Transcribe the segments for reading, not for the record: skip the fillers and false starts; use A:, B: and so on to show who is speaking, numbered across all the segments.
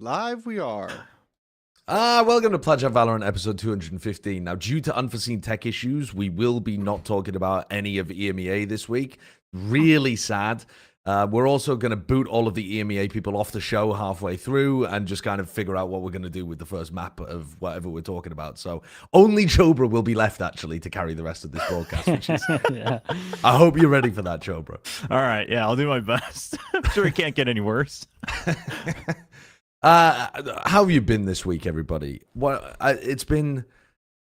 A: Live we are.
B: Welcome to Plat Chat VALORANT episode 215. Now, due to unforeseen tech issues, we will be not talking about any of EMEA this week. Really sad. We're also going to boot all of the EMEA people off the show halfway through and just kind of figure out what we're going to do with the first map of whatever we're talking about. So only Chobra will be left, actually, to carry the rest of this broadcast, which is...
C: Yeah.
B: I hope you're ready for that, Chobra.
D: All right, yeah, I'll do my best. I'm sure it can't get any worse.
B: How have you been this week, everybody? Well, it's been,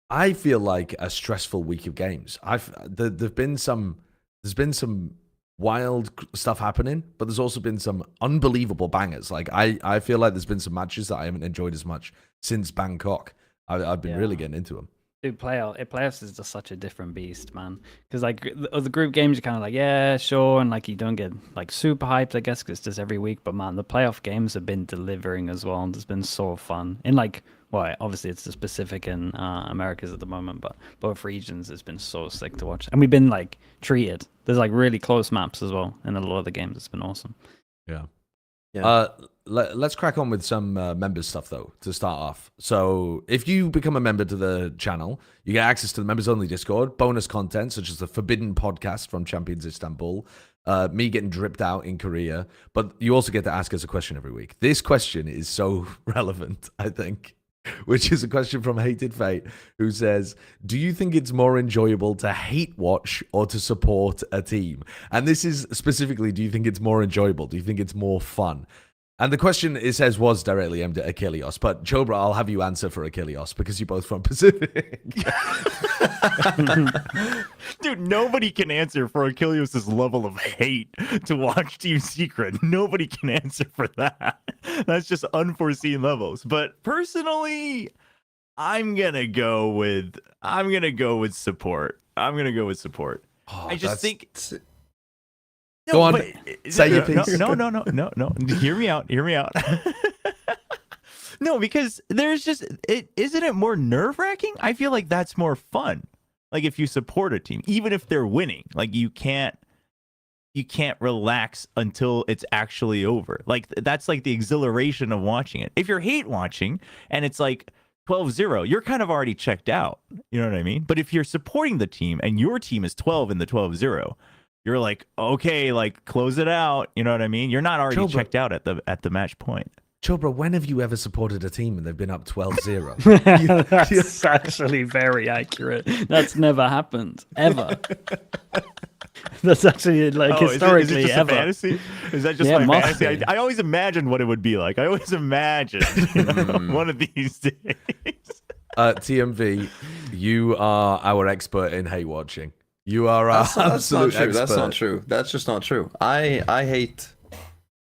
B: I feel like, a stressful week of games. There's been some wild stuff happening, but there's also been some unbelievable bangers. Like I feel like there's been some matches that I haven't enjoyed as much since Bangkok. I've been really getting into them.
C: Dude, playoffs is just such a different beast, man. Because like the group games, you're kind of like, yeah, sure, and like you don't get like super hyped, I guess, because it's just every week. But man, the playoff games have been delivering as well, and it's been so fun. In like, well, obviously it's the Pacific and Americas at the moment, but both regions, it's been so sick to watch, and we've been like treated. There's like really close maps as well in a lot of the games. It's been awesome.
B: Yeah. Let's crack on with some members stuff, though, to start off. So if you become a member to the channel, you get access to the members-only Discord, bonus content, such as the Forbidden podcast from Champions Istanbul, me getting dripped out in Korea, but you also get to ask us a question every week. This question is so relevant, I think, which is a question from Hated Fate, who says, do you think it's more enjoyable to hate watch or to support a team? And this is specifically, do you think it's more enjoyable? Do you think it's more fun? And the question, it says, was directly aimed at Achilles, but Chobra, I'll have you answer for Achilles because you're both from Pacific.
D: Dude, nobody can answer for Achilles' level of hate to watch Team Secret. Nobody can answer for that. That's just unforeseen levels. But personally, I'm gonna go with support.
B: Oh,
D: I just think.
B: Go on, say your piece.
D: No. Hear me out. No, because there's just isn't it more nerve-wracking? I feel like that's more fun. Like if you support a team, even if they're winning, like you can't relax until it's actually over. Like that's like the exhilaration of watching it. If you're hate watching and it's like 12-0, you're kind of already checked out. You know what I mean? But if you're supporting the team and your team is 12 in the 12-0, you're like, okay, like close it out. You know what I mean? You're not already checked out at the match point.
B: Chobra, when have you ever supported a team and they've been up 12-0?
C: That's actually very accurate. That's never happened, ever. That's actually like historically
D: is it just
C: ever.
D: A fantasy? Is that just my fantasy? I always imagined what it would be like. I always imagined one of these days.
B: TMV, you are our expert in hate watching. You are our absolute expert.
A: That's not true. That's just not true. I hate.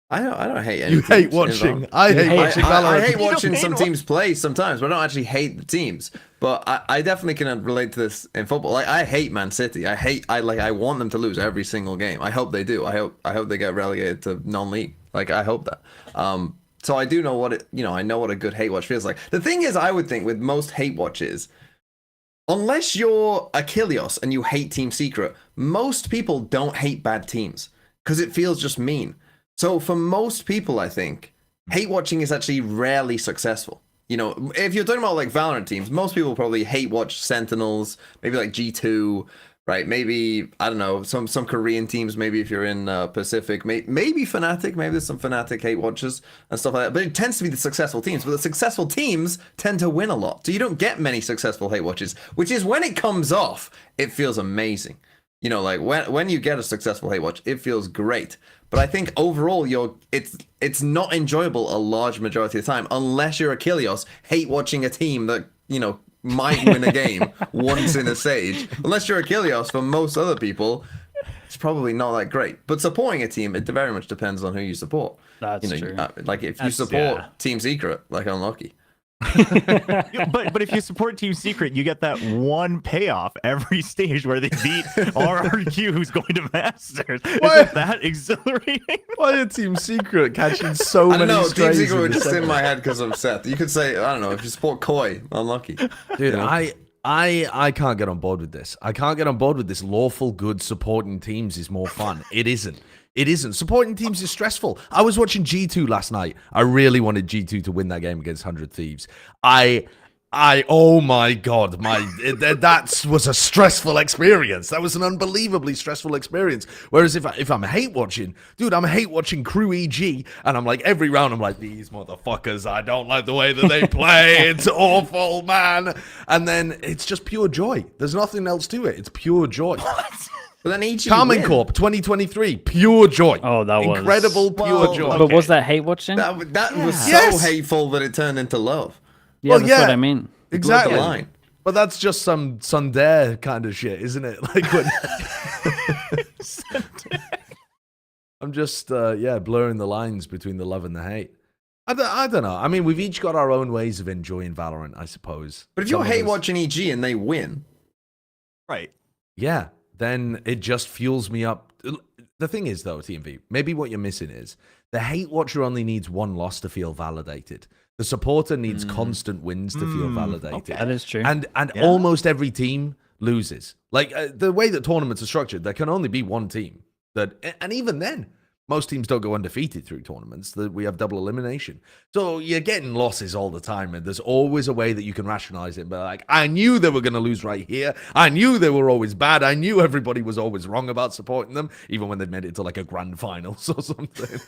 A: I don't hate any.
B: You hate watching. I hate watching Valorant.
A: I hate watching some teams play sometimes, but I don't actually hate the teams. But I definitely can relate to this in football. Like I hate Man City. I want them to lose every single game. I hope they do. I hope they get relegated to non-league. Like I hope that. So I do know what I know what a good hate watch feels like. The thing is, I would think with most hate watches, unless you're Achilles and you hate Team Secret, most people don't hate bad teams because it feels just mean. So for most people, I think, hate watching is actually rarely successful. You know, if you're talking about like Valorant teams, most people probably hate watch Sentinels, maybe like G2, right? Maybe, I don't know, some Korean teams, maybe if you're in Pacific, maybe Fnatic, maybe there's some Fnatic hate watchers and stuff like that. But it tends to be the successful teams. But the successful teams tend to win a lot. So you don't get many successful hate watches, which is when it comes off, it feels amazing. You know, like when you get a successful hate watch, it feels great. But I think overall, it's not enjoyable a large majority of the time, unless you're Achilles, hate watching a team that, you know, might win a game once in a stage. Unless you're Achilles, for most other people, it's probably not that great. But supporting a team, it very much depends on who you support.
C: That's true.
A: Like if you support Team Secret, like unlucky.
D: but if you support Team Secret, you get that one payoff every stage where they beat RRQ, who's going to Masters. Isn't that exhilarating?
B: Why are Team Secret catching so many strays?
A: Team Secret was just in my head because of Seth. You could say, I don't know, if you support Koi, unlucky.
B: Dude, I can't get on board with this. I can't get on board with this. Lawful good supporting teams is more fun. It isn't. It isn't. Supporting teams is stressful. I was watching G2 last night. I really wanted G2 to win that game against 100 Thieves. Oh my God, that was a stressful experience. That was an unbelievably stressful experience. Whereas if I'm hate watching, dude, I'm hate watching KRU EG, and I'm like, every round I'm like, these motherfuckers, I don't like the way that they play. It's awful, man. And then it's just pure joy. There's nothing else to it. It's pure joy.
A: But then EG
B: Carmen Corp 2023, pure joy.
C: Oh, that was
B: incredible, pure joy.
C: But was that hate watching?
A: That was so
B: Yes.
A: hateful that it turned into love.
C: Yeah,
B: Well,
C: that's
B: yeah.
C: what I mean.
B: Exactly.
A: The line.
B: But that's just some Sundare kind of shit, isn't it? Like when I'm just blurring the lines between the love and the hate. I don't know. I mean, we've each got our own ways of enjoying Valorant, I suppose.
A: But if you're hate watching EG and they win,
D: Right.
B: Yeah, then it just fuels me up. The thing is, though, TMV, maybe what you're missing is the hate watcher only needs one loss to feel validated. The supporter needs constant wins to feel validated.
D: Okay.
C: That is true.
B: And almost every team loses. Like the way that tournaments are structured, there can only be one team and even then, most teams don't go undefeated through tournaments. We have double elimination. So you're getting losses all the time, and there's always a way that you can rationalize it. But like, I knew they were going to lose right here. I knew they were always bad. I knew everybody was always wrong about supporting them, even when they made it to like a grand finals or something.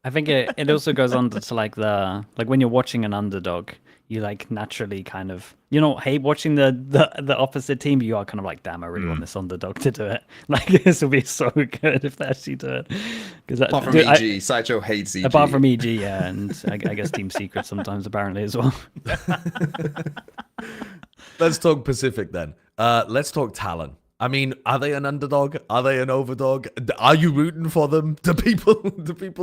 C: I think it also goes on to like when you're watching an underdog, you like naturally kind of, hate watching the opposite team. You are kind of like, damn, I really want this underdog to do it. Like this will be so good if they actually do it.
A: apart from EG, Sideshow hates EG.
C: Apart from EG, yeah, and I guess Team Secret sometimes apparently as well.
B: Let's talk Pacific then. Let's talk Talon. I mean, are they an underdog? Are they an overdog? Are you rooting for them? Do people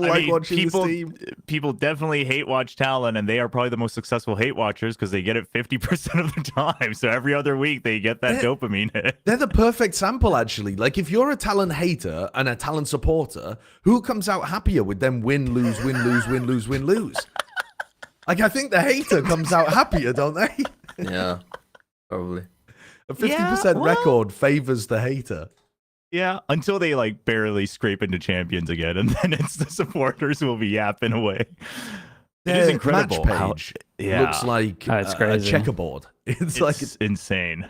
B: watching this team?
D: People definitely hate watch Talon, and they are probably the most successful hate watchers because they get it 50% of the time. So every other week they get that dopamine hit.
B: They're the perfect sample, actually. Like, if you're a Talon hater and a Talon supporter, who comes out happier with them win, lose, win, lose, win, lose, win, lose? Like, I think the hater comes out happier, don't they?
A: Yeah, probably.
B: A 50% record favors the hater.
D: Yeah, until they like barely scrape into champions again, and then it's the supporters who will be yapping away. It is incredible.
B: Match page looks like
C: it's
B: a
C: crazy.
B: checkerboard. It's like
D: insane.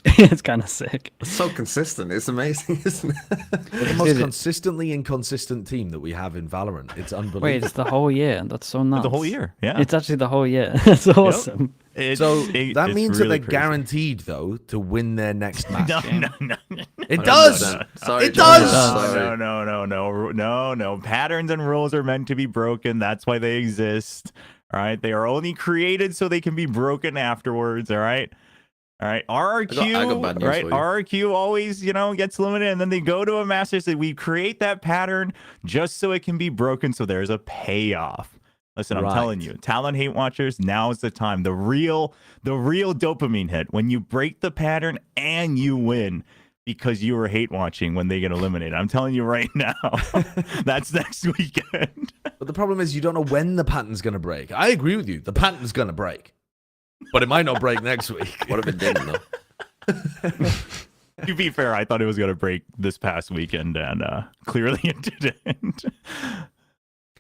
C: It's kind of sick.
A: It's so consistent. It's amazing, isn't it?
B: we're the most consistently inconsistent team that we have in Valorant. It's unbelievable.
C: Wait, it's the whole year. That's so nuts.
D: The whole year, yeah.
C: It's actually the whole year. That's awesome.
B: That means that they're
D: crazy.
B: guaranteed, though, to win their next match.
D: No.
B: It does.
A: Sorry,
B: It does.
A: Sorry.
D: No. Patterns and rules are meant to be broken. That's why they exist. All right. They are only created so they can be broken afterwards. All right. RRQ,
A: I got bad news
D: right?
A: for you.
D: RRQ always, gets limited, and then they go to a master. So we create that pattern just so it can be broken. So there's a payoff. Listen, I'm telling you, Talon hate watchers, now is the time. The real dopamine hit when you break the pattern and you win because you were hate watching when they get eliminated. I'm telling you right now, that's next weekend.
B: But the problem is you don't know when the pattern's going to break. I agree with you. The pattern's going to break. But it might not break next week.
A: What if it didn't, though?
D: To be fair, I thought it was going to break this past weekend, and clearly it didn't.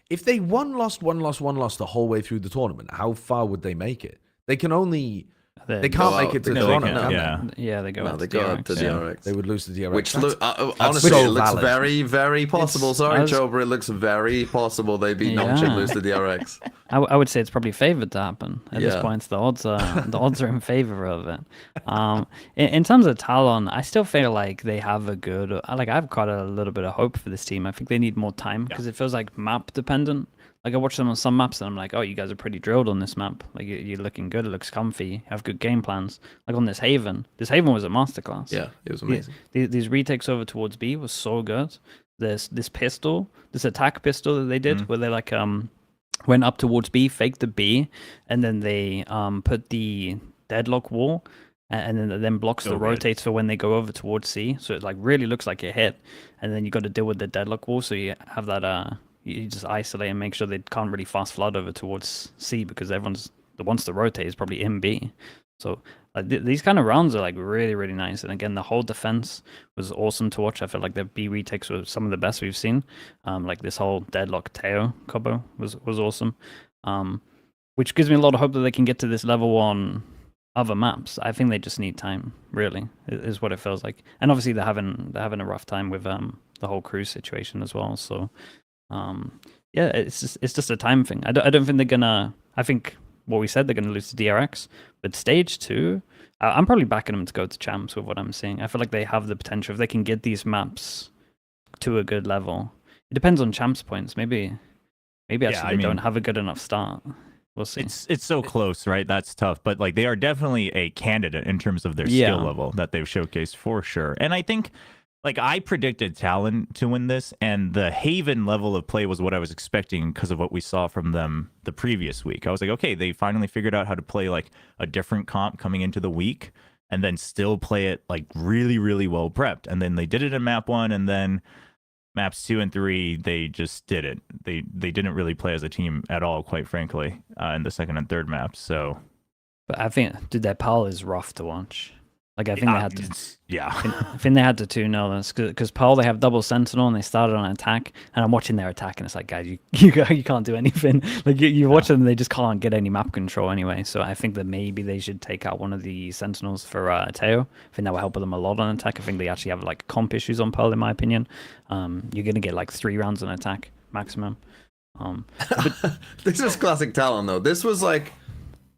B: If they won, lost the whole way through the tournament, how far would they make it? They can only... They can't make it to Toronto, can they?
C: Yeah, they go
A: No,
C: out
A: they
C: to
A: go out to
C: DRX.
A: DRX.
B: They would lose to DRX.
A: Which,
B: That's
A: honestly,
B: so
A: it looks
B: valid.
A: very, very possible. Sorry,
C: as-
A: Chober, it looks very possible they beat Notch and lose to DRX.
C: I would say it's probably favored to happen at this
A: Yeah.
C: point. The odds are in favor of it. In terms of Talon, I still feel like they have a good. I've got a little bit of hope for this team. I think they need more time because it feels like map dependent. Like I watch them on some maps and I'm like, oh, you guys are pretty drilled on this map. Like you're looking good. It looks comfy. You have good game plans. Like on this Haven was a masterclass.
A: Yeah, it was amazing.
C: These retakes over towards B was so good. This pistol, this attack pistol that they did, where they like went up towards B, faked the B, and then they put the deadlock wall, and then blocks the rotates for when they go over towards C. So it like really looks like it hit, and then you got to deal with the deadlock wall. So you have that you just isolate and make sure they can't really fast flood over towards C because everyone's the wants to rotate is probably in B. So Like these kind of rounds are like really, really nice. And again, the whole defense was awesome to watch. I feel like the B retakes were some of the best we've seen. Like this whole deadlock Teo combo was awesome. Which gives me a lot of hope that they can get to this level on other maps. I think they just need time, really, is what it feels like. And obviously they're having a rough time with the whole crew situation as well. So yeah, it's just a time thing. I don't think they're gonna. I think what we said, they're gonna lose to DRX, but stage 2, I'm probably backing them to go to champs with what I'm seeing. I feel like they have the potential if they can get these maps to a good level. It depends on champs points. Maybe actually they don't have a good enough start. We'll see.
D: It's so close, right? That's tough. But like they are definitely a candidate in terms of their skill level that they've showcased for sure. And I think like I predicted Talon to win this, and the Haven level of play was what I was expecting because of what we saw from them the previous week. I was like, okay, they finally figured out how to play like a different comp coming into the week and then still play it like really, really well prepped. And then they did it in map 1, and then maps 2 and 3, they just did it. They didn't really play as a team at all, quite frankly, in the second and third maps. So,
C: but I think their PAL is rough to watch. Like I think they had to,
D: I
C: think they had to 2-0 this because PAL they have double Sentinel and they started on attack, and I'm watching their attack and it's like, guys, you can't do anything. Like you watch them, and they just can't get any map control anyway. So I think that maybe they should take out one of the Sentinels for Teo. I think that will help them a lot on attack. I think they actually have like comp issues on PAL in my opinion. You're gonna get like 3 rounds on attack maximum.
A: This is classic Talon though. This was like,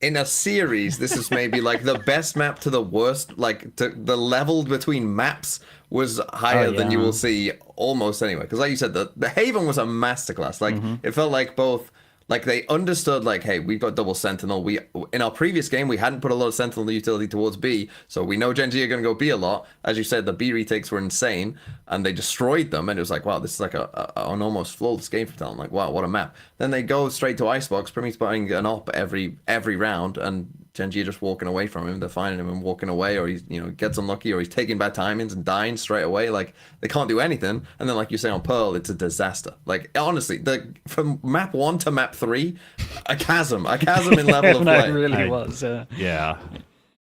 A: in a series, this is maybe like the best map to the worst. Like the level between maps was higher than you will see almost anywhere. Because like you said, the Haven was a masterclass. Like it felt like both. Like they understood, like, hey, we've got double Sentinel. We in our previous game we hadn't put a lot of Sentinel utility towards B, so we know Gen.G are going to go B a lot. As you said, the B retakes were insane, and they destroyed them. And it was like, wow, this is like an almost flawless game for Talon. Like, wow, what a map. Then they go straight to Icebox. Primmy's buying an op every round, and Gen.G are just walking away from him. They're finding him and walking away, or he's gets unlucky, or he's taking bad timings and dying straight away. Like they can't do anything. And then like you say on Pearl, it's a disaster. Like honestly, from map 1 to map 3, a chasm in level of play.
C: It really was.
D: yeah.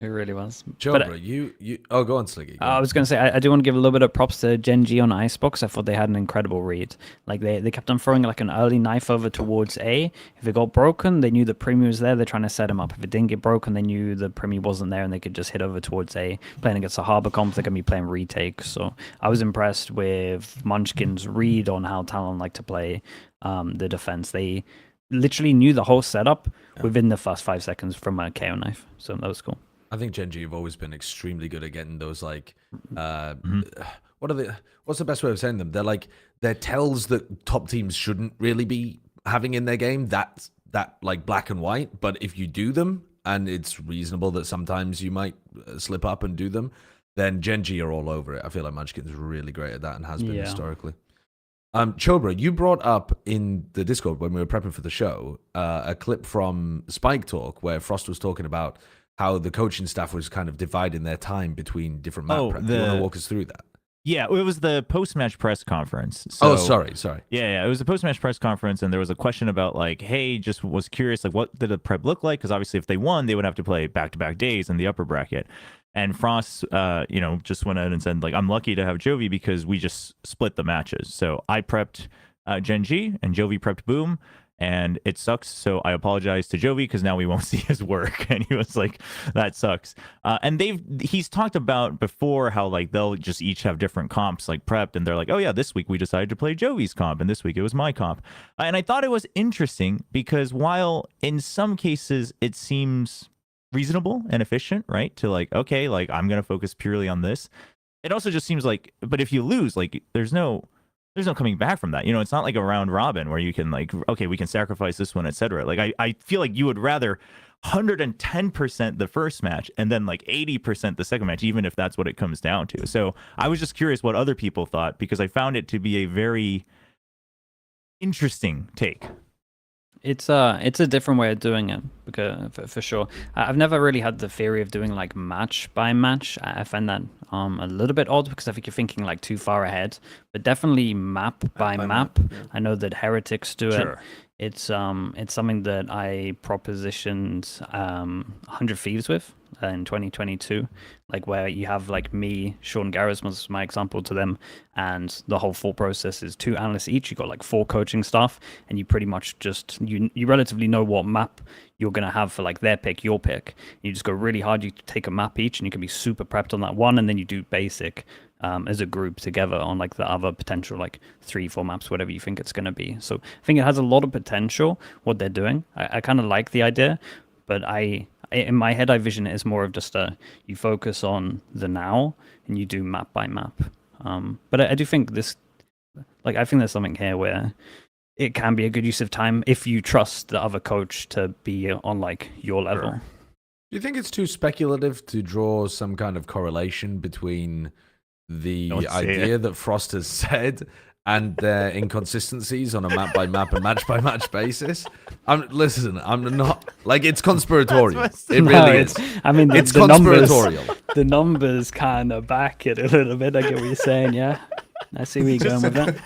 C: It really was.
B: Jobra, you oh, go on, Sliggy.
C: I was going to say, I do want to give a little bit of props to Gen.G on Icebox. I thought they had an incredible read. Like, they kept on throwing like an early knife over towards A. If it got broken, they knew the Primy was there. They're trying to set him up. If it didn't get broken, they knew the Primy wasn't there and they could just hit over towards A. Playing against a Harbor comp, they're going to be playing retakes. So I was impressed with Munchkin's read on how Talon like to play the defense. They literally knew the whole setup within the first 5 seconds from a KO knife. So that was cool.
B: I think Gen.G have always been extremely good at getting those like what's the best way of saying them? They're tells that top teams shouldn't really be having in their game. That like black and white, but if you do them and it's reasonable that sometimes you might slip up and do them, then Gen.G are all over it. I feel like Munchkin's really great at that and has been historically. Chobra, you brought up in the Discord when we were prepping for the show a clip from Spike Talk where Frost was talking about how the coaching staff was kind of dividing their time between different map prep. Do you want to walk us through that?
D: Yeah, it was the post-match press conference. So,
B: sorry.
D: Yeah, it was a post-match press conference, and there was a question about like, hey, just was curious, like, what did the prep look like? Because obviously, if they won, they would have to play back-to-back days in the upper bracket. And Frost, just went out and said, like, I'm lucky to have Jovi because we just split the matches. So I prepped Gen.G, and Jovi prepped Boom. And it sucks, so I apologize to Jovi because now we won't see his work. And he was like, "That sucks." And he's talked about before how like they'll just each have different comps like prepped, and they're like, "Oh yeah, this week we decided to play Jovi's comp, and this week it was my comp." And I thought it was interesting because while in some cases it seems reasonable and efficient, right? To like, okay, like I'm gonna focus purely on this. It also just seems like, but if you lose, like there's no coming back from that. It's not like a round robin where you can like, okay, we can sacrifice this one, etc. Like I feel like you would rather 110% the first match and then like 80% the second match, even if that's what it comes down to. So I was just curious what other people thought because I found it to be a very interesting take.
C: It's a different way of doing it because for sure. I've never really had the theory of doing like match by match. I find that a little bit odd because I think you're thinking like too far ahead. But definitely map by map. Yeah. I know that Heretics do it. it's something that I propositioned 100 Thieves with in 2022, like where you have like me, Sean Garris was my example to them, and the whole thought process is 2 analysts each. You got like 4 coaching staff, and you pretty much just you relatively know what map you're gonna have for like their pick, your pick. You just go really hard. You take a map each, and you can be super prepped on that one, and then you do basic as a group together on like the other potential like 3-4 maps, whatever you think it's going to be. So I think it has a lot of potential what they're doing. I kind of like the idea, but in my head I vision it as more of just you focus on the now and you do map by map. But I do think this, like, I think there's something here where it can be a good use of time if you trust the other coach to be on like your level.
B: Sure. Do you think it's too speculative to draw some kind of correlation between the idea that Frost has said and their inconsistencies on a map by map and match by match basis? I'm not like, it's conspiratorial. It really is.
C: I mean,
B: it's
C: the
B: conspiratorial.
C: The numbers kind of back it a little bit. I get what you're saying. Yeah, I see where you're going with that.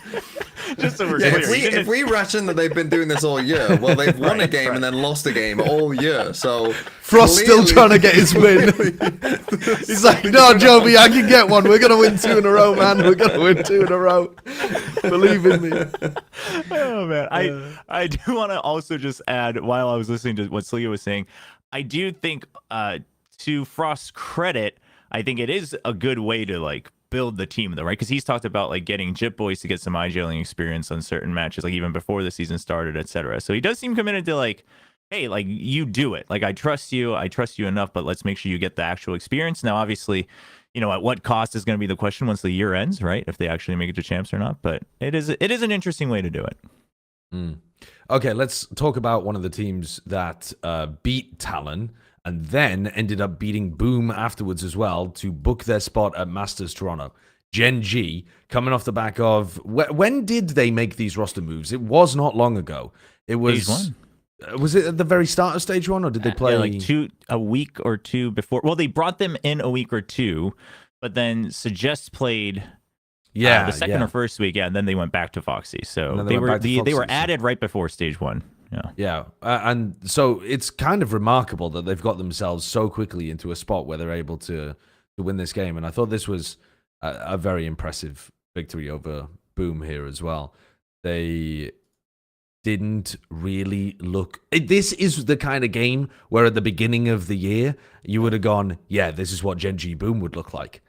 D: Just so we're clear.
A: If we ration that they've been doing this all year, well, they've won a game and then lost a game all year. So
B: Frost's still trying to get his win. He's like, no, Joby, I can get one. We're gonna win 2 in a row, man. We're gonna win 2 in a row. Believe in me.
D: Oh man, I do want to also just add, while I was listening to what Sligo was saying, I do think to Frost's credit, I think it is a good way to like build the team though, right? Because he's talked about like getting Jip Boys to get some IGLing experience on certain matches, like even before the season started, etc. So he does seem committed to like, hey, like, you do it. Like, I trust you enough, but let's make sure you get the actual experience. Now, obviously, you know, at what cost is going to be the question once the year ends, right? If they actually make it to champs or not. But it is an interesting way to do it.
B: Okay, let's talk about one of the teams that beat Talon and then ended up beating Boom afterwards as well to book their spot at Masters Toronto. Gen.G, coming off the back of... When did they make these roster moves? It was not long ago. It was...
D: Stage 1.
B: Was it at the very start of stage 1, or did they play...
D: Yeah, like a week or 2 before. Well, they brought them in a week or 2, but then Suggest played...
B: Yeah,
D: the second or first week, and then they went back to Foxy. So they were added right before stage 1.
B: Yeah, and so it's kind of remarkable that they've got themselves so quickly into a spot where they're able to win this game. And I thought this was a very impressive victory over Boom here as well. They didn't really look... This is the kind of game where at the beginning of the year, you would have gone, yeah, this is what Gen.G Boom would look like.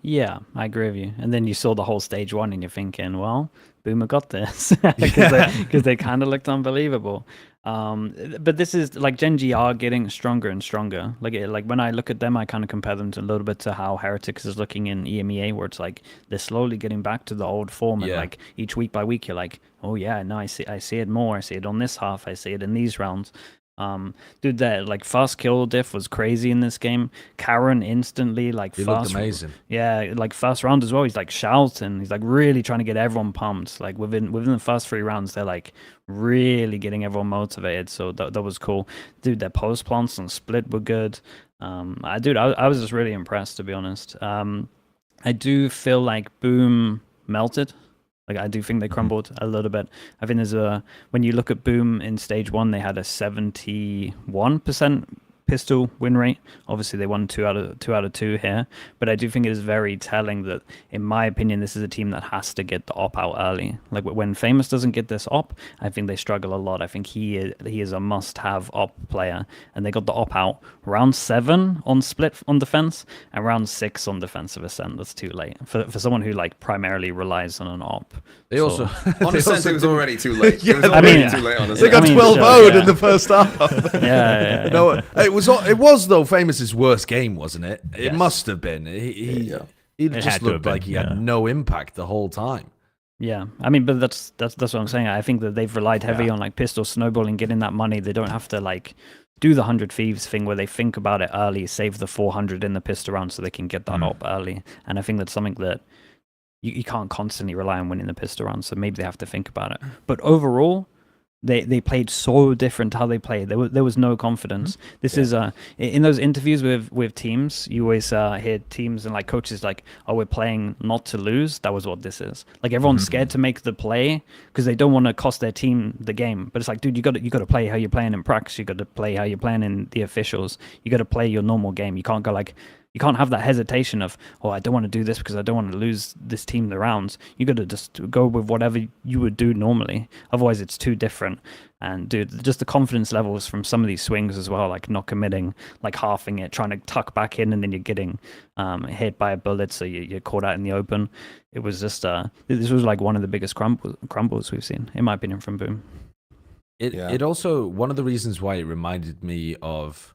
C: Yeah, I agree with you. And then you saw the whole stage 1 and you're thinking, well, Boomer got this. Because they kind of looked unbelievable. But this is like Gen.G are getting stronger and stronger. Like when I look at them, I kind of compare them to a little bit to how Heretics is looking in EMEA, where it's like they're slowly getting back to the old form. And like each week by week, you're like, oh yeah, no, I see it more. I see it on this half. I see it in these rounds. Dude, that like fast kill diff was crazy in this game. Karen instantly like
B: he looked amazing.
C: Yeah, like first round as well. He's like shouting. He's like really trying to get everyone pumped. Like within the first 3 rounds, they're like really getting everyone motivated. So that was cool. Dude, their post plants and split were good. I was just really impressed, to be honest. I do feel like Boom melted. Like, I do think they crumbled a little bit. I think when you look at Boom in stage 1, they had a 71% pistol win rate. Obviously, they won 2 out of 2 here. But I do think it is very telling that, in my opinion, this is a team that has to get the op out early. Like, when Famous doesn't get this op, I think they struggle a lot. I think he is a must-have op player. And they got the op out round 7 on split on defense and round 6 on defensive ascent. That's too late for someone who like primarily relies on an op.
B: They also
A: on ascent, it was already too late.
B: Yeah,
A: too late on
B: they got 12-0'd in the first half.
C: Yeah.
B: No, it was though Famous's worst game, wasn't it? It must have been. He just looked like he had no impact the whole time.
C: Yeah, I mean, but that's what I'm saying. I think that they've relied heavy on like pistol snowballing, getting that money. They don't have to like do the 100 Thieves thing where they think about it early, save the 400 in the pistol round so they can get that op early. And I think that's something that you can't constantly rely on winning the pistol round, so maybe they have to think about it. But overall, they played so different to how they played. There was no confidence. This is in those interviews with teams, you always hear teams and like coaches like, oh, we're playing not to lose. That was what this is. Like everyone's scared to make the play because they don't want to cost their team the game. But it's like, dude, you got to play how you're playing in practice. You got to play how you're playing in the officials. You got to play your normal game. You can't go like. You can't have that hesitation of, oh, I don't want to do this because I don't want to lose this team the rounds. You got to just go with whatever you would do normally. Otherwise, it's too different. And dude, just the confidence levels from some of these swings as well, like not committing, like halving it, trying to tuck back in, and then you're getting hit by a bullet, so you're caught out in the open. It was just, this was like one of the biggest crumbles we've seen, in my opinion, from Boom.
B: It also, one of the reasons why it reminded me of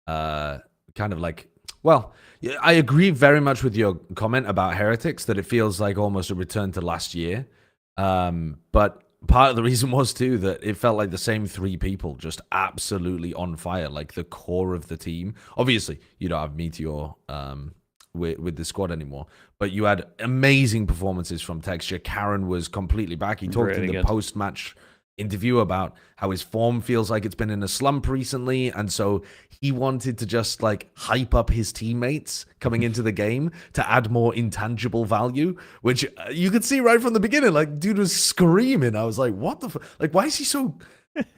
B: kind of like, well, I agree very much with your comment about Heretics, that it feels like almost a return to last year. But part of the reason was, too, that it felt like the same three people just absolutely on fire, like the core of the team. Obviously, you don't have Meteor with the squad anymore, but you had amazing performances from Texture. Karen was completely back. He talked in the post-match interview about how his form feels like it's been in a slump recently, and so he wanted to just like hype up his teammates coming into the game to add more intangible value, which you could see right from the beginning. Like, dude was screaming. I was like, what the like, why is he so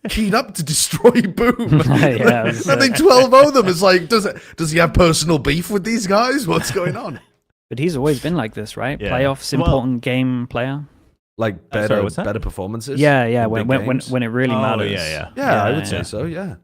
B: keyed up to destroy Boom? I think 12-0 them is like, does he have personal beef with these guys? What's going on?
C: But he's always been like this, right?
D: Yeah.
C: Playoffs, important game player.
B: Like better performances.
C: Yeah. When it really matters.
B: Yeah, I would say so. Yeah.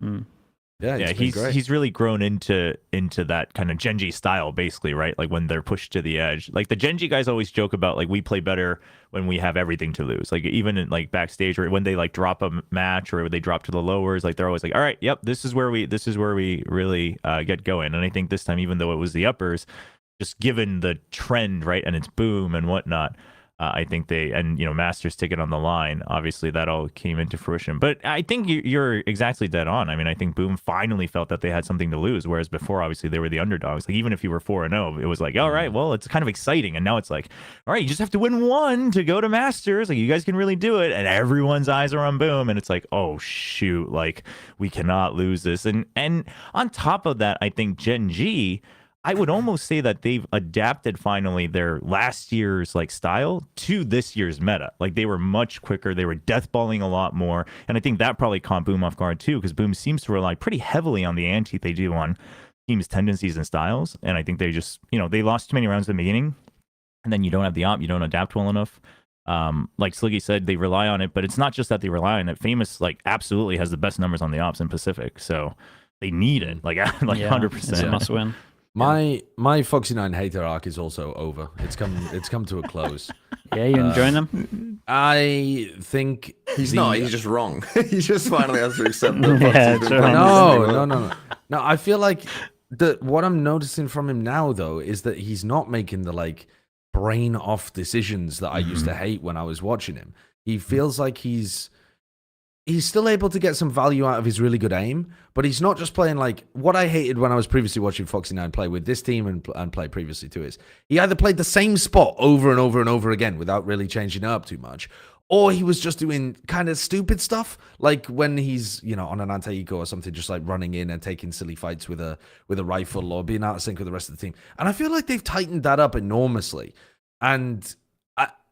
B: Yeah,
D: he's really grown into that kind of Gen.G style, basically, right? Like when they're pushed to the edge. Like the Gen.G guys always joke about like we play better when we have everything to lose. Like even in like backstage or when they like drop a match or they drop to the lowers, like they're always like, all right, yep, this is where we really get going. And I think this time, even though it was the uppers, just given the trend, right, and it's Boom and whatnot. I think Master's ticket on the line, obviously that all came into fruition. But I think you're exactly dead on. I mean, I think Boom finally felt that they had something to lose, whereas before, obviously, they were the underdogs. Like, even if you were 4-0, it was like, all right, well, it's kind of exciting. And now it's like, all right, you just have to win one to go to Masters. Like, you guys can really do it. And everyone's eyes are on Boom. And it's like, oh, shoot, like, we cannot lose this. And on top of that, I think Gen.G, I would almost say that they've adapted finally their last year's like style to this year's meta. Like they were much quicker. They were deathballing a lot more. And I think that probably caught Boom off guard too, because Boom seems to rely pretty heavily on the ante they do on teams' tendencies and styles. And I think they just, they lost too many rounds in the beginning. And then you don't have the op, you don't adapt well enough. Like Sliggy said, they rely on it, but it's not just that they rely on it. Famous like absolutely has the best numbers on the ops in Pacific. So they need it like 100%.
C: It's a must win.
B: My Foxy9 hater arc is also over. It's come to a close.
C: Yeah, you enjoying them?
B: I think
A: he's not. He's just wrong. He just finally has to accept that.
B: No. I feel like what I'm noticing from him now, though, is that he's not making the like brain off decisions that I used to hate when I was watching him. He feels like he's still able to get some value out of his really good aim, but he's not just playing like what I hated when I was previously watching Foxy9 play with this team and play previously to his. He either played the same spot over and over and over again without really changing it up too much, or he was just doing kind of stupid stuff, like when he's on an anti-eco or something, just like running in and taking silly fights with a rifle or being out of sync with the rest of the team. And I feel like they've tightened that up enormously. And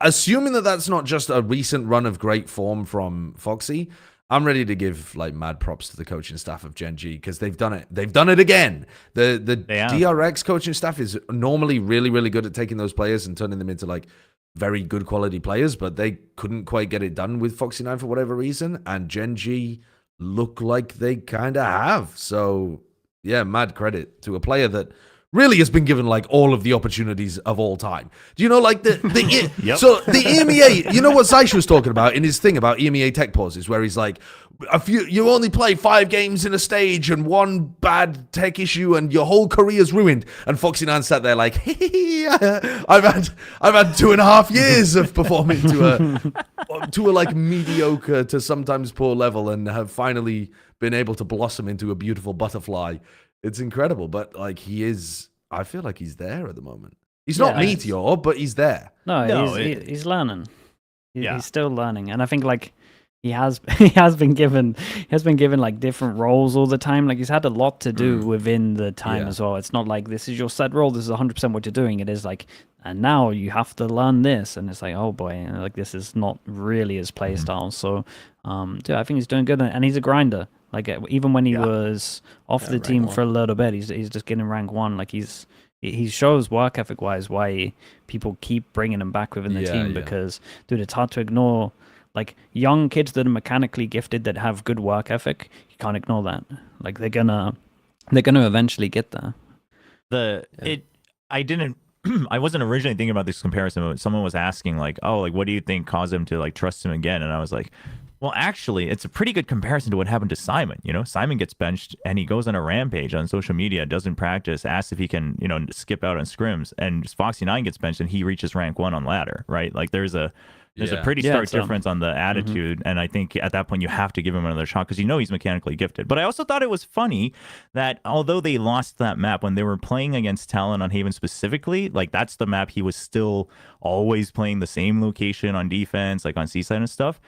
B: assuming that that's not just a recent run of great form from Foxy, I'm ready to give like mad props to the coaching staff of Gen.G because they've done it. They've done it again. The DRX coaching staff is normally really, really good at taking those players and turning them into like very good quality players, but they couldn't quite get it done with Foxy9 for whatever reason. And Gen.G look like they kind of have. So yeah, mad credit to a player that really has been given like all of the opportunities of all time. Do you know like so the EMEA, you know what Saish was talking about in his thing about EMEA tech pauses, where he's like, you only play 5 games in a stage and one bad tech issue and your whole career's ruined. And Foxy9 sat there like, I've had 2.5 years of performing to a like mediocre to sometimes poor level and have finally been able to blossom into a beautiful butterfly. It's incredible, but like I feel like he's there at the moment. He's not Meteor, but he's there.
C: No, he's learning. He's still learning, and I think like he has been given like different roles all the time. Like he's had a lot to do within the time as well. It's not like this is your set role, this is 100% what you're doing. It is like, and now you have to learn this, and it's like, oh boy, like this is not really his play style. So yeah, I think he's doing good, and he's a grinder. Like even when he was off the team for a little bit, he's just getting rank 1. Like he shows work ethic wise why people keep bringing him back within the team, because dude, it's hard to ignore. Like young kids that are mechanically gifted that have good work ethic, you can't ignore that. Like they're gonna eventually get there.
D: I wasn't originally thinking about this comparison, but someone was asking like, oh, like what do you think caused him to like trust him again? And I was like, well, actually, it's a pretty good comparison to what happened to Simon. You know, Simon gets benched and he goes on a rampage on social media, doesn't practice, asks if he can, you know, skip out on scrims, and Foxy9 gets benched and he reaches rank 1 on ladder, right? Like there's a pretty stark difference on the attitude, and I think at that point you have to give him another shot because you know he's mechanically gifted. But I also thought it was funny that although they lost that map when they were playing against Talon on Haven specifically, like that's the map he was still always playing the same location on defense, like on Seaside and stuff.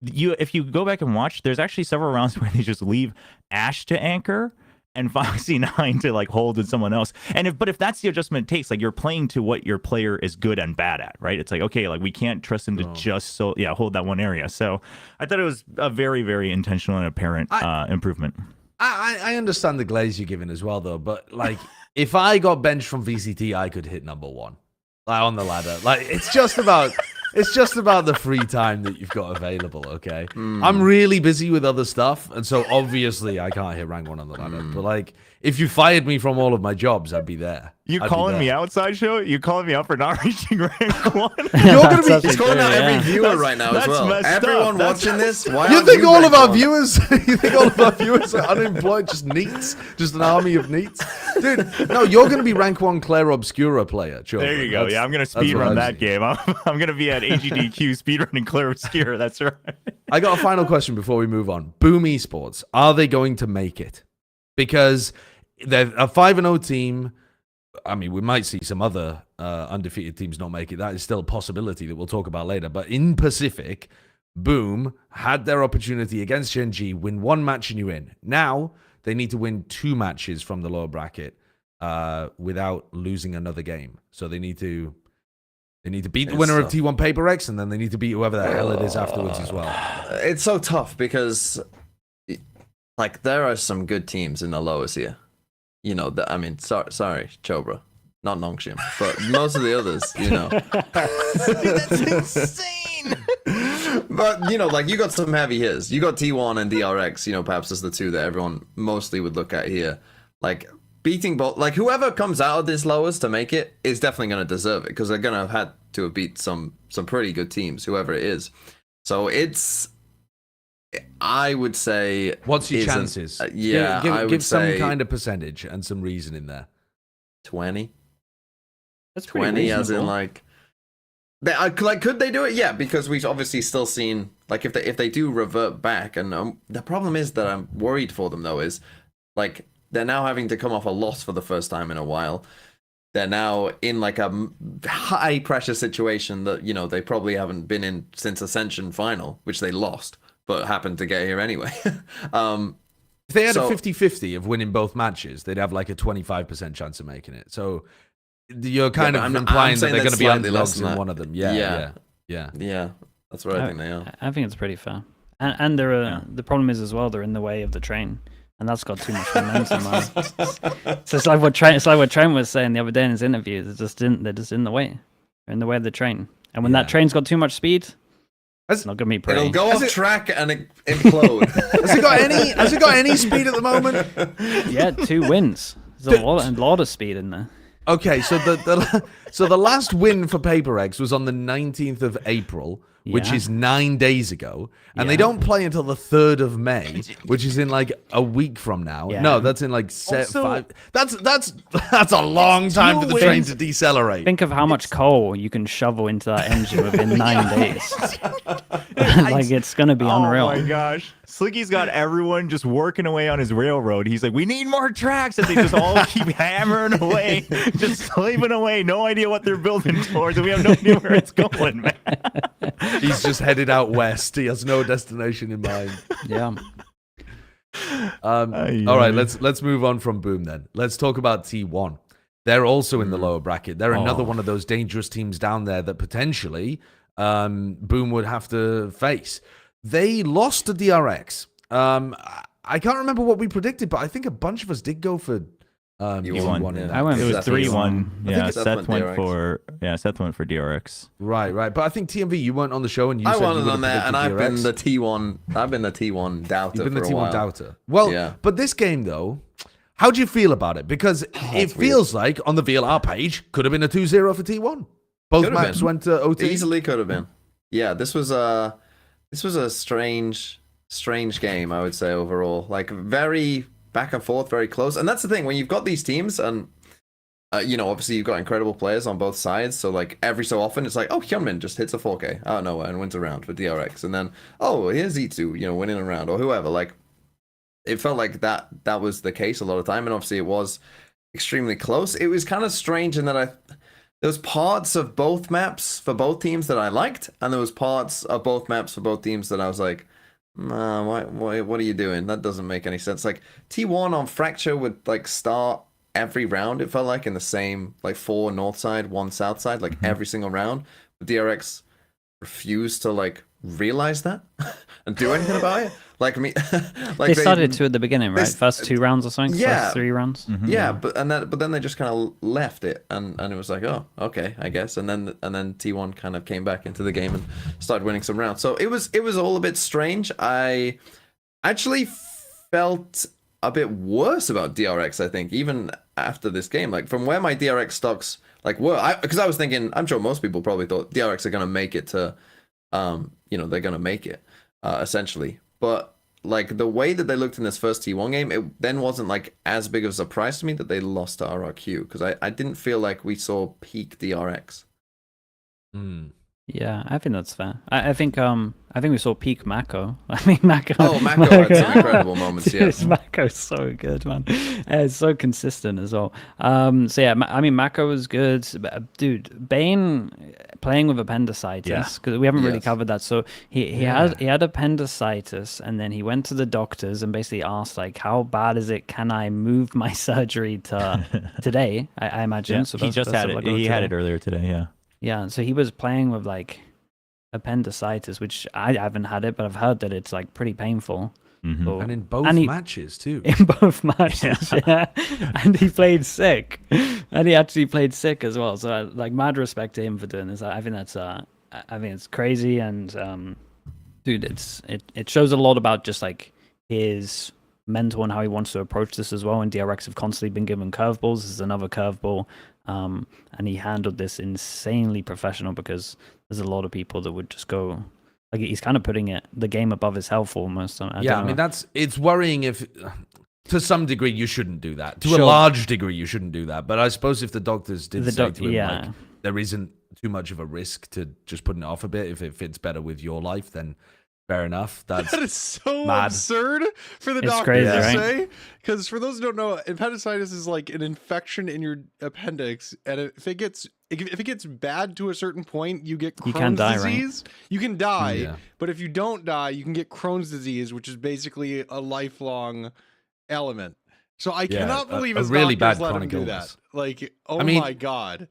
D: If you go back and watch, there's actually several rounds where they just leave Ash to anchor and Foxy9 to like hold with someone else. But if that's the adjustment it takes, like you're playing to what your player is good and bad at, right? It's like, okay, like we can't trust him to just hold that one area. So I thought it was a very, very intentional and apparent improvement.
B: I understand the glaze you're giving as well, though. But like, if I got benched from VCT, I could hit number 1, like on the ladder. Like it's just about the free time that you've got available. Okay, I'm really busy with other stuff, and so obviously I can't hit rank 1 on the ladder. But like, if you fired me from all of my jobs, I'd be there.
D: You calling me out, Sideshow? You calling me out for not reaching rank 1?
B: You're gonna be.
A: He's calling out every viewer right now as well. Everyone watching this. Why you think all of our viewers?
B: You think all of our viewers are unemployed? Just neats? Just an army of neats? Dude, no, you're gonna be rank 1 Claire Obscura player. Sure.
D: There you go. Yeah, I'm gonna speedrun that game. I'm gonna be at AGDQ speedrunning Claire Obscura. That's right.
B: I got a final question before we move on. Boom Esports, are they going to make it? Because they're a 5-0 team. I mean, we might see some other undefeated teams not make it. That is still a possibility that we'll talk about later. But in Pacific, Boom had their opportunity against Gen.G, win 1 match and you in. Now they need to win 2 matches from the lower bracket without losing another game. So they need to beat the winner of T1 Paper X, and then they need to beat whoever the hell it is afterwards as well.
A: It's so tough because, like, there are some good teams in the lowest here. You know, I mean, sorry, Chobra, not Nongshim, but most of the others, you know.
D: That's insane.
A: But, you know, like, you got some heavy hitters. You got T1 and DRX, you know, perhaps as the 2 that everyone mostly would look at here. Like, beating both, like, whoever comes out of this lowest to make it is definitely going to deserve it, because they're going to have had to have beat some pretty good teams, whoever it is. So it's, I would say,
B: what's your chances? Give some kind of percentage and some reason in there.
A: 20.
C: That's
A: 20, as in like could they do it? Yeah, because we've obviously still seen, like, if they do revert back, and the problem is that I'm worried for them though is, like, they're now having to come off a loss for the first time in a while. They're now in like a high pressure situation that, you know, they probably haven't been in since Ascension final, which they lost, but happened to get here anyway.
B: If they had a 50-50 of winning both matches, they'd have like a 25% chance of making it. So you're kind of implying that they're going to be underdogs in one of them. Yeah.
A: That's what I think they are.
C: I think it's pretty fair. And the problem is as well, they're in the way of the train. And that's got too much momentum. So it's like what Trent was saying the other day in his interview. They're just in the way. They're in the way of the train. And when that train's got too much speed, it's not gonna be pretty.
A: It'll go off track and implode.
B: Has it got any speed at the moment?
C: Yeah, 2 wins. There's a lot of speed in there.
B: Okay, so the last win for Paper X was on the 19th of April, which is 9 days ago, and they don't play until the 3rd of May, which is in like a week from now. Yeah. No, that's in like 5. That's a long time for the train to decelerate.
C: Think of how much coal you can shovel into that engine within 9 days. Like, it's gonna be unreal.
D: Oh my gosh. Slicky's got everyone just working away on his railroad. He's like, we need more tracks. And they just all keep hammering away, just slaving away. No idea what they're building towards. And we have no idea where it's going, man.
B: He's just headed out west. He has no destination in mind.
C: Yeah.
B: All right, let's move on from Boom then. Let's talk about T1. They're also in the lower bracket. They're another one of those dangerous teams down there that potentially Boom would have to face. They lost to DRX. I can't remember what we predicted, but I think a bunch of us did go for
D: T1.
B: Yeah.
C: I went
D: It was
C: for
D: 3-1. Yeah,
A: Seth
D: Seth went
A: DRX.
D: for DRX.
B: Right. But I think TMV, you weren't on the show, and you
A: I
B: said you
A: wanted
B: would
A: on
B: have
A: there, and I've
B: predicted
A: been
B: DRX.
A: the T1. I've been the T1 doubter
B: You've been the
A: for a
B: T1
A: while.
B: doubter. Well,
A: Yeah.
B: but this game though, how do you feel about it? Because it feels like on the VLR page could have been a 2-0 for T1. Both
A: Could have
B: maps
A: been.
B: went to OT.
A: Easily could have been. Yeah, this was a strange game, I would say, overall. Like, very back and forth, very close. And that's the thing, when you've got these teams, and obviously you've got incredible players on both sides, so like every so often it's like, oh, Hyunmin just hits a 4K out of nowhere and wins a round for DRX, and then, oh, here's E2, winning a round, or whoever. Like, it felt like that was the case a lot of time, and obviously it was extremely close. It was kind of strange in that there was parts of both maps for both teams that I liked, and there was parts of both maps for both teams that I was like, nah, what are you doing? That doesn't make any sense. Like, T1 on Fracture would like start every round, it felt like, in the same, like, 4 north side, 1 south side, like every single round. But DRX refused to like realize that and do anything about it. Like me, like
C: they started to at the beginning, right?
A: they-
C: First 2 rounds or something.
A: Yeah.
C: First 3 rounds.
A: Yeah, but then they just kind of left it, and it was like, oh, okay, I guess. And then T1 kind of came back into the game and started winning some rounds. So it was all a bit strange. I actually felt a bit worse about DRX, I think, even after this game. Like, from where my DRX stocks like were, because I was thinking, I'm sure most people probably thought DRX are gonna make it to, they're gonna make it, essentially. But like, the way that they looked in this first T1 game, it then wasn't like as big of a surprise to me that they lost to RRQ, because I didn't feel like we saw peak DRX.
C: Yeah, I think that's fair. I think we saw peak Mako. I mean, Mako.
A: Oh, Mako had some incredible moments.
C: Dude,
A: Yeah,
C: Mako's so good, man. It's so consistent as well. So yeah, I mean, Mako was good. Dude, Bane playing with appendicitis, because we haven't really
A: Yes.
C: covered that. So he had appendicitis, and then he went to the doctors and basically asked, like, how bad is it? Can I move my surgery to today? I imagine.
D: Yeah,
C: So
D: he just had it. He had it earlier today. Yeah.
C: Yeah, so he was playing with like appendicitis, which I haven't had it, but I've heard that it's like pretty painful.
D: Mhm.
C: So-
B: And in both
C: and he-
B: matches too.
C: in both matches, yeah. And he played sick, and he actually played sick as well. So like, mad respect to him for doing this. I think that's I think it's crazy, and dude, it shows a lot about just like his mental and how he wants to approach this as well. And DRX have constantly been given curveballs. This is another curveball. And he handled this insanely professional, because there's a lot of people that would just go, like, he's kind of putting the game above his health almost. I
B: mean, it's worrying if, to some degree, you shouldn't do that. To
C: Sure.
B: a large degree, you shouldn't do that. But I suppose if the doctors did say to him,
C: yeah.
B: like, there isn't too much of a risk to just putting it off a bit, if it fits better with your life, then fair enough. That
E: is so
B: mad.
E: absurd for the
C: It's
E: doctor
C: crazy,
E: to
C: right?
E: say. Because for those who don't know, appendicitis is like an infection in your appendix, and if it gets bad to a certain point, you get Crohn's
C: You can die, right?
E: disease. You can die,
B: Yeah.
E: but if you don't die, you can get Crohn's disease, which is basically a lifelong element. So I cannot believe his
B: really
E: doctors
B: bad
E: let him
B: chronic
E: do
B: illness.
E: that. Like, oh
B: I mean-
E: my god.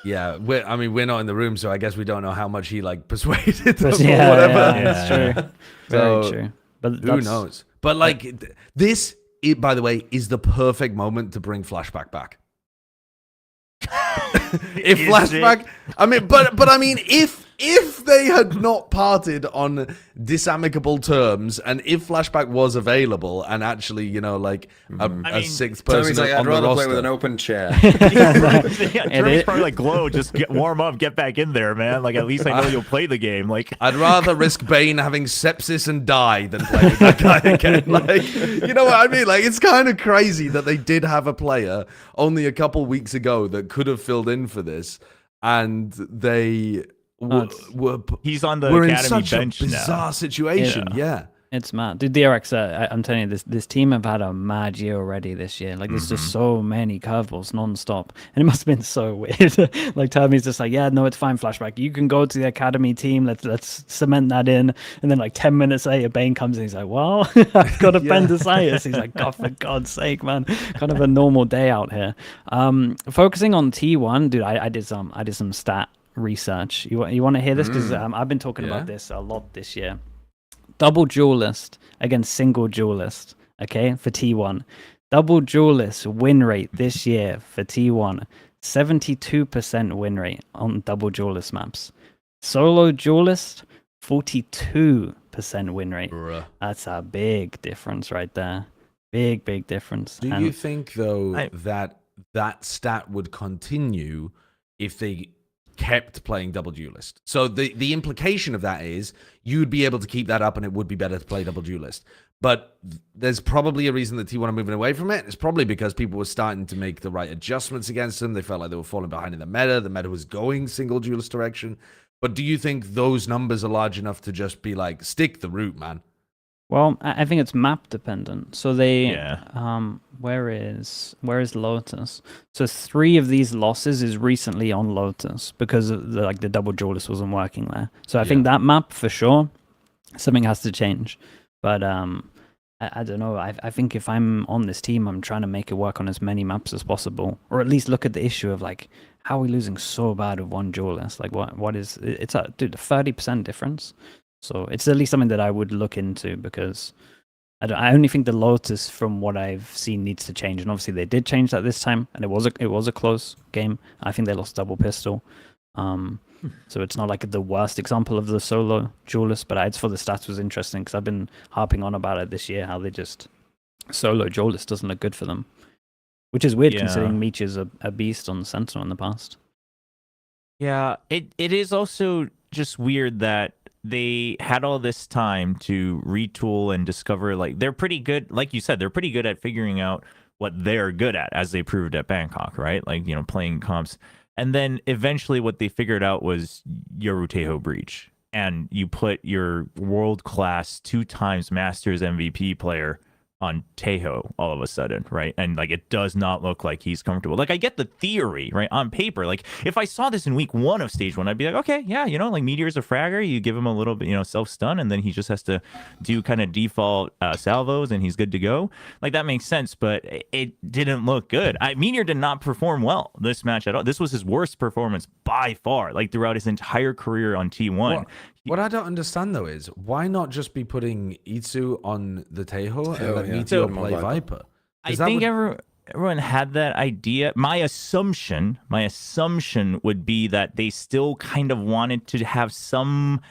B: Yeah, we're not in the room, so I guess we don't know how much he like persuaded them or
C: Yeah,
B: whatever.
C: yeah, that's true. Very
B: So,
C: true. But
B: Who
C: that's,
B: knows? But like this, by the way, is the perfect moment to bring Flashback back. If
D: Is
B: Flashback,
D: it?
B: I mean, but I mean, if they had not parted on disamicable terms, and if Flashback was available, and actually, like a
D: mean,
B: sixth
A: so
B: person
A: he's like,
B: on
A: I'd
B: the
A: rather
B: roster.
A: play with an open chair.
D: Yeah,
C: It
D: Jeremy's
C: is-
D: probably like, Glow, just warm up, get back in there, man. Like, at least I know you'll play the game. Like,
B: I'd rather risk Bane having sepsis and die than play with that guy again. Like, you know what I mean? Like, it's kind of crazy that they did have a player only a couple weeks ago that could have filled in for this, and they were
D: he's on the
B: in
D: academy
B: such a
D: bench
B: bizarre
D: now.
B: situation. Yeah.
C: It's mad, dude. DRX, I'm telling you, this team have had a mad year already this year. Like, there's just so many curveballs non-stop, and it must have been so weird. Like, Tommy's just like, yeah, no, it's fine, Flashback. You can go to the academy team. Let's cement that in. And then like 10 minutes later, Bane comes in. He's like, well, I've got appendicitis. He's like, God, for God's sake, man. Kind of a normal day out here. Focusing on T1, dude. I did some stat research. You want to hear this? Because I've been talking about this a lot this year. Double duelist against single duelist, okay, for T1. Double duelist win rate this year for T1, 72% win rate on double duelist maps. Solo duelist, 42% win rate.
B: Bruh.
C: That's a big difference right there. Big difference.
B: Do you think, though, that stat would continue if they kept playing double duelist? So the implication of that is you'd be able to keep that up and it would be better to play double duelist. But there's probably a reason that T1 are moving away from it. It's probably because people were starting to make the right adjustments against them. They felt like they were falling behind in the meta. The meta was going single duelist direction. But do you think those numbers are large enough to just be like, stick the route, man?
C: Well, I think it's map dependent. So where is Lotus? So 3 of these losses is recently on Lotus because of the double duelist wasn't working there. So I think that map for sure, something has to change. But I don't know. I think if I'm on this team, I'm trying to make it work on as many maps as possible, or at least look at the issue of like, how are we losing so bad with one duelist? Like what is it's a 30% difference. So it's at least something that I would look into because I only think the Lotus, from what I've seen, needs to change. And obviously they did change that this time, and it was a close game. I think they lost double pistol. So it's not like the worst example of the solo duelist, but I just thought the stats was interesting because I've been harping on about it this year, how they just solo duelist doesn't look good for them, which is weird considering Meech is a beast on Sentinel in the past.
D: Yeah, it is also just weird that they had all this time to retool and discover, like, they're pretty good, like you said, they're pretty good at figuring out what they're good at, as they proved at Bangkok, right? Like, you know, playing comps. And then eventually what they figured out was Yoruteho Breach. And you put your world-class 2-time Masters MVP player on Tejo all of a sudden, right? And like, it does not look like he's comfortable. Like, I get the theory, right? On paper, like if I saw this in week 1 of stage 1, I'd be like, okay, yeah, you know, like Meteor's a fragger, you give him a little bit, you know, self-stun, and then he just has to do kind of default salvos and he's good to go. Like, that makes sense, but it didn't look good. Meteor did not perform well this match at all. This was his worst performance by far, like throughout his entire career on T1.
B: What I don't understand, though, is why not just be putting Itsu on the Tejo and let Meteor play Viper?
D: I think everyone had that idea. My assumption would be that they still kind of wanted to have some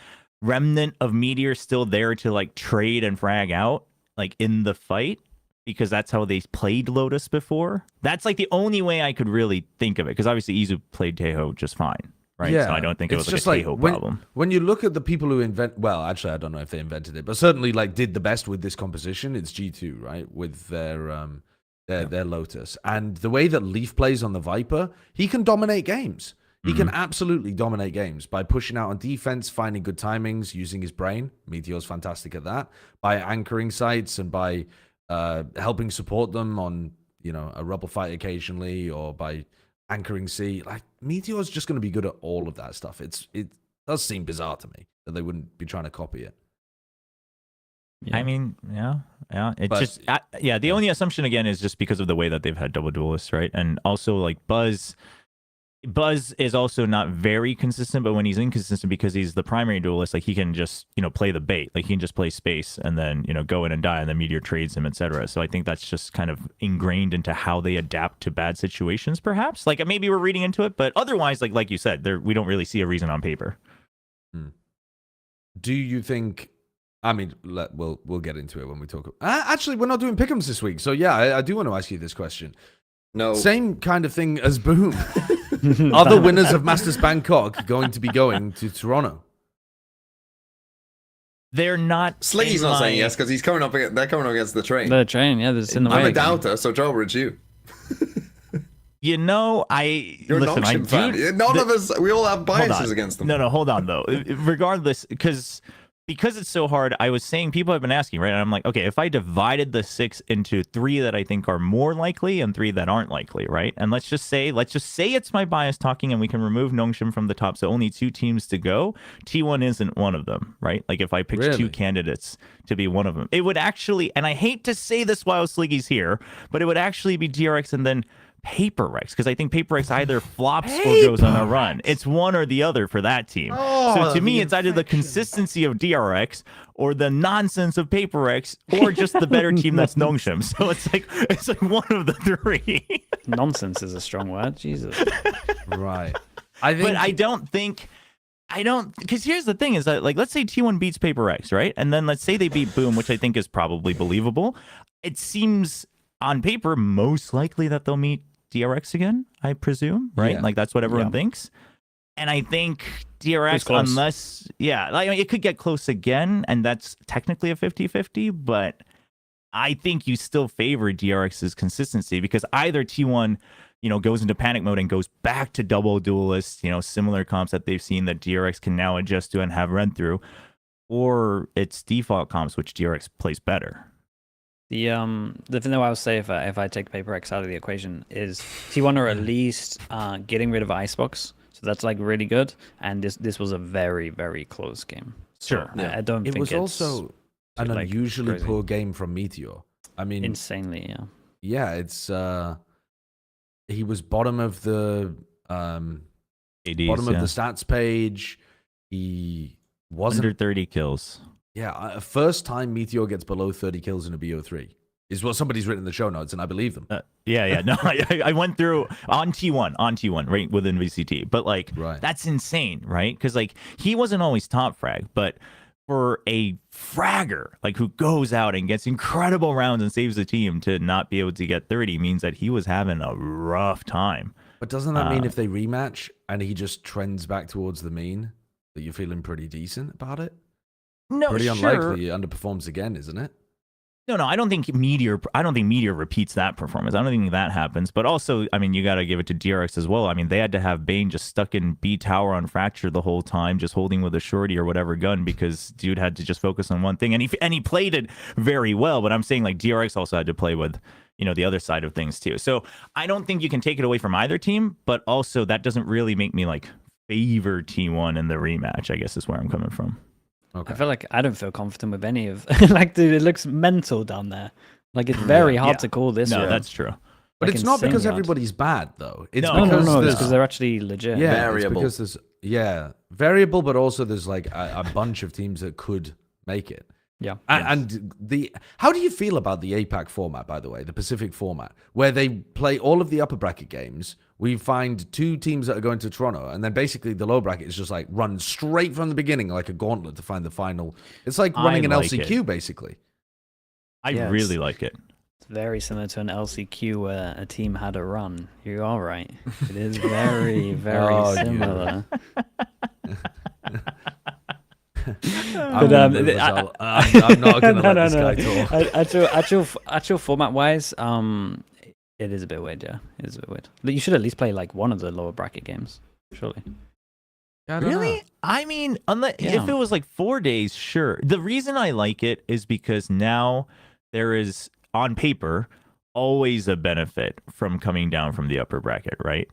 D: remnant of Meteor still there to like trade and frag out, like in the fight, because that's how they played Lotus before. That's like the only way I could really think of it, because obviously Izu played Tejo just fine. Right? Yeah, so I don't think it was like a Tejo problem.
B: When you look at the people who well, actually, I don't know if they invented it, but certainly like did the best with this composition, it's G2, right? With their Lotus. And the way that Leaf plays on the Viper, he can dominate games. He can absolutely dominate games by pushing out on defense, finding good timings, using his brain. Meteor's fantastic at that. By anchoring sites and by helping support them on, you know, a rubble fight occasionally, or by anchoring C. Like, Meteor's just going to be good at all of that stuff. It does seem bizarre to me that they wouldn't be trying to copy it.
D: Yeah. I mean, yeah. The only assumption again is just because of the way that they've had double duelists, right? And also like Buzz is also not very consistent, but when he's inconsistent because he's the primary duelist, like he can just, you know, play the bait. Like he can just play space and then, you know, go in and die, and then Meteor trades him, etc. So I think that's just kind of ingrained into how they adapt to bad situations, perhaps. Like maybe we're reading into it, but otherwise, like you said, we don't really see a reason on paper.
B: Do you think? I mean, we'll get into it when we talk. Actually, we're not doing pick'ems this week, so yeah, I do want to ask you this question.
A: No,
B: same kind of thing as Boom. Are the winners of Masters Bangkok going to be going to Toronto?
D: They're not.
A: Slinky's not saying yes because he's coming up. They're coming up against the train.
C: The train, yeah. There's in the way.
A: I'm a doubter, so Joel, it's you.
D: You know,
A: You're listen, an fan. None of us. We all have biases against them.
D: No, hold on though. Regardless, because because it's so hard, I was saying people have been asking, right? And I'm like, okay, if I divided the 6 into 3 that I think are more likely and 3 that aren't likely, right? And let's just say it's my bias talking, and we can remove Nongshim from the top, so only 2 teams to go. T1 isn't one of them, right? Like if I picked 2 candidates to be one of them, it would actually, and I hate to say this while Sliggy's here, but it would actually be DRX and then PaperX, because I think PaperX either flops or goes on a run. It's one or the other for that team. So to me, it's either the consistency of DRX or the nonsense of PaperX, or just the better team that's Nongshim. So it's like one of the 3.
C: Nonsense is a strong word. Jesus.
B: Right.
D: But I don't, because here's the thing is that, like, let's say T1 beats PaperX, right? And then let's say they beat Boom, which I think is probably believable. It seems on paper most likely that they'll meet DRX again, I presume, right?
B: Yeah.
D: Like that's what everyone thinks. And I think DRX, unless, I mean, it could get close again, and that's technically a 50-50, but I think you still favor DRX's consistency, because either T1, goes into panic mode and goes back to double duelists, similar comps that they've seen that DRX can now adjust to and have run through, or it's default comps, which DRX plays better.
C: The thing that I would say if I take PaperX out of the equation is T1 are at least getting rid of Icebox, so that's like really good. And this was a very, very close game. So I don't think
B: it was also an unusually
C: crazy.
B: poor game from Meteor. I mean,
C: Insanely, yeah.
B: Yeah, it's he was bottom of the ADs, of the stats page. He wasn't
D: under 30 kills.
B: Yeah, first time Meteor gets below 30 kills in a BO3 is what somebody's written in the show notes, and I believe them.
D: No, I went through on T1, right within VCT, but that's insane, right? Because he wasn't always top frag, but for a fragger who goes out and gets incredible rounds and saves the team to not be able to get 30 means that he was having a rough time.
B: But doesn't that mean if they rematch and he just trends back towards the mean, that you're feeling pretty decent about it?
D: No,
B: pretty unlikely he underperforms again, isn't it?
D: No, I don't think Meteor repeats that performance. I don't think that happens. But also, I mean, you got to give it to DRX as well. I mean, they had to have Bane just stuck in B tower on Fracture the whole time, just holding with a shorty or whatever gun, because dude had to just focus on one thing, and he played it very well. But I'm saying DRX also had to play with the other side of things too. So I don't think you can take it away from either team. But also that doesn't really make me favor T1 in the rematch, I guess is where I'm coming from.
C: Okay. I feel like I don't feel confident with any of dude, it looks mental down there. It's very hard to call this.
D: No, that's true.
B: But it's not because everybody's bad though. It's
C: because they're actually legit.
B: Yeah,
A: variable.
B: It's because there's variable, but also there's a bunch of teams that could make it.
C: Yeah.
B: And how do you feel about the APAC format, by the way, the Pacific format, where they play all of the upper bracket games? We find 2 teams that are going to Toronto, and then basically the low bracket is just run straight from the beginning like a gauntlet to find the final. It's like running an LCQ, basically.
D: I really like it.
C: It's very similar to an LCQ where a team had a run. You are right. It is very, very similar.
B: I'm not going to let this guy talk.
C: Actual format-wise, it is a bit weird, yeah. It is a bit weird. You should at least play one of the lower bracket games, surely.
D: Really? I mean, if it was 4 days, sure. The reason I like it is because now there is, on paper, always a benefit from coming down from the upper bracket, right?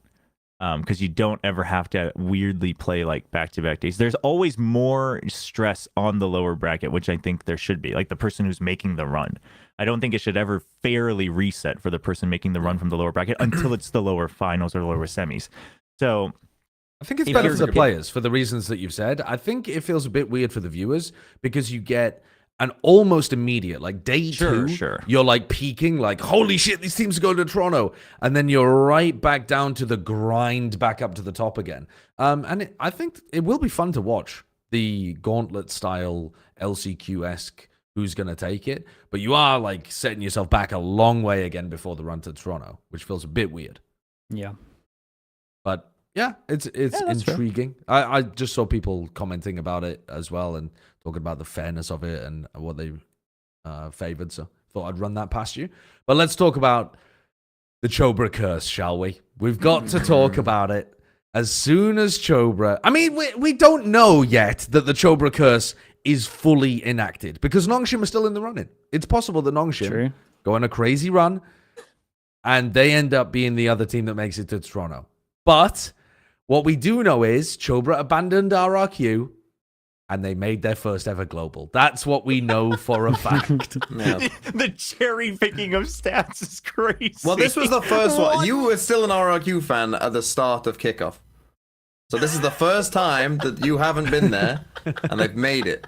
D: Because you don't ever have to weirdly play back-to-back days. There's always more stress on the lower bracket, which I think there should be. The person who's making the run. I don't think it should ever fairly reset for the person making the run from the lower bracket until it's the lower finals or lower semis. So
B: I think it's better for the players for the reasons that you've said. I think it feels a bit weird for the viewers because you get an almost immediate, day 2, you're peaking, holy shit, these teams are going to Toronto. And then you're right back down to the grind back up to the top again. And I think it will be fun to watch the gauntlet style LCQ-esque who's going to take it. But you are setting yourself back a long way again before the run to Toronto, which feels a bit weird.
C: Yeah.
B: But yeah, it's intriguing. I just saw people commenting about it as well and talking about the fairness of it and what they favored. So thought I'd run that past you. But let's talk about the Chobra curse, shall we? We've got to talk about it. As soon as Chobra... I mean, we don't know yet that the Chobra curse is fully enacted because Nongshim are still in the running. It's possible that Nongshim go on a crazy run and they end up being the other team that makes it to Toronto. But what we do know is Chobra abandoned RRQ and they made their first ever global. That's what we know for a fact.
D: The cherry picking of stats is crazy.
A: Well, this was the first one. You were still an RRQ fan at the start of kickoff. So this is the first time that you haven't been there, and they've made it.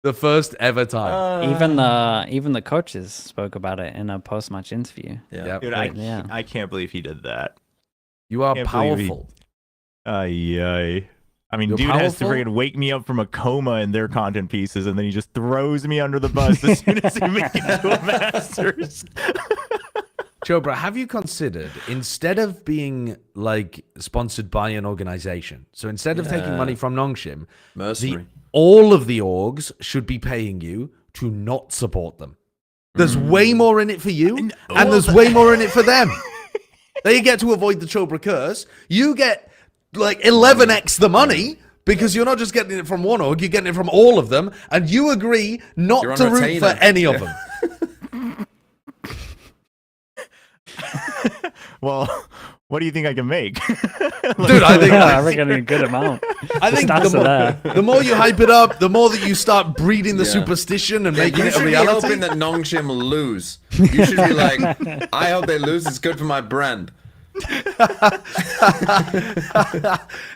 B: The first ever time.
C: Even the coaches spoke about it in a post-match interview.
A: Yeah.
D: Dude, I can't believe he did that.
B: You are
D: Can't
B: powerful.
D: Ay. I mean,
B: You're
D: dude has to
B: powerful?
D: freaking wake me up from a coma in their content pieces, and then he just throws me under the bus as soon as he makes it to a Masters.
B: Chobra, have you considered, instead of being like sponsored by an organization, so instead of taking money from Nongshim,
A: Mercenary.
B: all of the orgs should be paying you to not support them. There's way more in it for you, and there's way more in it for them. They get to avoid the Chobra curse. You get like 11x the money because you're not just getting it from one org, you're getting it from all of them, and you agree not
A: You're on
B: to root
A: retainer.
B: for any of them.
D: Well, what do you think I can make?
B: Dude, I think
C: I reckon a good amount.
B: I think
C: stats are there.
B: the more you hype it up, the more that you start breeding the superstition and making
A: You
B: it a
A: should be
B: reality.
A: hoping that Nongshim lose. You should be like, I hope they lose. It's good for my brand.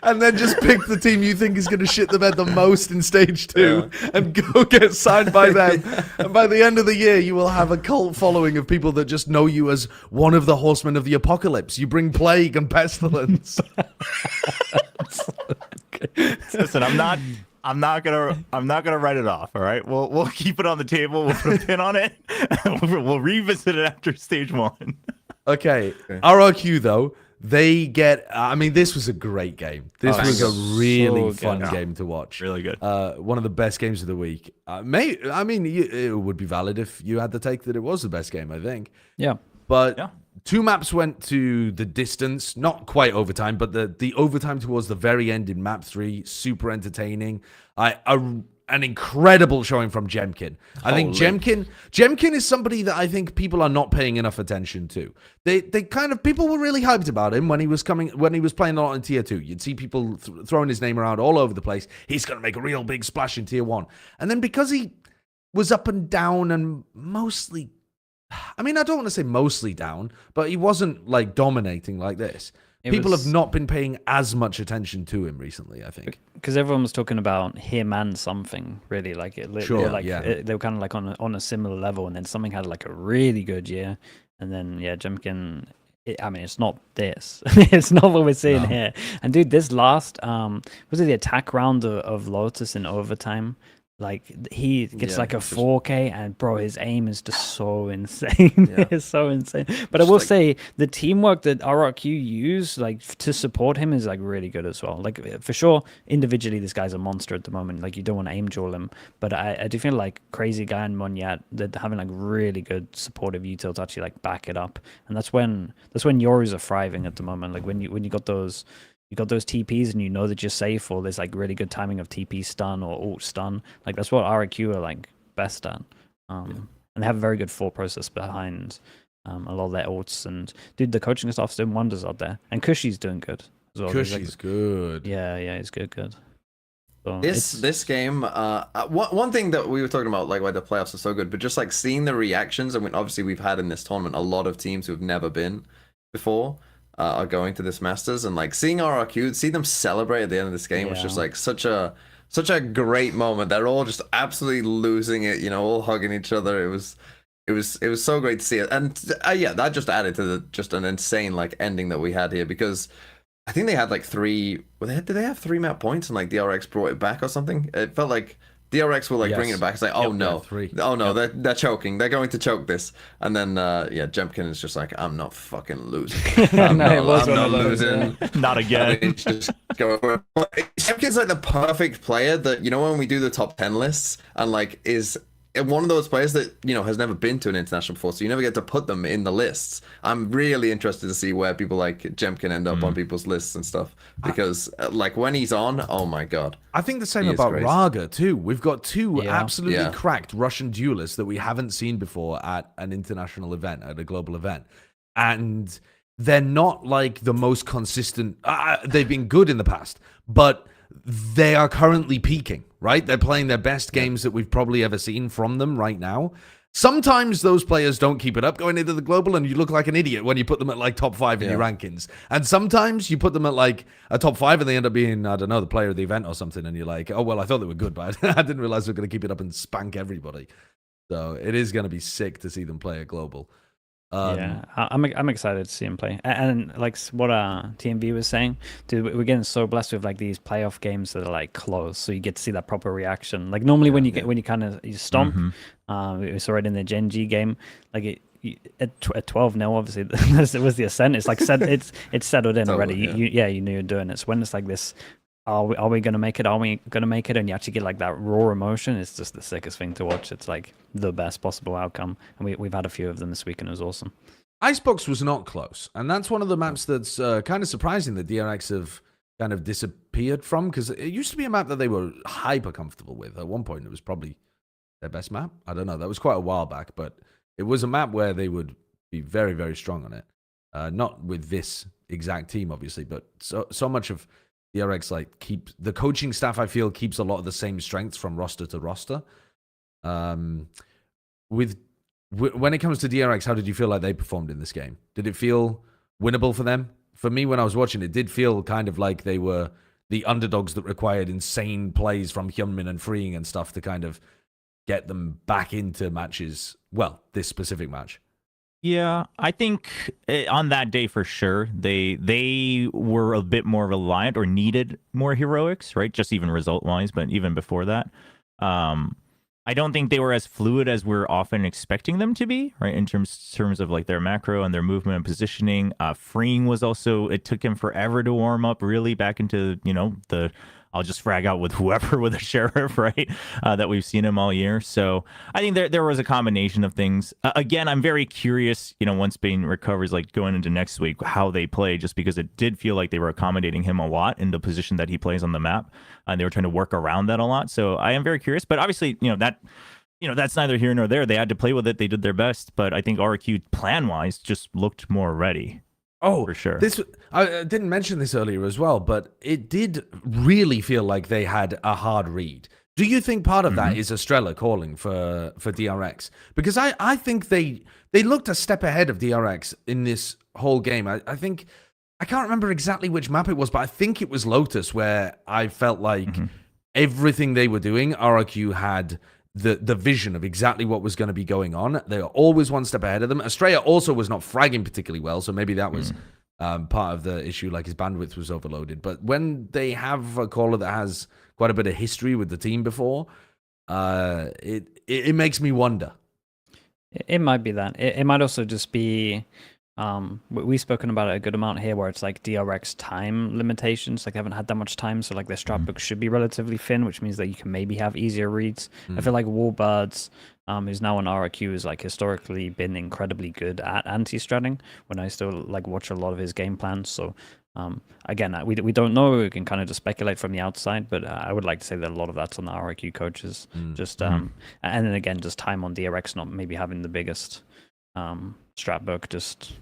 B: And then just pick the team you think is going to shit the bed the most in stage 2 and go get signed by them. And by the end of the year, you will have a cult following of people that just know you as one of the horsemen of the apocalypse. You bring plague and pestilence.
D: Listen, I'm not gonna write it off. All right, we'll keep it on the table. We'll put a pin on it. We'll revisit it after stage 1.
B: Okay. RRQ, though, they get... I mean, this was a great game. This was a really fun game to watch.
D: Really good.
B: One of the best games of the week. It would be valid if you had the take that it was the best game, I think.
C: Yeah.
B: But 2 maps went to the distance, not quite overtime, but the overtime towards the very end in map 3, super entertaining. An incredible showing from Jemkin. I think Jemkin is somebody that I think people are not paying enough attention to. They kind of, people were really hyped about him when he was playing a lot in tier 2. You'd see people throwing his name around all over the place. He's going to make a real big splash in tier 1. And then because he was up and down and mostly, I mean, I don't want to say mostly down, but he wasn't like dominating like this. People have not been paying as much attention to him recently, I think.
C: Because everyone was talking about him and something, really. Like, they were kind of like on a similar level, and then something had like a really good year. And then, Jemkin, I mean, it's not this. It's not what we're seeing here. And dude, this last, was it the attack round of Lotus in overtime? Like, he gets like a 4K, and bro, his aim is just so insane. It's so insane. But I will say the teamwork that RRQ use like to support him is like really good as well. Like, for sure, individually, this guy's a monster at the moment. Like, you don't want to aim duel him, but I do feel like Crazy Guy and Monyat, they're having like really good supportive util to actually like back it up, and that's when Yoru's are thriving at the moment. Like, when you got those. You got those TPs and you know that you're safe, or there's like really good timing of TP stun or ult stun. Like, that's what RRQ are like best at. And they have a very good thought process behind a lot of their ults. And dude, the coaching staff's doing wonders out there. And Cushy's doing good as well.
B: Cushy's good.
C: Yeah, he's good. So
A: This game, one thing that we were talking about, like why the playoffs are so good, but just like seeing the reactions. I mean, obviously we've had in this tournament a lot of teams who've never been before. Are going to this Masters, and like seeing RRQ, see them celebrate at the end of this game was just like such a great moment. They're all just absolutely losing it, all hugging each other. It was so great to see it, and that just added to just an insane like ending that we had here, because I think they had like 3. Did they have 3 map points and like DRX brought it back or something? It felt like DRX were like bringing it back. It's like, they're choking. They're going to choke this. And then, Jemkin is just like, I'm not fucking losing. I'm not losing.
D: Not again.
A: Just go for it. Jemkin's like the perfect player that, when we do the top 10 lists and like is one of those players that has never been to an international before, so you never get to put them in the lists. I'm really interested to see where people like Jem can end up on people's lists and stuff, because like when he's on, oh my god.
B: I think the same
A: He is
B: about
A: crazy.
B: Raga too. We've got two absolutely
A: Yeah.
B: cracked Russian duelists that we haven't seen before at an international event, at a global event, and they're not like the most consistent. They've been good in the past, but they are currently peaking, right? They're playing their best games that we've probably ever seen from them right now. Sometimes those players don't keep it up going into the global, and you look like an idiot when you put them at like top 5 in your rankings. And sometimes you put them at like a top 5 and they end up being, I don't know, the player of the event or something, and you're like, oh, well, I thought they were good, but I didn't realize they were going to keep it up and spank everybody. So it is going to be sick to see them play a global.
C: I'm excited to see him play, and like what TMV was saying, dude, we're getting so blessed with like these playoff games that are like close, so you get to see that proper reaction. Like normally when you kind of stomp, we saw it in the Gen.G game, like at 12-0, obviously it was the Ascent. It's like it's settled in already. You knew you're doing it. So when it's like this, are we going to make it? Are we going to make it? And you actually get like that raw emotion. It's just the sickest thing to watch. It's like the best possible outcome. And we've had a few of them this week, and it was awesome.
B: Icebox was not close. And that's one of the maps that's kind of surprising that DRX have kind of disappeared from, because it used to be a map that they were hyper comfortable with. At one point, it was probably their best map. I don't know. That was quite a while back, but it was a map where they would be very, very strong on it. Not with this exact team, obviously, but so much of DRX keeps the coaching staff, I feel, keeps a lot of the same strengths from roster to roster. When it comes to DRX, how did you feel like they performed in this game? Did it feel winnable for them? For me, when I was watching, it did feel kind of like they were the underdogs that required insane plays from Hyunmin and Freeing and stuff to kind of get them back into matches. Well, this specific match.
D: Yeah, I think on that day for sure, they were a bit more reliant or needed more heroics, right? Just even result-wise, but even before that. I don't think they were as fluid as we're often expecting them to be, right? In terms of like their macro and their movement and positioning. Freeing was also, it took him forever to warm up really back into, the I'll just frag out with whoever with a sheriff, right? That we've seen him all year. So I think there was a combination of things. Again, I'm very curious, once Bane recovers, like going into next week, how they play, just because it did feel like they were accommodating him a lot in the position that he plays on the map. And they were trying to work around that a lot. So I am very curious. But obviously, that's neither here nor there. They had to play with it. They did their best. But I think RQ plan-wise just looked more ready.
B: Oh,
D: for sure.
B: I didn't mention this earlier as well, but it did really feel like they had a hard read. Do you think part of that is Estrella calling for DRX? Because I think they looked a step ahead of DRX in this whole game. I think, I can't remember exactly which map it was, but I think it was Lotus, where I felt like everything they were doing, RRQ had the vision of exactly what was going to be going on. They were always one step ahead of them. Estrella also was not fragging particularly well, so maybe that was part of the issue, like his bandwidth was overloaded. But when they have a caller that has quite a bit of history with the team before, it makes me wonder.
C: It might be that. It might also just be... we've spoken about it a good amount here, where it's like DRX time limitations. Like they haven't had that much time, so like their strat book should be relatively thin, which means that you can maybe have easier reads. I feel like Warbirds, who's now on RRQ, has like historically been incredibly good at anti-stratting. When I still like watch a lot of his game plans, so again, we don't know. We can kind of just speculate from the outside, but I would like to say that a lot of that's on the RRQ coaches. Just and then again, just time on DRX not maybe having the biggest strat book, just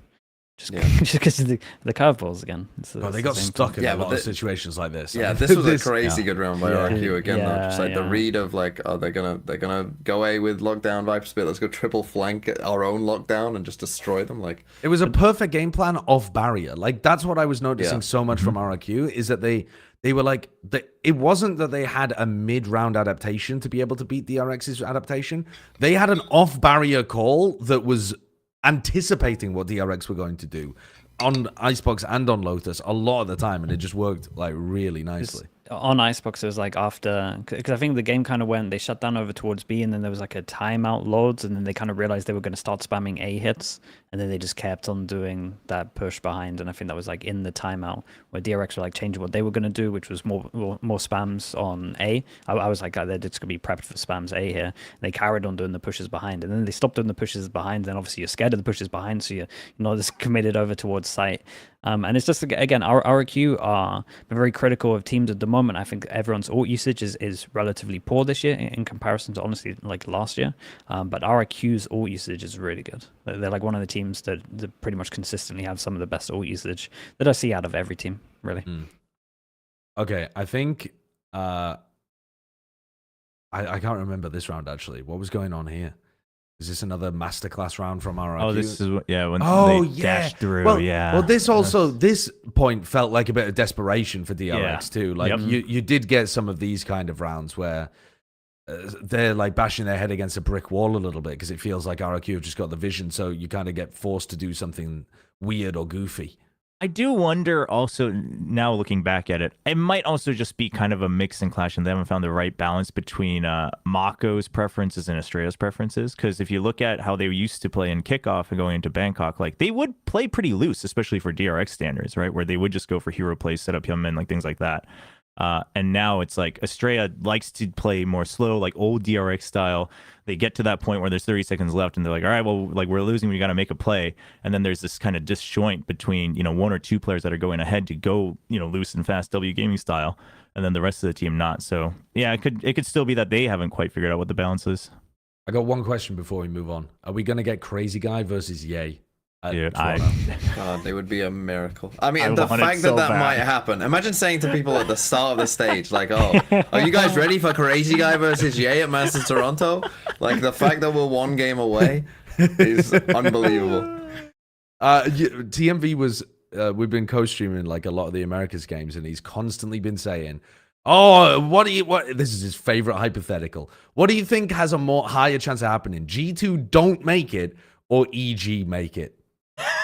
C: because of the curveballs again.
B: They got stuck in a lot of situations like this.
A: Yeah, this was a crazy good round by RQ again. Though. Just like the read of like, oh, they're gonna go away with lockdown Viper Spit. Let's go triple flank our own lockdown and just destroy them. Like
B: it was a perfect game plan off barrier. Like that's what I was noticing so much from RQ, is that they were like, it wasn't that they had a mid-round adaptation to be able to beat DRX's adaptation. They had an off-barrier call that was anticipating what DRX were going to do on Icebox and on Lotus a lot of the time, and it just worked like really nicely.
C: On Icebox, it was like after, because I think the game kind of went, they shut down over towards B, and then there was like a timeout loads, and then they kind of realized they were going to start spamming A hits, and then they just kept on doing that push behind, and I think that was like in the timeout where DRX were like changing what they were going to do, which was more spams on A. I was like, they're just going to be prepped for spams A here. And they carried on doing the pushes behind, and then they stopped doing the pushes behind. Then obviously you're scared of the pushes behind, so you're not as committed over towards site. And it's just, again, our RQ are very critical of teams at the moment. I think everyone's ult usage is relatively poor this year in comparison to, honestly, like last year. But RQ's ult usage is really good. They're like one of the teams that pretty much consistently have some of the best ult usage that I see out of every team, really.
B: Okay, I think... I can't remember this round, actually. What was going on here? Is this another masterclass round from RQ?
D: Oh, this is when they dashed through.
B: Well, this point felt like a bit of desperation for DRX too. Like you did get some of these kind of rounds where they're like bashing their head against a brick wall a little bit because it feels like RQ have just got the vision, so you kind of get forced to do something weird or goofy.
D: I do wonder also, now looking back at it, it might also just be kind of a mix and clash, and they haven't found the right balance between Mako's preferences and Estrella's preferences. Because if you look at how they used to play in kickoff and going into Bangkok, like they would play pretty loose, especially for DRX standards, right? Where they would just go for hero plays, set up Hyunmin, like things like that. And now it's like Estrella likes to play more slow, like old DRX style. They get to that point where there's 30 seconds left and they're like, all right, well, like we're losing, we got to make a play. And then there's this kind of disjoint between, one or two players that are going ahead to go, loose and fast W gaming style, and then the rest of the team not. So yeah, it could still be that they haven't quite figured out what the balance is.
B: I got one question before we move on. Are we going to get Crazy Guy versus Yay?
D: Dude,
A: God, they would be a miracle. I mean, the fact that might happen. Imagine saying to people at the start of the stage, like, "Oh, are you guys ready for Crazy Guy versus Yay at Masters Toronto?" Like the fact that we're one game away is unbelievable.
B: TMV was we've been co-streaming like a lot of the Americas games, and he's constantly been saying, "Oh, what this is his favorite hypothetical. What do you think has a higher chance of happening? G2 don't make it, or EG make it?"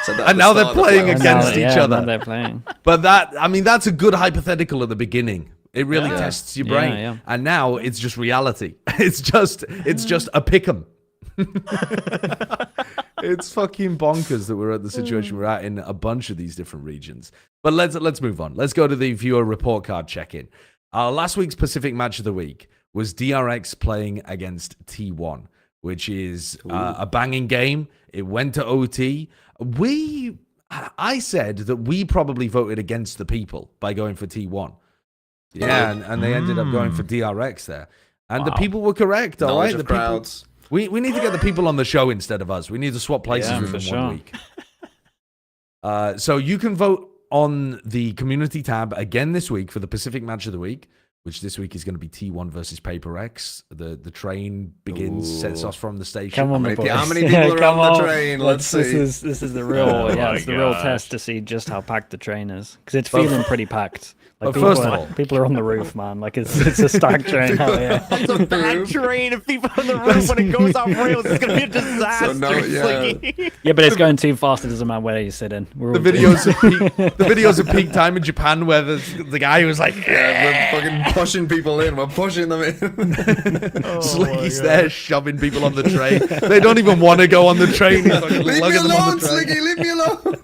B: So and now they're playing against each other.
C: Now they're playing.
B: But that's a good hypothetical at the beginning. It really tests your brain.
C: Yeah.
B: And now it's just reality. It's just a pick'em. It's fucking bonkers that we're at the situation we're at in a bunch of these different regions. But let's move on. Let's go to the viewer report card check-in. Last week's Pacific Match of the Week was DRX playing against T1, which is a banging game. It went to OT. I said that we probably voted against the people by going for T1. Yeah, and they ended up going for DRX there. And the people were correct, all right? The crowds. We need to get the people on the show instead of us. We need to swap places within 1 week. So you can vote on the community tab again this week for the Pacific Match of the Week, which this week is going to be T1 versus Paper X. The train begins, sets us from the station.
C: Come on,
A: how many people are on the train? Let's see.
C: This is the real, it's the real test to see just how packed the train is, because it's feeling pretty packed. Like
B: first of all,
C: people are on the roof, man. Like it's a stacked train. Hell yeah.
D: It's a bad train of people on the roof. When it goes off rails, it's gonna be a disaster.
C: Yeah, but it's going too fast. It doesn't matter where you sit in.
B: The videos of peak time in Japan where the guy was like,
A: we're fucking pushing people in. We're pushing them in.
B: Slicky's there shoving people on the train. They don't even want to go on the train.
A: Leave me alone, Slicky. Leave me alone.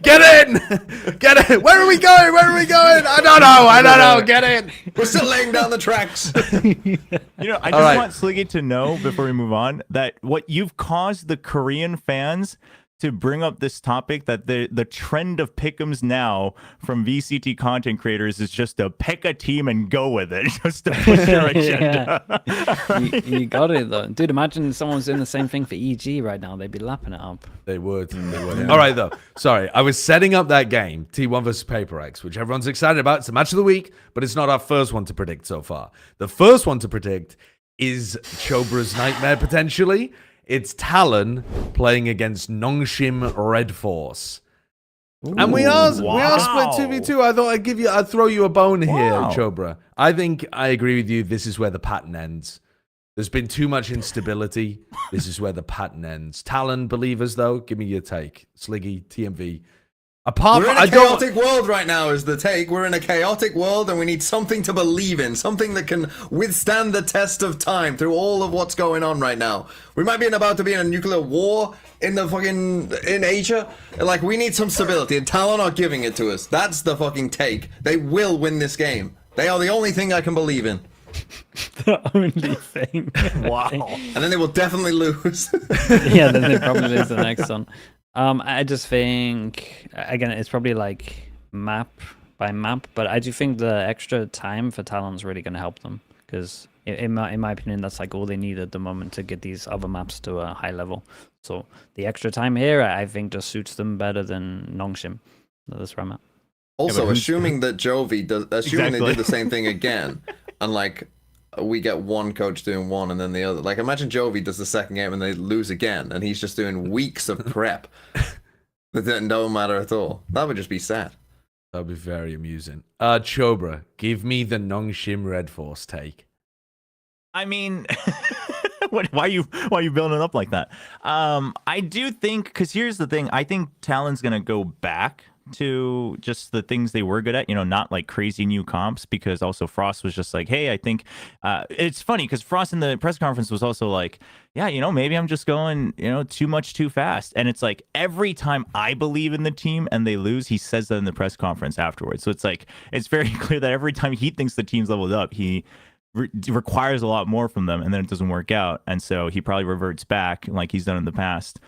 B: Get in. Get in. Where are we going? I don't know. Get in.
A: We're still laying down the tracks.
D: I just want Sliggy to know before we move on that what you've caused the Korean fans to bring up this topic, that the trend of pick'ems now from VCT content creators is just to pick a team and go with it, just to push your agenda.
C: You got it though, dude. Imagine someone's doing the same thing for EG right now. They'd be lapping it up.
B: They would. All right though. Sorry, I was setting up that game, T1 versus Paper X, which everyone's excited about. It's a match of the week, but it's not our first one to predict so far. The first one to predict is Chobra's nightmare potentially. It's Talon playing against Nongshim Red Force. Ooh, and we are split 2v2. I thought I'd throw you a bone here, Chobra. I think I agree with you. This is where the pattern ends. There's been too much instability. This is where the pattern ends. Talon believers, though, give me your take. Sliggy, TMV. Apart
A: We're
B: from,
A: in a
B: I don't.
A: chaotic world right now is the take. We're in a chaotic world and we need something to believe in. Something that can withstand the test of time through all of what's going on right now. We might be about to be in a nuclear war in Asia. Like, we need some stability and Talon are giving it to us. That's the fucking take. They will win this game. They are the only thing I can believe in.
C: The only thing.
D: Wow.
A: And then they will definitely lose.
C: Yeah, then they probably lose the next one. I just think, again, it's probably like map by map, but I do think the extra time for Talon's really going to help them, because in my opinion, that's like all they need at the moment to get these other maps to a high level. So the extra time here, I think, just suits them better than Nongshim. That's where I'm at.
A: Also, assuming that Jovi does, assuming
D: Exactly.
A: they did the same thing again, and like we get one coach doing one and then the other. Like, imagine Jovi does the second game and they lose again, and he's just doing weeks of prep that don't matter at all. That would just be sad.
B: That'd be very amusing. Chobra, give me the Nongshim Red Force take.
D: I mean, why are you building it up like that? I do think, because here's the thing, I think Talon's gonna go back to just the things they were good at, not like crazy new comps, because also Frost was just like, hey, I think it's funny because Frost in the press conference was also like, yeah, maybe I'm just going, too much too fast. And it's like every time I believe in the team and they lose, he says that in the press conference afterwards. So it's like, it's very clear that every time he thinks the team's leveled up, he requires a lot more from them, and then it doesn't work out. And so he probably reverts back like he's done in the past.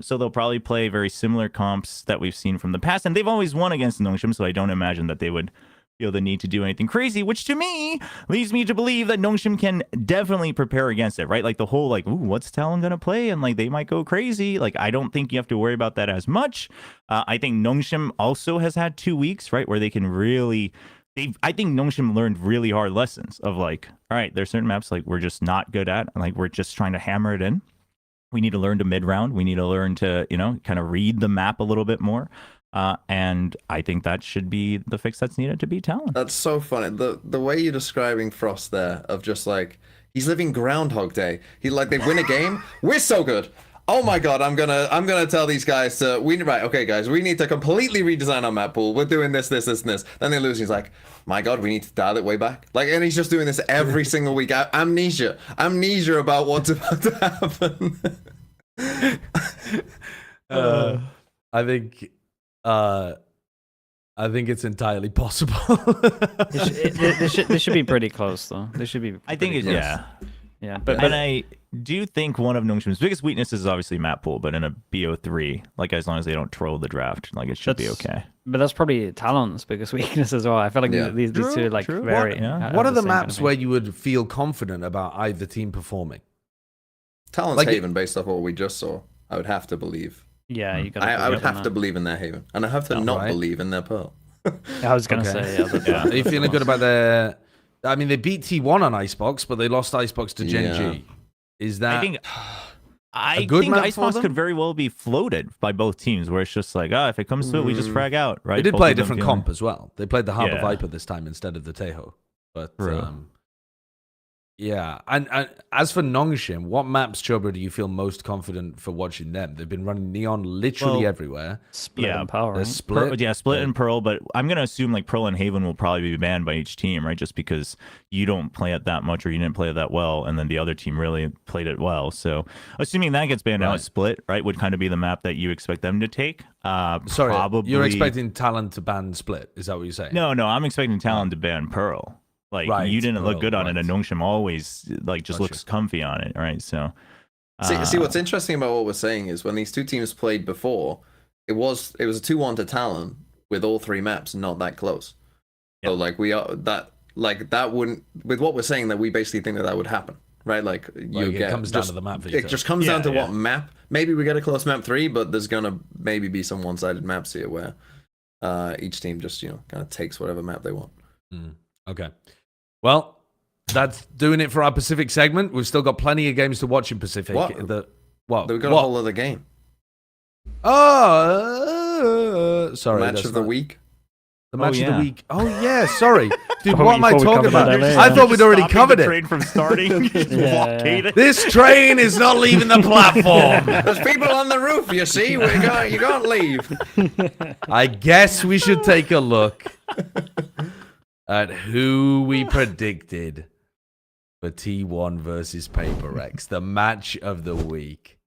D: So they'll probably play very similar comps that we've seen from the past, and they've always won against Nongshim, so I don't imagine that they would feel the need to do anything crazy, which to me leads me to believe that Nongshim can definitely prepare against it, right? Like the whole like, ooh, what's Talon gonna play? And like they might go crazy. Like I don't think you have to worry about that as much. I think Nongshim also has had 2 weeks, right, where they can really I think Nongshim learned really hard lessons of like, all right, there's certain maps like we're just not good at, and like we're just trying to hammer it in. We need to learn to mid-round. We need to learn to, kind of read the map a little bit more. And I think that should be the fix that's needed to beat Talon.
A: That's so funny. The way you're describing Frost there, of just like, he's living Groundhog Day. He like, they win a game. We're so good. Oh my god, I'm gonna tell these guys to okay guys, we need to completely redesign our map pool. We're doing this. Then they lose. He's like, my god, we need to dial it way back. Like, and he's just doing this every single week. Amnesia about what's about to happen.
B: I think it's entirely possible.
C: They should be pretty close though. They should be.
D: I think it's
C: Yeah,
D: but I do think one of Nongshim's biggest weaknesses is obviously map pool, but in a BO3, like as long as they don't troll the draft, like it should be okay.
C: But that's probably Talon's biggest weakness as well. I feel like these two like very.
B: What are the maps where you would feel confident about either team performing?
A: Talon's
B: Like
A: Haven, based off what we just saw, I would have to believe.
C: Yeah, you got.
A: I would have to believe in their Haven, and I have to not believe in their Pearl.
C: I was gonna say. Yeah,
B: Are you feeling good about their? I mean, they beat T1 on Icebox, but they lost Icebox to Gen.G. Is that?
D: I
B: good
D: think
B: map
D: Icebox
B: for them?
D: could very well be floated by both teams, where it's just like, if it comes to it, we just frag out, right?
B: They did
D: Both
B: play a
D: of them
B: different
D: feeling-
B: comp as well. They played the Harbor
D: Yeah.
B: Viper this time instead of the Tejo. But
D: True.
B: yeah, and as for Nongshim, what maps, Chobra, do you feel most confident for watching them? They've been running Neon literally everywhere.
C: Split and Power.
B: They're
C: Right?
B: split.
D: Split and Pearl, but I'm gonna assume like Pearl and Haven will probably be banned by each team, right? Just because you don't play it that much or you didn't play it that well, and then the other team really played it well. So assuming that gets banned out, Split, right, would kind of be the map that you expect them to take.
B: Sorry,
D: probably
B: you're expecting Talon to ban Split? Is that what you're saying?
D: No, I'm expecting Talon to ban Pearl. Like you didn't look good on it, and Nongshim always like just looks comfy on it, right? So
A: see what's interesting about what we're saying is when these two teams played before, it was a 2-1 to Talon with all three maps not that close. So like that wouldn't, with what we're saying, that we basically think that would happen, right? Like
B: it comes down to the map.
A: It just comes down to what map. Maybe we get a close map 3, but there's gonna maybe be some one-sided maps here where each team just kind of takes whatever map they want.
B: Okay. Well, that's doing it for our Pacific segment. We've still got plenty of games to watch in Pacific.
A: What?
B: What?
A: We've got a whole other game.
B: Oh, sorry.
A: Match of the week.
B: The match of
D: yeah.
B: the week. Oh yeah, sorry, dude.
C: Thought
B: what am I
C: we
B: talking
C: covered
B: about?
C: that earlier.
B: I thought we'd already
D: Stopping
B: covered
D: the
B: it.
D: train from starting. Blockade it.
B: This train is not leaving the platform.
A: There's people on the roof, you see. You can't leave.
B: I guess we should take a look at who we predicted for T1 versus Paper X, the match of the week.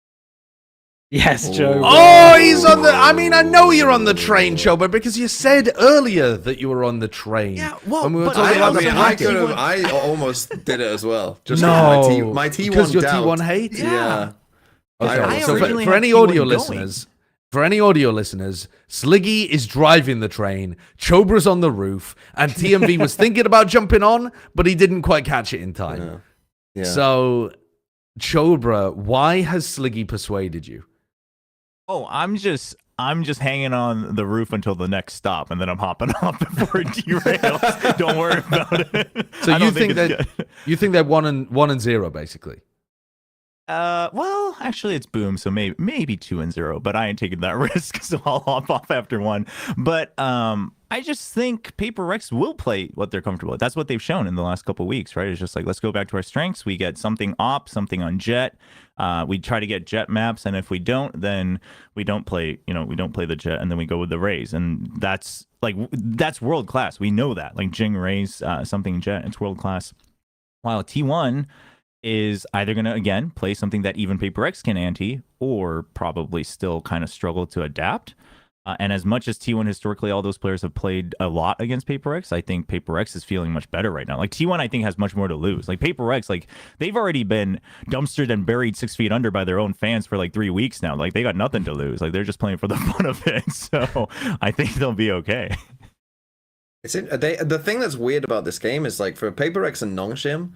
C: Yes, Joe.
B: Oh, he's on the. I mean, I know you're on the train, Joe, but because you said earlier that you were on the train.
D: Yeah, well,
B: when we were
D: but
B: talking
A: I
B: about the
A: mean,
B: packet.
A: I almost did it as well. Just
B: No,
A: my T1
B: because your
A: doubt.
B: T1 hate.
A: Yeah.
B: Okay,
A: I
B: so
D: originally
B: for
D: had
B: any
D: T1
B: audio
D: going.
B: listeners, Sliggy is driving the train, Chobra's on the roof, and TMV was thinking about jumping on, but he didn't quite catch it in time.
A: Yeah.
B: So, Chobra, why has Sliggy persuaded you?
D: Oh, I'm just hanging on the roof until the next stop, and then I'm hopping off before it derails. Don't worry about it.
B: So
D: I
B: you
D: don't
B: think
D: it's
B: that
D: good.
B: you think they're 1-0 basically?
D: Well, actually, it's boom, so maybe 2-0, but I ain't taking that risk, so I'll hop off after one. But I just think Paper Rex will play what they're comfortable with. That's what they've shown in the last couple of weeks, right? It's just like, let's go back to our strengths. We get something op, something on jet. We try to get jet maps, and if we don't, then we don't play. We don't play the jet, and then we go with the rays, and that's world class. We know that, like Jing rays, something jet, it's world class. While T1 is either going to, again, play something that even Paper X can ante, or probably still kind of struggle to adapt. And as much as T1 historically, all those players have played a lot against Paper X, I think Paper X is feeling much better right now. Like T1, I think, has much more to lose. Like Paper X, like they've already been dumpstered and buried 6 feet under by their own fans for like 3 weeks now. Like they got nothing to lose. Like they're just playing for the fun of it. So I think they'll be okay.
A: The thing that's weird about this game is like for Paper X and Nongshim,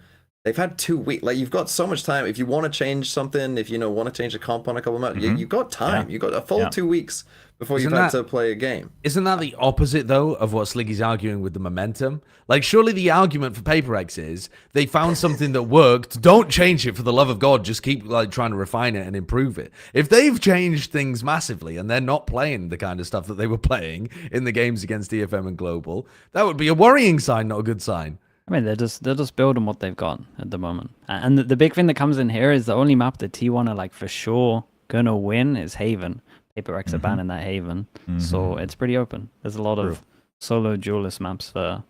A: they've had 2 weeks. Like you've got so much time. If you want to change something, if you want to change a comp on a couple of maps, you've got time.
D: Yeah.
A: You've got a full 2 weeks before
B: Isn't
A: you've had
B: that-
A: to play a game.
B: Isn't that the opposite, though, of what Sliggy's arguing with the momentum? Like, surely the argument for Paper X is they found something that worked. Don't change it for the love of God. Just keep like trying to refine it and improve it. If they've changed things massively and they're not playing the kind of stuff that they were playing in the games against EFM and Global, that would be a worrying sign, not a good sign.
C: I mean, they're just building what they've got at the moment. And the big thing that comes in here is the only map that T1 are like for sure gonna win is Haven. Paper X are banning that Haven, so it's pretty open. There's a lot of solo duelist maps for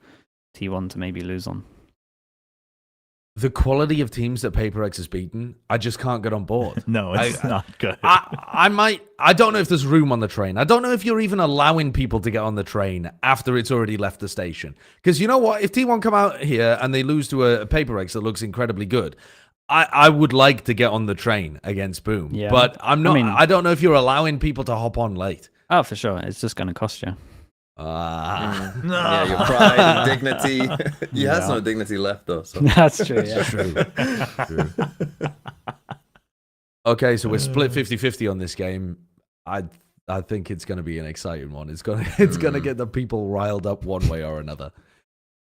C: T1 to maybe lose on.
B: The quality of teams that Paper X has beaten, I just can't get on board.
D: No, it's not good.
B: I don't know if there's room on the train. I don't know if you're even allowing people to get on the train after it's already left the station. Because you know what? If T1 come out here and they lose to a Paper X that looks incredibly good, I would like to get on the train against Boom.
C: Yeah.
B: But I'm not.
C: I mean-
B: I don't know if you're allowing people to hop on late.
C: Oh, for sure. It's just going to cost you.
A: Yeah, your pride, dignity. He has no dignity left though. So.
C: That's true, yeah.
B: True. Okay, so we're split 50-50 on this game. I think it's going to be an exciting one. It's going to get the people riled up one way or another.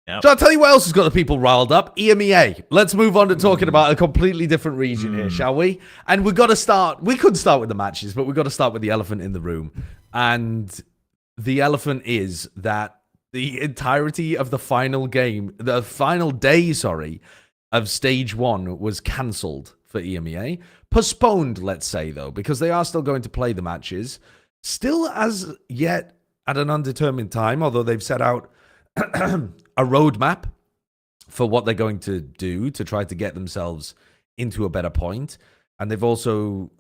D: Yep.
B: So I'll tell you what else has got the people riled up. EMEA. Let's move on to talking about a completely different region here, shall we? And we've got to start. We could start with the matches, but we've got to start with the elephant in the room. And the elephant is that the entirety of the final game, the final day, of stage 1 was cancelled for EMEA. Postponed, let's say, though, because they are still going to play the matches. Still as yet at an undetermined time, although they've set out a roadmap for what they're going to do to try to get themselves into a better point. And they've also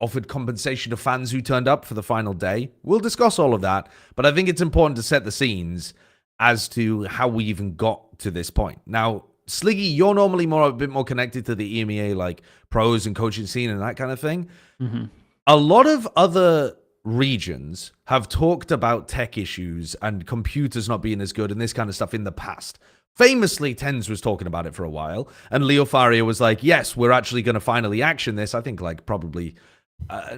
B: offered compensation to fans who turned up for the final day. We'll discuss all of that, but I think it's important to set the scenes as to how we even got to this point. Now, Sliggy, you're normally a bit more connected to the EMEA, like pros and coaching scene and that kind of thing.
C: Mm-hmm.
B: A lot of other regions have talked about tech issues and computers not being as good and this kind of stuff in the past. Famously, Tens was talking about it for a while, and Leo Faria was like, yes, we're actually going to finally action this. I think like probably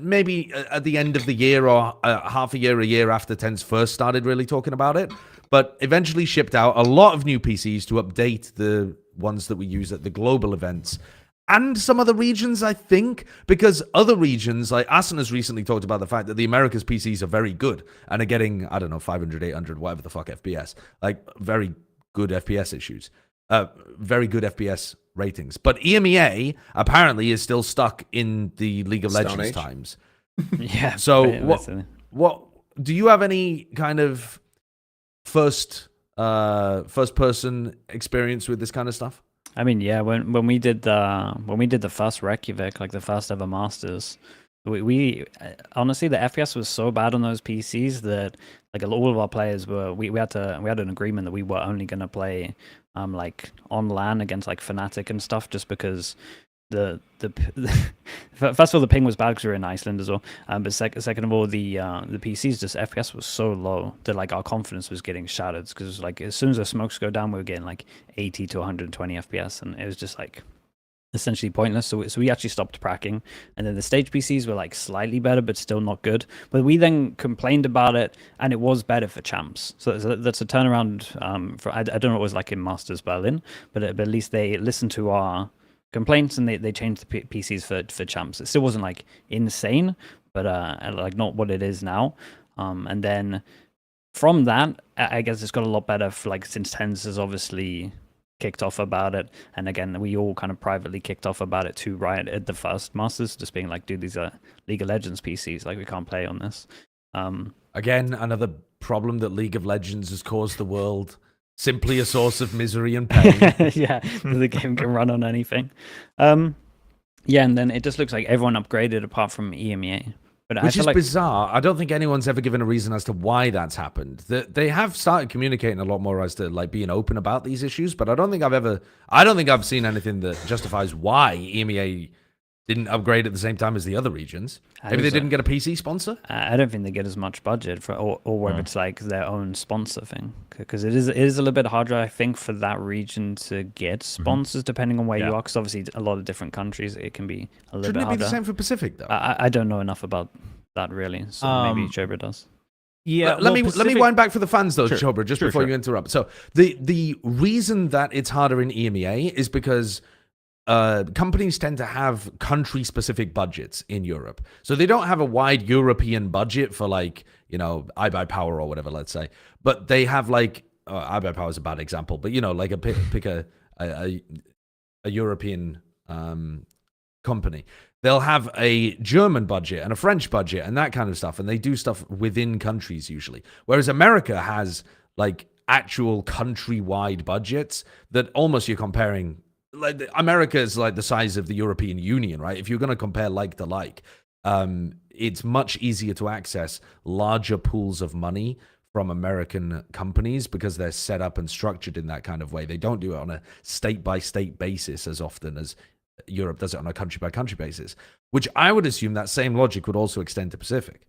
B: maybe at the end of the year or half a year after Tens first started really talking about it, but eventually shipped out a lot of new PCs to update the ones that we use at the global events and some other regions, I think, because other regions, like Asen has recently talked about the fact that the Americas PCs are very good and are getting, I don't know, 500, 800, whatever the fuck FPS, like very good FPS issues, very good FPS ratings. But EMEA apparently is still stuck in the League of
A: Stone
B: Legends
A: Age.
B: times.
C: Yeah.
B: So
C: basically.
B: what do you have any kind of first person experience with this kind of stuff?
C: I mean, yeah, when we did the first Reykjavik, like the first ever Masters, we honestly, the FPS was so bad on those PCs that like all of our players were we had an agreement that we were only gonna play like on LAN against like Fnatic and stuff, just because the first of all, the ping was bad because we were in Iceland as well. But second of all, the PCs, just FPS was so low that like our confidence was getting shattered, because like as soon as the smokes go down, we were getting like 80 to 120 FPS, and it was just like essentially pointless. So we actually stopped pracking, and then the stage PCs were like slightly better, but still not good. But we then complained about it, and it was better for champs. So that's a turnaround. For I don't know what it was like in Masters Berlin, but at least they listened to our complaints and they changed the PCs for champs. It still wasn't like insane, but like not what it is now. And then from that, I guess it's got a lot better for like, since Tens has obviously kicked off about it, and again we all kind of privately kicked off about it to Riot at the first Masters, just being like, dude, these are League of Legends PCs, like we can't play on this.
B: Again, another problem that League of Legends has caused the world. Simply a source of misery and pain.
C: Yeah, the game can run on anything. Yeah, and then it just looks like everyone upgraded apart from EMEA. But
B: Which is
C: like
B: bizarre. I don't think anyone's ever given a reason as to why that's happened. They have started communicating a lot more as to like being open about these issues, but I don't think I've seen anything that justifies why EMEA didn't upgrade at the same time as the other regions. Maybe they didn't get a PC sponsor?
C: I don't think they get as much budget for, or whether it's like their own sponsor thing, because it is a little bit harder, I think, for that region to get sponsors depending on where you are, because obviously a lot of different countries it can be a little bit harder.
B: Shouldn't it be the same for Pacific though?
C: I don't know enough about that really, so maybe Chobra does.
D: Yeah,
B: let me wind back for the fans though, Chobra, just before you interrupt. So the reason that it's harder in EMEA is because companies tend to have country-specific budgets in Europe. So they don't have a wide European budget for like, you know, iBuyPower or whatever, let's say. But they have like, iBuyPower is a bad example, but you know, like pick a European company. They'll have a German budget and a French budget and that kind of stuff. And they do stuff within countries usually. Whereas America has like actual country-wide budgets that almost you're comparing. Like America is like the size of the European Union, right? If you're going to compare like to like, it's much easier to access larger pools of money from American companies because they're set up and structured in that kind of way. They don't do it on a state-by-state basis as often as Europe does it on a country-by-country basis, which I would assume that same logic would also extend to Pacific.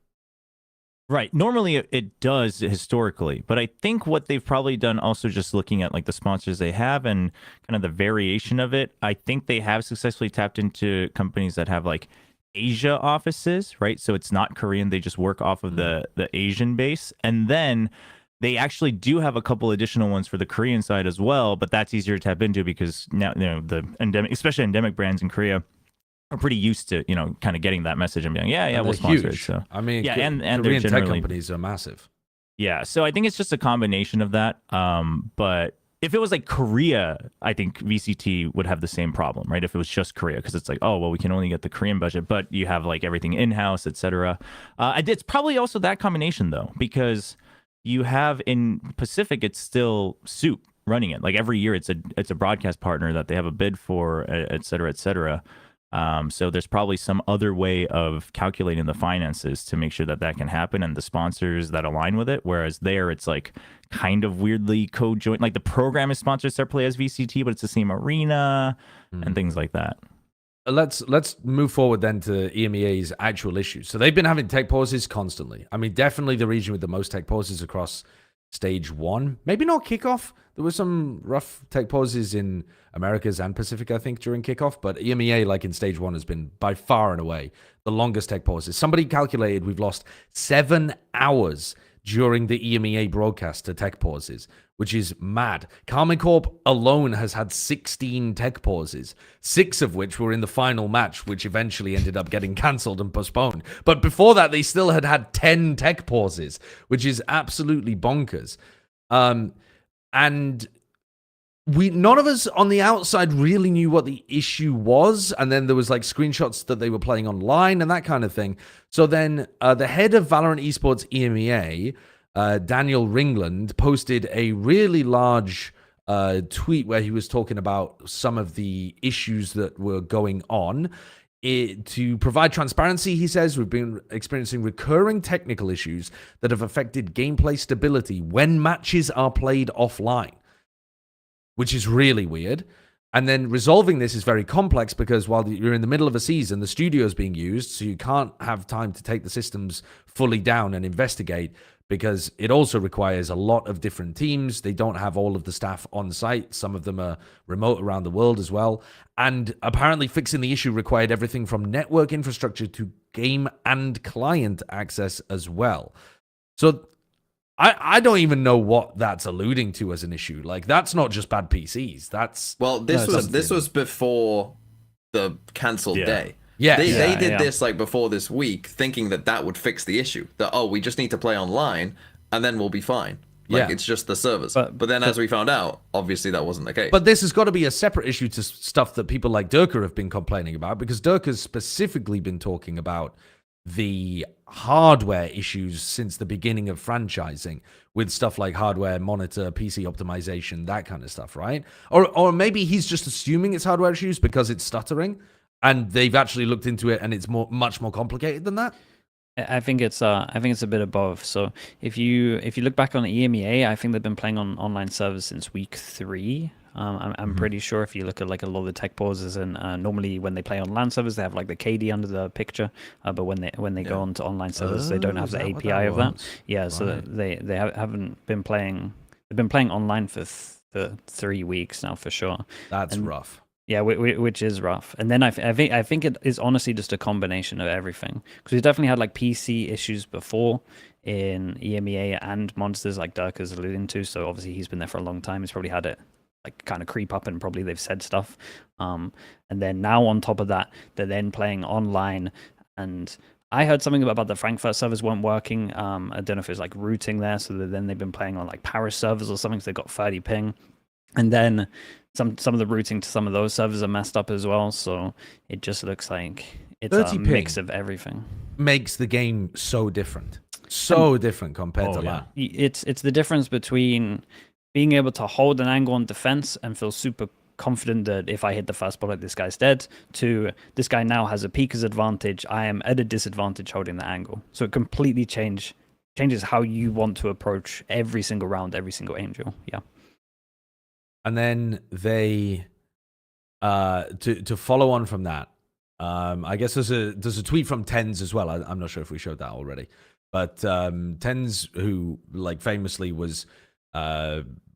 D: Right. Normally it does historically, but I think what they've probably done also, just looking at like the sponsors they have and kind of the variation of it, I think they have successfully tapped into companies that have like Asia offices, right? So it's not Korean. They just work off of the Asian base. And then they actually do have a couple additional ones for the Korean side as well, but that's easier to tap into because now, you know, the endemic, especially endemic brands in Korea, are pretty used to, you know, kind of getting that message and being, yeah, we'll sponsor it. So
B: I mean,
D: yeah, and
B: Korean
D: they're
B: tech companies are massive.
D: Yeah, so I think it's just a combination of that. But if it was like Korea, I think VCT would have the same problem, right? If it was just Korea, because it's like, oh, well, we can only get the Korean budget, but you have like everything in-house, etc. It's probably also that combination though, because you have in Pacific, it's still Soup running it. Like every year, it's a broadcast partner that they have a bid for, et cetera, et cetera. So there's probably some other way of calculating the finances to make sure that that can happen and the sponsors that align with it. Whereas there, it's like kind of weirdly co-joint. Like the program is sponsored to play as VCT, but it's the same arena and things like that.
B: Let's move forward then to EMEA's actual issues. So they've been having tech pauses constantly. I mean, definitely the region with the most tech pauses across stage one. Maybe not kickoff. There were some rough tech pauses in Americas and Pacific, I think, during kickoff. But EMEA, like in stage one, has been by far and away the longest tech pauses. Somebody calculated we've lost 7 hours during the EMEA broadcast to tech pauses, which is mad. Karma Corp alone has had 16 tech pauses, 6 of which were in the final match, which eventually ended up getting cancelled and postponed. But before that, they still had 10 tech pauses, which is absolutely bonkers. And none of us on the outside really knew what the issue was, and then there was like screenshots that they were playing online and that kind of thing. So then the head of Valorant Esports EMEA, Daniel Ringland, posted a really large tweet where he was talking about some of the issues that were going on. To provide transparency, he says, we've been experiencing recurring technical issues that have affected gameplay stability when matches are played offline, which is really weird. And then resolving this is very complex because while you're in the middle of a season, the studio is being used, so you can't have time to take the systems fully down and investigate, because it also requires a lot of different teams. They don't have all of the staff on site. Some of them are remote around the world as well. And apparently fixing the issue required everything from network infrastructure to game and client access as well. So I don't even know what that's alluding to as an issue. Like, that's not just bad PCs. That's
A: this was before the cancelled day.
B: Yeah,
A: they did this like before this week, thinking that would fix the issue. That we just need to play online, and then we'll be fine. Like it's just the servers. But then, as we found out, obviously that wasn't the case.
B: But this has got to be a separate issue to stuff that people like Durka have been complaining about, because Durka's specifically been talking about the hardware issues since the beginning of franchising, with stuff like hardware monitor, PC optimization, that kind of stuff, right? Or maybe he's just assuming it's hardware issues because it's stuttering, and they've actually looked into it and it's much more complicated than that.
C: I think it's a bit of both. So if you look back on EMEA, I think they've been playing on online servers since week 3. I'm pretty sure if you look at like a lot of the tech pauses, and normally when they play on LAN servers, they have like the KD under the picture, but when they go onto online servers, they don't have the API of that. Yeah, right. So they haven't been playing. They've been playing online for 3 weeks now for sure.
B: That's rough.
C: Yeah, which is rough. And then I think it is honestly just a combination of everything, because we definitely had like PC issues before in EMEA and Monsters, like Dirk is alluding to. So obviously he's been there for a long time. He's probably had it like kind of creep up, and probably they've said stuff. And then now on top of that, they're then playing online. And I heard something about the Frankfurt servers weren't working. I don't know if it's like routing there. So then they've been playing on like Paris servers or something. So they got 30 ping. And then some of the routing to some of those servers are messed up as well. So it just looks like it's a mix of everything.
B: Makes the game so different. So different compared to that.
C: It's the difference between being able to hold an angle on defense and feel super confident that if I hit the first bullet, this guy's dead, to this guy now has a peeker's advantage. I am at a disadvantage holding the angle. So it completely changes how you want to approach every single round, every single angel. Yeah.
B: And then they, to follow on from that, I guess there's a tweet from Tens as well. I'm not sure if we showed that already, but Tens, who like famously was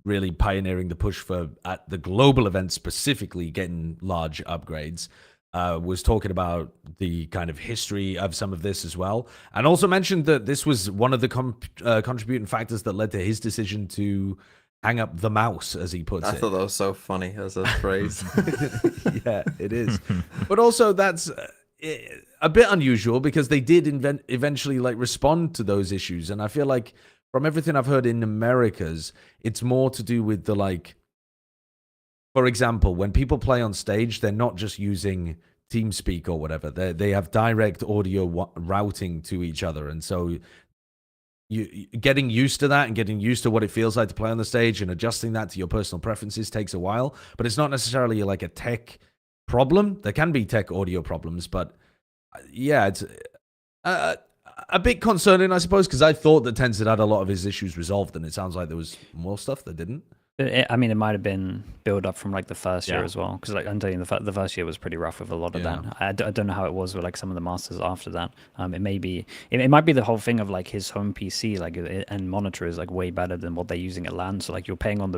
B: really pioneering the push for at the global event specifically getting large upgrades, was talking about the kind of history of some of this as well, and also mentioned that this was one of the contributing factors that led to his decision to hang up the mouse, as he puts it.
A: I thought that was so funny as a phrase.
B: Yeah, it is. But also that's a bit unusual, because they did eventually like respond to those issues. And I feel like from everything I've heard in Americas, it's more to do with the like, for example, when people play on stage, they're not just using TeamSpeak or whatever. They have direct audio routing to each other. And so you getting used to that and getting used to what it feels like to play on the stage and adjusting that to your personal preferences takes a while, but it's not necessarily like a tech problem. There can be tech audio problems, but yeah, it's a bit concerning, I suppose, because I thought that Tens had a lot of his issues resolved, and it sounds like there was more stuff that didn't.
C: I mean, it might have been build up from like the first year as well, because like I'm telling you, the first year was pretty rough with a lot of that. I don't know how it was with like some of the masters after that. It might be the whole thing of like his home PC and monitor is like way better than what they're using at LAN. So like you're paying on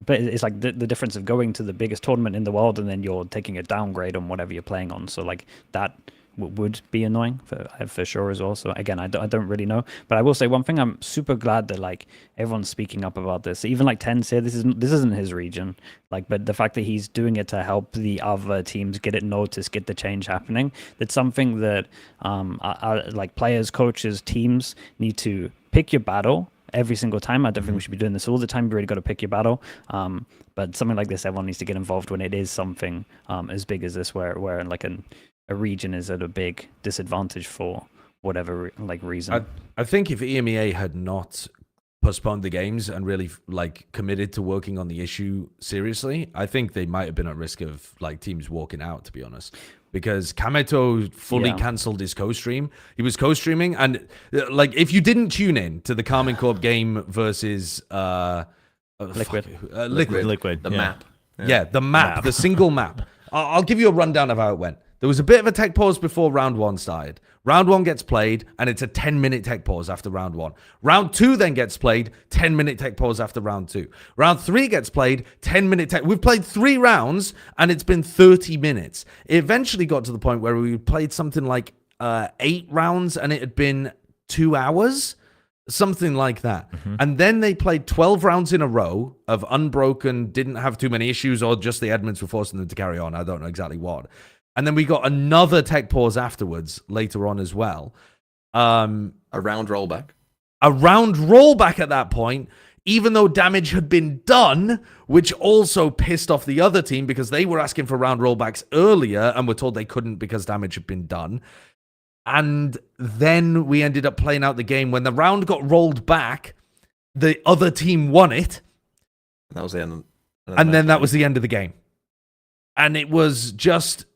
C: but it's like the difference of going to the biggest tournament in the world and then you're taking a downgrade on whatever you're playing on. So like that would be annoying for sure as well. So again, I don't really know, but I will say one thing: I'm super glad that like everyone's speaking up about this. Even like Ten's here, this isn't his region, like, but the fact that he's doing it to help the other teams get it noticed, get the change happening. That's something that like players, coaches, teams need to pick your battle every single time. I don't think we should be doing this all the time. You really got to pick your battle. But something like this, everyone needs to get involved when it is something as big as this, where like a region is at a big disadvantage for whatever reason.
B: I think if EMEA had not postponed the games and really like committed to working on the issue seriously, I think they might have been at risk of like teams walking out, to be honest. Because Kameto fully cancelled his co-stream. He was co-streaming, and like if you didn't tune in to the Karmine Corp game versus
C: Liquid,
A: the map.
B: Yeah, the map, the single map. I'll give you a rundown of how it went. There was a bit of a tech pause before round 1 started. Round 1 gets played, and it's a 10-minute tech pause after round 1. Round 2 then gets played, 10-minute tech pause after round 2. Round 3 gets played, 10-minute tech. We've played 3 rounds, and it's been 30 minutes. It eventually got to the point where we played something like 8 rounds, and it had been 2 hours, something like that. And then they played 12 rounds in a row of unbroken, didn't have too many issues, or just the admins were forcing them to carry on. I don't know exactly what. And then we got another tech pause afterwards later on as well.
A: A round rollback.
B: A round rollback at that point, even though damage had been done, which also pissed off the other team because they were asking for round rollbacks earlier and were told they couldn't because damage had been done. And then we ended up playing out the game. When the round got rolled back, the other team won it.
A: That was the end.
B: And then that was the end of the game. And it was just...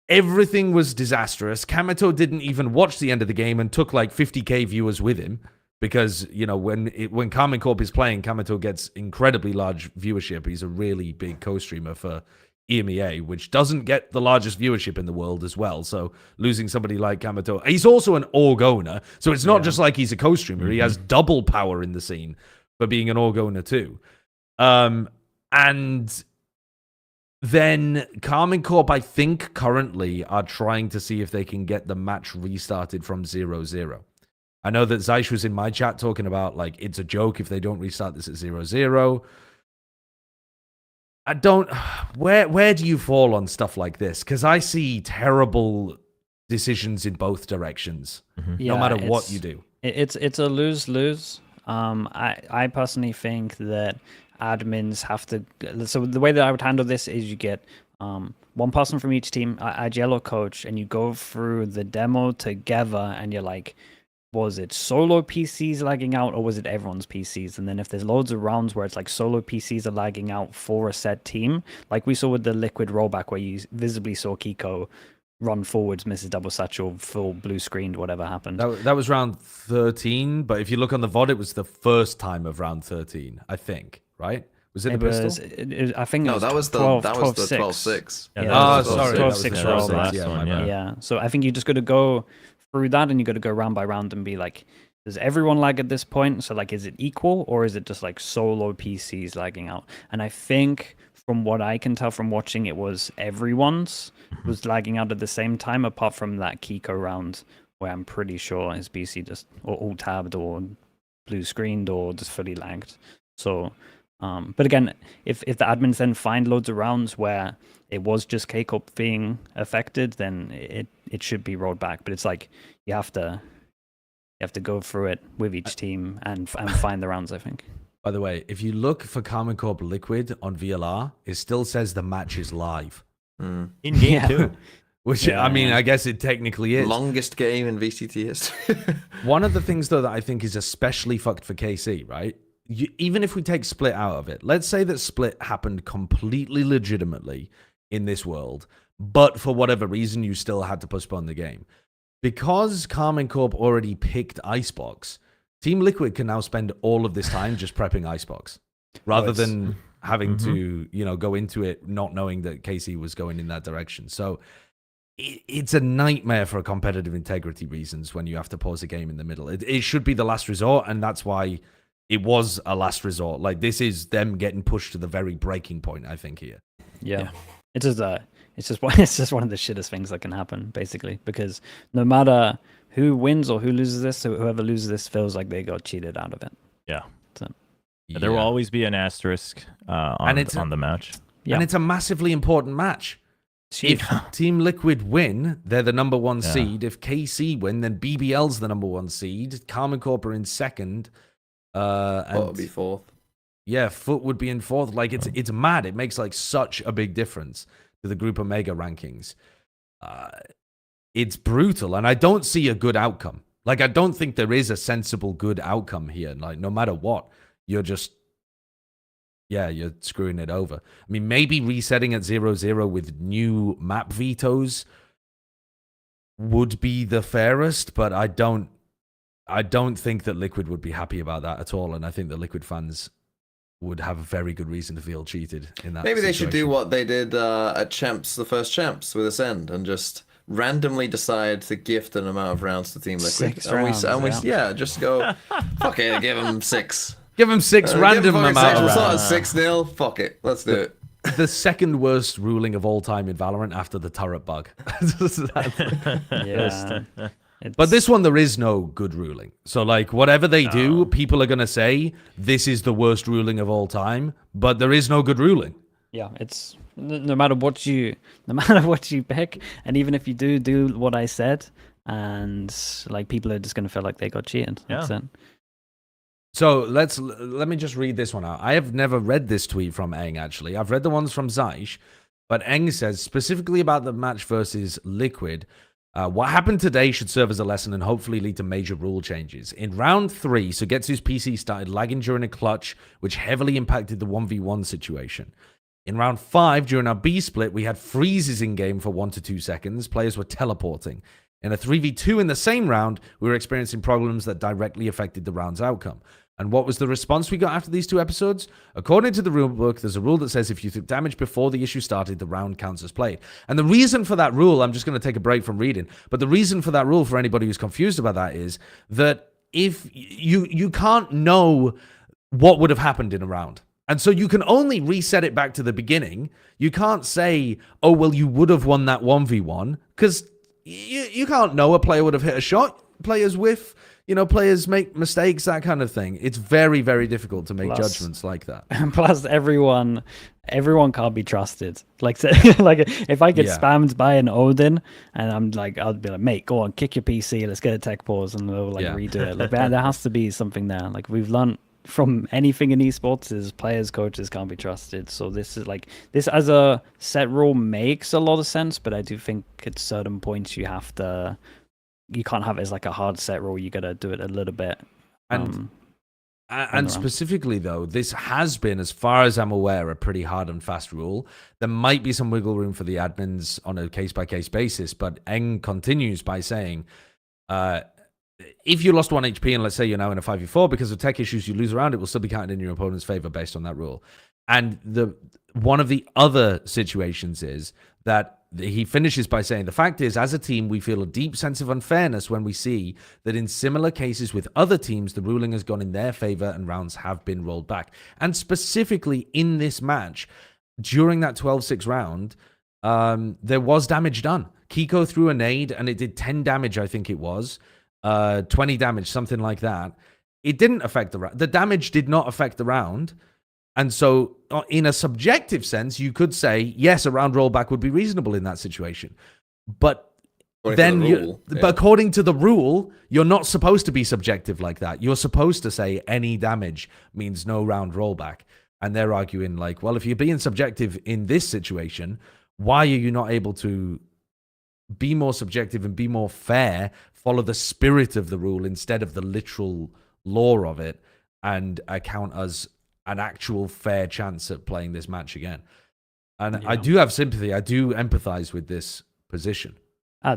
B: everything was disastrous. Kameto didn't even watch the end of the game and took like 50k viewers with him because, you know, when Karmine Corp is playing, Kameto gets incredibly large viewership. He's a really big co-streamer for EMEA, which doesn't get the largest viewership in the world as well. So losing somebody like Kameto, he's also an org owner. So it's not just like he's a co-streamer. He has double power in the scene for being an org owner too. And then Karmine Corp, I think, currently are trying to see if they can get the match restarted from 0-0. I know that Zeish was in my chat talking about, like, it's a joke if they don't restart this at 0-0. I don't... Where do you fall on stuff like this? Because I see terrible decisions in both directions, no matter what you do.
C: It's a lose-lose. I personally think that admins have to... So the way that I would handle this is you get one person from each team, a yellow coach, and you go through the demo together, and you're like, was it solo PCs lagging out, or was it everyone's PCs? And then if there's loads of rounds where it's like solo PCs are lagging out for a set team, like we saw with the Liquid rollback where you visibly saw Kiko run forwards, misses double satchel, full blue screened, whatever happened.
B: That was round 13, but if you look on the VOD, it was the first time of round 13, I think, right? Was it the pistol?
C: I think
A: no,
C: it was
A: that was
C: 12,
A: the
C: 12-6.
A: Yeah,
B: sorry.
C: 12-6 roll.
B: Yeah.
C: So I think you just got to go through that, and you got to go round by round and be like, does everyone lag at this point? So like, is it equal, or is it just like solo PCs lagging out? And I think from what I can tell from watching, it was everyone's was lagging out at the same time, apart from that Kiko round where I'm pretty sure his PC just or all tabbed or blue screened or just fully lagged. So but again, if the admins then find loads of rounds where it was just K-Corp being affected, then it should be rolled back. But it's like you have to go through it with each team and find the rounds, I think.
B: By the way, if you look for Karmine Corp Liquid on VLR, it still says the match is live.
D: In game too.
B: Which, I mean, I guess it technically is.
A: Longest game in VCT history.
B: One of the things, though, that I think is especially fucked for KC, right? Even if we take Split out of it, let's say that Split happened completely legitimately in this world, but for whatever reason, you still had to postpone the game. Because Karmine Corp already picked Icebox, Team Liquid can now spend all of this time just prepping Icebox, rather than having to, you know, go into it not knowing that KC was going in that direction. So it's a nightmare for competitive integrity reasons when you have to pause a game in the middle. It should be the last resort, and that's why it was a last resort. Like, this is them getting pushed to the very breaking point, I think, here.
C: Yeah. It is it's just one of the shittest things that can happen, basically, because no matter who wins or who loses this, so whoever loses this feels like they got cheated out of it.
D: Yeah.
C: So,
D: There will always be an asterisk on the match.
C: yeah.
B: And it's a massively important match. If Team Liquid win, they're the number 1 seed. If KC win, then BBL's the number 1 seed. Karma Corp are in second. And
A: What would be fourth?
B: yeah, Foot would be in fourth. Like it's mad. It makes like such a big difference to the Group Omega rankings. It's brutal, and I don't see a good outcome. Like I don't think there is a sensible good outcome here. Like no matter what, you're just you're screwing it over. I mean, maybe resetting at 0-0 with new map vetoes would be the fairest, but I don't think that Liquid would be happy about that at all, and I think the Liquid fans would have a very good reason to feel cheated in that
A: Maybe they should do
B: situation.
A: what they did at Champs, the first Champs with Ascend, and just randomly decide to gift an amount of rounds to Team Liquid.
C: 6
A: and
C: rounds,
A: just go, fuck it, give them 6.
B: Give them 6 random amount of
A: We'll
B: rounds.
A: start at 6-0, fuck it, let's do it.
B: The second worst ruling of all time in Valorant after the turret bug.
C: Yeah.
B: But this one, there is no good ruling. So, like, whatever they do, people are going to say this is the worst ruling of all time, but there is no good ruling.
C: Yeah, it's no matter what you pick, and even if you do what I said, and like people are just going to feel like they got cheated. That's it.
B: So let me just read this one out. I have never read this tweet from Eng, actually. I've read the ones from Zysh, but Eng says specifically about the match versus Liquid, what happened today should serve as a lesson and hopefully lead to major rule changes. In round 3, Sugetsu's PC started lagging during a clutch, which heavily impacted the 1v1 situation. In round 5, during our B split, we had freezes in game for 1 to 2 seconds. Players were teleporting. In a 3v2 in the same round, we were experiencing problems that directly affected the round's outcome. And what was the response we got after these 2 episodes? According to the rulebook, there's a rule that says if you took damage before the issue started, the round counts as played. And the reason for that rule, I'm just going to take a break from reading, but the reason for that rule for anybody who's confused about that is that if you can't know what would have happened in a round. And so you can only reset it back to the beginning. You can't say, oh, well, you would have won that 1v1, because you can't know a player would have hit a shot. Players whiff. Players make mistakes, that kind of thing. It's very, very difficult to make judgments like that.
C: Plus, everyone can't be trusted. Like if I get spammed by an Odin, and I'm like, I'll be like, mate, go on, kick your PC, let's get a tech pause, and they'll redo it. Like there has to be something there. Like we've learned from anything in esports is players, coaches can't be trusted. So this as a set rule makes a lot of sense, but I do think at certain points you can't have it as like a hard set rule. You got to do it a little bit.
B: And specifically, though, this has been, as far as I'm aware, a pretty hard and fast rule. There might be some wiggle room for the admins on a case-by-case basis, but Eng continues by saying, if you lost 1 HP and let's say you're now in a 5v4 because of tech issues, you lose a round, it will still be counted in your opponent's favor based on that rule. And one of the other situations is that he finishes by saying, the fact is, as a team, we feel a deep sense of unfairness when we see that in similar cases with other teams, the ruling has gone in their favor and rounds have been rolled back. And specifically in this match, during that 12-6 round, there was damage done. Kiko threw a nade and it did 10 damage, I think it was. 20 damage, something like that. It didn't affect the round. The damage did not affect the round. And so, in a subjective sense, you could say, yes, a round rollback would be reasonable in that situation. But but according to the rule, you're not supposed to be subjective like that. You're supposed to say any damage means no round rollback. And they're arguing like, well, if you're being subjective in this situation, why are you not able to be more subjective and be more fair, follow the spirit of the rule instead of the literal law of it, and count as an actual fair chance at playing this match again? And I do have sympathy. I do empathize with this position.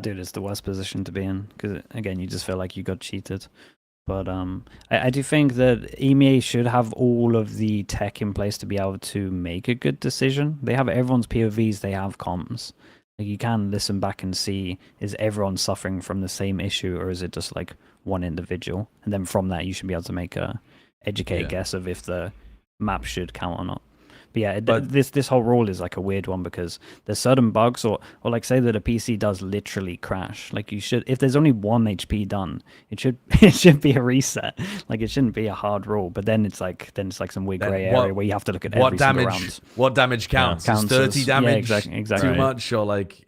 C: Dude, it's the worst position to be in because, again, you just feel like you got cheated. But I do think that EMEA should have all of the tech in place to be able to make a good decision. They have everyone's POVs, they have comms. Like you can listen back and see, is everyone suffering from the same issue or is it just like one individual? And then from that, you should be able to make a educated guess of if the map should count or not. But yeah, this whole rule is like a weird one because there's certain bugs, or like say that a PC does literally crash. Like you should, if there's only 1 HP done, it should be a reset. Like it shouldn't be a hard rule. But then it's like some weird gray area where you have to look at every single round.
B: What damage counts? Is 30 damage too much, or like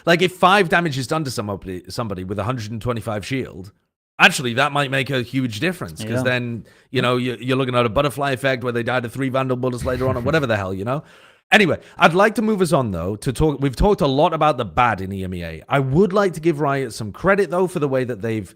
B: like if 5 damage is done to somebody with 125 shield. Actually, that might make a huge difference because then, you're looking at a butterfly effect where they die to 3 Vandal bullets later on or whatever the hell, Anyway, I'd like to move us on, though, to talk. We've talked a lot about the bad in EMEA. I would like to give Riot some credit, though, for the way that they've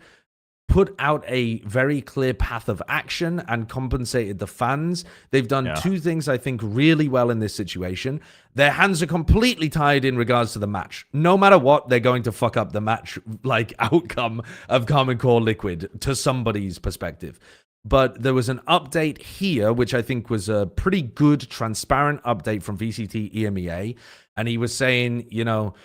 B: put out a very clear path of action and compensated the fans. They've done 2 things, I think, really well in this situation. Their hands are completely tied in regards to the match. No matter what, they're going to fuck up the match, like, outcome of Common Core Liquid to somebody's perspective. But there was an update here, which I think was a pretty good, transparent update from VCT EMEA. And he was saying,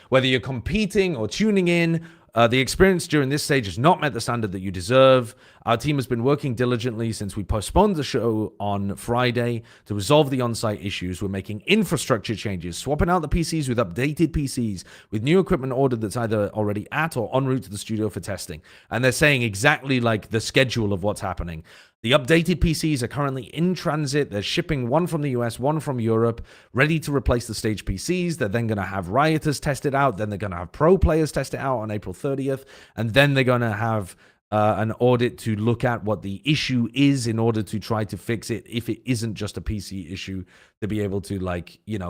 B: whether you're competing or tuning in, the experience during this stage has not met the standard that you deserve. Our team has been working diligently since we postponed the show on Friday to resolve the on-site issues. We're making infrastructure changes, swapping out the PCs with updated PCs, with new equipment ordered that's either already at or en route to the studio for testing. And they're saying exactly like the schedule of what's happening. The updated PCs are currently in transit. They're shipping 1 from the US, 1 from Europe, ready to replace the stage PCs. They're then going to have Rioters test it out. Then they're going to have pro players test it out on April 30th. And then they're going to have an audit to look at what the issue is in order to try to fix it. If it isn't just a PC issue, to be able to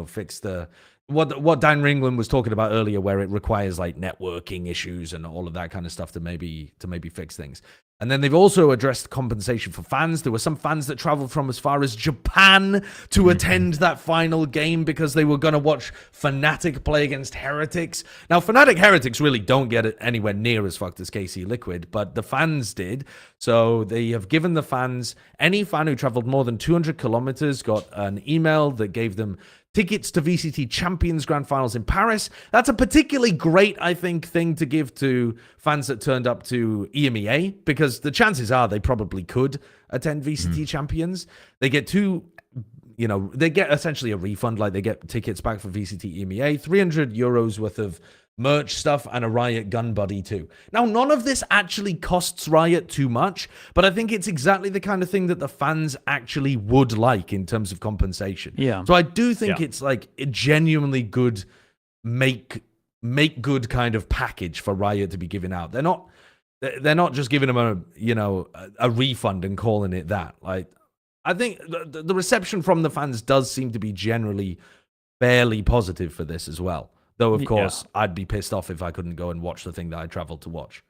B: fix the... What Dan Ringland was talking about earlier, where it requires like networking issues and all of that kind of stuff to maybe fix things. And then they've also addressed compensation for fans. There were some fans that traveled from as far as Japan to attend that final game because they were going to watch Fnatic play against Heretics. Now, Fnatic Heretics really don't get it anywhere near as fucked as KC Liquid, but the fans did. So they have given the fans, any fan who traveled more than 200 kilometers got an email that gave them tickets to VCT Champions Grand Finals in Paris. That's a particularly great, I think, thing to give to fans that turned up to EMEA, because the chances are they probably could attend VCT Champions. They get they get essentially a refund, like they get tickets back for VCT EMEA, 300 euros worth of merch stuff, and a Riot gun buddy too. Now, none of this actually costs Riot too much, but I think it's exactly the kind of thing that the fans actually would like in terms of compensation.
C: Yeah.
B: So I do think it's like a genuinely good make good kind of package for Riot to be giving out. They're not just giving them a refund and calling it that. Like, I think the reception from the fans does seem to be generally fairly positive for this as well. Though, of course, I'd be pissed off if I couldn't go and watch the thing that I traveled to watch.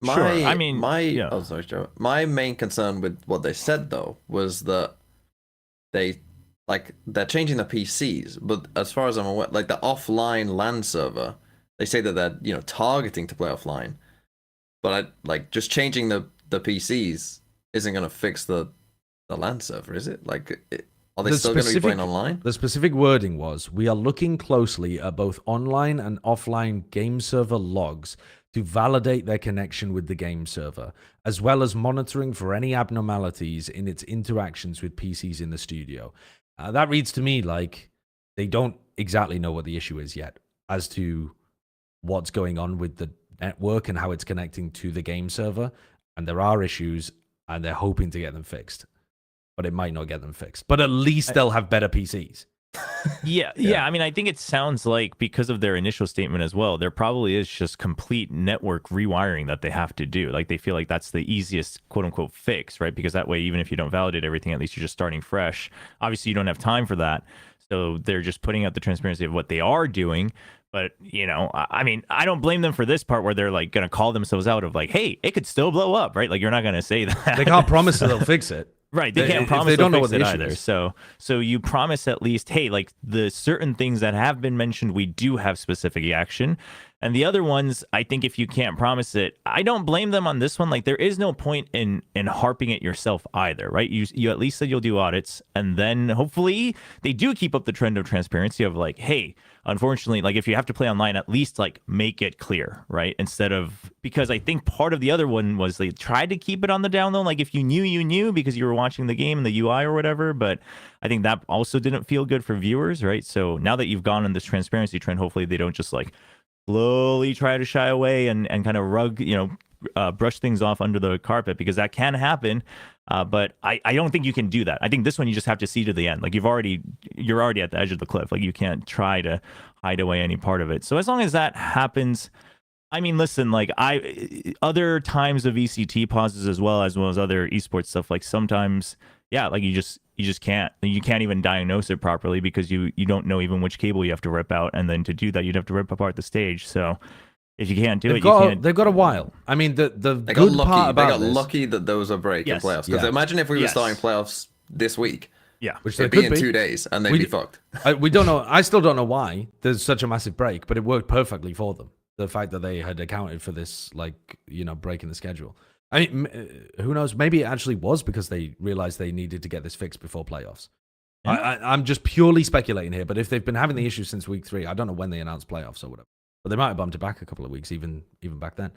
A: My main concern with what they said, though, was that they're changing the PCs, but as far as I'm aware, like the offline LAN server, they say that they're targeting to play offline, but just changing the PCs isn't going to fix the LAN server, is it? Are they still going to be playing online?
B: The specific wording was, we are looking closely at both online and offline game server logs to validate their connection with the game server, as well as monitoring for any abnormalities in its interactions with PCs in the studio. That reads to me like they don't exactly know what the issue is yet as to what's going on with the network and how it's connecting to the game server. And there are issues, and they're hoping to get them fixed. But it might not get them fixed. But at least they'll have better PCs.
D: Yeah. I mean, I think it sounds like, because of their initial statement as well, there probably is just complete network rewiring that they have to do. Like, they feel like that's the easiest quote unquote fix, right? Because that way, even if you don't validate everything, at least you're just starting fresh. Obviously, you don't have time for that. So they're just putting out the transparency of what they are doing. But, I mean, I don't blame them for this part where they're like going to call themselves out of like, hey, it could still blow up, right? Like, you're not going to say that.
B: They can't promise that they'll fix it.
D: Right, they can't promise they don't know what the issue is. So you promise at least, hey, like the certain things that have been mentioned, we do have specific action. And the other ones, I think if you can't promise it, I don't blame them on this one. Like there is no point in harping it yourself either, right? You at least said you'll do audits, and then hopefully they do keep up the trend of transparency of like, hey, unfortunately, like if you have to play online, at least like make it clear, right? Instead of, because I think part of the other one was they tried to keep it on the down low, like if you knew because you were watching the game and the UI or whatever, but I think that also didn't feel good for viewers, right? So now that you've gone on this transparency trend, hopefully they don't just like slowly try to shy away and kind of brush things off under the carpet, because that can happen. But I don't think you can do that. I think this one you just have to see to the end. Like you're already at the edge of the cliff. Like you can't try to hide away any part of it. So as long as that happens, I mean, listen, like other times of ECT pauses as well as other esports stuff, like sometimes, yeah, like you just can't even diagnose it properly because you don't know even which cable you have to rip out, and then to do that you'd have to rip apart the stage. So if you can't do it, you can't.
B: They've got a while. I mean, the
A: They
B: good
A: got lucky.
B: part about
A: They got
B: this,
A: lucky that there was a break in playoffs. Because imagine if we were starting playoffs this week.
D: Yeah,
B: which
A: it'd
B: they
A: be
B: could
A: in 2 days, and they'd be fucked.
B: We don't know. I still don't know why there's such a massive break, but it worked perfectly for them. The fact that they had accounted for this, like, break in the schedule. I mean, who knows? Maybe it actually was because they realized they needed to get this fixed before playoffs. Yeah. I'm just purely speculating here, but if they've been having the issue since week 3, I don't know when they announced playoffs or whatever. But they might have bumped it back a couple of weeks, even back then.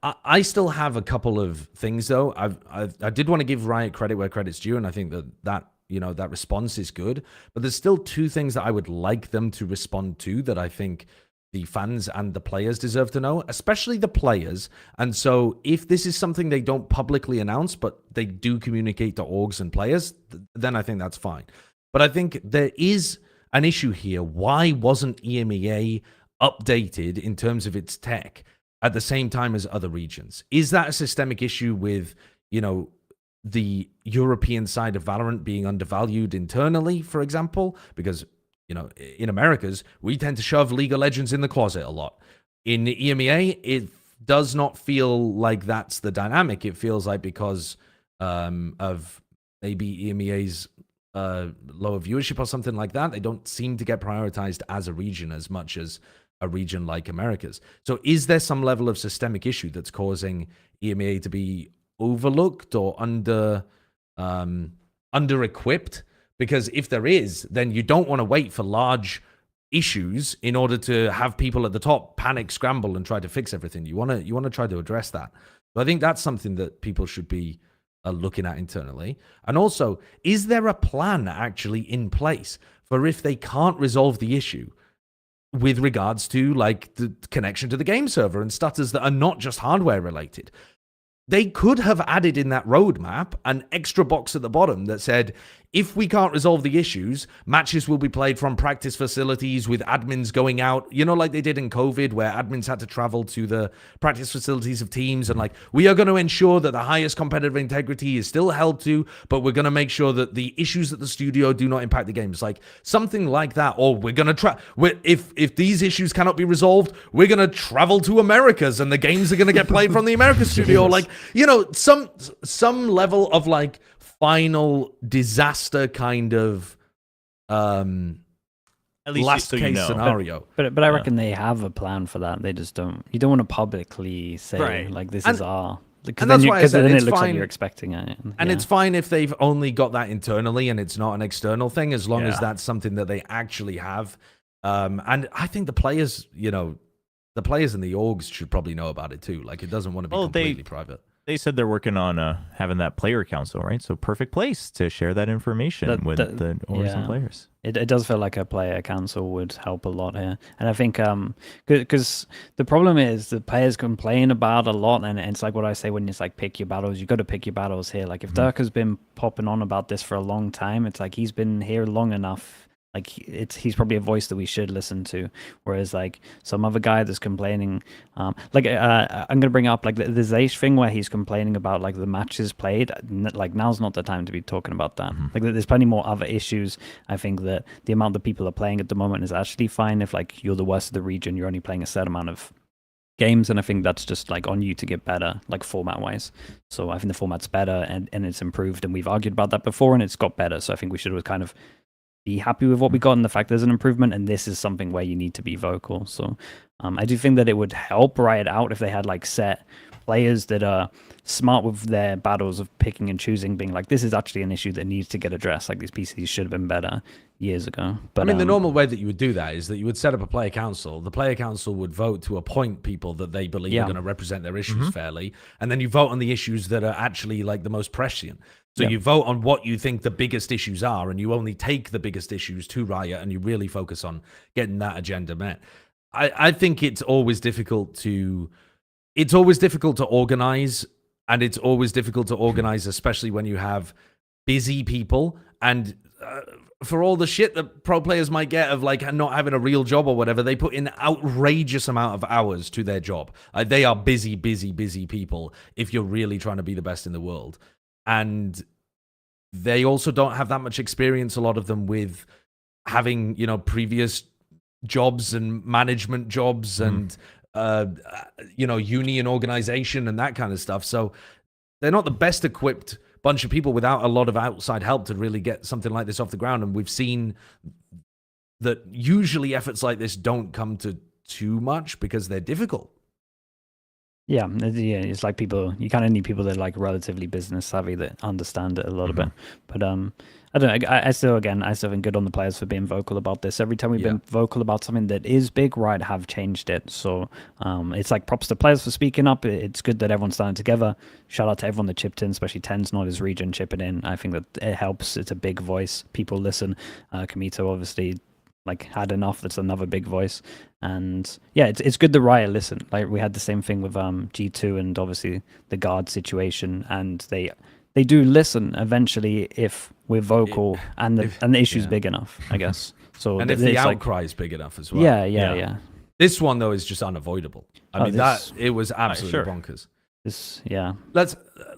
B: I still have a couple of things though. I did want to give Riot credit where credit's due, and I think that response is good. But there's still 2 things that I would like them to respond to that I think the fans and the players deserve to know, especially the players. And so if this is something they don't publicly announce, but they do communicate to orgs and players, then I think that's fine. But I think there is an issue here. Why wasn't EMEA updated in terms of its tech at the same time as other regions? Is that a systemic issue with, the European side of Valorant being undervalued internally, for example? Because in Americas, we tend to shove League of Legends in the closet a lot. In EMEA, it does not feel like that's the dynamic. It feels like because of maybe EMEA's lower viewership or something like that, they don't seem to get prioritized as a region as much as a region like Americas. So is there some level of systemic issue that's causing EMEA to be overlooked or under-equipped? Because if there is, then you don't want to wait for large issues in order to have people at the top panic, scramble, and try to fix everything. You want to try to address that. So I think that's something that people should be looking at internally. And also, is there a plan actually in place for if they can't resolve the issue with regards to like the connection to the game server and stutters that are not just hardware related? They could have added in that roadmap an extra box at the bottom that said, if we can't resolve the issues, matches will be played from practice facilities with admins going out, like they did in COVID, where admins had to travel to the practice facilities of teams. And like, we are going to ensure that the highest competitive integrity is still held to, but we're going to make sure that the issues at the studio do not impact the games. Like something like that. Or we're going to try, if these issues cannot be resolved, we're going to travel to Americas and the games are going to get played from the Americas studio. Like, some level of like final disaster kind of
D: at least
B: last case scenario.
C: But I reckon they have a plan for that. They just don't. You don't want to publicly say like this is our.
B: And that's why I said
C: then
B: it's
C: it looks
B: fine.
C: like you're expecting it.
B: And it's fine if they've only got that internally and it's not an external thing, as long as that's something that they actually have. And I think the players, the players and the orgs should probably know about it too. Like it doesn't want to be completely private.
D: They said they're working on having that player council, right? So perfect place to share that information with the orgs and players.
C: It does feel like a player council would help a lot here. And I think because the problem is the players complain about a lot, and it's like what I say when it's like pick your battles. You got to pick your battles here. Like if Dirk has been popping on about this for a long time, it's like he's been here long enough. Like he's probably a voice that we should listen to, whereas like some other guy that's complaining, I'm gonna bring up like the Zaysh thing where he's complaining about like the matches played. Like now's not the time to be talking about that. Like there's plenty more other issues. I think that the amount that people are playing at the moment is actually fine. If like you're the worst of the region, you're only playing a set amount of games, and I think that's just like on you to get better, like format wise. So I think the format's better and it's improved, and we've argued about that before, and it's got better. So I think we should kind of be happy with what we got and the fact there's an improvement, and this is something where you need to be vocal. So I do think that it would help Riot out if they had like set players that are smart with their battles of picking and choosing, being like, this is actually an issue that needs to get addressed. Like these PCs should have been better years ago. But
B: I mean, the normal way that you would do that is that you would set up a player council. The player council would vote to appoint people that they believe are going to represent their issues fairly, and then you vote on the issues that are actually like the most prescient. So you vote on what you think the biggest issues are, and you only take the biggest issues to Riot, and you really focus on getting that agenda met. I think it's always difficult to organize, and it's always difficult to organize, especially when you have busy people. And for all the shit that pro players might get of like not having a real job or whatever, they put in outrageous amount of hours to their job. They are busy people if you're really trying to be the best in the world. And they also don't have that much experience, a lot of them, with having, you know, previous jobs and management jobs and you know, union organization and that kind of stuff. So they're not the best equipped bunch of people without a lot of outside help to really get something like this off the ground. And we've seen that usually efforts like this don't come to too much because they're difficult.
C: Yeah, it's like people, you kind of need people that are like relatively business savvy that understand it a little bit. But I don't know. I still think good on the players for being vocal about this. Every time we've been vocal about something that is big, Riot have changed it. So it's like props to players for speaking up. It's good that everyone's standing together. Shout out to everyone that chipped in, especially Ten's not his region chipping in. I think that it helps. It's a big voice. People listen. Kamito obviously like had enough. That's another big voice. And yeah, it's good that Riot listen. Like we had the same thing with G2 and obviously the guard situation, and they do listen eventually if we're vocal and the issue's big enough, I guess. So
B: and if the outcry is big enough as well.
C: Yeah.
B: This one though is just unavoidable. I mean, it was absolutely bonkers.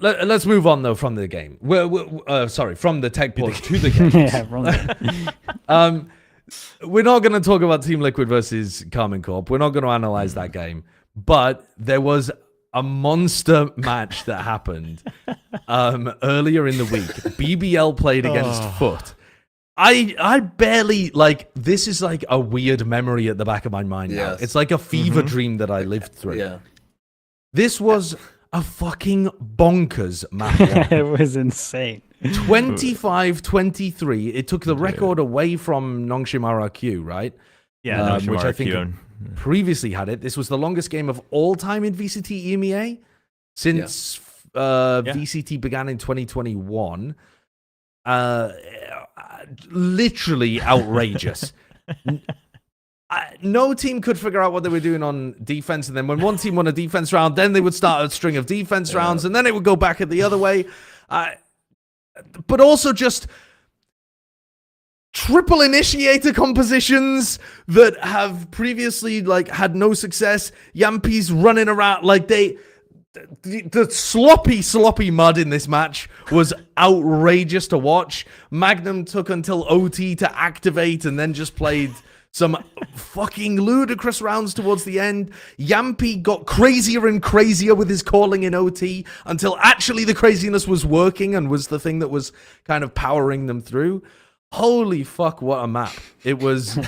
B: Let's move on though from the game. Sorry, from the tech pause to the game.
C: Yeah, wrong.
B: We're not going to talk about Team Liquid versus Karmine Corp. We're not going to analyze that game. But there was a monster match that happened earlier in the week. BBL played against Foot. I barely, like, this is like a weird memory at the back of my mind now. It's like a fever dream that I lived through.
A: Yeah.
B: This was a fucking bonkers match.
C: It was insane.
B: 25-23. It took the record away from Nongshim RRQ, right?
D: Yeah,
B: which I think previously had it. This was the longest game of all time in VCT EMEA since VCT began in 2021. Literally outrageous. No team could figure out what they were doing on defense, and then when one team won a defense round, then they would start a string of defense rounds, and then it would go back at the other way. But also just triple initiator compositions that have previously like had no success. Yampi's running around like the sloppy mud in this match was outrageous to watch. Magnum took until OT to activate and then just played some fucking ludicrous rounds towards the end. Yampy got crazier and crazier with his calling in OT until actually the craziness was working and was the thing that was kind of powering them through. Holy fuck, what a map. It was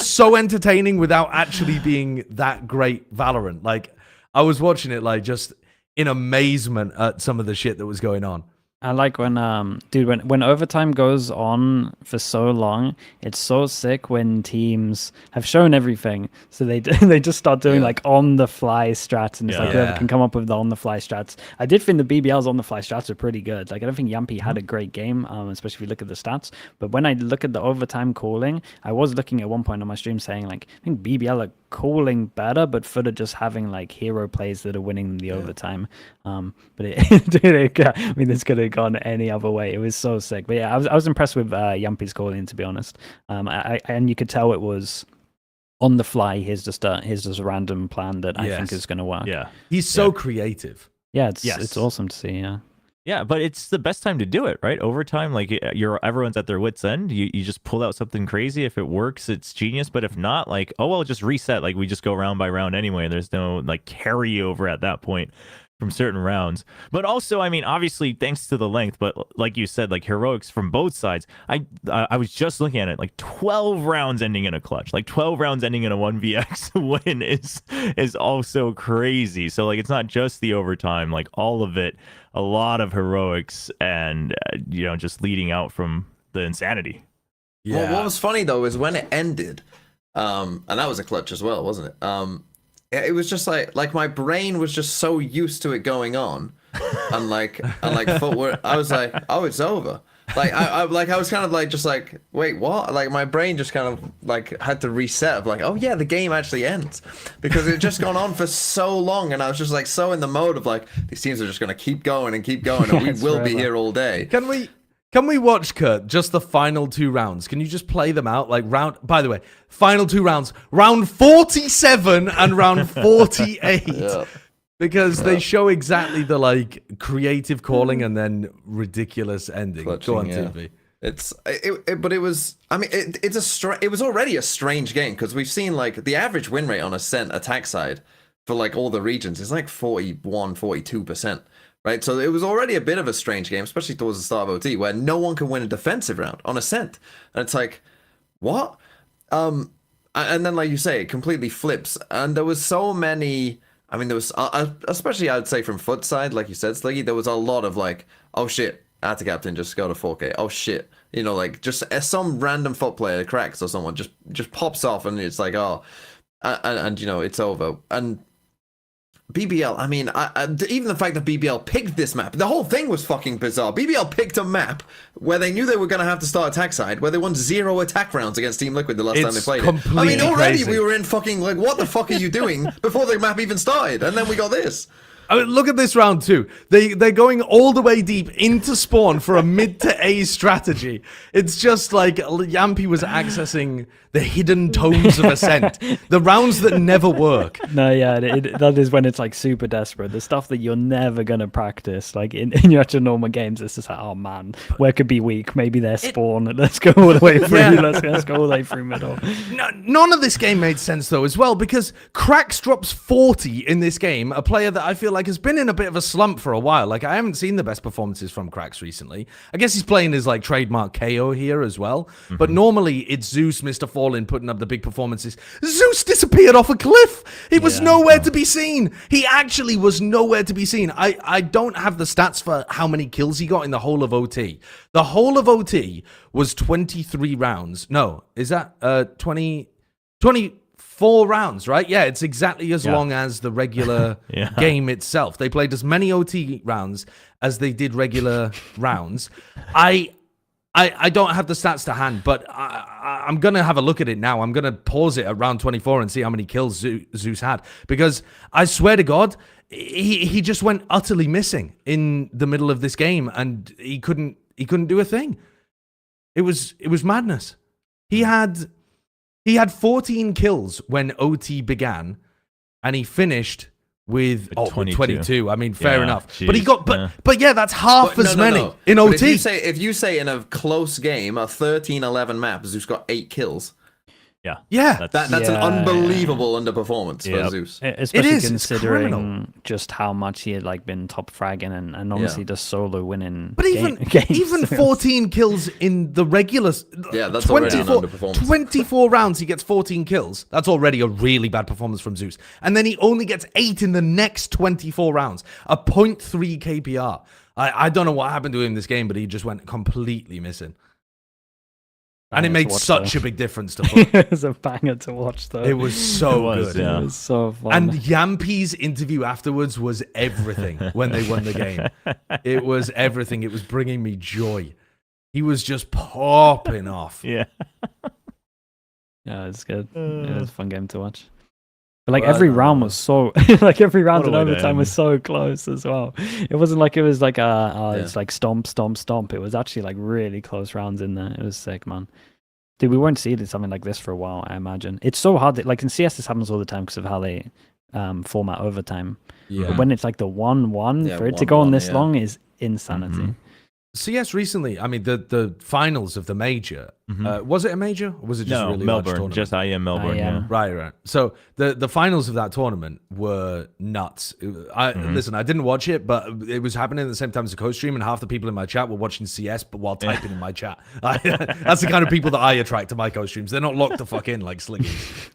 B: so entertaining without actually being that great Valorant. Like, I was watching it like just in amazement at some of the shit that was going on.
C: I like when when overtime goes on for so long, it's so sick when teams have shown everything, so they just start doing like on the fly strats, and it's like whoever can come up with the on the fly strats. I did think the BBL's on the fly strats are pretty good. Like I don't think Yampy had a great game, especially if you look at the stats. But when I look at the overtime calling, I was looking at one point on my stream saying like I think BBL are calling better, but Footer just having like hero plays that are winning the overtime. But I mean, this could have gone any other way. It was so sick. But yeah, I was impressed with Yampy's calling, to be honest. And you could tell it was on the fly. Here's just a random plan that I think is going to work.
D: Yeah,
B: he's so creative.
C: Yeah, it's awesome to see.
D: Yeah, but it's the best time to do it, right? Overtime, like everyone's at their wits' end. You just pull out something crazy. If it works, it's genius. But if not, like, oh well, just reset. Like we just go round by round anyway. There's no like carryover at that point. from certain rounds. But also, I mean, obviously, thanks to the length, but like you said, like heroics from both sides. I was just looking at it, like 12 rounds ending in a clutch, like 12 rounds ending in a 1vx win is also crazy. So like, it's not just the overtime, like all of it, a lot of heroics, and you know, just leading out from the insanity.
B: Yeah.
A: Well, what was funny though is when it ended, and that was a clutch as well, wasn't it? It was just like my brain was just so used to it going on, and like footwork. I was like, oh, it's over. Like I was kind of like just like, wait, what? Like my brain just kind of like had to reset of like, oh yeah, the game actually ends, because it had just gone on for so long, and I was just like so in the mode of like, these teams are just gonna keep going and keep going, and we will be here all day.
B: Can we watch, Kurt, just the final 2 rounds? Can you just play them out? Like by the way, final 2 rounds, round 47 and round 48.
A: Yeah.
B: Because they show exactly the like creative calling and then ridiculous ending.
A: Clutching,
B: Go on,
A: yeah.
B: TV.
A: But it was. I mean, it was already a strange game, because we've seen like the average win rate on Ascent attack side for like all the regions is like 42%. Right, so it was already a bit of a strange game, especially towards the start of OT, where no one can win a defensive round on Ascent, and it's like, what? And then, like you say, it completely flips, and there was so many. I mean, there was, especially I'd say from foot side, like you said, Sliggy, there was a lot of like, oh shit, Ata Captain just got a 4K. Oh shit, you know, like just some random foot player cracks or someone just pops off, and it's like, oh, and you know, it's over. And BBL, I mean, even the fact that BBL picked this map, the whole thing was fucking bizarre. BBL picked a map where they knew they were going to have to start attack side, where they won 0 attack rounds against Team Liquid the last time they played it. I mean, already
B: crazy.
A: we were in fucking, like, what the fuck are you doing before the map even started? And then we got this.
B: I mean, look at this round too. They're going all the way deep into spawn for a mid to A strategy. It's just like Yampy was accessing the hidden tones of Ascent, the rounds that never work.
C: No, yeah, that is when it's like super desperate. The stuff that you're never gonna practice, like in your actual normal games. It's just like, oh man, where could be weak? Maybe their spawn. Let's go all the way through.
B: Yeah.
C: Let's go all the way through middle.
B: No, none of this game made sense though as well, because Krax drops 40 in this game, a player that I feel like has been in a bit of a slump for a while. Like, I haven't seen the best performances from Krax recently. I guess he's playing his like trademark KO here as well. Mm-hmm. But normally it's Zeus, Mr. Fallen, putting up the big performances. Zeus disappeared off a cliff. He was nowhere to be seen. He actually was nowhere to be seen. I don't have the stats for how many kills he got in the whole of OT. The whole of OT was 23 rounds. No, is that 24 rounds, right? Yeah, it's exactly as long as the regular game itself. They played as many OT rounds as they did regular rounds. I don't have the stats to hand, but I'm going to have a look at it now. I'm going to pause it at round 24 and see how many kills Zeus had, because I swear to God, he just went utterly missing in the middle of this game, and he couldn't do a thing. It was madness. He had 14 kills when OT began, and he finished with 22. I mean, fair enough.
D: Geez,
B: but he got, but yeah, that's half as many in
A: But
B: OT.
A: if you say in a close game, a 13-11 map, Zeus got 8 kills.
B: Yeah.
A: That's an unbelievable underperformance for Zeus.
C: Especially
B: is. It's
C: considering
B: criminal.
C: just how much he had like been top fragging and obviously the solo winning.
B: But even 14 kills in the regular,
A: that's already an underperformance.
B: 24 rounds, he gets 14 kills. That's already a really bad performance from Zeus. And then he only gets 8 in the next 24 rounds, a 0.3 KPR. I don't know what happened to him this game, but he just went completely missing. And it made such a big difference to him.
C: It was a banger to watch, though.
B: It was so good.
C: Yeah. It was so fun.
B: And Yampy's interview afterwards was everything when they won the game. It was everything. It was bringing me joy. He was just popping off.
C: Yeah, it's good. It was a fun game to watch. But like every round was so like every round in overtime was so close as well. It wasn't like it was like it's like stomp. It was actually like really close rounds in there. It was sick, man. Dude, we weren't seeing something like this for a while, I imagine. It's so hard that, like in CS this happens all the time because of how they format overtime. Yeah. But when it's like the 1-1 for it to go on this long is insanity. Mm-hmm.
B: CS recently, I mean, the finals of the major, was it a major? Or was it just
D: No,
B: really
D: Melbourne.
B: large
D: Just IM Melbourne.
C: IM.
D: Yeah.
B: Right. So the finals of that tournament were nuts. Listen, I didn't watch it, but it was happening at the same time as the co-stream, and half the people in my chat were watching CS, but while typing in my chat. That's the kind of people that I attract to my co-streams. They're not locked the fuck in like Sliggies.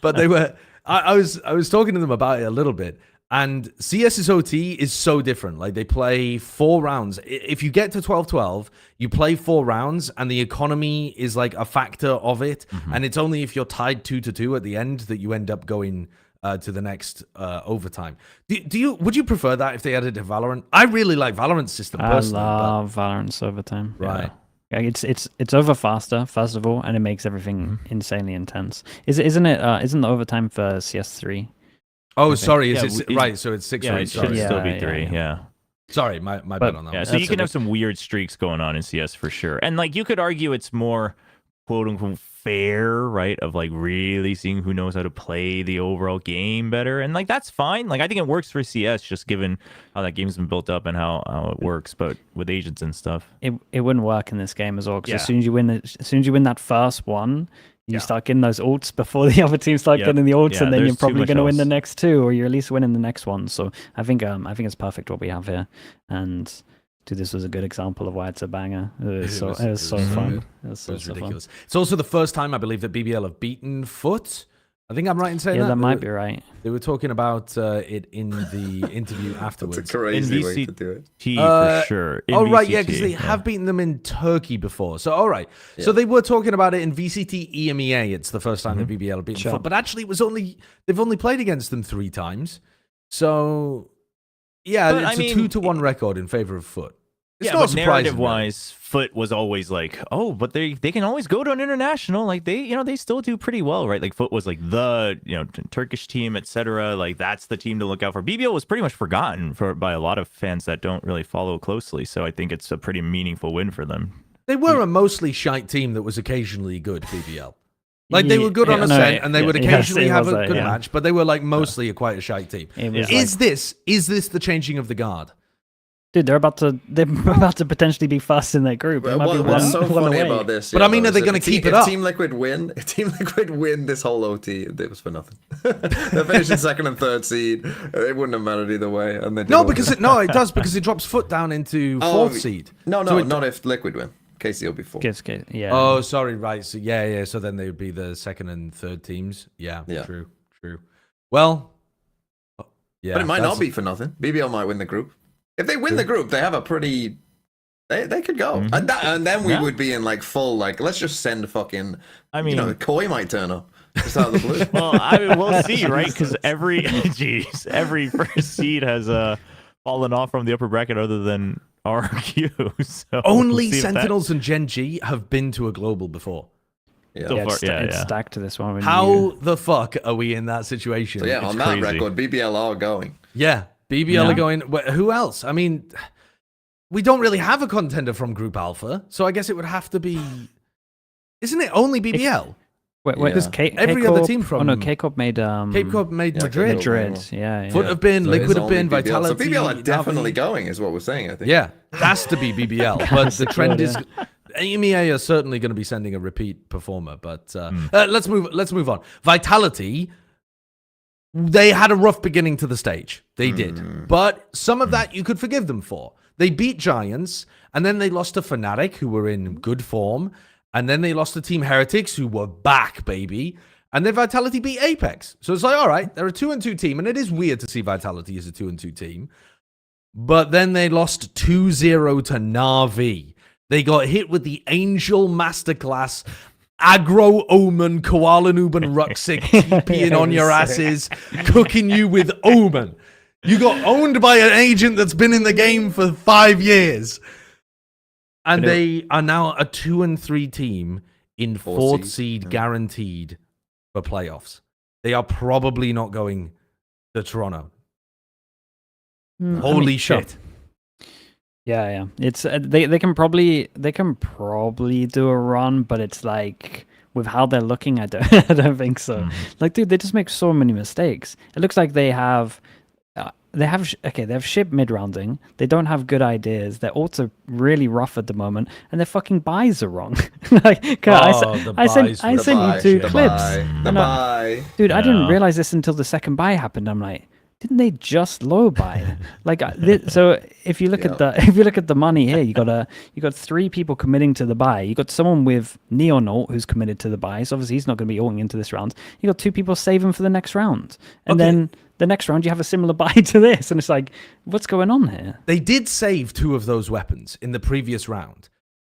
B: But they were. I was talking to them about it a little bit. And CS's OT is so different. Like, they play 4 rounds. If you get to 12-12, you play 4 rounds, and the economy is like a factor of it. And it's only if you're tied 2-2 at the end that you end up going to the next overtime. Would you prefer that if they added to Valorant? I really like Valorant's system personally.
C: I love Valorant's overtime.
B: Right.
C: Yeah, it's over faster, first of all, and it makes everything insanely intense. Isn't the overtime for CS3?
B: Oh, sorry.
D: Yeah,
B: Right, so it's 6
D: Yeah,
B: or 8.
D: it should
B: Sorry.
D: still be 3. Yeah.
B: Sorry, my bad on that.
D: Yeah,
B: one.
D: so you can have some weird streaks going on in CS for sure. And like you could argue it's more quote unquote fair, right? Of like really seeing who knows how to play the overall game better. And like that's fine. Like I think it works for CS just given how that game's been built up and how it works, but with agents and stuff.
C: It wouldn't work in this game as well, because
D: Yeah.
C: as soon as you win that first one, you start getting those ults before the other team start getting the ults,
D: Yeah,
C: and then
D: there's
C: you're
D: too
C: probably
D: much
C: going to win the
D: else.
C: next 2, or you're at least winning the next one. So I think it's perfect what we have here. And dude, this was a good example of why it's a banger. It was so fun. It was so
B: ridiculous. It's also the first time I believe that BBL have beaten Foot. I think I'm right in saying
C: Yeah,
B: that.
C: that might be right.
B: They were talking about it in the interview afterwards.
A: It's a crazy way to do it.
D: T for sure. In
B: Right, yeah,
D: VCT,
B: because they have beaten them in Turkey before. So, all right. So they were talking about it in VCT EMEA. It's the first time that BBL have beaten Foot. But actually, they've only played against them 3 times. So, yeah,
D: But,
B: it's a 2-1 record in favor of Foot. It's
D: yeah,
B: not
D: but
B: surprising,
D: narrative-wise, Foot was always like, oh, but they can always go to an international. Like they still do pretty well, right? Like Foot was like the Turkish team, etc. Like that's the team to look out for. BBL was pretty much forgotten by a lot of fans that don't really follow closely. So I think it's a pretty meaningful win for them.
B: They were a mostly shite team that was occasionally good, BBL. Like, they were good on Ascent, and they would occasionally have a good match, but they were like mostly quite a shite team. Is this the changing of the guard?
C: Dude, they're about to potentially be first in their group. It might be
A: What's so
C: one
A: funny
C: away.
A: about this?
B: But I mean, are they going to keep it up?
A: If Team Liquid win this whole OT, it was for nothing. They're finishing 2nd and 3rd seed. It wouldn't have mattered either way. And they
B: it does, because it drops Foot down into 4th seed.
A: No, not if Liquid win. KC will be 4.
C: Yeah.
B: Oh, sorry, right. So yeah. So then they would be the 2nd and 3rd teams. Yeah. True. Well, yeah.
A: But it might not be for nothing. BBL might win the group. If they win the group, they have a pretty. They could go, and then we would be in like full like. Let's just send fucking. I mean, Koi might turn up just out of the blue.
D: Well, I mean, we'll see, right? Because every first seed has fallen off from the upper bracket, other than RQ. So
B: only
D: we'll
B: Sentinels and Gen.G have been to a global before.
C: It's stacked to this one.
B: How the fuck are we in that situation?
A: So yeah, on that record, BBL are going.
B: Yeah, BBL are going. Who else? I mean, we don't really have a contender from Group Alpha, so I guess it would have to be. Isn't it only BBL?
C: Wait, because
B: every other team from.
C: Oh no, K-Corp made.
B: K-Corp made Madrid.
C: Yeah.
B: Foot have been,
A: So
B: Liquid
A: it's
B: have been,
A: only BBL.
B: Vitality.
A: So BBL are definitely
B: Navi.
A: going, is what we're saying. I think.
B: Yeah, has to be BBL, but the trend is. EMEA are certainly going to be sending a repeat performer, but let's move on. Vitality, they had a rough beginning to the stage. They did, but some of that you could forgive them for. They beat Giants, and then they lost to Fnatic, who were in good form, and then they lost to Team Heretics, who were back, baby. And then Vitality beat Apex. So it's like, all right, they're a 2-2 team, and it is weird to see Vitality as a 2-2 team. But then they lost 2-0 to NAVI. They got hit with the Angel Masterclass, Aggro Omen, Koala Noob and Ruxic TPing on your asses, cooking you with Omen. You got owned by an agent that's been in the game for 5 years. And they are now a 2-3 team in 4th seed guaranteed for playoffs. They are probably not going to Toronto. Holy shit.
C: Yeah. It's they can probably do a run, but it's like with how they're looking, I don't think so. Like, dude, they just make so many mistakes. It looks like they have they have shit mid rounding. They don't have good ideas. They're also really rough at the moment, and their fucking buys are wrong. like, I sent you 2 clips. Dude, I didn't realize this until the second buy happened. I'm like, didn't they just low buy? Like, so if you look at the money here, you got 3 people committing to the buy. You got someone with Neonaut who's committed to the buy. So obviously he's not going to be all into this round. You got 2 people saving for the next round, and then the next round you have a similar buy to this, and it's like, what's going on here?
B: They did save 2 of those weapons in the previous round,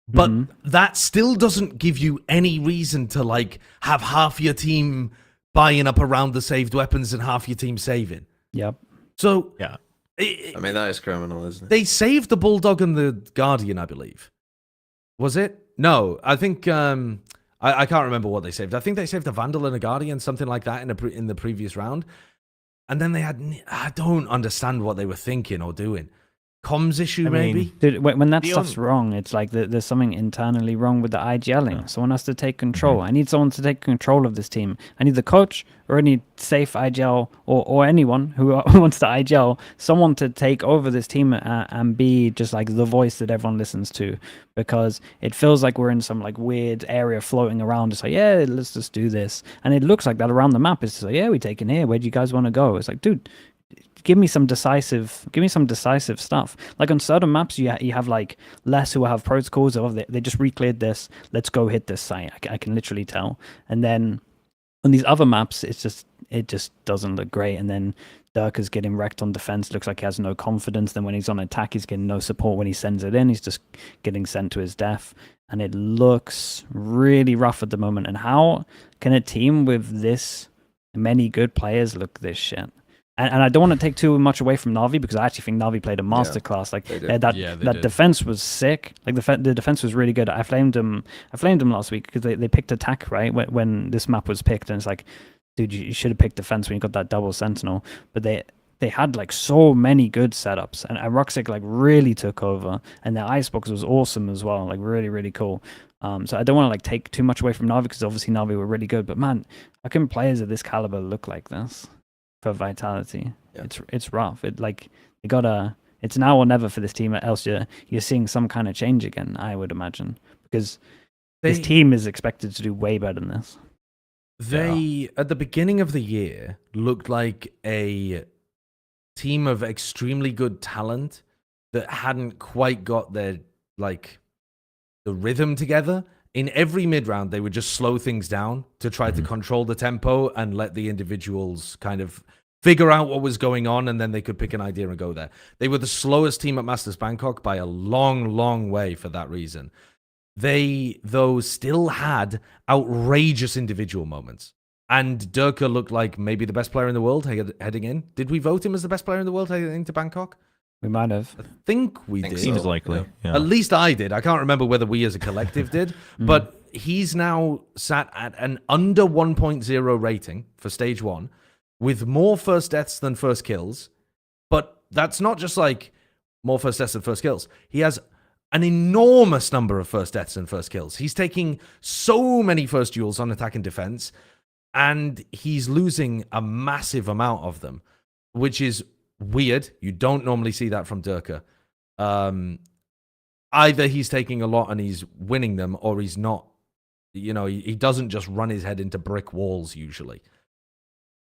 B: but that still doesn't give you any reason to like have half your team buying up around the saved weapons and half your team saving. Yep. So
D: yeah,
A: I mean that is criminal, isn't it?
B: They saved the Bulldog and the Guardian, I believe. Was it? No, I think I can't remember what they saved. I think they saved a Vandal and a Guardian, something like that in the previous round. And then they had, I don't understand what they were thinking or doing. Comms issue, maybe?
C: Dude, when that stuff's wrong, it's like there's something internally wrong with the IGLing. Yeah. Someone has to take control. I need someone to take control of this team. I need the coach, or I need safe IGL, or anyone who wants to IGL, someone to take over this team and be just like the voice that everyone listens to. Because it feels like we're in some like weird area floating around. It's like, yeah, let's just do this. And it looks like that around the map. It's like, yeah, we're taking here. Where do you guys want to go? It's like, dude, give me some decisive stuff. Like on certain maps, you have like less who have protocols of they just re-cleared this. Let's go hit this site. I can literally tell. And then on these other maps, it just doesn't look great. And then Durka's getting wrecked on defense. Looks like he has no confidence. Then when he's on attack, he's getting no support. When he sends it in, he's just getting sent to his death. And it looks really rough at the moment. And how can a team with this many good players look this shit? And I don't want to take too much away from Navi, because I actually think Navi played a masterclass. Like that defense was sick. Like the defense was really good. I flamed them last week because they picked attack right when this map was picked, and it's like, dude, you should have picked defense when you got that double sentinel. But they had like so many good setups, and Roxic like really took over, and their icebox was awesome as well, like really really cool. So I don't want to like take too much away from Navi, because obviously Navi were really good. But man, how can players of this caliber look like this? For Vitality, it's rough. It's now or never for this team. Else you're seeing some kind of change again, I would imagine, because this team is expected to do way better than this.
B: They at the beginning of the year looked like a team of extremely good talent that hadn't quite got their the rhythm together. In every mid round, they would just slow things down to try to control the tempo and let the individuals kind of figure out what was going on, and then they could pick an idea and go there. They were the slowest team at Masters Bangkok by a long, long way for that reason. They, though, still had outrageous individual moments. And Durka looked like maybe the best player in the world heading in. Did we vote him as the best player in the world heading into Bangkok?
C: We might have.
B: I think we did.
D: Seems likely. Yeah.
B: At least I did. I can't remember whether we as a collective did. But he's now sat at an under 1.0 rating for stage 1 with more first deaths than first kills. But that's not just like more first deaths than first kills. He has an enormous number of first deaths and first kills. He's taking so many first duels on attack and defense, and he's losing a massive amount of them, which is weird. You don't normally see that from Durka. Either he's taking a lot and he's winning them, or he's not. You know, he doesn't just run his head into brick walls usually.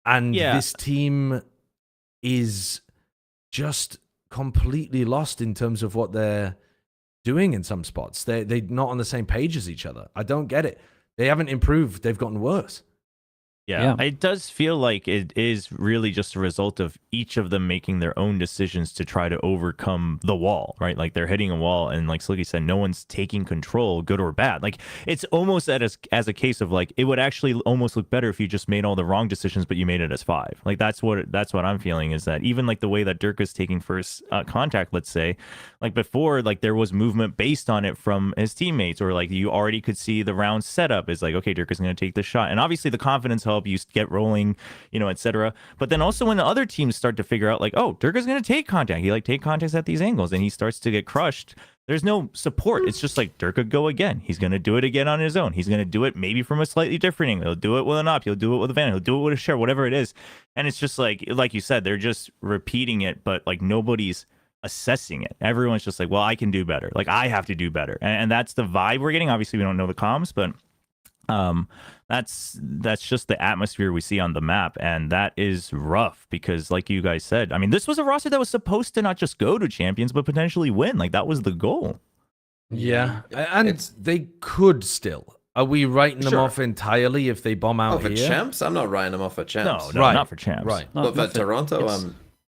B: And this team is just completely lost in terms of what they're doing in some spots. They're not on the same page as each other. I don't get it. They haven't improved. They've gotten worse.
D: Yeah, it does feel like it is really just a result of each of them making their own decisions to try to overcome the wall, right? Like they're hitting a wall, and like Slicky said, no one's taking control, good or bad. Like it's almost as a case of like it would actually almost look better if you just made all the wrong decisions, but you made it as 5. Like that's what I'm feeling, is that even like the way that Durka's taking first contact, let's say, like before, like there was movement based on it from his teammates, or like you already could see the round setup is like, okay, Durka's going to take this shot, and obviously the confidence helps help you get rolling, etc. But then also when the other teams start to figure out like, oh, Durga's going to take contact. He like take contacts at these angles and he starts to get crushed. There's no support. It's just like Durga go again. He's going to do it again on his own. He's going to do it maybe from a slightly different angle. He'll do it with an op. He'll do it with a van. He'll do it with a share, whatever it is. And it's just like you said, they're just repeating it, but like nobody's assessing it. Everyone's just like, well, I can do better. Like I have to do better. And that's the vibe we're getting. Obviously, we don't know the comms, but that's just the atmosphere we see on the map, and that is rough because like you guys said, I mean, this was a roster that was supposed to not just go to champions but potentially win. Like that was the goal.
B: Yeah, and they could still. Are we writing them off entirely if they bomb out
A: for
B: here?
A: champs? I'm not writing them off for champs.
D: No,
B: Right.
D: not for champs.
B: Right.
A: But for Toronto,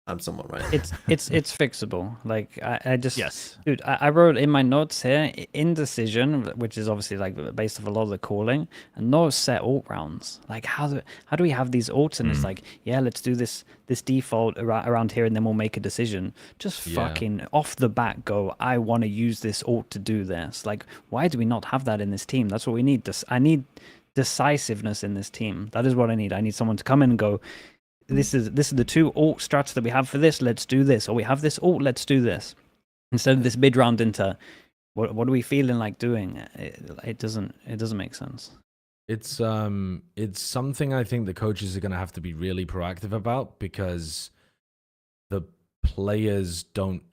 A: I'm somewhat right.
C: It's fixable. Like I just,
D: Yes.
C: dude, I wrote in my notes here, indecision, which is obviously like based off a lot of the calling, and no set ult rounds. Like how do we have these ults and it's like, yeah, let's do this default around here and then we'll make a decision. Just fucking off the bat go, I want to use this ult to do this. Like why do we not have that in this team? That's what we need. I need decisiveness in this team. That is what I need. I need someone to come in and go, this is the two ult strats that we have for this, let's do this. Or we have this ult, let's do this. Instead of this mid round into what are we feeling like doing? It doesn't make sense.
B: It's something I think the coaches are going to have to be really proactive about because the players don't.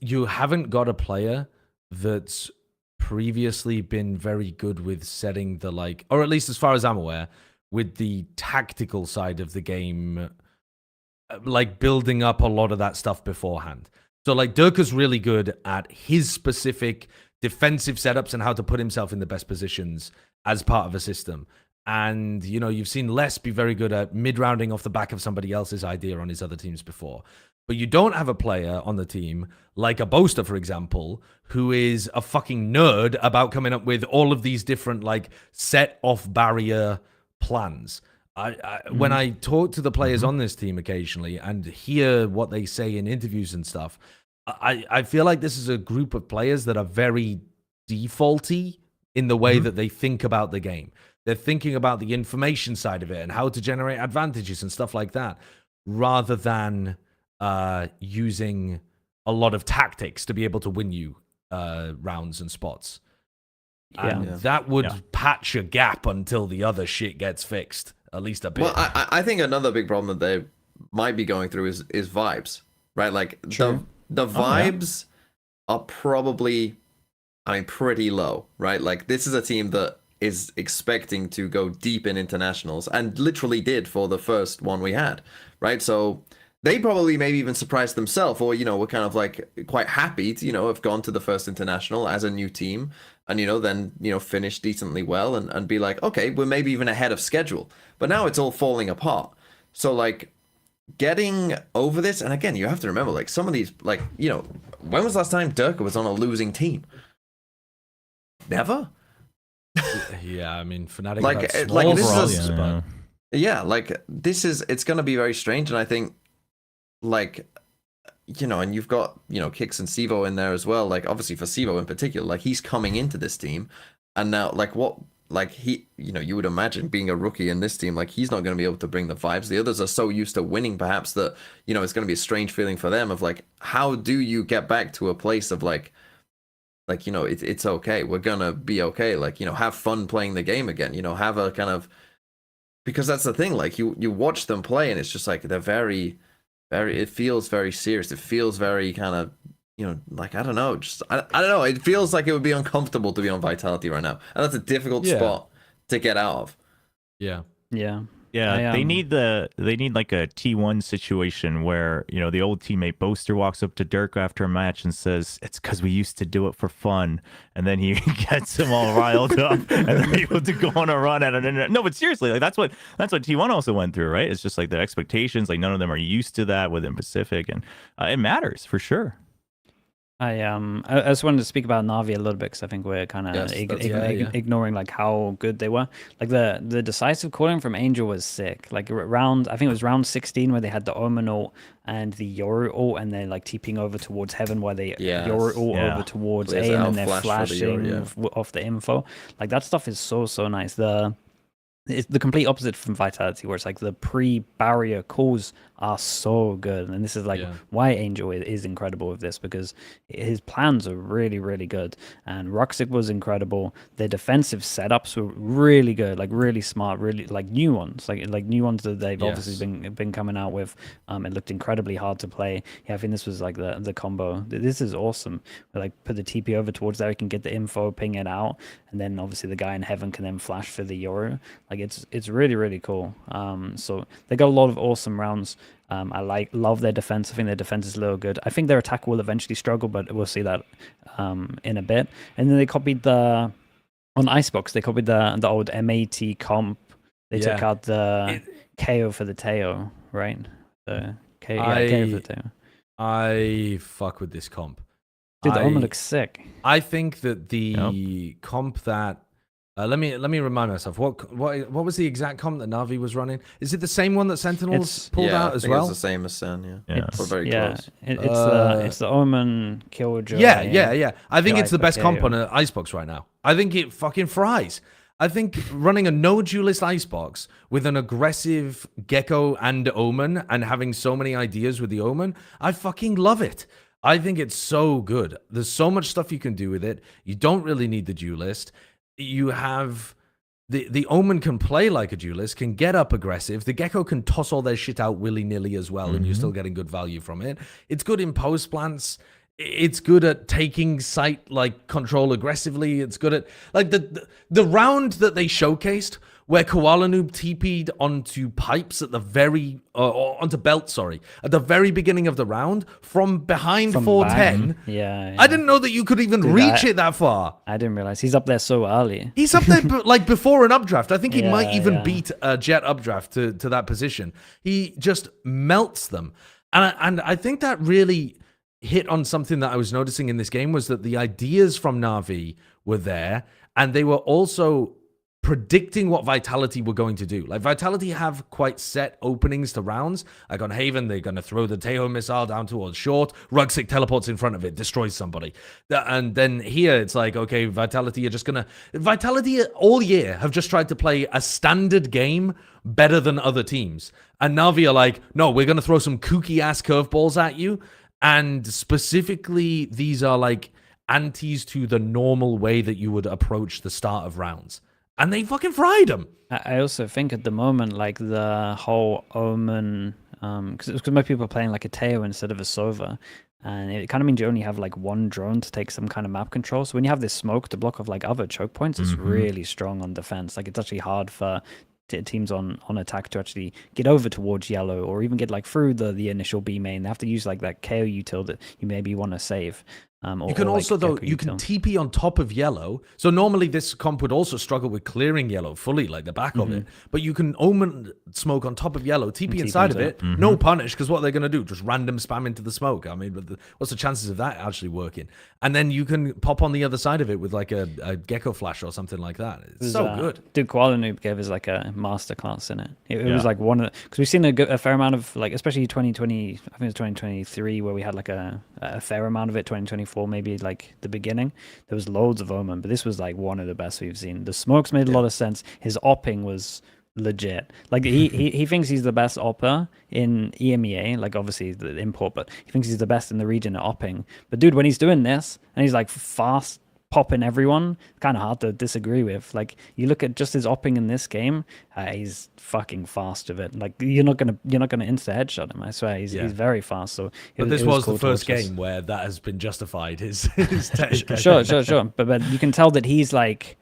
B: You haven't got a player that's previously been very good with setting the like, or at least as far as I'm aware, with the tactical side of the game, like building up a lot of that stuff beforehand. So like Durka's really good at his specific defensive setups and how to put himself in the best positions as part of a system. And, you've seen Les be very good at mid-rounding off the back of somebody else's idea on his other teams before. But you don't have a player on the team, like a Boaster, for example, who is a fucking nerd about coming up with all of these different, like, set-off barrier plans. When I talk to the players on this team occasionally and hear what they say in interviews and stuff, I feel like this is a group of players that are very defaulty in the way that they think about the game. They're thinking about the information side of it and how to generate advantages and stuff like that, rather than using a lot of tactics to be able to win you rounds and spots. And that would patch a gap until the other shit gets fixed, at least a bit.
A: Well, I think another big problem that they might be going through is vibes, right? Like the vibes are probably, pretty low, right? Like this is a team that is expecting to go deep in internationals and literally did for the first one we had, right? So they probably maybe even surprised themselves, or were kind of like quite happy to have gone to the first international as a new team, and then finish decently well and be like, okay, we're maybe even ahead of schedule. But now it's all falling apart. So like getting over this, and again, you have to remember, like some of these, like when was the last time Durka was on a losing team? Never.
B: Yeah, Fnatic
A: like
B: this
A: is it's gonna be very strange, and I think like and you've got Kix and Sivo in there as well. Like obviously for Sivo in particular, like he's coming into this team, and now he you would imagine being a rookie in this team, like he's not going to be able to bring the vibes. The others are so used to winning, perhaps, that it's going to be a strange feeling for them of like, how do you get back to a place of like it's okay, we're gonna be okay, like have fun playing the game again, have a kind of, because that's the thing, like you watch them play and it's just like they're very it feels very serious, it feels very kind of like I don't know, just I don't know, it feels like it would be uncomfortable to be on Vitality right now, and that's a difficult spot to get out of.
D: They need like a T1 situation where the old teammate Boaster walks up to Dirk after a match and says, it's because we used to do it for fun, and then he gets him all riled up and they're able to go on a run at it. No, but seriously, like that's what T1 also went through, right? It's just like the expectations, like none of them are used to that within Pacific, and it matters for sure.
C: I just wanted to speak about Navi a little bit because I think we're kind of ignoring like how good they were. Like the decisive calling from Angel was sick. Like I think it was round 16 where they had the Omen ult and the Yoru ult, and they're like TPing over towards Heaven where they Yoru ult over towards A, and then they're flashing off the info. Like that stuff is so nice. it's the complete opposite from Vitality, where it's like the pre-barrier calls are so good, and this is like why Angel is incredible with this, because his plans are really, really good, and Roxic was incredible. Their defensive setups were really good, like really smart, really like new ones, like new ones that they've obviously been coming out with. It looked incredibly hard to play. Yeah, I think this was like the combo. This is awesome. Like put the TP over towards there, he can get the info, ping it out, and then obviously the guy in heaven can then flash for the Euro. Like it's really, really cool. So they got a lot of awesome rounds. I love their defense. I think their defense is a little good. I think their attack will eventually struggle, but we'll see that in a bit. And then they copied on Icebox. They copied the old MAT comp. They took out the KO for the Teo, right? The KO for the Teo.
B: I fuck with this comp.
C: Dude, the Omen looks sick.
B: I think that the comp that let me remind myself. What was the exact comp that Navi was running? Is it the same one that Sentinels pulled out as well?
A: It's the same as Sen. Yeah,
C: It's,
A: we're very close.
C: It's the Omen Killjoy.
B: Yeah. I think it's the best comp on an Icebox right now. I think it fucking fries. I think running a no duelist Icebox with an aggressive Gecko and Omen and having so many ideas with the Omen, I fucking love it. I think it's so good. There's so much stuff you can do with it. You don't really need the duelist. You have the Omen can play like a duelist, can get up aggressive. The Gecko can toss all their shit out willy-nilly as well, and you're still getting good value from it. It's good in post plants. It's good at taking site like control aggressively. It's good at like the round that they showcased where Koala Noob TP'd onto pipes at the very onto belt, at the very beginning of the round from behind 410.
C: Yeah.
B: I didn't know that you could even reach it that far.
C: I didn't realize he's up there so early.
B: He's up there like before an updraft. I think he might even beat a Jet updraft to that position. He just melts them, and I think that really hit on something that I was noticing in this game was that the ideas from Navi were there, and they were also predicting what Vitality were going to do. Like Vitality have quite set openings to rounds. Like on Haven, they're going to throw the Teo missile down towards short. Ruxic teleports in front of it, destroys somebody. And then here it's like, okay, Vitality are just going to... Vitality all year have just tried to play a standard game better than other teams. And Navi are like, no, we're going to throw some kooky-ass curveballs at you. And specifically, these are like antis to the normal way that you would approach the start of rounds. And they fucking fried them.
C: I also think at the moment, like the whole Omen, because most people are playing like a Teo instead of a Sova, and it kind of means you only have like one drone to take some kind of map control. So when you have this smoke to block off like other choke points, it's really strong on defense. Like it's actually hard for teams on attack to actually get over towards yellow or even get like through the initial B main. They have to use like that KO util that you maybe want to save.
B: You can also, though, you can TP on top of yellow. So normally this comp would also struggle with clearing yellow fully, like the back of it. But you can Omen smoke on top of yellow, TP inside of it, no punish, because what they're going to do, just random spam into the smoke. I mean, what's the chances of that actually working? And then you can pop on the other side of it with like a Gecko flash or something like that. It's so good.
C: Dude, Koala Noob gave us like a masterclass in it. It was like one of the... Because we've seen a fair amount of, like, especially 2020, I think it was 2023, where we had like a fair amount of it, 2024, maybe like the beginning. There was loads of Omen, but this was like one of the best we've seen. The smokes made a lot of sense. His opping was legit. Like he thinks he's the best opper in EMEA, like obviously the import, but he thinks he's the best in the region at opping. But dude, when he's doing this and he's like fast popping everyone, kind of hard to disagree with. Like you look at just his opping in this game, he's fucking fast with it. Like you're not gonna insta headshot him. I swear he's very fast. So
B: but this was cool the first game where that has been justified. His
C: sure. But you can tell that he's like,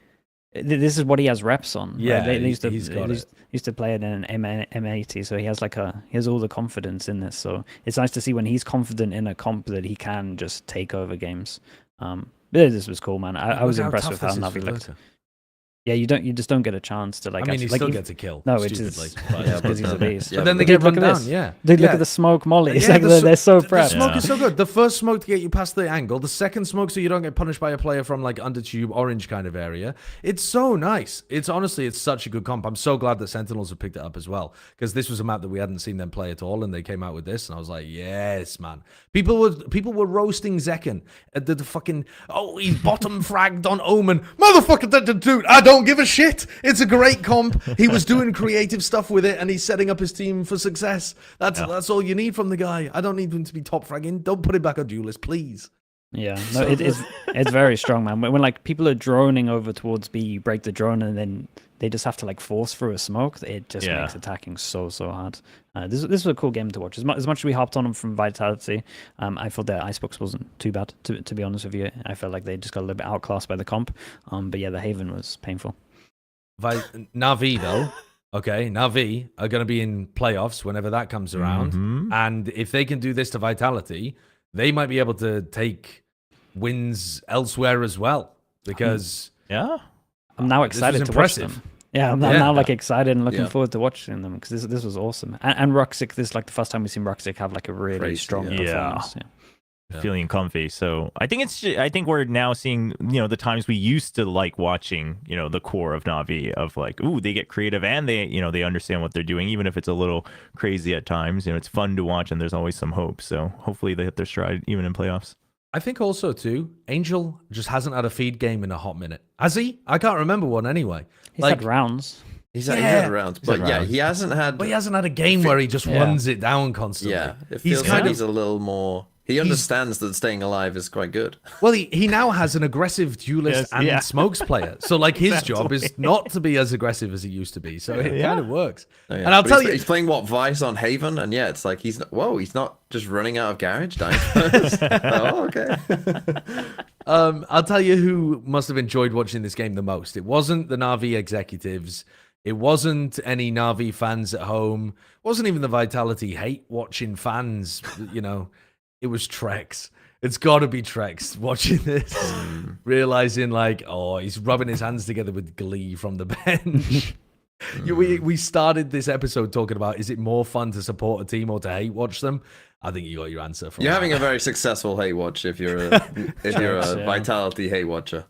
C: this is what he has reps on.
B: Yeah,
C: right? He used to play it in an M80, so he has all the confidence in this. So it's nice to see when he's confident in a comp that he can just take over games. This was cool, man. I was impressed with how Navi looked. Yeah, you just don't get a chance to like.
B: I mean, he still gets a kill.
C: No, it's just because he's a beast.
B: But then they get run down.
C: Dude, look at the smoke molly. It's like they're so prepped.
B: The smoke is so good. The first smoke to get you past the angle. The second smoke so you don't get punished by a player from like undertube orange kind of area. It's so nice. It's such a good comp. I'm so glad that Sentinels have picked it up as well, because this was a map that we hadn't seen them play at all, and they came out with this, and I was like, yes, man. People were roasting Zekken at the fucking he's bottom fragged on Omen, motherfucker. Dude, I don't don't give a shit. It's a great comp. He was doing creative stuff with it, and he's setting up his team for success. That's all you need from the guy. I don't need him to be top fragging. Don't put it back on Duelist, please.
C: Yeah, no, it's very strong, man. When like people are droning over towards B, you break the drone, and then they just have to like force through a smoke. It just makes attacking so hard. This was a cool game to watch. As much as we hopped on them from Vitality, I thought their Icebox wasn't too bad. To be honest with you, I felt like they just got a little bit outclassed by the comp. But yeah, the Haven was painful.
B: Navi though. Okay, Navi are going to be in playoffs whenever that comes around, and if they can do this to Vitality, they might be able to take wins elsewhere as well. Because
D: yeah,
C: I'm now excited to watch them. Yeah, I'm now like excited and looking forward to watching them because this was awesome. And Ruxic, this is like the first time we've seen Ruxic have like a really strong performance.
D: Feeling comfy. So I think we're now seeing, the times we used to like watching, the core of Navi of like, ooh, they get creative and they understand what they're doing, even if it's a little crazy at times. It's fun to watch and there's always some hope. So hopefully they hit their stride even in playoffs.
B: I think also too, Angel just hasn't had a feed game in a hot minute. Has he? I can't remember one anyway.
C: He's had rounds.
A: He had rounds, but he hasn't had.
B: But he hasn't had a game where he just runs it down constantly.
A: Yeah, it feels like he's a little more. He understands that staying alive is quite good.
B: Well, he now has an aggressive duelist and smokes player. So like his job is not to be as aggressive as he used to be. So it kind of works. Oh, yeah. And I'll tell you,
A: he's playing Vice on Haven, and it's like he's not just running out of garage dying first. Oh, okay.
B: I'll tell you who must have enjoyed watching this game the most. It wasn't the Navi executives. It wasn't any Navi fans at home. It wasn't even the Vitality hate watching fans, It was Trex. It's got to be Trex watching this, realizing like, oh, he's rubbing his hands together with glee from the bench. We started this episode talking about, is it more fun to support a team or to hate watch them? I think you got your answer.
A: You're having a very successful hate watch if you're a Vitality hate watcher.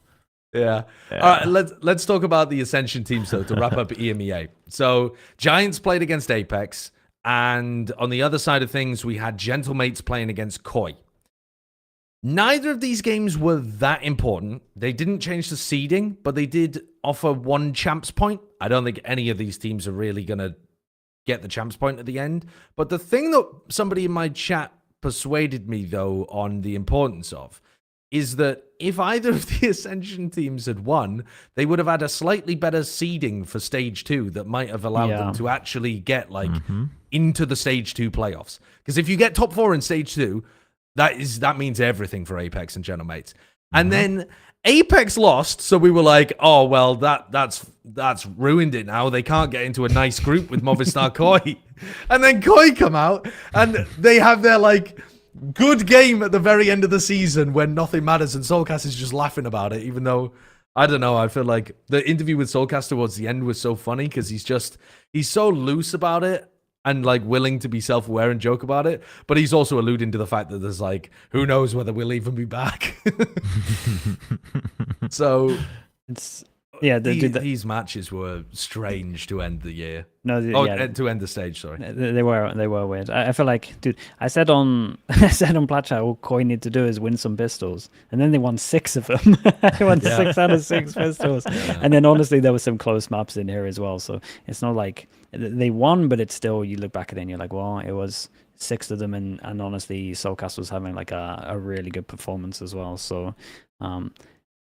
B: Yeah. All right, let's talk about the Ascension teams though to wrap up EMEA. So Giants played against Apex. And on the other side of things, we had Gentlemates playing against Koi. Neither of these games were that important. They didn't change the seeding, but they did offer one champs point. I don't think any of these teams are really going to get the champs point at the end. But the thing that somebody in my chat persuaded me, though, on the importance of is that if either of the Ascension teams had won, they would have had a slightly better seeding for Stage 2 that might have allowed them to actually get into the Stage 2 playoffs. Because if you get top 4 in Stage 2, that means everything for Apex and Gentlemates. And then Apex lost, so we were like, oh, well, that's ruined it now. They can't get into a nice group with Movistar Koi. And then Koi come out, and they have their, good game at the very end of the season when nothing matters, and Soulcast is just laughing about it, even though, I don't know, I feel like the interview with Soulcast towards the end was so funny because he's so loose about it and willing to be self-aware and joke about it, but he's also alluding to the fact that there's who knows whether we'll even be back. So
C: it's
B: these matches were strange to end the year. To end the stage. Sorry,
C: they were weird. I feel like, dude, I said on Plat Chat, all Koi need to do is win some pistols, and then they won 6 of them. They won 6 out of 6 pistols, and then honestly, there were some close maps in here as well. So it's not like they won, but it's still, you look back at it and you're like, well, it was 6 of them, and honestly, Soulcast was having a really good performance as well. So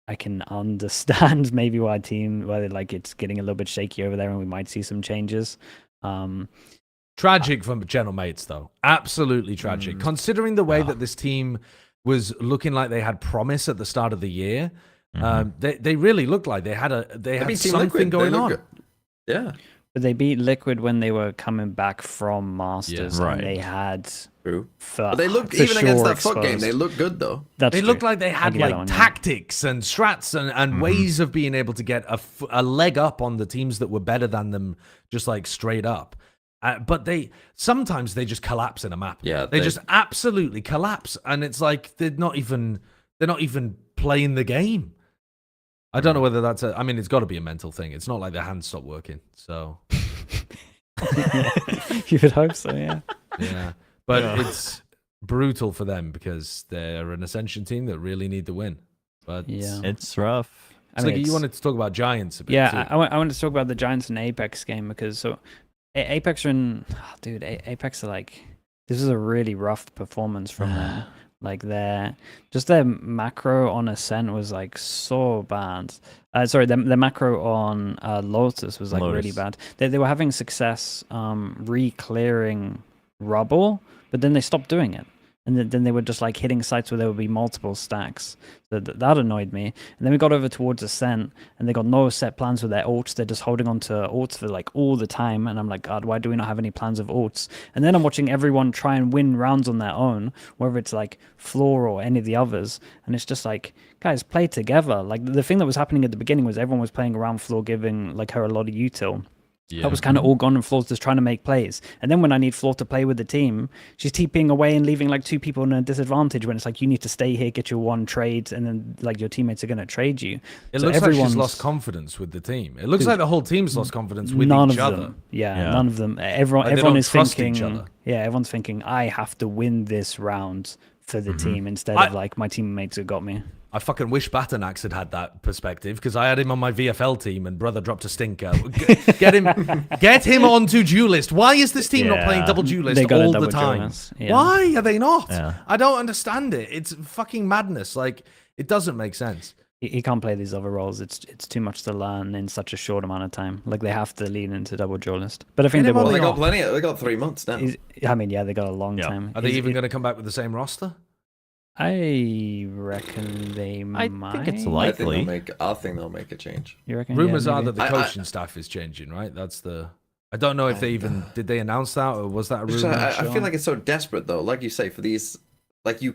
C: I can understand maybe why it's getting a little bit shaky over there, and we might see some changes.
B: Tragic from Gentlemates, though. Absolutely tragic. Considering the way that this team was looking like they had promise at the start of the year, they really looked like they had something going on.
A: Yeah.
C: But they beat Liquid when they were coming back from Masters, and they had.
A: True. But they looked, even against that FUT game, they looked good though.
B: They looked like they had tactics and strats and ways of being able to get a leg up on the teams that were better than them, just straight up. But sometimes they just collapse in a map.
A: Yeah,
B: they just absolutely collapse, and it's like they're not even playing the game. I don't know whether that's it's got to be a mental thing. It's not like their hands stop working. So
C: you would hope so, yeah.
B: Yeah. But it's brutal for them because they're an Ascension team that really need the win. But
D: it's rough.
C: I mean,
B: you wanted to talk about Giants a bit.
C: yeah,
B: too.
C: I wanted to talk about the Giants and Apex game because Apex are in, dude, Apex are like, this is a really rough performance from them. Like their macro on Ascent was like so bad. Sorry, their macro on Lotus was like really bad. They were having success re-clearing rubble, but then they stopped doing it. And then they were just like hitting sites where there would be multiple stacks. That annoyed me. And then we got over towards Ascent, and they got no set plans with their ults. They're just holding on to ults for like all the time. And I'm like, God, why do we not have any plans of ults? And then I'm watching everyone try and win rounds on their own, whether it's like Floor or any of the others. And it's just like, guys, play together. Like the thing that was happening at the beginning was everyone was playing around Floor, giving like her a lot of util. Yeah. That was kind of all gone, and Floor's just trying to make plays. And then when I need Floor to play with the team, she's TPing away and leaving like 2 people in a disadvantage when it's like, you need to stay here, get your 1 trade, and then like your teammates are going to trade you.
B: It looks like she's lost confidence with the team. It looks like the whole team's lost confidence with each other.
C: Yeah, none of them. Everyone is thinking, everyone's thinking, I have to win this round for the team instead of like my teammates have got me.
B: I fucking wish Batanax had that perspective because I had him on my VFL team and brother dropped a stinker. Get him onto duelist. Why is this team not playing double duelist all the time? Yeah. Why are they not? Yeah. I don't understand it. It's fucking madness. Like, it doesn't make sense.
C: He can't play these other roles. It's too much to learn in such a short amount of time. Like, they have to lean into double duelist. But I think
A: they got plenty. They got 3 months now.
C: I mean, yeah, they got a long time.
B: Are they even going to come back with the same roster?
C: I reckon they might.
D: I think it's likely.
A: I think they'll make a change.
C: You reckon?
B: Rumors are that the coaching staff is changing, right? That's the. I don't know if they even did they announce that or was that a rumor?
A: I feel like it's so desperate though. Like you say, for these, you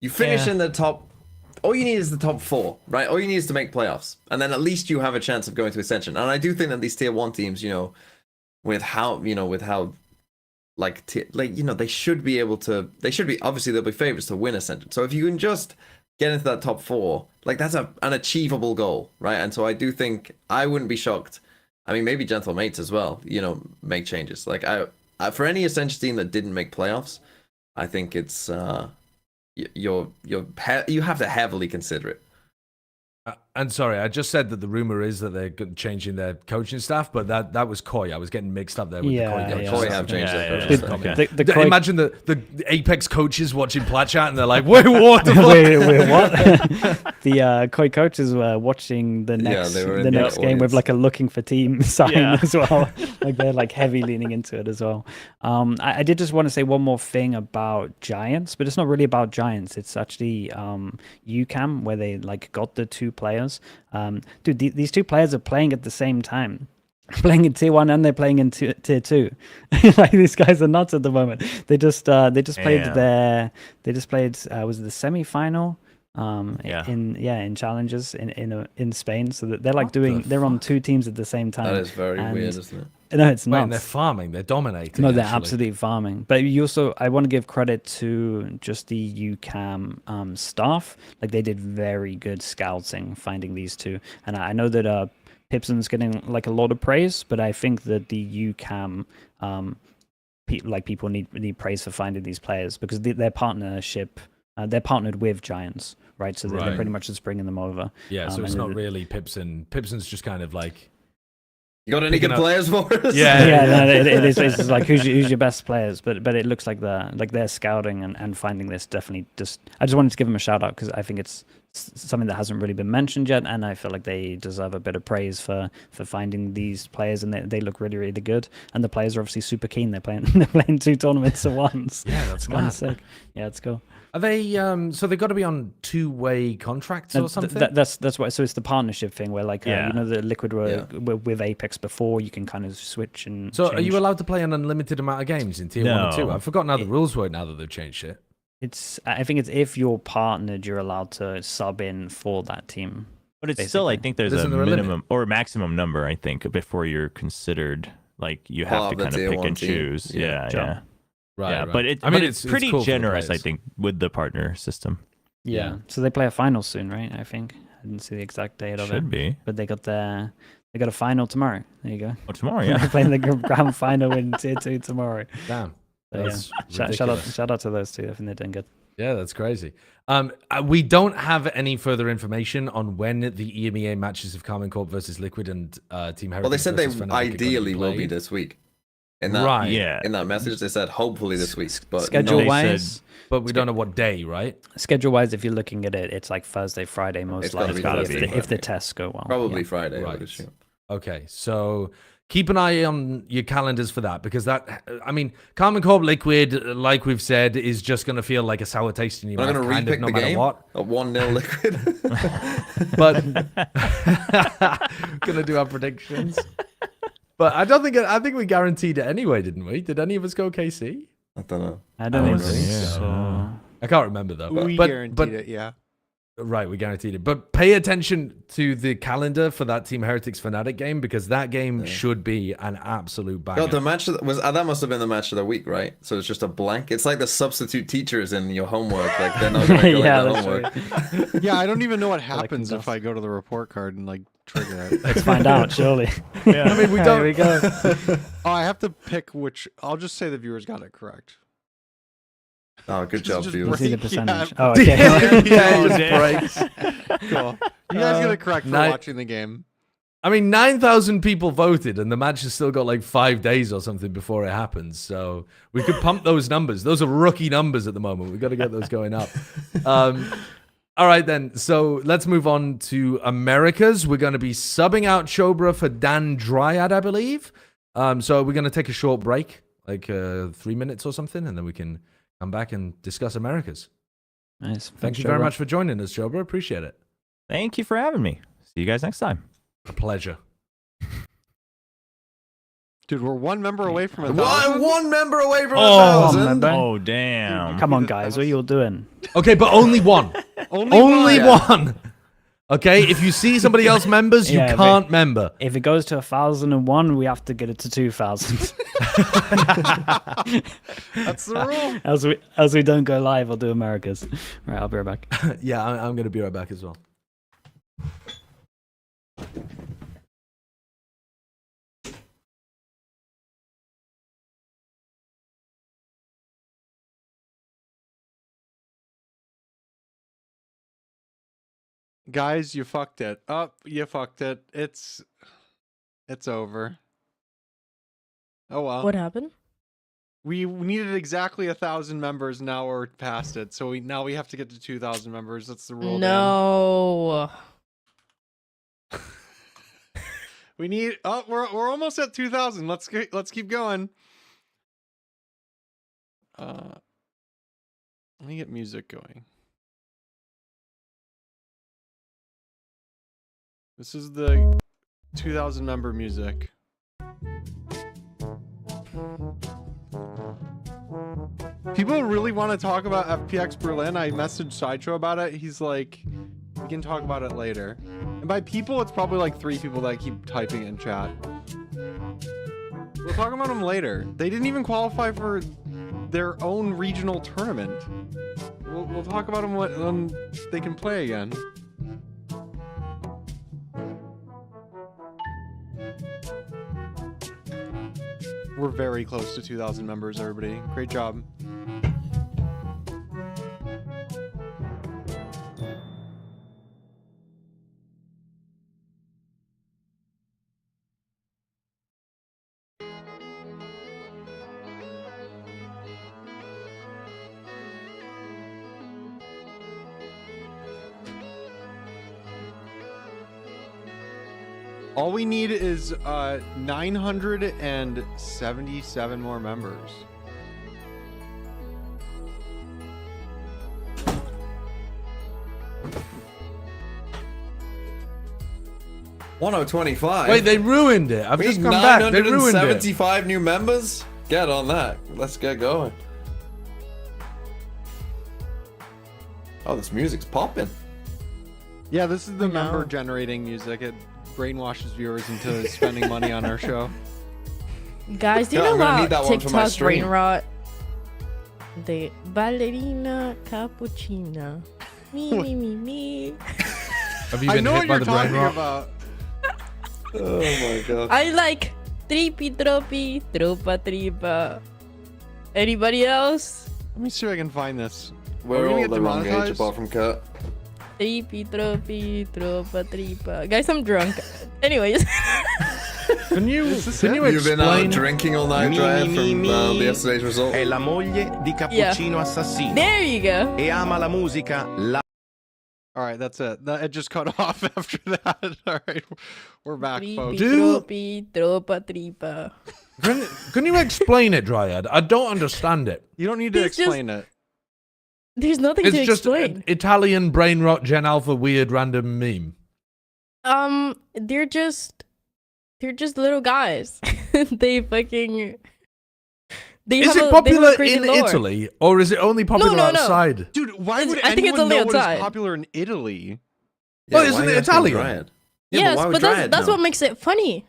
A: finish in the top. All you need is the top 4, right? All you need is to make playoffs, and then at least you have a chance of going to Ascension. And I do think that these tier 1 teams, with how they should be able to. They should be, obviously they'll be favorites to win Ascension. So if you can just get into that top 4, like that's an achievable goal, right? And so I do think I wouldn't be shocked. I mean, maybe Gentle Mates as well. Make changes. Like I for any Ascension team that didn't make playoffs, I think it's you have to heavily consider it.
B: And sorry, I just said that the rumor is that they're changing their coaching staff, but that was Koi. I was getting mixed up there with the Koi.
A: Yeah, Koi have changed their coaching staff.
B: Imagine the Apex coaches watching Plat Chat and they're like, wait, what?
C: wait, what? The Koi coaches were watching the next game with like a looking for team sign as well. Like they're like heavy leaning into it as well. I did just want to say one more thing about Giants, but it's not really about Giants. It's actually UCAM where they like got the 2 players. Dude, these 2 players are playing at the same time. Playing in tier 1 and they're playing in tier 2. Like these guys are nuts at the moment. They just played was it the semi-final in challenges in Spain, so that they're like they're on 2 teams at the same time.
A: That is very weird, isn't it?
C: No, it's not.
B: They're farming. They're dominating.
C: No, they're absolutely farming. But I want to give credit to just the UCAM staff. Like they did very good scouting, finding these 2. And I know that Pipson's getting like a lot of praise, but I think that the UCAM people need praise for finding these players because their partnership. They're partnered with Giants, right? So they're pretty much just bringing them over.
B: Yeah, so it's not really Pipson. Pipson's just kind of like.
A: You got any good players for us?
C: Yeah, it is. It's like who's your best players, but it looks like their scouting and finding this definitely just. I just wanted to give them a shout out because I think it's something that hasn't really been mentioned yet, and I feel like they deserve a bit of praise for finding these players, and they look really really good. And the players are obviously super keen. They're playing 2 tournaments at once.
B: Yeah, that's kind of
C: sick. Yeah, it's cool.
B: Are they so they've got to be on 2-way contracts or something?
C: That's why. So it's the partnership thing where like the Liquid were with Apex before, you can kind of switch and.
B: So change. Are you allowed to play an unlimited amount of games in tier 1 and 2? I've forgotten how the rules work now that they've changed it.
C: I think it's if you're partnered, you're allowed to sub in for that team.
D: But it's still, I think there's a minimum or maximum number. I think before you're considered, like you have to kind of pick and choose. Yeah. Right. But it's pretty cool generous, I think, with the partner system.
C: Yeah. So they play a final soon, right? I think I didn't see the exact date of it.
D: Should be.
C: But they got a final tomorrow. There you go.
D: Oh, tomorrow, yeah.
C: They're playing the grand final in tier 2 tomorrow.
B: Damn.
C: So, shout out to those 2. I think they're doing good.
B: Yeah, that's crazy. We don't have any further information on when the EMEA matches of Carmen Corp versus Liquid and Team Heritage.
A: Well, they said they
B: versus Fnatic are gonna
A: ideally will be
B: played.
A: this week. In that,
B: Right.
D: Yeah.
A: In that message, they said hopefully this week. But
C: Schedule
D: they
C: wise,
B: But we don't know what day, right?
C: schedule wise, if you're looking at it, it's like Thursday, Friday, most
A: It's gotta
C: likely.
A: be Thursday,
C: If the
A: Friday.
C: tests go well.
A: probably
C: yeah.
A: Friday, I
B: Right.
A: would assume.
B: Okay, so keep an eye on your calendars for that because that, I mean, Carmen Corp Liquid, like we've said, is just going to feel like a sour taste in your
A: I'm
B: mouth,
A: going to
B: kind of,
A: repick
B: no
A: the
B: matter
A: game
B: what.
A: at 1-0 Liquid.
B: But gonna do our predictions. But I think we guaranteed it anyway, didn't we? Did any of us go KC?
A: I don't know.
C: I don't think
D: Yeah.
C: so.
B: I can't remember though.
E: We
B: but,
E: guaranteed it, yeah.
B: Right, we guaranteed it. But pay attention to the calendar for that Team Heretics Fnatic game because that game should be an absolute banger.
A: God, the match was that must have been the match of the week, right? So it's just a blank. It's like the substitute teachers in your homework. Like they're not going to
C: Yeah,
A: the
C: that's
A: homework.
E: Yeah, I don't even know what
C: Collecting
E: happens if
C: dust.
E: I go to the report card and like trigger it.
C: Let's find out, surely.
D: Yeah.
B: I mean, we
C: There
B: don't.
C: we go.
E: Oh, I have to pick which. I'll just say the viewers got it correct.
A: Oh, good job,
E: Just
A: viewers.
C: We'll see the
E: Yeah.
C: percentage. Oh, okay.
B: Yeah,
D: Oh,
B: just
D: damn.
B: breaks.
E: Cool. You guys get it correct for
B: Ni-
E: watching the game.
B: I mean, 9,000 people voted, and the match has still got like 5 days or something before it happens. So we could pump those numbers. Those are rookie numbers at the moment. We've got to get those going up. All right, then. So let's move on to Americas. We're going to be subbing out Chobra for Dan Dryad, I believe. So we're going to take a short break, like 3 minutes or something, and then we can come back and discuss Americas.
C: Nice.
B: Thank you very much for joining us, Chobra. Appreciate it.
D: Thank you for having me. See you guys next time.
B: A pleasure.
E: Dude, we're one member away from 1,000.
A: One member away from
C: Oh,
A: 1,000.
C: member.
D: Oh, damn.
C: Come on, guys. What are you all doing?
B: Okay, but only one. Only
A: one.
B: one. Okay, if you see somebody else members, you
C: Yeah, but-
B: can't member.
C: If it goes to 1,001, we have to get it to 2,000.
E: That's the rule.
C: As we don't go live, I'll do Americas. Right, I'll be right back.
B: Yeah, I'm going to be right back as well.
E: Guys, you fucked it. Oh, you fucked it. It's over. Oh well.
F: What happened?
E: We needed exactly 1,000 members. Now we're past it. So now we have to get to 2,000 members. That's the rule. Dan.
F: No.
E: We need. Oh, we're almost at 2,000. Let's keep going. Let me get music going. This is the 2,000 member music. People really want to talk about FPX Berlin. I messaged Sideshow about it. He's like, we can talk about it later. And by people, it's probably like 3 people that keep typing in chat. We'll talk about them later. They didn't even qualify for their own regional tournament. We'll talk about them when they can play again. We're very close to 2,000 members, everybody. Great job. All we need is 977 more members.
A: $1,025.
B: Wait, they ruined it. I've
A: we
B: just
A: need
B: come back. They ruined it.
A: 975 new members. Get on that. Let's get going. Oh, this music's popping.
E: Yeah, this is the
F: I know.
E: member generating music. It brainwashes viewers into spending money on our show.
F: Guys, do you
A: Yeah,
F: know
A: I'm gonna need
F: about
A: that one for my
F: TikTok brain
A: stream.
F: rot? The ballerina cappuccina. Me.
B: Have you
E: I
B: been
E: know what
B: hit by
E: you're
B: the brain
E: talking
B: rot?
E: about.
A: Oh my god.
F: I like trippy tropi, tropa tripa. Anybody else?
E: Let me see if I can find this.
A: We're
E: gonna
A: all
E: get
A: the wrong age
E: demonetized?
A: apart from Kurt.
F: Tripi, tropi, tropa, tripa. Guys, I'm drunk. Anyways.
B: Can you
E: this
B: can you
A: You've been out
B: explain?
A: drinking all night, Dryad, from yesterday's result.
G: È la moglie di Cappuccino Assassino
F: There you go.
G: e ama la musica.
E: All right, that's it. It just cut off after that. All right, we're back, folks.
F: Tripi, tropi, tropa, tripa.
B: Can you explain it, Dryad? I don't understand it.
E: You don't need to
F: It's just-
E: explain it.
F: There's nothing
B: It's
F: to
B: just
F: explain.
B: an Italian brain rot Gen Alpha weird random meme.
F: They're just little guys. They fucking. They
B: Is
F: have
B: it
F: a- they have a
B: popular
F: crazy
B: in
F: lore.
B: Italy or is it only popular
F: no.
B: outside?
E: Dude, why would
F: I think it's
E: anyone
F: only
E: know what is
F: outside.
E: popular in Italy?
B: Oh,
A: why
B: isn't
A: are you
B: it
A: asking
B: Italian?
A: Dryad? Yeah,
F: Yes,
A: why would
F: but
A: Dryad
F: that's
A: know?
F: what makes it funny.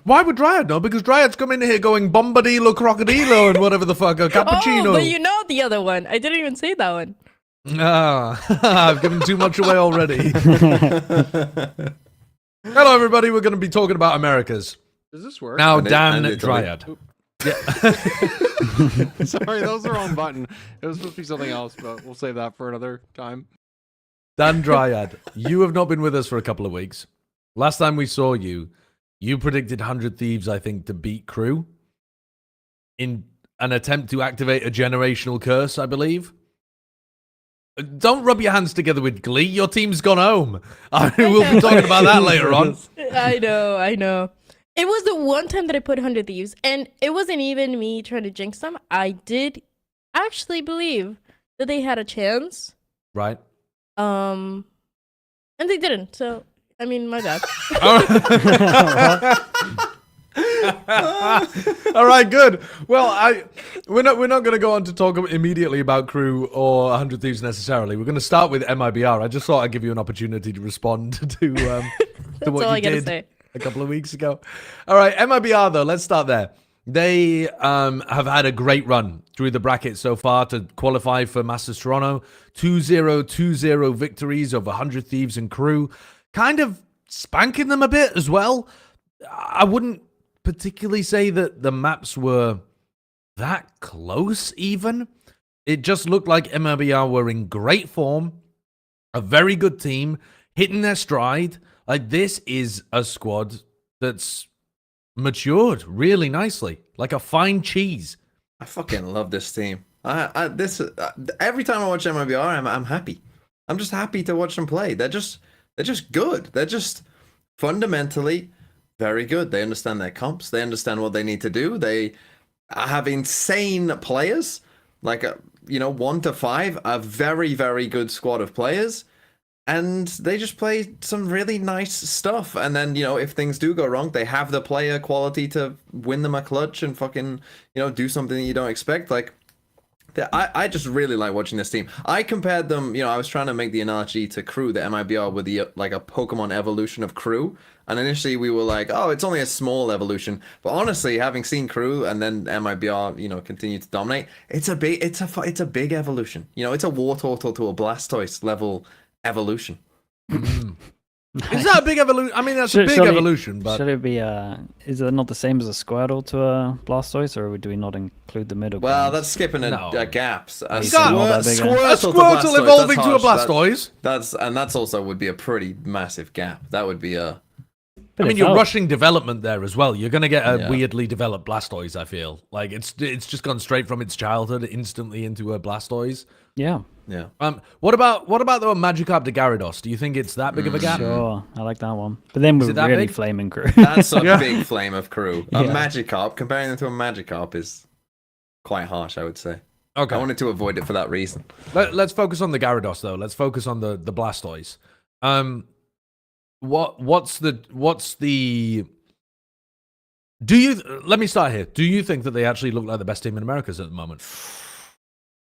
B: Why would Dryad know? Because Dryad's come in here going bombadillo crocodilo and whatever the fuck, a cappuccino.
F: Oh, but you know the other one. I didn't even say that one.
B: Ah, I've given too much away already. Hello, everybody. We're going to be talking about Americas.
E: Does this work?
B: Now,
A: And
B: Dan
A: Italy.
B: Dryad.
E: Sorry, that was the wrong button. It was supposed to be something else, but we'll save that for another time.
B: Dan Dryad, you have not been with us for a couple of weeks. Last time we saw you, you predicted 100 Thieves, I think, to beat KRU in an attempt to activate a generational curse, I believe. Don't rub your hands together with glee. Your team's gone home. We'll be talking about that later on.
F: I know. It was the one time that I put 100 Thieves, and it wasn't even me trying to jinx them. I did actually believe that they had a chance.
B: Right.
F: And they didn't. So, I mean, my bad.
B: All right, good. Well, we're not going to go on to talk immediately about KRU or 100 Thieves necessarily. We're going to start with MIBR. I just thought I'd give you an opportunity to respond to
F: That's
B: what
F: all I
B: you
F: gotta
B: did
F: say.
B: a couple of weeks ago. All right, MIBR though. Let's start there. They have had a great run through the bracket so far to qualify for Masters Toronto. 2-0 victories over 100 Thieves and KRU. Kind of spanking them a bit as well. I wouldn't particularly say that the maps were that close even. It just looked like MIBR were in great form. A very good team. Hitting their stride. Like, this is a squad that's matured really nicely, like a fine cheese.
A: I fucking love this team. Every time I watch MIBR, I'm happy. I'm just happy to watch them play. They're just good. They're just fundamentally very good. They understand their comps. They understand what they need to do. They have insane players, like 1 to 5, a very, very good squad of players. And they just play some really nice stuff. And then, if things do go wrong, they have the player quality to win them a clutch and fucking, do something that you don't expect. Like, I just really like watching this team. I compared them, I was trying to make the analogy to KRU, the MIBR, with a Pokemon evolution of KRU. And initially we were like, oh, it's only a small evolution. But honestly, having seen KRU and then MIBR, continue to dominate, it's a big evolution. It's a Wartortle to a Blastoise level evolution.
B: Is that a big evolution? I mean, that's a big evolution, but
C: should it be? Is it not the same as a Squirtle to a Blastoise, or do we not include the middle?
A: Well,
C: grounds?
A: that's skipping a gaps. A
C: You got
B: a
A: Squirtle
B: evolving to a
A: that's
B: Blastoise.
A: That's also would be a pretty massive gap. That would be a.
C: But
B: I mean,
C: it
B: you're
C: felt-
B: rushing development there as well. You're going to get a
A: Yeah.
B: weirdly developed Blastoise, I feel. Like, it's just gone straight from its childhood instantly into a Blastoise.
C: Yeah,
A: Yeah.
B: What about the Magikarp to Gyarados? Do you think it's that big of a gap?
C: sure. I like that one. But then we're
B: it that
C: really
B: big?
C: flaming KRU.
A: That's a big flame of KRU. A
C: Yeah.
A: Magikarp, comparing them to a Magikarp is quite harsh, I would say.
B: Okay.
A: I wanted to avoid it for that reason.
B: Let's focus on the Gyarados though. Let's focus on the Blastoise. What's the let me start here. Do you think that they actually look like the best team in Americas at the moment?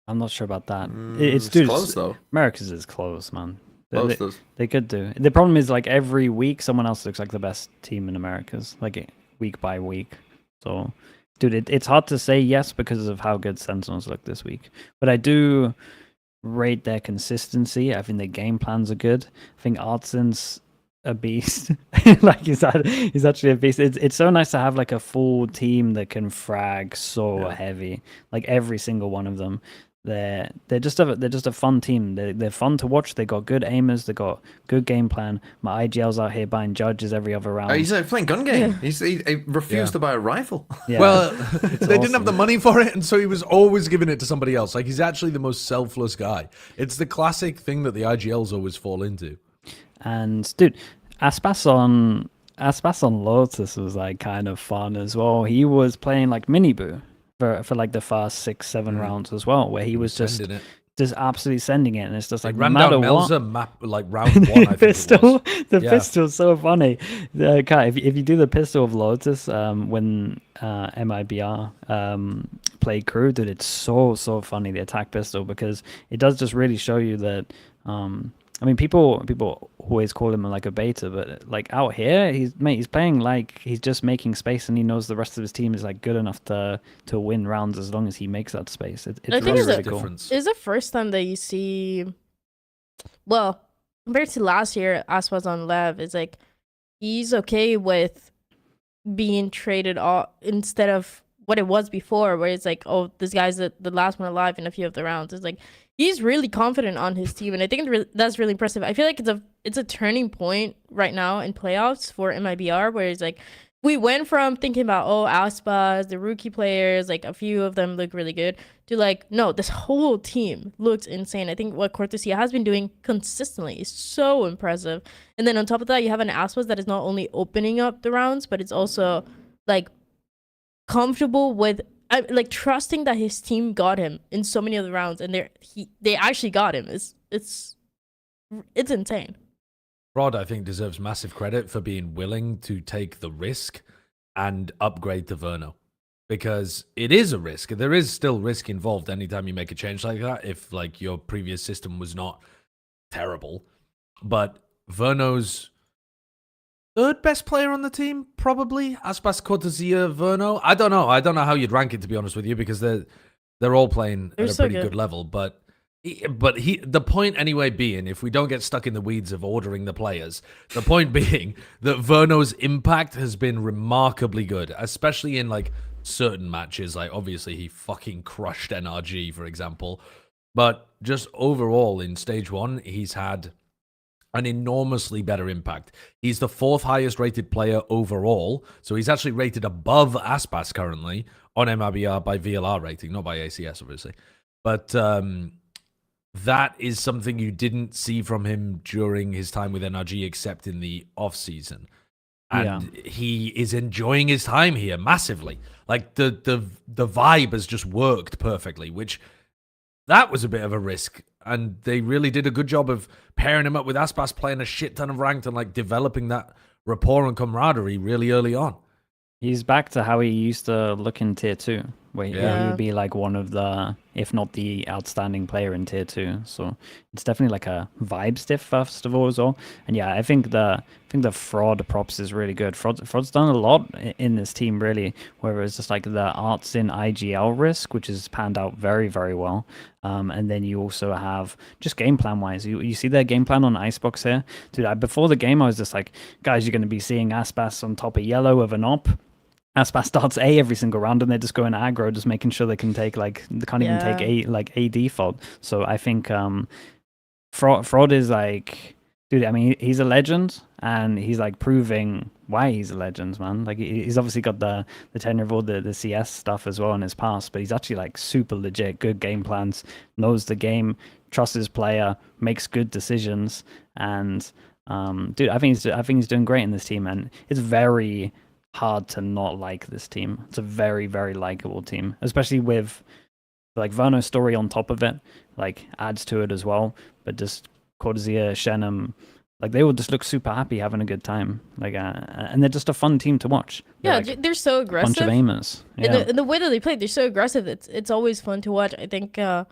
C: I'm not sure about that.
A: It's
C: Dude,
A: close though.
C: America's is close, man.
A: Close though.
C: They could do. The problem is, like, every week someone else looks like the best team in Americas, like week by week. So, dude, it's hard to say yes because of how good Sentinels look this week. But I do rate their consistency. I think their game plans are good. I think Artsen's a beast. Like, he's actually a beast. It's so nice to have like a full team that can frag so heavy, like every single one of them. they're just a fun team. They're fun to watch. They got good aimers. They got good game plan. My IGL's out here buying judges every other round.
A: He's playing gun game. He refused to buy a rifle.
C: Yeah.
B: Well, they didn't have the money for it, and so he was always giving it to somebody else. Like, he's actually the most selfless guy. It's the classic thing that the IGLs always fall into.
C: And dude, Aspas on Lotus was like kind of fun as well. He was playing like mini boo for like the first 6-7 rounds as well, where he was just absolutely sending it, and it's just like no matter what.
B: Map like round 1. I think
C: pistol,
B: it was.
C: the pistol's so funny. If you do the pistol of Lotus when MIBR played crew, dude, it's so funny, the attack pistol, because it does just really show you that. I mean, people always call him like a beta, but like out here, he's playing like he's just making space, and he knows the rest of his team is like good enough to win rounds as long as he makes that space. It's really cool.
F: It's the first time that you see, well, compared to last year, Aspas on Lev, it's like he's okay with being traded off instead of what it was before, where it's like, oh, this guy's the last one alive in a few of the rounds. It's like he's really confident on his team, and I think that's really impressive. I feel like it's a turning point right now in playoffs for MIBR, where it's like we went from thinking about, oh, Aspas, the rookie players, like a few of them look really good, to like, no, this whole team looks insane. I think what Cortesia has been doing consistently is so impressive. And then on top of that, you have an Aspas that is not only opening up the rounds, but it's also like comfortable with like trusting that his team got him in so many of the rounds, and they actually got him. It's insane.
B: Rod, I think, deserves massive credit for being willing to take the risk and upgrade to Verno, because it is a risk. There is still risk involved anytime you make a change like that, if like your previous system was not terrible. But Verno's third best player on the team, probably. Aspas, Cortesia, Verno. I don't know how you'd rank it, to be honest with you, because they're all playing at a pretty good level. But the point anyway being, if we don't get stuck in the weeds of ordering the players, the point being that Verno's impact has been remarkably good, especially in like certain matches. Like obviously he fucking crushed NRG, for example. But just overall in stage 1, he's had an enormously better impact. He's the 4th highest rated player overall, so he's actually rated above Aspas currently on MIBR by VLR rating, not by ACS obviously. But that is something you didn't see from him during his time with NRG, except in the off season. And he is enjoying his time here massively. Like the vibe has just worked perfectly, which that was a bit of a risk. And they really did a good job of pairing him up with Aspas, playing a shit ton of ranked and like developing that rapport and camaraderie really early on.
C: He's back to how he used to look in tier 2, where he would be like one of the, if not the outstanding player in tier 2. So it's definitely like a vibe stiff first of all as well. And yeah, I think the fraud props is really good. Fraud's done a lot in this team really, where it's just like the arts in IGL risk, which has panned out very, very well. And then you also have just game plan wise, you see their game plan on Icebox here. Dude, before the game I was just like, guys, you're going to be seeing Aspas on top of yellow with an op. Aspas starts A every single round, and they're just going aggro, just making sure they can take like, they can't even take A default. So I think Fraud is like, dude, I mean, he's a legend, and he's like proving why he's a legend, man. Like he's obviously got the tenure of all the CS stuff as well in his past, but he's actually like super legit, good game plans, knows the game, trusts his player, makes good decisions, and dude, I think he's doing great in this team, and it's very hard to not like this team. It's a very, very likable team, especially with like Verno's story on top of it, like adds to it as well. But just Cortesia, Shenham, like they will just look super happy, having a good time. Like, and they're just a fun team to watch.
F: They're so aggressive.
C: Bunch of aimers. Yeah.
F: And the way that they play, they're so aggressive. It's always fun to watch. I think I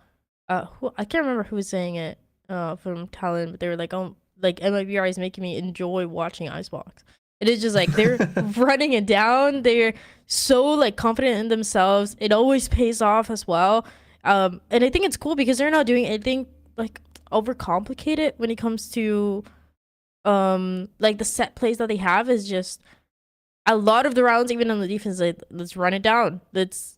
F: can't remember who was saying it from Talon, but they were like, oh, like MIBR is making me enjoy watching Icebox. It is just like they're running it down. They're so like confident in themselves. It always pays off as well. And I think it's cool because they're not doing anything like overcomplicated when it comes to like the set plays that they have. Is just a lot of the rounds, even on the defense, like, let's run it down. Let's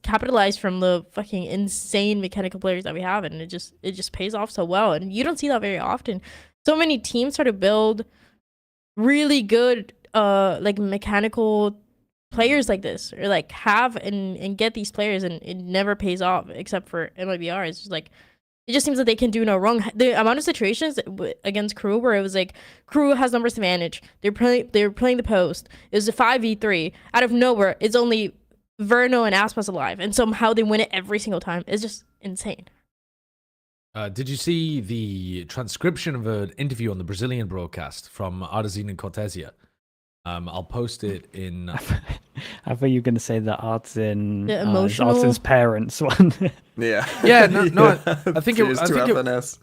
F: capitalize from the fucking insane mechanical players that we have, and it just pays off so well. And you don't see that very often. So many teams try to build really good like mechanical players like this, or like have and get these players, and it never pays off except for MIBR. It's just like, it just seems that they can do no wrong. The amount of situations against KRU where it was like, KRU has numbers advantage. They're playing the post. It was a 5v3. Out of nowhere, it's only Verno and Aspas alive, and somehow they win it every single time. It's just insane.
B: Did you see the transcription of an interview on the Brazilian broadcast from Artesine and Cortesia? I'll post it in.
C: I thought you were going to say the Artsin,
F: The emotional-
C: Artsin's parents one.
A: Yeah.
B: Yeah, no, I think it was.
A: Cheers to FNS.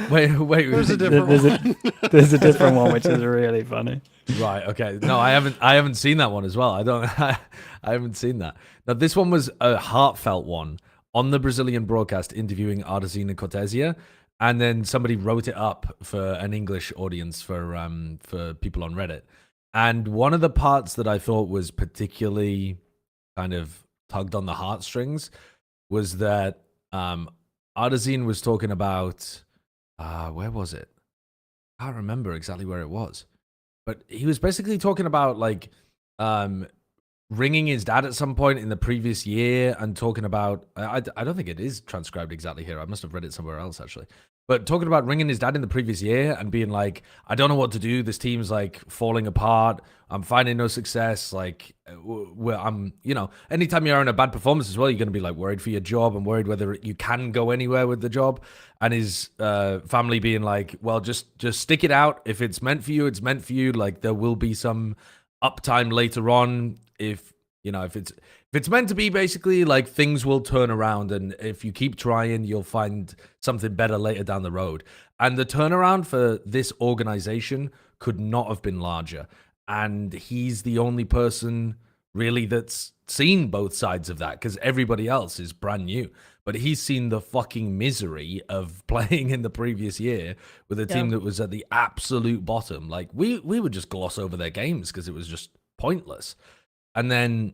B: Wait.
E: There's a different one.
C: There's a different one which is really funny.
B: Right. Okay. No, I haven't seen that one as well. I haven't seen that. Now, this one was a heartfelt one on the Brazilian broadcast interviewing Artesine and Cortesia, and then somebody wrote it up for an English audience for people on Reddit. And one of the parts that I thought was particularly kind of tugged on the heartstrings was that Artesine was talking about where was it? I can't remember exactly where it was. But he was basically talking about like ringing his dad at some point in the previous year, and talking about I don't think it is transcribed exactly here. I must have read it somewhere else actually. But talking about ringing his dad in the previous year and being like, I don't know what to do. This team's like falling apart. I'm finding no success. Like, I'm, anytime you're in a bad performance as well, you're going to be like worried for your job and worried whether you can go anywhere with the job. And his family being like, well, just stick it out. If it's meant for you, it's meant for you. Like, there will be some uptime later on. If it's meant to be, basically, like, things will turn around, and if you keep trying, you'll find something better later down the road. And the turnaround for this organization could not have been larger. And he's the only person really that's seen both sides of that, because everybody else is brand new. But he's seen the fucking misery of playing in the previous year with a team that was at the absolute bottom. Like, we would just gloss over their games because it was just pointless. And then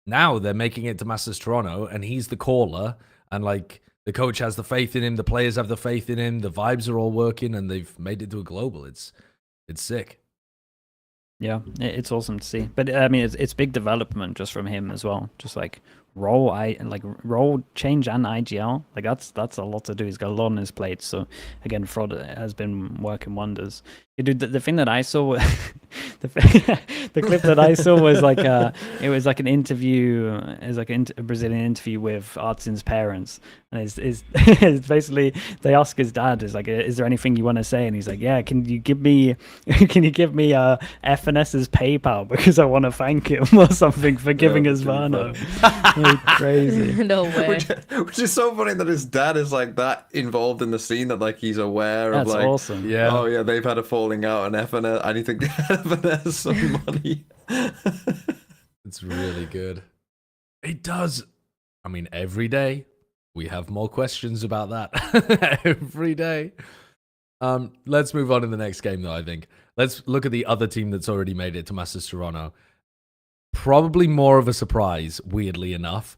B: now they're making it to Masters Toronto, and he's the caller, and like the coach has the faith in him, the players have the faith in him, the vibes are all working, and they've made it to a global. It's sick.
C: Yeah, it's awesome to see. But I mean, it's big development just from him as well. Just like role change and IGL, like that's a lot to do. He's got a lot on his plate. So again, Fraud has been working wonders. Dude, the thing that I saw, the clip that I saw was like it was like an interview. It was like a Brazilian interview with Artsin's parents, and it's basically they ask his dad, is like, is there anything you want to say? And he's like, yeah, can you give me FNS's PayPal because I want to thank him or something for giving us Vano. Like, crazy.
F: No way.
A: Which is so funny that his dad is like that involved in the scene, that like he's aware
C: That's
A: of like,
C: awesome.
B: Yeah.
A: Oh yeah, they've had a falling out, and FNS, I need to get FNS some money.
B: It's really good. It does. I mean, every day we have more questions about that. Every day. Let's move on in the next game, though, I think. Let's look at the other team that's already made it to Masters Toronto. Probably more of a surprise, weirdly enough.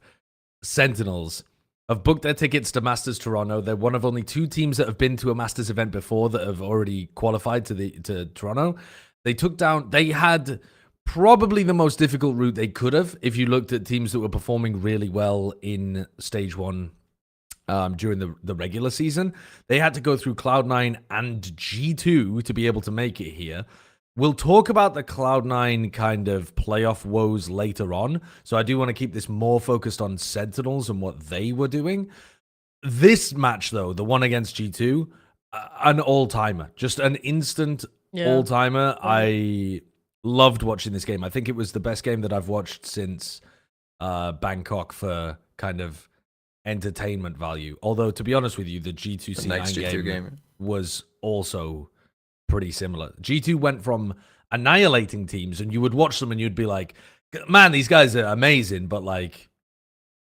B: Sentinels have booked their tickets to Masters Toronto. They're one of only 2 teams that have been to a Masters event before that have already qualified to Toronto. They had probably the most difficult route they could have if you looked at teams that were performing really well in Stage 1 during the regular season. They had to go through Cloud9 and G2 to be able to make it here. We'll talk about the Cloud9 kind of playoff woes later on, so I do want to keep this more focused on Sentinels and what they were doing. This match, though, the one against G2, an all-timer. Just an instant all-timer. I loved watching this game. I think it was the best game that I've watched since Bangkok for kind of entertainment value. Although, to be honest with you, the G2 C9 game was also pretty similar. G2 went from annihilating teams, and you would watch them and you'd be like, man, these guys are amazing, but like,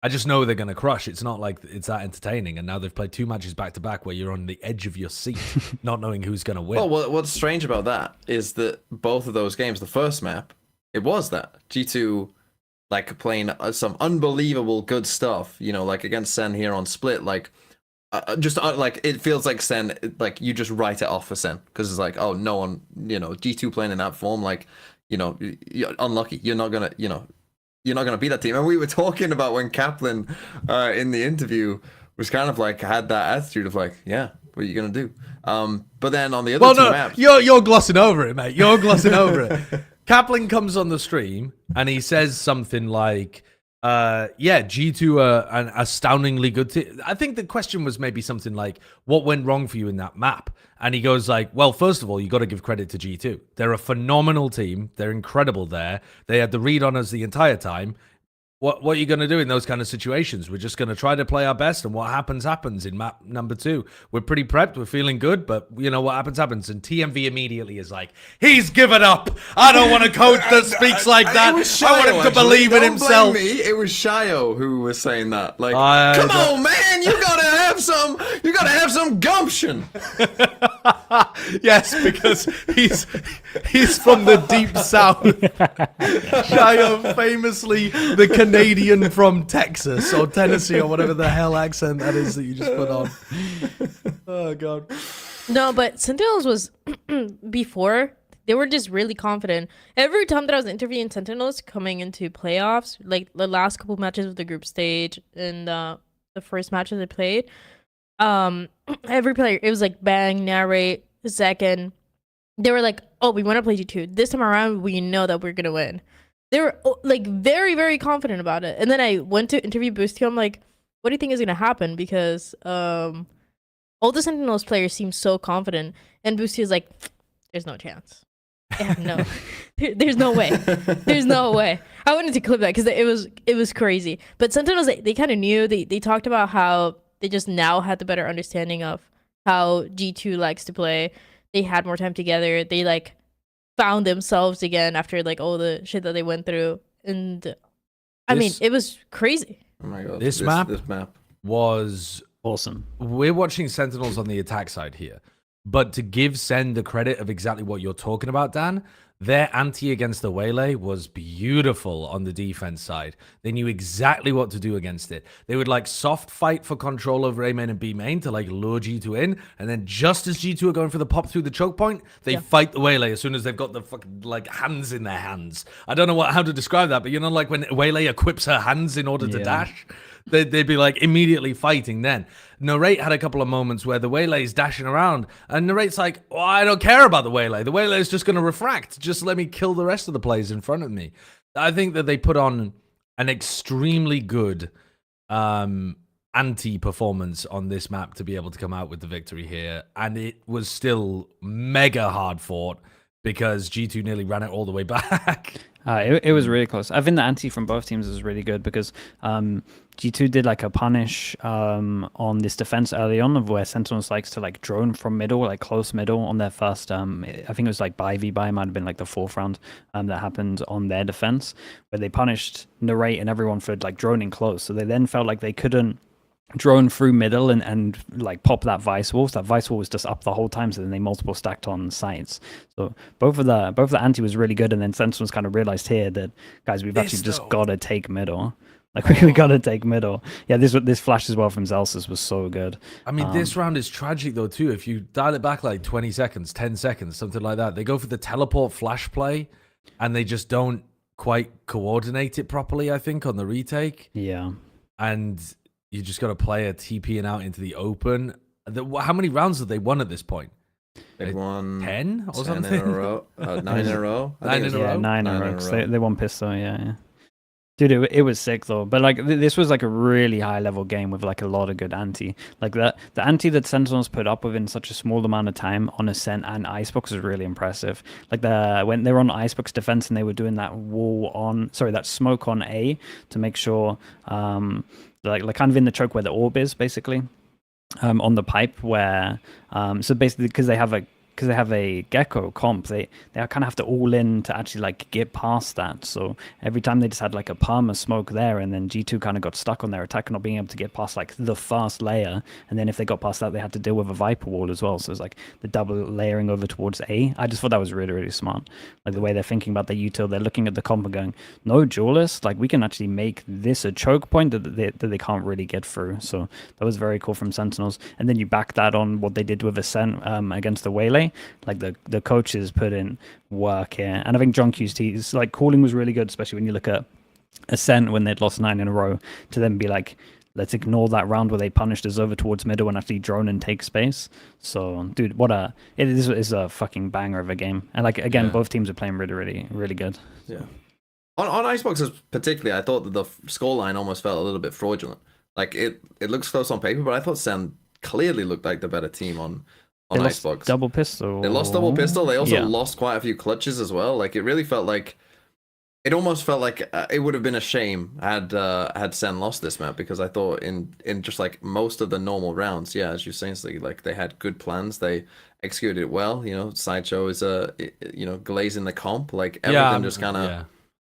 B: I just know they're going to crush. It's not like it's that entertaining. And now they've played 2 matches back to back where you're on the edge of your seat, not knowing who's going to win.
A: Well, what's strange about that is that both of those games, the first map, it was that G2 like playing some unbelievable good stuff. You know, like against Sen here on Split, like. Like it feels like Sen, like you just write it off for Sen because it's like, oh, no one, you know, G2 playing in that form, like, you know, you're unlucky. You're not gonna beat that team. And we were talking about when Kaplan in the interview was kind of like had that attitude of like, yeah, what are you gonna do? But then on the other two maps,
B: you're glossing over it, mate. You're glossing over it. Kaplan comes on the stream and he says something like, yeah, G2 are an astoundingly good team. I think the question was maybe something like, what went wrong for you in that map? And he goes like, well, first of all, you got to give credit to G2. They're a phenomenal team. They're incredible there. They had the read on us the entire time. What are you going to do in those kind of situations? We're just going to try to play our best, and what happens, happens in map number 2. We're pretty prepped. We're feeling good, but, you know, what happens, happens. And TMV immediately is like, he's given up. I don't want a coach that speaks like that. I want him to believe in himself.
A: Blame me. It was Shayo who was saying that. Like, come on, man, you got to have some gumption.
B: Yes, because he's from the deep south. Shayo, famously the Canadian from Texas or Tennessee or whatever the hell accent that is that you just put on. Oh god.
F: No, but Sentinels was before, they were just really confident. Every time that I was interviewing Sentinels coming into playoffs, like the last couple matches of the group stage and the first matches they played, every player, it was like bang, narrate, second. They were like, oh, we want to play G2. This time around, we know that we're going to win. They were like very, very confident about it. And then I went to interview Boosty. I'm like, what do you think is going to happen? Because all the Sentinels players seem so confident. And Boosty is like, there's no chance. Yeah, no. There's no way. There's no way. I wanted to clip that because it was crazy. But Sentinels, they kind of knew. They talked about how they just now had the better understanding of how G2 likes to play. They had more time together. They like found themselves again after like all the shit that they went through. And I mean, it was crazy.
A: Oh my god.
B: This map
C: was awesome.
B: We're watching Sentinels on the attack side here. But to give Sen the credit of exactly what you're talking about, Dan, their anti against the Waylay was beautiful on the defense side. They knew exactly what to do against it. They would like soft fight for control over A main and B main to like lure G2 in, and then just as G2 are going for the pop through the choke point, they fight the Waylay as soon as they've got the fucking like hands in their hands. I don't know how to describe that, but you know, like when Waylay equips her hands in order to dash, they'd be like immediately fighting then. Narrate had a couple of moments where the Waylay's dashing around, and Narrate's like, oh, I don't care about the Waylay. The Waylay's just going to refract. Just let me kill the rest of the players in front of me. I think that they put on an extremely good anti-performance on this map to be able to come out with the victory here, and it was still mega hard fought because G2 nearly ran it all the way back.
C: It was really close. I think the anti from both teams was really good because G2 did like a punish on this defense early on of where Sentinels likes to like drone from middle, like close middle on their first, I think it was like buy v buy, might have been like the 4th round that happened on their defense, where they punished Narrate and everyone for like droning close. So they then felt like they couldn't drone through middle and like pop that vice wall. So that vice wall was just up the whole time, so then they multiple stacked on sides. So both of the anti was really good, and then Sentinels kind of realized here that, guys, we've actually just got to take middle. Like we got to take middle. Yeah, this flash as well from Zelsis was so good.
B: I mean, this round is tragic though too. If you dial it back like 20 seconds, 10 seconds, something like that, they go for the teleport flash play, and they just don't quite coordinate it properly, I think, on the retake.
C: Yeah.
B: And you just got to play a TPing out into the open. How many rounds have they won at this point?
A: They won
B: 10 or
A: 10
B: something?
A: in a row. 9 in a row.
B: 9 in a row?
C: 9 in a row. They won pistol, yeah. Dude, it was sick though. But like this was like a really high level game with like a lot of good anti. Like the anti that Sentinels put up within such a small amount of time on Ascent and Icebox was really impressive. Like when they were on Icebox defense and they were doing that that smoke on A to make sure like kind of in the choke where the orb is basically on the pipe where so basically because they have because they have a Gecko comp, they kind of have to all in to actually like get past that. So every time they just had like a perma smoke there, and then G2 kind of got stuck on their attack, not being able to get past like the first layer, and then if they got past that, they had to deal with a Viper wall as well. So it's like the double layering over towards A. I just thought that was really, really smart. Like the way they're thinking about the util, they're looking at the comp and going, no duelist, like we can actually make this a choke point that they can't really get through. So that was very cool from Sentinels. And then you back that on what they did with Ascent against the Waylay. Like the coaches put in work here, and I think Gen.G's like calling was really good, especially when you look at Ascent when they'd lost 9 in a row, to then be like, let's ignore that round where they punished us over towards middle and actually drone and take space. So dude, it is a fucking banger of a game. And like again, both teams are playing really, really, really good.
A: Yeah. On Iceboxes particularly, I thought that the scoreline almost felt a little bit fraudulent. Like it looks close on paper, but I thought Sen clearly looked like the better team on Icebox.
C: Double pistol.
A: They lost double pistol. They also lost quite a few clutches as well. Like it really felt like, it almost felt like it would have been a shame had Sen lost this map, because I thought in just like most of the normal rounds, as you're saying, like they had good plans. They executed it well. You know, Sideshow is glazing the comp. Like everything just kind of.
B: Yeah.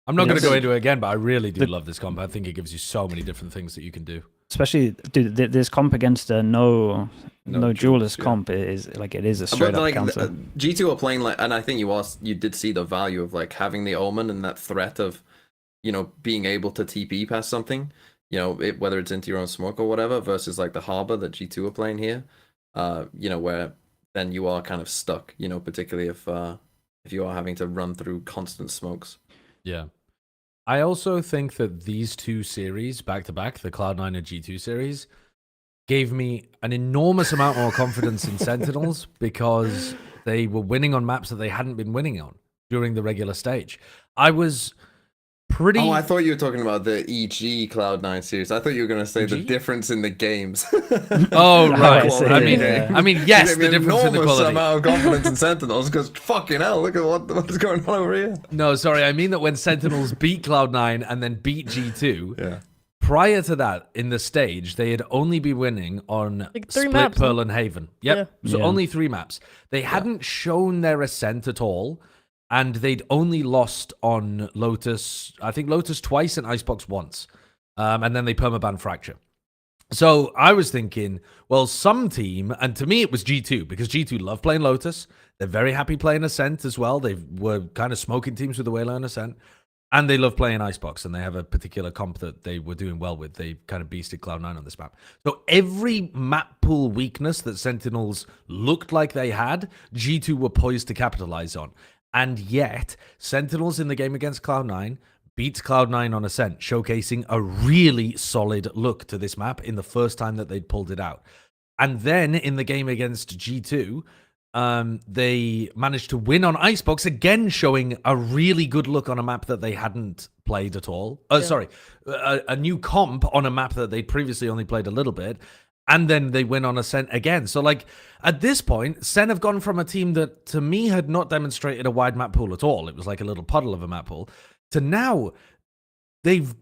B: I'm not going to go into it again, but I really do love this comp. I think it gives you so many different things that you can do.
C: Especially, dude, this comp against a no duelist comp is like, it is a straight up counter.
A: G2 are playing like, and I think you did see the value of like having the Omen and that threat of, being able to TP past something, whether it's into your own smoke or whatever, versus like the Harbor that G2 are playing here, where then you are kind of stuck, particularly if you are having to run through constant smokes.
B: Yeah. I also think that these two series, back-to-back, the Cloud9 and G2 series, gave me an enormous amount more confidence in Sentinels, because they were winning on maps that they hadn't been winning on during the regular stage. I was pretty...
A: Oh, I thought you were talking about the EG Cloud9 series. I thought you were going to say the difference in the games.
B: Oh, right.
A: I
B: mean, yes, the difference in the quality.
A: Amount of confidence in Sentinels, because fucking hell, look at what's going on over here.
B: No, sorry, I mean that when Sentinels beat Cloud9 and then beat G2, prior to that, in the stage, they had only been winning on
F: like
B: Split,
F: maps,
B: Pearl, and Haven. Yep, so only 3 maps. They hadn't shown their Ascent at all, and they'd only lost on Lotus, I think Lotus twice and Icebox once. And then they permaban Fracture. So I was thinking, well, some team, and to me it was G2, because G2 love playing Lotus. They're very happy playing Ascent as well. They were kind of smoking teams with the Waylay and Ascent. And they love playing Icebox, and they have a particular comp that they were doing well with. They kind of beasted Cloud9 on this map. So every map pool weakness that Sentinels looked like they had, G2 were poised to capitalize on. And yet, Sentinels in the game against Cloud9 beats Cloud9 on Ascent, showcasing a really solid look to this map in the first time that they'd pulled it out. And then in the game against G2, they managed to win on Icebox, again showing a really good look on a map that they hadn't played at all. Sorry, a new comp on a map that they'd previously only played a little bit. And then they win on Ascent again. So, like, at this point, Sen have gone from a team that, to me, had not demonstrated a wide map pool at all. It was like a little puddle of a map pool. To now, they've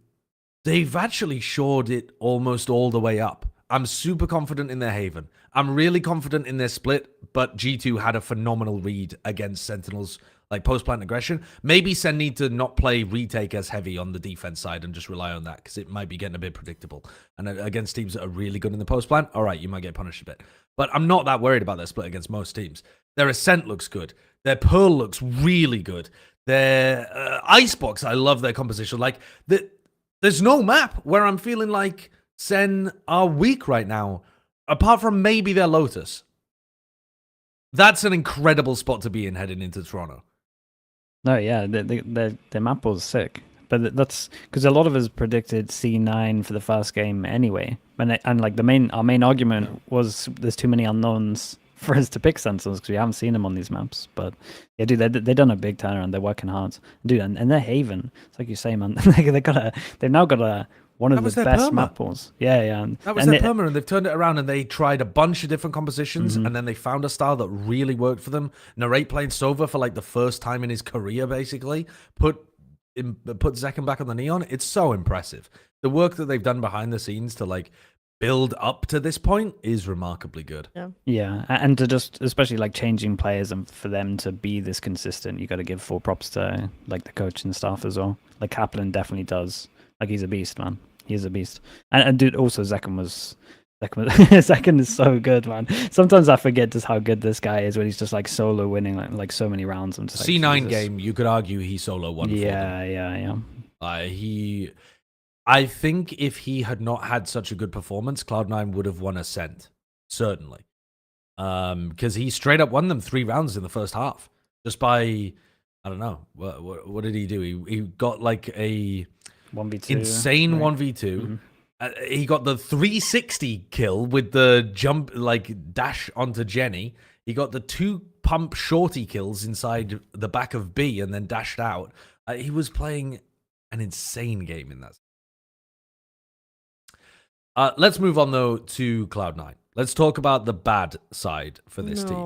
B: actually shored it almost all the way up. I'm super confident in their Haven. I'm really confident in their split, but G2 had a phenomenal read against Sentinels, like post-plant aggression. Maybe Sen need to not play retake as heavy on the defense side and just rely on that, because it might be getting a bit predictable. And against teams that are really good in the post-plant, all right, you might get punished a bit. But I'm not that worried about their split against most teams. Their Ascent looks good. Their Pearl looks really good. Their Icebox, I love their composition. Like, there's no map where I'm feeling like Sen are weak right now, apart from maybe their Lotus. That's an incredible spot to be in heading into Toronto.
C: No, yeah, their map was sick. But that's because a lot of us predicted C9 for the first game anyway. And like our main argument was there's too many unknowns for us to pick Sentinels because we haven't seen them on these maps. But yeah, dude, they've done a big turnaround. They're working hard, dude, and they're Haven. It's like you say, man. They've now got one of the best map pools. Yeah.
B: That was their perma, and they've turned it around, and they tried a bunch of different compositions, and then they found a style that really worked for them. Narrate playing Sova for like the first time in his career, basically. Put Zekken back on the Neon. It's so impressive. The work that they've done behind the scenes to like build up to this point is remarkably good.
C: Yeah, and to just especially like changing players and for them to be this consistent, you got to give full props to like the coach and staff as well. Like Kaplan definitely does. Like he's a beast, man. He's a beast. And dude, also Zekken is so good, man. Sometimes I forget just how good this guy is when he's just like solo winning like so many rounds. I'm just like,
B: C9
C: Jesus.
B: game, you could argue he solo won.
C: Yeah.
B: I think if he had not had such a good performance, Cloud9 would have won Ascent, certainly. Because he straight up won them 3 rounds in the first half just by, I don't know, what did he do? He got like a
C: 1v2
B: insane
C: right?
B: 1v2.
C: Mm-hmm.
B: He got the 360 kill with the jump, like dash onto Jenny. He got the 2 pump shorty kills inside the back of B and then dashed out. He was playing an insane game in that. Let's move on though to Cloud9. Let's talk about the bad side for this team.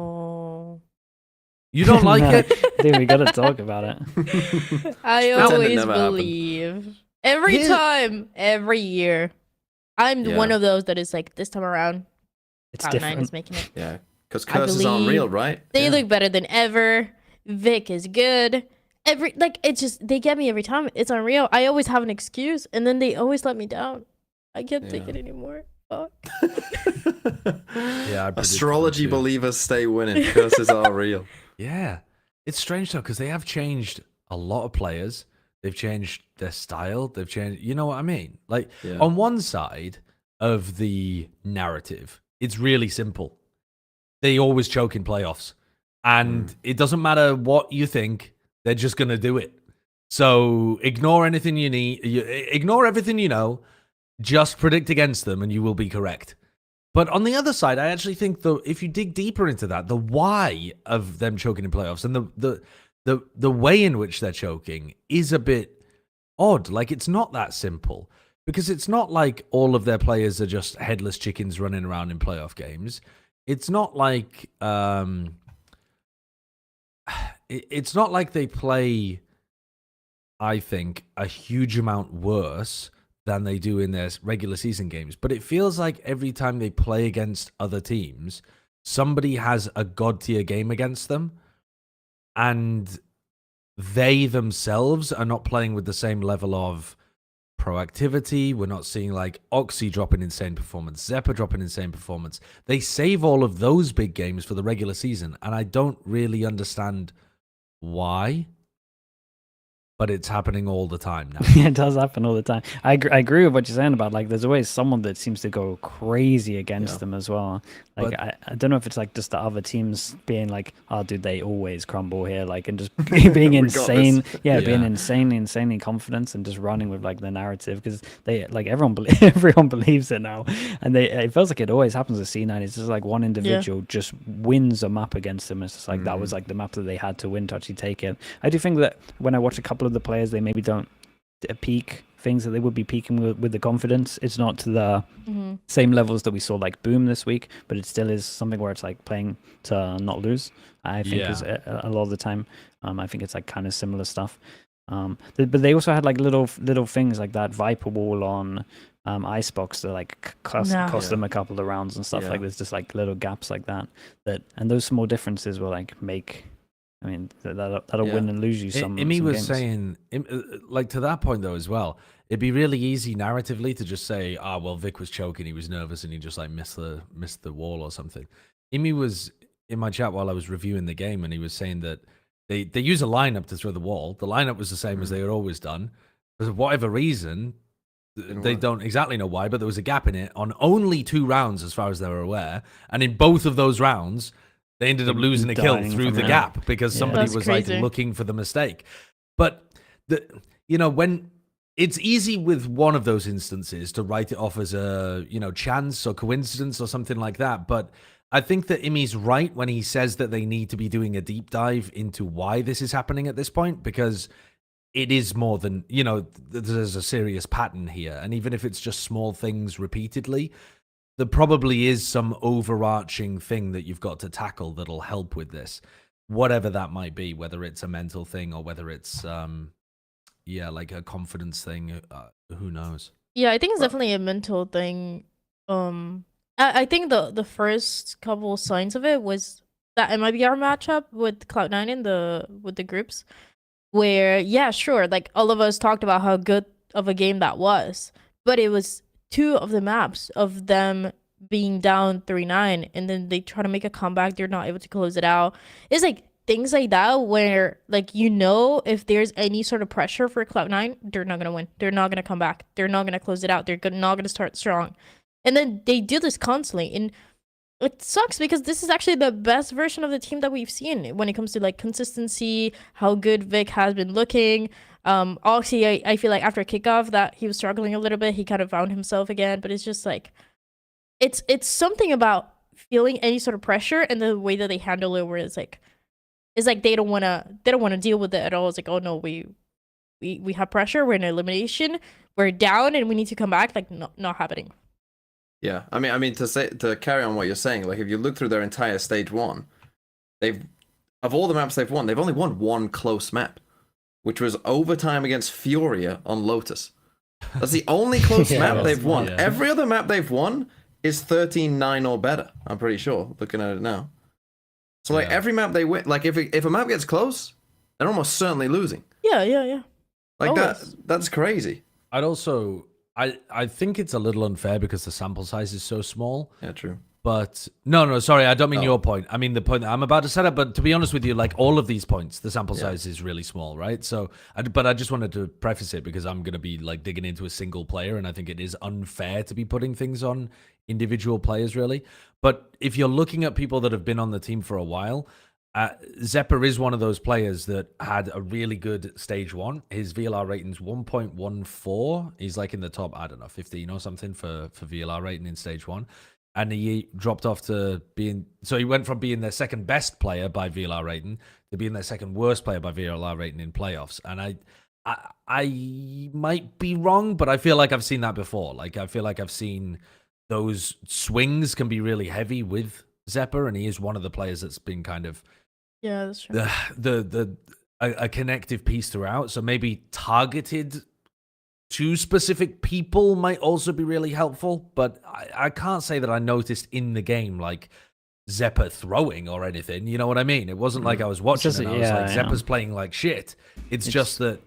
B: You don't like it?
C: Dude, we gotta talk about it.
F: I
A: Pretend it
F: always
A: never happened.
F: believe. Every time, every year. I'm
A: Yeah.
F: one of those that is like, this time around,
C: It's
F: Cloud9
C: different.
F: is making it.
A: Yeah, because
F: I
A: Curse is
F: believe
A: unreal, right?
F: They
A: Yeah.
F: look better than ever. Vic is good. It's just, they get me every time. It's unreal. I always have an excuse, and then they always let me down. I can't take
A: Yeah.
F: it anymore. Fuck.
B: Yeah, I predicted
A: Astrology
B: them too.
A: believers stay winning. Curses are real.
B: Yeah. It's strange though, because they have changed a lot of players. They've changed their style. They've changed, you know what I mean? Like,
A: Yeah.
B: on one side of the narrative, it's really simple. They always choke in playoffs. And it doesn't matter what you think, they're just going to do it. So ignore anything you need. Ignore everything you know. Just predict against them and you will be correct. But on the other side, I actually think though, if you dig deeper into that, the why of them choking in playoffs and the way in which they're choking is a bit odd. Like, it's not that simple, because it's not like all of their players are just headless chickens running around in playoff games. It's not like it's not like they play, I think, a huge amount worse than they do in their regular season games. But it feels like every time they play against other teams, somebody has a god tier game against them, and they themselves are not playing with the same level of proactivity. We're not seeing like Oxy dropping insane performance, Zeppa dropping insane performance. They save all of those big games for the regular season, and I don't really understand why. But it's happening all the time now.
C: It does happen all the time. I agree with what you're saying about, like, there's always someone that seems to go crazy against them as well. Like,
B: But-
C: I don't know if it's like just the other teams being like, oh, dude, they always crumble here, like, and just being
A: We got
C: insane.
A: this.
C: Yeah, being
B: Yeah.
C: insanely confident and just running with like the narrative, because they like everyone believes it now, and it feels like it always happens with C9. It's just like one individual just wins a map against them. It's just like that was like the map that they had to win to actually take it. I do think that when I watch a couple of the players, they maybe don't peak things that they would be peaking with the confidence. It's not to the same levels that we saw like Boom this week, but it still is something where it's like playing to not lose. I think is a lot of the time. I think it's like kind of similar stuff. But they also had like little things like that Viper wall on Icebox that like cost them a couple of rounds and stuff. Like there's just like little gaps like that, and those small differences will like make. I mean, that'll win and lose you some.
B: Imi
C: some
B: was
C: games.
B: saying, like, to that point though as well, it'd be really easy narratively to just say, well, Vic was choking, he was nervous, and he just like missed the wall or something. Imi was in my chat while I was reviewing the game, and he was saying that they use a lineup to throw the wall. The lineup was the same as they had always done. For whatever reason, they don't exactly know why, but there was a gap in it on only 2 rounds as far as they were aware, and in both of those rounds, they ended up losing a kill
C: Dying
B: through
C: from
B: the
C: it.
B: gap because somebody
F: That's
B: was like
F: crazy.
B: looking for the mistake. But when it's easy with one of those instances to write it off as a chance or coincidence or something like that. But I think that Imi's right when he says that they need to be doing a deep dive into why this is happening at this point, because it is more than there's a serious pattern here, and even if it's just small things repeatedly, there probably is some overarching thing that you've got to tackle that'll help with this, whatever that might be, whether it's a mental thing or whether it's, like a confidence thing. Who knows?
F: Yeah, I think it's definitely a mental thing. I think the first couple signs of it was that MIBR matchup with Cloud9 in with the groups, where yeah, sure, like all of us talked about how good of a game that was, but it was 2 of the maps of them being down 3-9, and then they try to make a comeback, they're not able to close it out. It's like things like that where like if there's any sort of pressure for Cloud9, they're not gonna win, they're not gonna come back, they're not gonna close it out, they're not gonna start strong. And then they do this constantly, and it sucks because this is actually the best version of the team that we've seen when it comes to like consistency, how good Vic has been looking. Oxy, I feel like after kickoff that he was struggling a little bit, he kind of found himself again, but it's just like it's something about feeling any sort of pressure and the way that they handle it, where it's like they don't wanna deal with it at all. It's like, oh no, we have pressure, we're in elimination, we're down, and we need to come back. Like not happening.
A: Yeah, I mean to carry on what you're saying, like if you look through their entire stage 1, of all the maps they've won, they've only won 1 close map, which was overtime against Furia on Lotus. That's the only close map they've won.
B: Yeah.
A: Every other map they've won is 13-9 or better. I'm pretty sure, looking at it now. So like every map they win, like if a map gets close, they're almost certainly losing.
F: Yeah.
A: Like
F: Always.
A: that's crazy.
B: I'd also, I think it's a little unfair because the sample size is so small.
A: Yeah, true.
B: But no, sorry, I don't mean your point. I mean the point that I'm about to set up. But to be honest with you, like all of these points, the sample size is really small, right? So, but I just wanted to preface it because I'm going to be like digging into a single player, and I think it is unfair to be putting things on individual players, really. But if you're looking at people that have been on the team for a while, Zepper is one of those players that had a really good stage 1. His VLR rating's 1.14. He's like in the top, I don't know, 15 or something for VLR rating in stage 1. And he dropped off to being, so he went from being their second best player by VLR rating to being their second worst player by VLR rating in playoffs. And I might be wrong, but I feel like I've seen that before. Like I feel like I've seen those swings can be really heavy with Zepper, and he is one of the players that's been kind of
F: That's true.
B: a connective piece throughout. So maybe targeted to specific people might also be really helpful, but I can't say that I noticed in the game like Zepper throwing or anything. You know what I mean? It wasn't like I was watching and I was like, Zepper's playing like shit. It's just that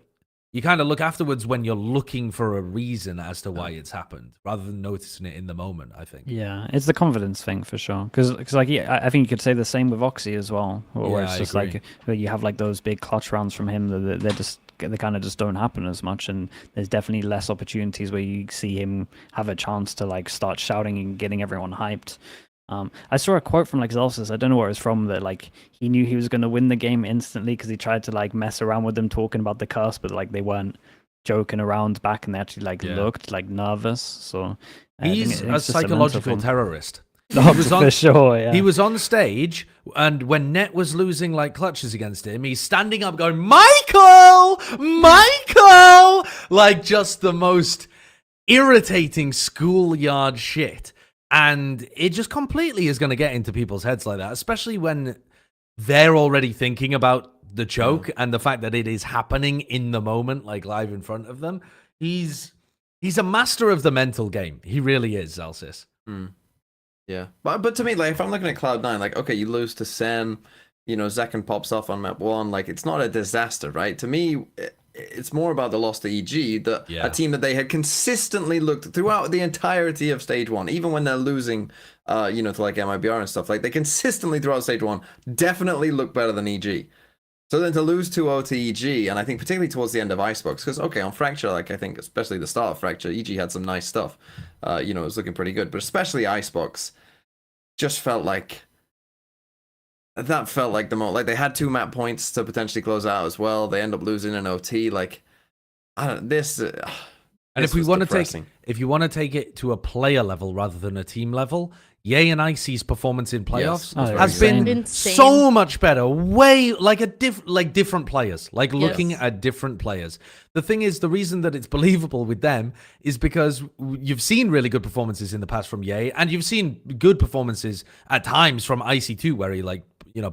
B: you kind of look afterwards when you're looking for a reason as to why it's happened, rather than noticing it in the moment, I think.
C: Yeah, it's the confidence thing for sure. Because like, I think you could say the same with Oxy as well, where it's just like you have like those big clutch rounds from him that they kind of just don't happen as much, and there's definitely less opportunities where you see him have a chance to like start shouting and getting everyone hyped. I saw a quote from like Zelsis, I don't know where it was from, that like he knew he was going to win the game instantly because he tried to like mess around with them talking about the curse, but like they weren't joking around back and they actually like looked like nervous. So
B: he's a psychological terrorist.
C: He was on, for sure, yeah.
B: He was on stage, and when Net was losing like clutches against him, he's standing up going, Michael! Like just the most irritating schoolyard shit. And it just completely is going to get into people's heads like that, especially when they're already thinking about the choke and the fact that it is happening in the moment, like live in front of them. He's a master of the mental game. He really is, Zelsis.
A: Yeah, but to me, like if I'm looking at Cloud9, like okay, you lose to Sen, you know, Zekken pops off on map 1, like it's not a disaster, right? To me, it's more about the loss to EG, a team that they had consistently looked throughout the entirety of stage 1, even when they're losing, you know, to like MIBR and stuff. Like they consistently throughout stage 1 definitely look better than EG. So then to lose 2-0 to EG, and I think particularly towards the end of Icebox, because okay, on Fracture, like I think especially the start of Fracture, EG had some nice stuff. You know, it was looking pretty good, but especially Icebox just felt like. That felt like the most, like they had 2 map points to potentially close out as well. They end up losing an OT. Like, I don't this. And
B: if we want to if you want to take it to a player level rather than a team level, Ye and Icy's performance in playoffs has been
F: insane.
B: So much better. Way like different players. Like looking at different players. the thing is, the reason that it's believable with them is because you've seen really good performances in the past from Ye, and you've seen good performances at times from Icy too, where he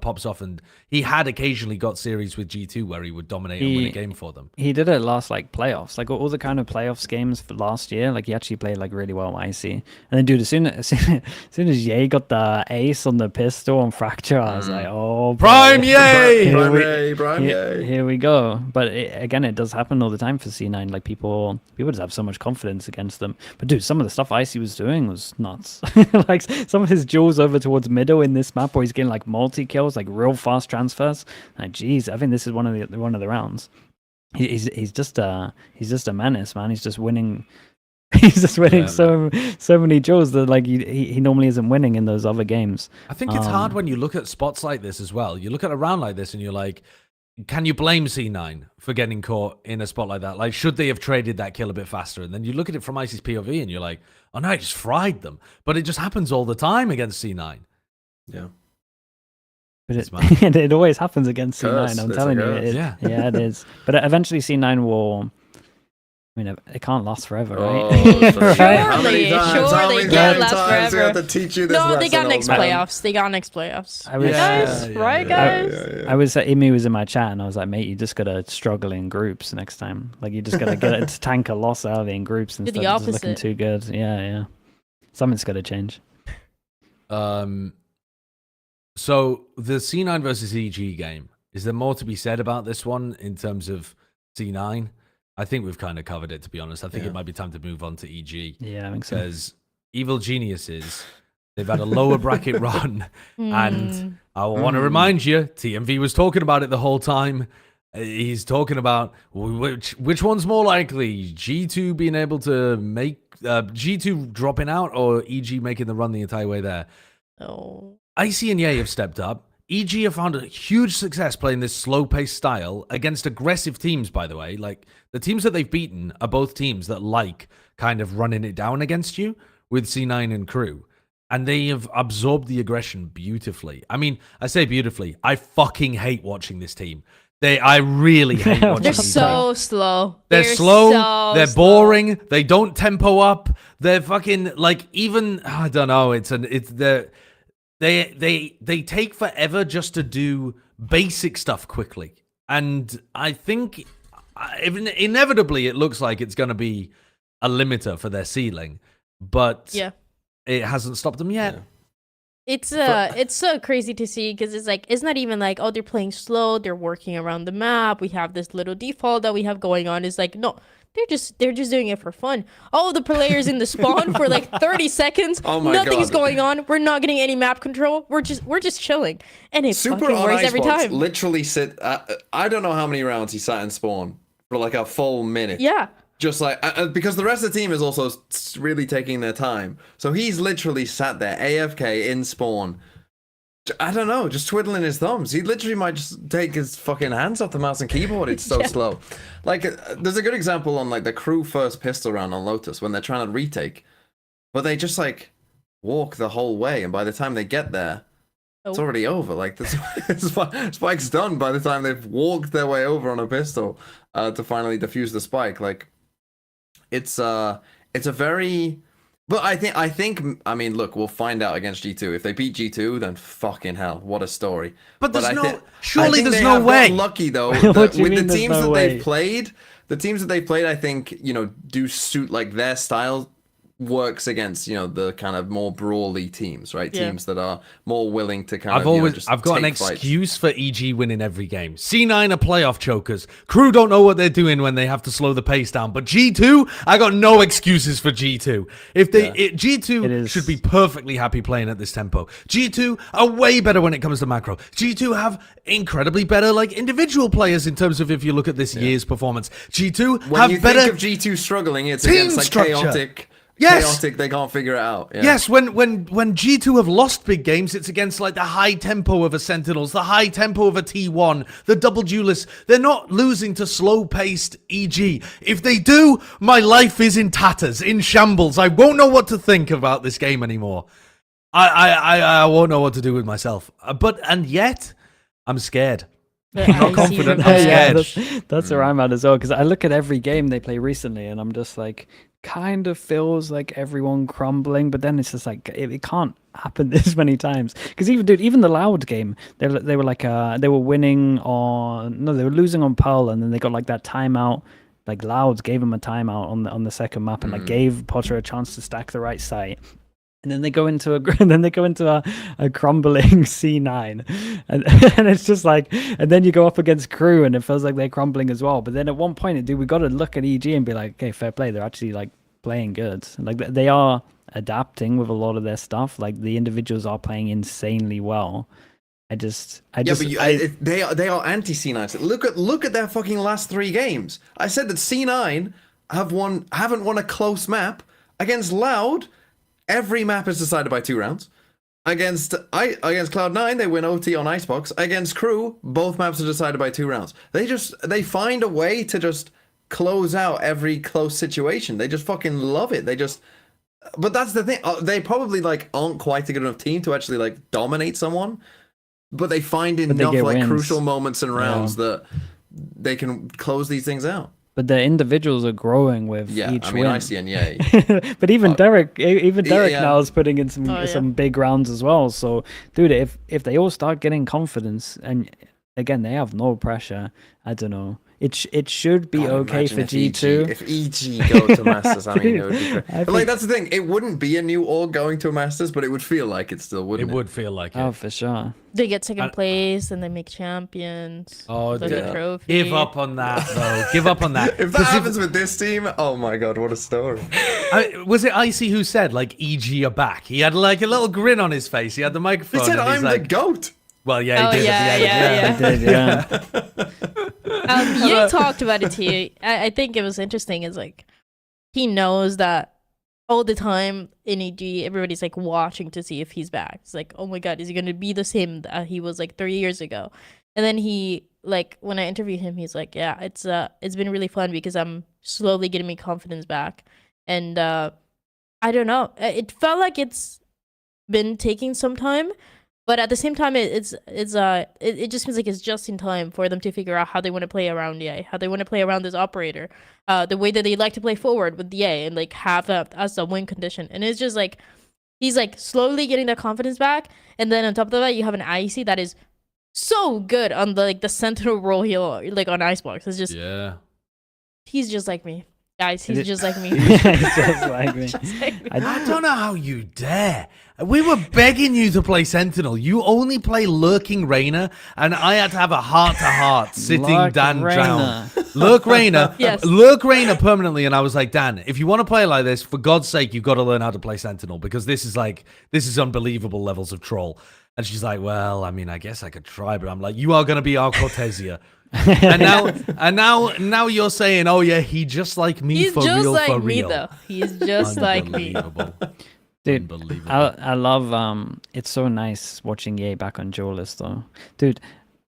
B: pops off, and he had occasionally got series with G2 where he would dominate and win a game for them.
C: He did it last playoffs, all the kind of playoffs games for last year. He actually played really well with Icy. And then, dude, as soon as Ye got the ace on the pistol on Fracture, I was like, oh,
B: Prime Ye!
C: Here we go. But again, it does happen all the time for C9. People just have so much confidence against them. But dude, some of the stuff Icy was doing was nuts. Some of his duels over towards middle in this map where he's getting multi kills, real fast transfers. Geez, I think this is one of the rounds. He's just a menace, man. He's just winning. He's just winning so many duels that he normally isn't winning in those other games.
B: I think it's hard when you look at spots like this as well. You look at a round like this and you're like, can you blame C9 for getting caught in a spot like that? Should they have traded that kill a bit faster? And then you look at it from Icy's POV and you're like, oh no, I just fried them. But it just happens all the time against C9.
A: Yeah.
C: But it always happens against C9.
A: Curse.
C: I'm
A: It's
C: telling
A: a
C: you,
A: curse.
C: yeah, it is. But eventually, C9 will. I mean, it can't last forever, right?
A: Oh, so
C: Right?
A: how many times?
F: Sure,
A: How
F: they
A: many
F: can't last
A: times we
F: forever.
A: have to teach you this
F: No,
A: lesson,
F: they got
A: old
F: next
A: man?
F: playoffs. They got next playoffs.
C: I was,
F: Guys, right, guys?
A: Yeah.
C: I was Emu was in my chat, and I was like, mate, you just gotta struggle in groups next time. You just gotta get it to tank a loss early in groups instead of just looking
F: opposite.
C: too good. Yeah. Something's gotta change.
B: So the C9 versus EG game, is there more to be said about this one in terms of C9? I think we've kind of covered it, to be honest. I think it might be time to move on to EG.
C: Yeah, I think so.
B: Because Evil Geniuses, they've had a lower bracket run. And I want to remind you, TMV was talking about it the whole time. He's talking about which one's more likely, G2 being able to make G2 dropping out or EG making the run the entire way there.
F: Oh.
B: Icy and Ye have stepped up. EG have found a huge success playing this slow-paced style against aggressive teams, by the way. The teams that they've beaten are both teams that kind of running it down against you with C9 and KRU. And they have absorbed the aggression beautifully. I mean, I say beautifully. I fucking hate watching this team. I really hate watching
F: They're
B: these
F: so slow.
B: They're slow.
F: so
B: They're
F: slow.
B: boring. They don't tempo up. They're fucking even. I don't know. They take forever just to do basic stuff quickly, and I think inevitably it looks like it's going to be a limiter for their ceiling, but it hasn't stopped them yet.
F: Yeah. It's so crazy to see because it's not even oh, they're playing slow, they're working around the map, we have this little default that we have going on. It's no, they're just doing it for fun. All the players in the spawn for 30 seconds.
A: Oh my
F: Nothing's
A: God.
F: going on. We're not getting any map control. We're just chilling, and it
A: Super
F: fucking
A: on
F: works every
A: Icebox
F: time.
A: literally sit. I don't know how many rounds he sat in spawn for a full minute.
F: Yeah.
A: Just because the rest of the team is also really taking their time. So he's literally sat there AFK in spawn. I don't know, just twiddling his thumbs. He literally might just take his fucking hands off the mouse and keyboard. It's so slow. There's a good example on the KRU first pistol round on Lotus when they're trying to retake, but they just walk the whole way, and by the time they get there, it's already over. The spike's done by the time they've walked their way over on a pistol to finally defuse the spike. It's a very. But I think I mean, look, we'll find out against G2. If they beat G2, then fucking hell, what a story.
B: But there's
A: surely
B: there's no way.
A: Lucky though,
C: What do you
A: with the
C: mean there's
A: teams
C: no
A: that
C: way?
A: they've played, I think do suit their style works against the kind of more brawly teams, right?
F: Yeah.
A: Teams that are more willing to kind of just
B: I've got an
A: take fights.
B: excuse for EG winning every game. C9 are playoff chokers. KRU don't know what they're doing when they have to slow the pace down. But G2, I got no excuses for G2. G2 should be perfectly happy playing at this tempo. G2 are way better when it comes to macro. G2 have incredibly better individual players in terms of if you look at this year's performance. G2
A: When
B: have
A: you
B: better
A: think of G2 struggling, it's
B: team
A: against
B: structure.
A: chaotic.
B: Yes.
A: Chaotic, they can't figure it out. Yeah.
B: Yes, when G2 have lost big games, it's against the high tempo of a Sentinels, the high tempo of a T1, the double duelists. They're not losing to slow-paced EG. If they do, my life is in tatters, in shambles. I won't know what to think about this game anymore. I won't know what to do with myself. And yet, I'm scared.
F: The
B: not
F: icy
B: confident,
F: reverse.
B: I'm
C: Yeah,
B: scared.
C: that's where I'm at as well. Because I look at every game they play recently, and I'm just like, kind of feels like everyone crumbling. But then it's just like it can't happen this many times. Because even the Loud game, they were like they were winning on they were losing on Pearl, and then they got like that timeout. Like Louds gave them a timeout on the second map, and like gave Potter a chance to stack the right site. And then they go into a crumbling C9, and it's just like, and then you go up against KRU, and it feels like they're crumbling as well. But then at one point, dude, we got to look at EG and be like, okay, fair play. They're actually like playing good. Like they are adapting with a lot of their stuff. Like the individuals are playing insanely well. They
A: are anti C9. Look at their fucking last 3 games. I said that C9 haven't won a close map against Loud. Every map is decided by 2 rounds. Against Cloud9, they win OT on Icebox. Against KRU, both maps are decided by 2 rounds. They find a way to just close out every close situation. They just fucking love it. But that's the thing. They probably like aren't quite a good enough team to actually like dominate someone. But they find enough like
C: wins.
A: crucial moments and rounds that they can close these things out.
C: But the individuals are growing with each
A: I mean,
C: win.
A: I see, and yay.
C: But even Derek now is putting in
F: Oh,
C: some big rounds as well. So, dude, if they all start getting confidence, and again, they have no pressure. I don't know. It should be
A: God,
C: okay for
A: imagine
C: G2.
A: if EG go to Masters, I mean, it would be great.
C: I
A: But like, that's the thing. It wouldn't be a new org going to a Masters, but it would feel like it still, wouldn't it?
B: It would feel like it.
C: Oh, for sure.
F: They get second place and they make champions.
B: Oh,
F: Look at trophy.
B: give up on that, though. Give up on that.
A: If that happens with this team, oh my god, what a story.
B: Was it Icy who said, like, EG are back? He had, like, a little grin on his face. He had the microphone.
A: He said,
B: and he's
A: I'm
B: like,
A: the GOAT.
B: Well, yeah, he did.
F: yeah.
C: They did, yeah.
F: You talked about it too. I think it was interesting. Is like he knows that all the time in EG, everybody's like watching to see if he's back. It's like, oh my god, is he gonna be the same that he was like 3 years ago? And then he like when I interviewed him, he's like, yeah, it's been really fun because I'm slowly getting me confidence back. And I don't know, it felt like it's been taking some time. But at the same time, it just feels like it's just in time for them to figure out how they want to play around EA, how they want to play around this operator, the way that they like to play forward with EA and like have that as a win condition. And it's just like he's like slowly getting that confidence back, and then on top of that, you have an Icy that is so good on the Sentinel role here, like on Icebox. It's just he's just like me. Guys, he's just like me.
C: He's just like me.
B: I don't know how you dare. We were begging you to play Sentinel. You only play Lurking Reyna, and I had to have a heart-to-heart sitting
C: Lurk
B: Dan
C: Reyna.
B: down. Lurk Reyna.
F: Yes.
B: Lurk Reyna permanently, and I was like, Dan, if you want to play like this, for God's sake, you've got to learn how to play Sentinel, because this is unbelievable levels of troll. And she's like, well, I mean, I guess I could try, but I'm like, you are going to be our Cortesia. and now you're saying, oh yeah, he just like me.
F: He's
B: for
F: just
B: real,
F: like
B: for
F: me
B: real.
F: though. He's just like me.
B: Unbelievable.
C: Dude,
B: Unbelievable.
C: I love it's so nice watching EA back on Duelist though. Dude,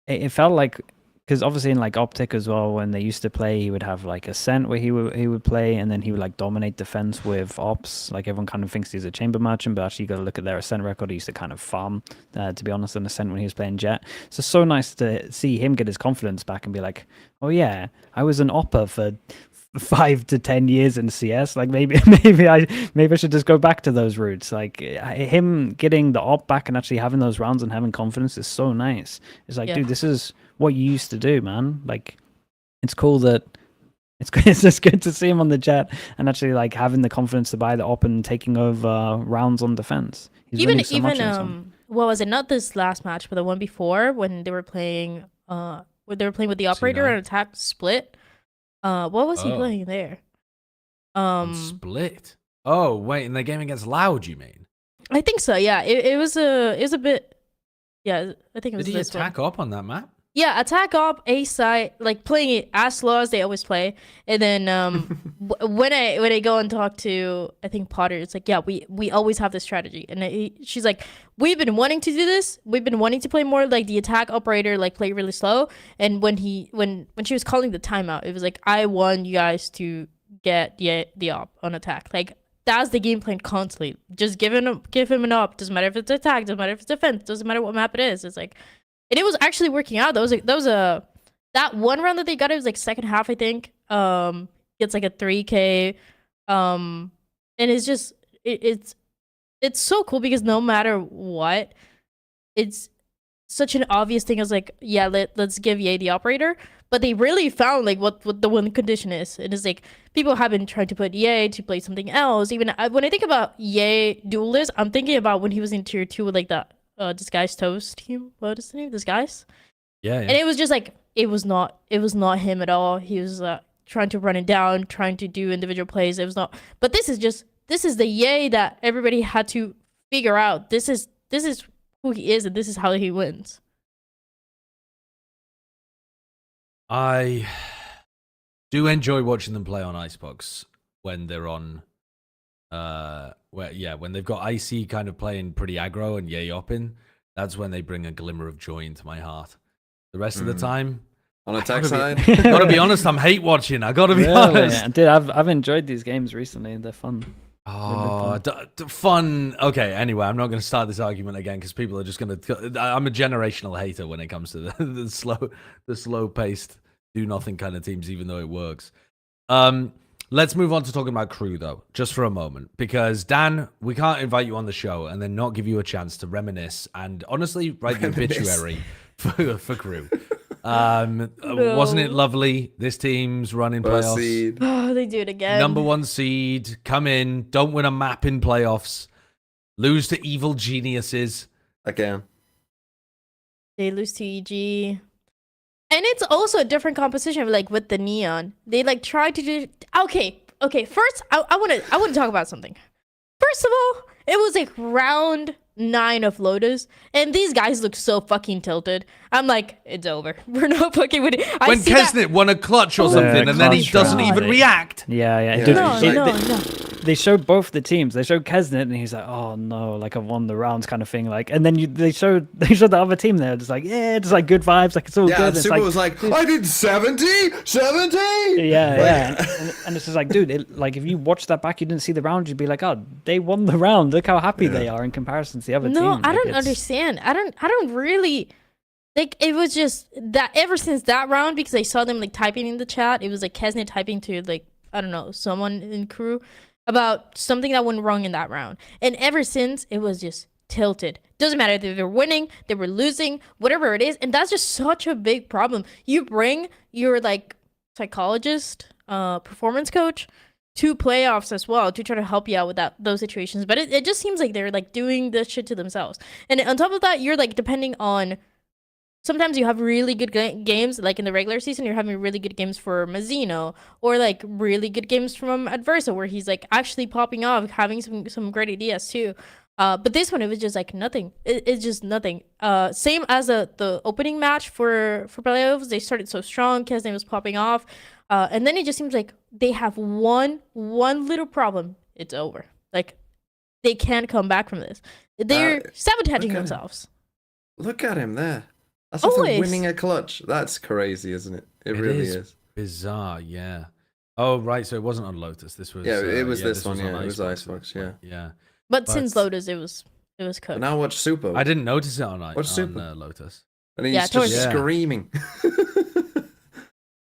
C: it felt like, because obviously in like Optic as well, when they used to play, he would have like Ascent where he would play, and then he would like dominate defense with Ops. Like everyone kind of thinks he's a chamber merchant, but actually you got to look at their Ascent record. He used to kind of farm, to be honest, on Ascent when he was playing Jet. So nice to see him get his confidence back and be like, oh yeah, I was an Opper for 5 to 10 years in CS. Like maybe I should just go back to those roots. Like him getting the op back and actually having those rounds and having confidence is so nice. It's like, dude, this is what you used to do, man. Like it's cool that it's just good to see him on the Jet and actually like having the confidence to buy the op and taking over rounds on defense. He's
F: Even
C: winning so much in this one.
F: what was it? Not this last match, but the one before when they were playing with the operator
B: C9.
F: and attack split. What was he playing there?
B: Split. Oh wait, in the game against Loud, you mean?
F: I think so. Yeah, it was a bit. Yeah, I think it was.
B: Did he
F: this
B: attack up on that map?
F: Yeah, attack op, A side, like playing it as slow as they always play. And then when I go and talk to, I think Potter, it's like, yeah, we always have this strategy. And she's like, we've been wanting to do this. We've been wanting to play more like the attack operator, like play really slow. And when she was calling the timeout, it was like, I want you guys to get the op on attack. Like that's the game plan constantly. Just give him an op. Doesn't matter if it's attack. Doesn't matter if it's defense. Doesn't matter what map it is. It's like, and it was actually working out. That one round that they got, it was like second half, I think. It's like a 3K, and it's just it's so cool because no matter what, it's such an obvious thing as like, yeah, let's give Ye the operator. But they really found like what the win condition is. It is like people have been trying to put Ye to play something else. Even when I think about Ye duelist, I'm thinking about when he was in tier 2 with like the Disguised Toast team. What is the name? Disguise?
B: Yeah.
F: And it was just like it was not him at all. He was trying to run it down, trying to do individual plays. It was not. But this is the Ye that everybody had to figure out. This is who he is, and this is how he wins.
B: I do enjoy watching them play on Icebox when they're on, when they've got Icy kind of playing pretty aggro and Ye opping. That's when they bring a glimmer of joy into my heart. The rest of the time,
A: on attack side,
B: gotta be honest, I'm hate watching. I gotta be honest.
C: Yeah. Dude, I've enjoyed these games recently. They're fun.
B: Oh, fun. Okay, anyway, I'm not going to start this argument again because people are just going to... I'm a generational hater when it comes to the slow-paced, do-nothing kind of teams, even though it works. Let's move on to talking about KRU, though, just for a moment. Because, Dan, we can't invite you on the show and then not give you a chance to reminisce and, honestly, write the obituary for KRU.
F: No.
B: Wasn't it lovely? This team's running playoffs.
A: Seed.
F: Oh, they do it again.
B: Number 1 seed, come in, don't win a map in playoffs, lose to evil geniuses.
A: Again.
F: They lose to EG. And it's also a different composition, like with the Neon. They like try to do. Okay. First, I want to talk about something. First of all, it was like round 9 of Lotus, and these guys look so fucking tilted. I'm like, it's over. We're not fucking with it.
B: When Kesnet won a clutch or something, and then he doesn't even react.
C: Yeah.
A: Yeah.
C: Dude,
F: No.
C: they showed both the teams. They showed Kesnet, and he's like, "Oh no, like I won the rounds," kind of thing. Like, and then they showed the other team there, just like, yeah, just like good vibes, like it's all
A: Yeah,
C: good.
A: and
C: It's
A: Super
C: like,
A: was like, I did 70.
C: yeah. And it's just like, dude, like if you watch that back, you didn't see the round, you'd be like, oh, they won the round. Look how happy they are in comparison to the other team.
F: No, I
C: Like,
F: don't understand. I don't really like. It was just that ever since that round, because I saw them like typing in the chat. It was like Kesnet typing to like, I don't know, someone in KRU about something that went wrong in that round. And ever since, it was just tilted. Doesn't matter if they were winning, they were losing, whatever it is. And that's just such a big problem. You bring your like psychologist, performance coach to playoffs as well to try to help you out with those situations. But it just seems like they're like doing this shit to themselves. And on top of that, you're like depending on... Sometimes you have really good games, like in the regular season, you're having really good games for Mazzino, or like really good games from Adversa, where he's like actually popping off, having some great ideas too. But this one, it was just like nothing. It's just nothing. Same as the opening match for playoffs, they started so strong, Kesnet was popping off, and then it just seems like they have one little problem. It's over. Like they can't come back from this. They're sabotaging themselves.
A: Look at him there. That's after
F: Always.
A: winning a clutch. That's crazy, isn't it? It really is.
B: Bizarre, yeah. Oh, right. So it wasn't on Lotus. This was.
A: Yeah, it was this one.
B: on
A: Yeah, it was
B: Icebox.
A: Icebox. Yeah.
B: Yeah.
F: But since Lotus, it was
A: But
F: cooked.
A: now watch Super.
B: I didn't notice it on
A: Super.
B: Lotus.
A: And he's
F: Yeah,
A: just
F: towards-
A: screaming.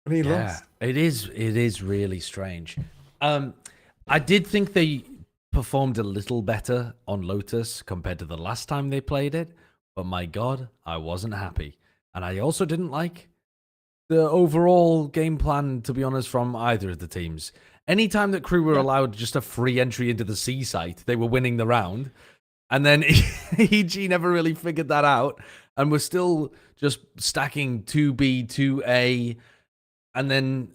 A: And he
B: Yeah,
A: lost.
B: it is really strange. I did think they performed a little better on Lotus compared to the last time they played it, but my God, I wasn't happy. And I also didn't like the overall game plan, to be honest, from either of the teams. Anytime that KRU were allowed just a free entry into the C site, they were winning the round. And then EG never really figured that out and was still just stacking 2B, 2A, and then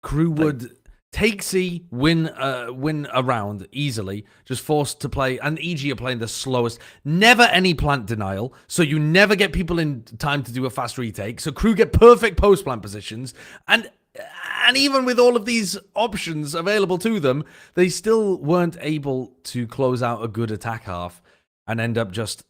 B: KRU would take C, win a round easily, just forced to play, and EG are playing the slowest. Never any plant denial, so you never get people in time to do a fast retake. So KRU get perfect post plant positions, and even with all of these options available to them, they still weren't able to close out a good attack half and end up just...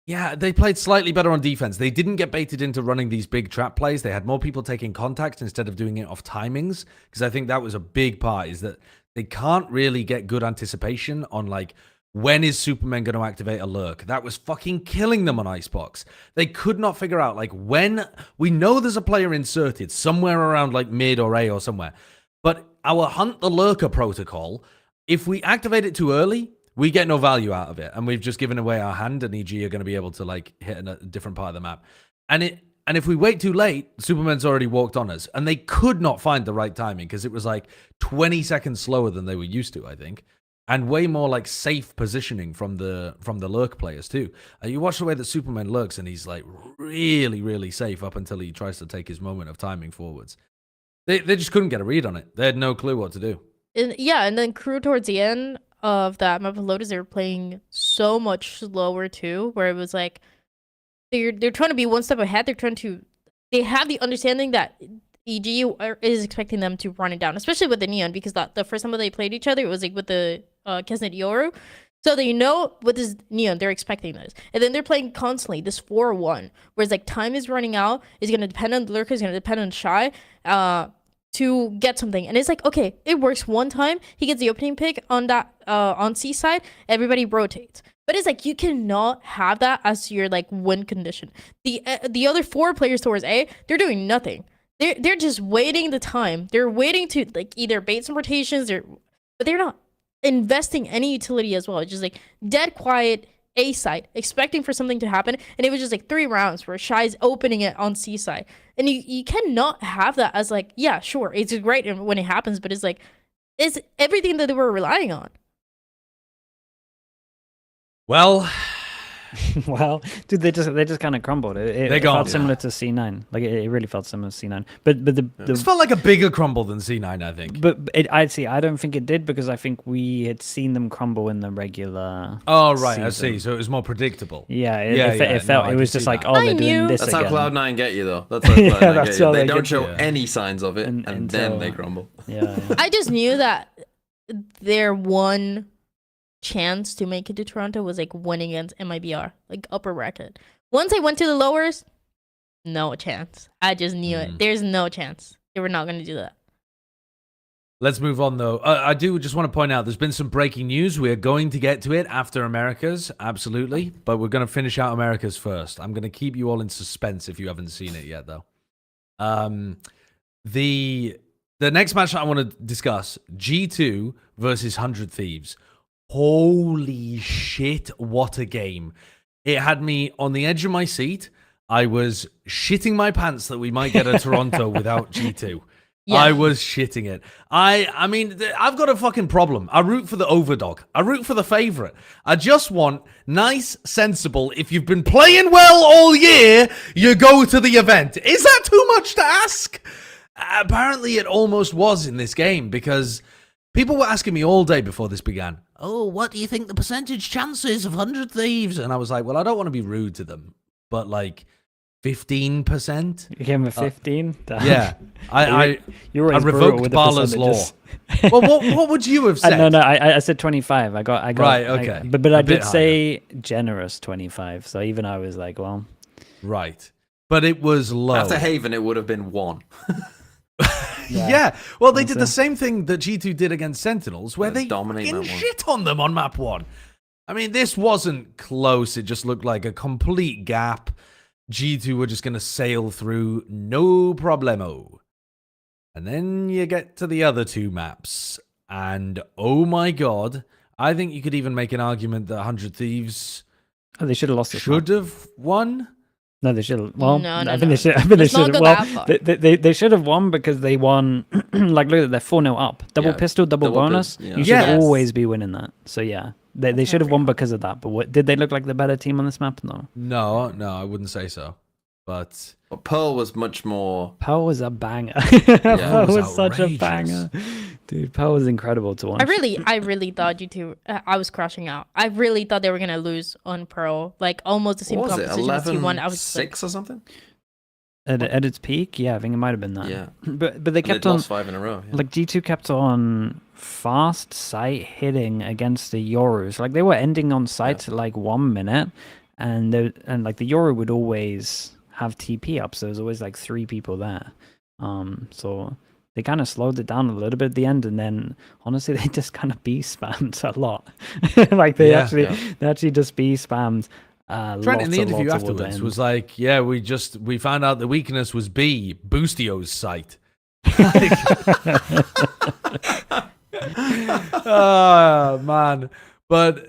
B: Yeah, they played slightly better on defense. They didn't get baited into running these big trap plays. They had more people taking contact instead of doing it off timings, because I think that was a big part, is that they can't really get good anticipation on like when is Superman going to activate a lurk? That was fucking killing them on Icebox. They could not figure out, like, when... We know there's a player inserted somewhere around, like, mid or A or somewhere. But our Hunt the Lurker protocol, if we activate it too early, we get no value out of it. And we've just given away our hand, and EG are going to be able to, like, hit a different part of the map. And if we wait too late, Superman's already walked on us. And they could not find the right timing, because it was, like, 20 seconds slower than they were used to, I think. And way more like safe positioning from the lurk players too. You watch the way that Superman lurks, and he's like really, really safe up until he tries to take his moment of timing forwards. They just couldn't get a read on it. They had no clue what to do.
F: And then KRU towards the end of that map of Lotus, they were playing so much slower too, where it was like they're trying to be one step ahead. They have the understanding that EG is expecting them to run it down, especially with the Neon, because the first time that they played each other, it was like with the Kesnet Yoru. So they know with this Neon, they're expecting this. And then they're playing constantly this 4-1, whereas like time is running out, is going to depend on the Lurker, is going to depend on Shy to get something. And it's like, okay, it works one time, he gets the opening pick on that on C side, everybody rotates. But it's like, you cannot have that as your like win condition. The other 4 players towards A, they're doing nothing. They're just waiting the time. They're waiting to like either bait some rotations, but they're not investing any utility as well. It's just like dead quiet A side, expecting for something to happen. And it was just like 3 rounds where Shy's opening it on C side. And you cannot have that as like, yeah, sure, it's great when it happens, but it's like, it's everything that they were relying on.
B: Well,
C: Well, dude, they just kind of crumbled. It felt similar to C9. Like it really felt similar to C9. But
B: this felt like a bigger crumble than C9, I think.
C: But I don't think it did, because I think we had seen them crumble in the regular.
B: Oh right,
C: season.
B: I see. So it was more predictable.
C: Yeah, it felt. It was just like, oh, they're doing this
A: That's
C: again.
A: how Cloud9 get you, though. That's how Cloud9 get you. They don't show
B: you.
A: any signs of it, and then they crumble.
C: Yeah.
F: I just knew that their one chance to make it to Toronto was like winning against MIBR, like upper bracket. Once I went to the lowers, no chance. I just knew it. There's no chance. They were not going to do that.
B: Let's move on, though. I do just want to point out there's been some breaking news. We are going to get to it after Americas, absolutely. But we're going to finish out Americas first. I'm going to keep you all in suspense if you haven't seen it yet, though. The next match I want to discuss, G2 versus 100 Thieves. Holy shit, what a game. It had me on the edge of my seat. I was shitting my pants that we might get a Toronto without G2. Yeah. I was shitting it. I mean, I've got a fucking problem. I root for the overdog. I root for the favorite. I just want nice, sensible, if you've been playing well all year, you go to the event. Is that too much to ask? Apparently it almost was in this game, because people were asking me all day before this began, oh, what do you think the percentage chances of 100 Thieves? And I was like, well, I don't want to be rude to them, but like 15%?
C: You gave him a 15?
B: Yeah. I revoked Barla's law. Well, what would you have said?
C: No, I said 25. I got right, okay. But I did say generous 25. So even I was like, well.
B: Right. But it was low.
A: After Haven, it would have been 1.
B: Yeah. Well, they did the same thing that G2 did against Sentinels, where they
A: dominate
B: shit on them on map 1. I mean, this wasn't close. It just looked like a complete gap. G2 were just going to sail through, no problemo. And then you get to the other 2 maps, and oh my god, I think you could even make an argument that 100 Thieves
C: they should have lost.
B: Should have won.
C: No, they should have. Well,
F: no,
C: I think they should. I think they should have. Well, they should have won because they won. Like, look, they're 4-0 up. Double pistol, double bonus. You should always be winning that. So yeah, they should have won because of that. But did they look like the better team on this map?
B: No, I wouldn't say so. But
A: Pearl was much more.
C: Pearl was a banger. Pearl was such a banger, dude. Pearl was incredible to watch.
F: I really thought G2. I was crashing out. I really thought they were gonna lose on Pearl, like almost the same composition as T1. I was
A: 6 or something.
C: At its peak, yeah, I think it might have been that.
A: Yeah,
C: but they kept on
A: lost 5 in a row. Yeah.
C: Like G2 kept on fast site hitting against the Yorus. Like they were ending on site like 1 minute, and like the Yoru would always have TP up, so there's always like 3 people there. So they kind of slowed it down a little bit at the end, and then honestly, they just kind of B spammed a lot. Like they actually just B spammed.
B: Trent in the interview afterwards was like, "Yeah, we found out the weakness was B, Boostio's site." Oh man, but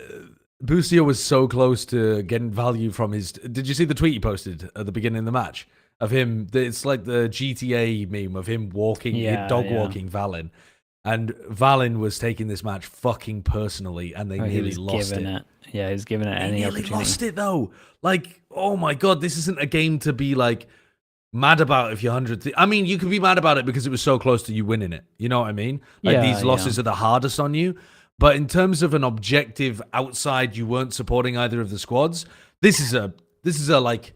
B: Boostio was so close to getting value from his. Did you see the tweet he posted at the beginning of the match of him? It's like the GTA meme of him walking, dog walking Valen, and Valen was taking this match fucking personally, and they nearly lost it.
C: Yeah, he's giving it any opportunity.
B: Lost it though. Like, oh my god, this isn't a game to be like mad about if you're 100. I mean, you can be mad about it because it was so close to you winning it. You know what I mean? Like these losses are the hardest on you. But in terms of an objective outside, you weren't supporting either of the squads. This is a like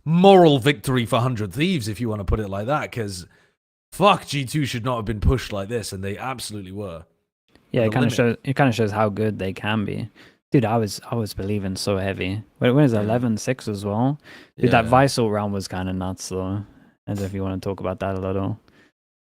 B: moral victory for 100 Thieves, if you want to put it like that. Because fuck, G2 should not have been pushed like this, and they absolutely were.
C: Yeah, it kind of shows how good they can be. Dude, I was believing so heavy. When it was 11-6 as well. Dude, that Visal round was kind of nuts though. I don't know if you want to talk about that a little.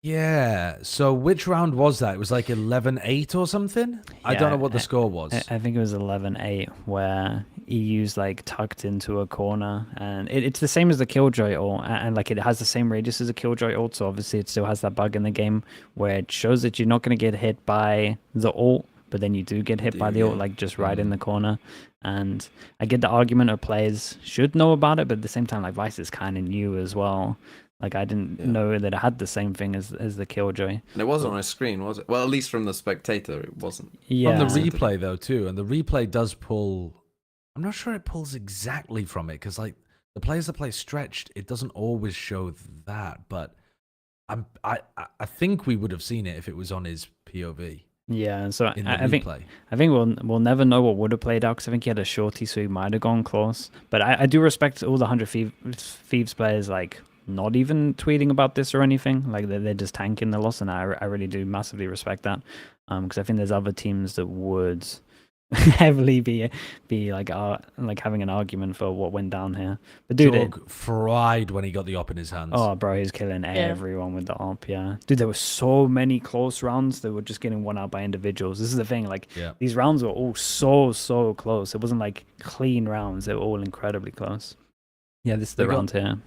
B: Yeah. So which round was that? It was like 11-8 or something? I don't know what the score was.
C: I think it was 11-8 where EU's like tucked into a corner, and it's the same as the Killjoy ult, and like it has the same radius as a Killjoy ult, so obviously it still has that bug in the game where it shows that you're not going to get hit by the ult, but then you do get hit by the ult, like just right in the corner. And I get the argument of players should know about it, but at the same time, like Vice is kind of new as well. Like I didn't know that it had the same thing as the Killjoy.
A: And it wasn't on a screen, was it? Well, at least from the spectator, it wasn't.
C: Yeah.
B: From the replay though too, and the replay does pull. I'm not sure it pulls exactly from it because like the players that play stretched, it doesn't always show that. But I think we would have seen it if it was on his POV.
C: Yeah, so I think we'll never know what would have played out because I think he had a shorty, so he might have gone close. But I do respect all the 100 Thieves players, like not even tweeting about this or anything. Like they're just tanking the loss, and I really do massively respect that. Because I think there's other teams that would heavily be like having an argument for what went down here. But dude,
B: Jog fried when he got the op in his hands.
C: Oh, bro, he's killing everyone with the op. Yeah, dude, there were so many close rounds that were just getting won out by individuals. This is the thing. Like these rounds were all so close. It wasn't like clean rounds. They were all incredibly close. Yeah, this is the round here.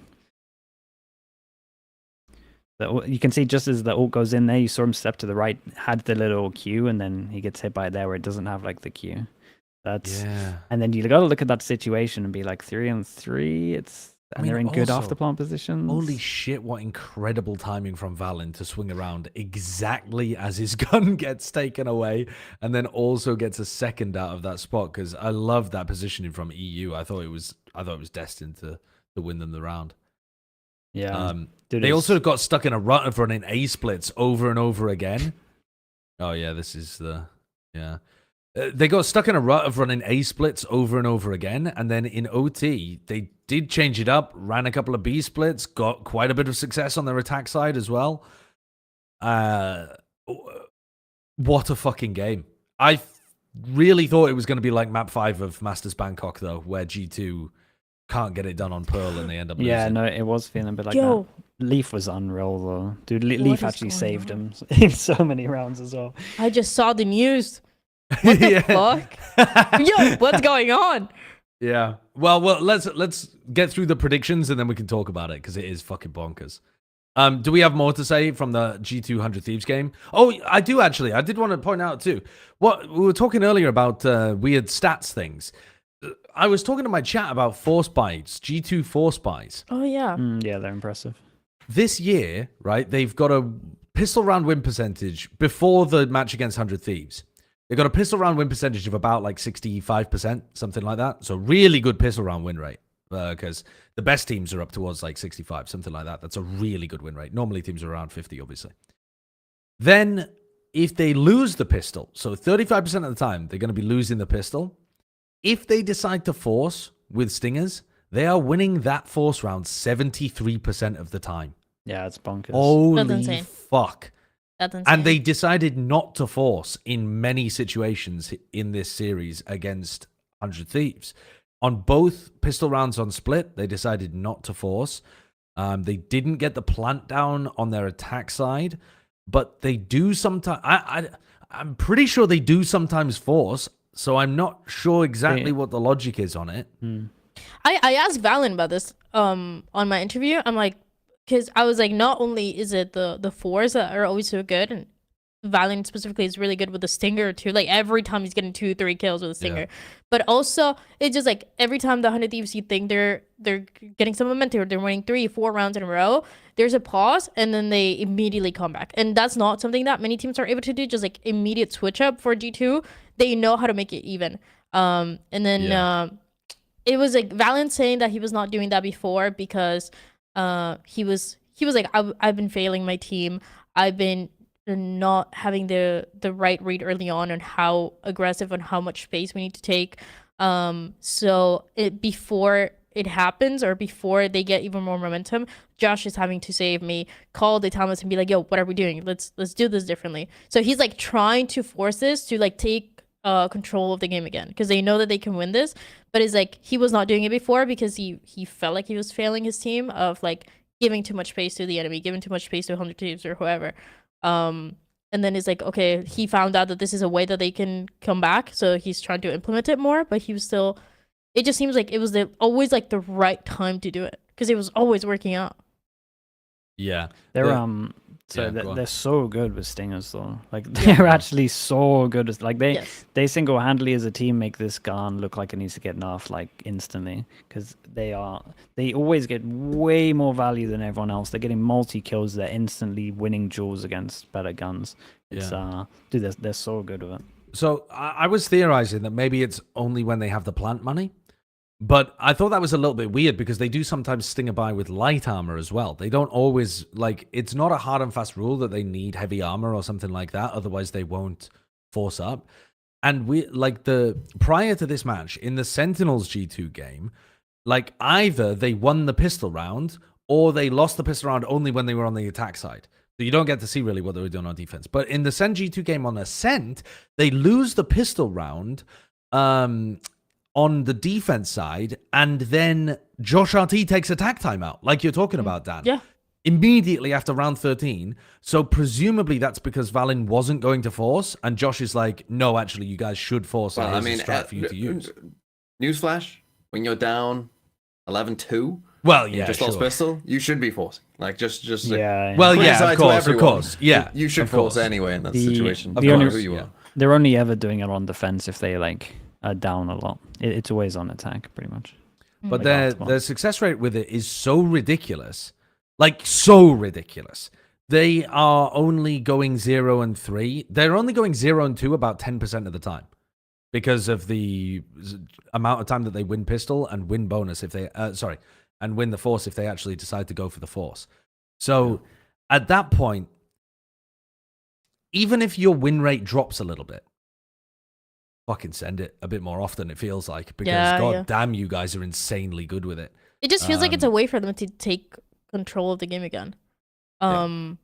C: You can see just as the ult goes in there, you saw him step to the right, had the little Q, and then he gets hit by it there where it doesn't have like the Q. And then you got to look at that situation and be like 3-on-3. They're in good off the plant positions.
B: Holy shit! What incredible timing from Valen to swing around exactly as his gun gets taken away, and then also gets a second out of that spot. Because I love that positioning from EU. I thought it was destined to win them the round.
C: Yeah.
B: They also got stuck in a rut of running A splits over and over again. Oh yeah, this is the they got stuck in a rut of running A splits over and over again, and then in OT they did change it up, ran a couple of B splits, got quite a bit of success on their attack side as well. What a fucking game! I really thought it was going to be like Map 5 of Masters Bangkok though, where G2 can't get it done on Pearl and they end up losing.
C: Yeah, no, it was feeling a bit like that. Leaf was unreal though. Dude, Leaf actually saved him in so many rounds as well.
F: I just saw the news. What the fuck? Yo, what's going on?
B: Yeah. Well, let's get through the predictions and then we can talk about it because it is fucking bonkers. Do we have more to say from the G2 100 Thieves game? Oh, I do actually. I did want to point out too. What we were talking earlier about weird stats things. I was talking to my chat about force buys, G2 force buys.
F: Oh, yeah.
C: Yeah, they're impressive.
B: This year, right, they've got a pistol round win percentage before the match against 100 Thieves. They've got a pistol round win percentage of about like 65%, something like that. So really good pistol round win rate because the best teams are up towards like 65, something like that. That's a really good win rate. Normally teams are around 50, obviously. Then if they lose the pistol, so 35% of the time, they're going to be losing the pistol. If they decide to force with stingers, they are winning that force round 73% of the time.
C: Yeah, it's bonkers.
B: Holy fuck.
F: That's insane.
B: And they decided not to force in many situations in this series against 100 Thieves. On both pistol rounds on split, they decided not to force. They didn't get the plant down on their attack side. but they do sometimes. I'm pretty sure they do sometimes force. So I'm not sure exactly what the logic is on it.
F: I asked Valen about this on my interview. I'm like, because I was like, not only is it the fours that are always so good, and Valen specifically is really good with the stinger too. Like every time he's getting 2-3 kills with a stinger, but also it's just like every time the 100 Thieves, you think they're getting some momentum, or they're winning 3-4 rounds in a row. There's a pause, and then they immediately come back, and that's not something that many teams are able to do. Just like immediate switch up for G2, they know how to make it even. And then it was like Valen saying that he was not doing that before because he was like, I've been failing my team. I've been not having the right read early on how aggressive and how much space we need to take. So before it happens, or before they get even more momentum, Josh is having to save me, call the Thomas and be like, yo, what are we doing? Let's do this differently. So he's like trying to force this to like take control of the game again, because they know that they can win this, but it's like he was not doing it before because he felt like he was failing his team of like giving too much space to the enemy, giving too much space to 100 Thieves or whoever. And then it's like, okay, he found out that this is a way that they can come back, so he's trying to implement it more, but he was still, it just seems like it was always like the right time to do it, because it was always working out.
B: Yeah.
C: They're so good with stingers though. Like they're actually so good. Like they single-handedly as a team make this gun look like it needs to get nerfed like instantly, because they always get way more value than everyone else. They're getting multi-kills. They're instantly winning duels against better guns. It's dude, they're so good with it.
B: So I was theorizing that maybe it's only when they have the plant money. But I thought that was a little bit weird, because they do sometimes stinger by with light armor as well. They don't always, like, it's not a hard and fast rule that they need heavy armor or something like that. Otherwise, they won't force up. And prior to this match, in the Sentinels G2 game, like, either they won the pistol round or they lost the pistol round only when they were on the attack side. So you don't get to see really what they were doing on defense. But in the Sen G2 game on Ascent, they lose the pistol round on the defense side, and then Josh RT takes attack timeout, like you're talking about, Dan.
F: Yeah.
B: Immediately after round 13. So presumably that's because Valen wasn't going to force, and Josh is like, no, actually, you guys should force.
A: Well,
B: a strat for you to use.
A: Newsflash, when you're down 11-2,
B: well, yeah,
A: just lost pistol, you should be forcing. Like, just
C: yeah.
B: Well, yeah, of course. Yeah.
A: You should force anyway in that situation.
C: Who
A: you are.
C: They're only ever doing it on defense if they like are down a lot. It's always on attack, pretty much.
B: But their success rate with it is so ridiculous. Like, so ridiculous. They are only going 0 and 3. They're only going 0 and 2 about 10% of the time, because of the amount of time that they win pistol and win bonus if they, and win the force if they actually decide to go for the force. So at that point, even if your win rate drops a little bit, fucking send it a bit more often, it feels like, because damn, you guys are insanely good with it.
F: It just feels like it's a way for them to take control of the game again.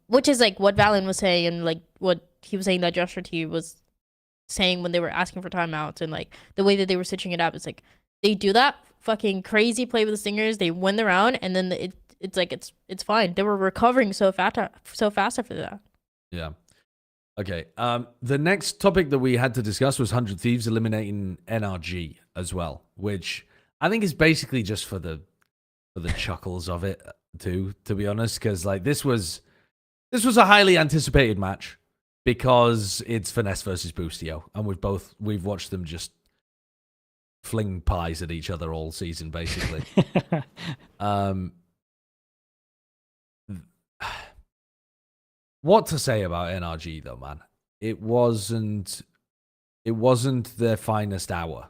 F: Which is like what Valen was saying, and like what he was saying that Josh T was saying when they were asking for timeouts, and like the way that they were switching it up. It's like they do that fucking crazy play with the stingers, they win the round, and then it's like it's fine. They were recovering so fast after that.
B: Yeah. Okay. The next topic that we had to discuss was 100 Thieves eliminating NRG as well, which I think is basically just for the chuckles of it too, to be honest, because like this was a highly anticipated match because it's Finesse versus Boostio, and we've watched them just fling pies at each other all season, basically. What to say about NRG though, man? It wasn't their finest hour.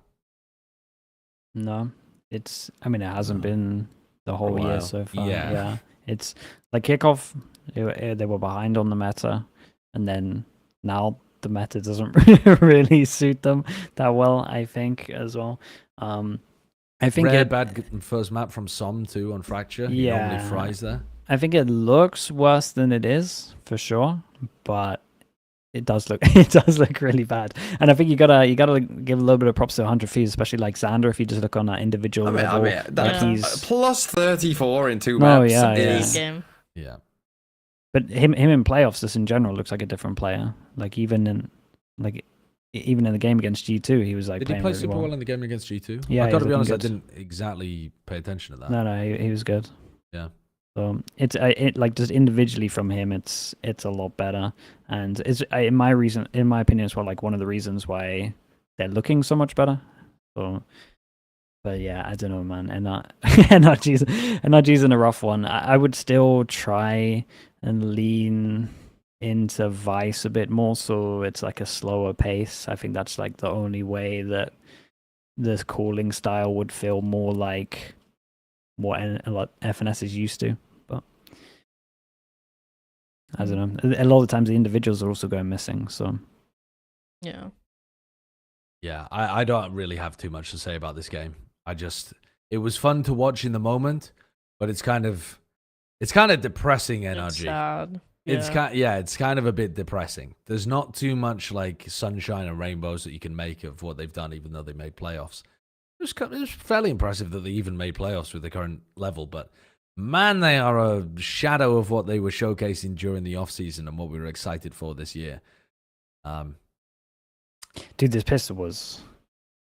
C: No, it hasn't been the whole year so far. Yeah. It's like kickoff, they were behind on the meta, and then now the meta doesn't really suit them that well, I think, as well. I think
B: bad first map from Som too on Fracture. He normally fries there.
C: I think it looks worse than it is for sure, but it does look really bad. And I think you gotta give a little bit of props to 100 Thieves, especially like Xander. If you just look on that individual level,
A: he's plus 34 in 2
C: maps.
A: Yeah.
C: But him in playoffs, just in general, looks like a different player. Like even in the game against G2, he was like.
B: Did he
C: playing
B: play
C: really
B: super
C: well.
B: well in the game against G2?
C: Yeah,
B: I got to
C: he
B: be
C: was
B: honest, I
C: looking
B: didn't exactly pay attention to that.
C: No, he was good.
B: Yeah.
C: So it's like just individually from him, it's a lot better, and it's in my opinion, it's like one of the reasons why they're looking so much better. So, but yeah, I don't know, man. NRG's in a rough one. I would still try and lean into Vice a bit more, so it's like a slower pace. I think that's like the only way that this calling style would feel more like what FNS is used to. But I don't know. A lot of the times the individuals are also going missing. So
F: Yeah.
B: Yeah, I don't really have too much to say about this game. It was fun to watch in the moment, but it's kind of depressing NRG.
F: It's sad.
B: It's kind of a bit depressing. There's not too much like sunshine and rainbows that you can make of what they've done, even though they made playoffs. It was fairly impressive that they even made playoffs with the current level, but man, they are a shadow of what they were showcasing during the offseason and what we were excited for this year.
C: Dude, this pistol was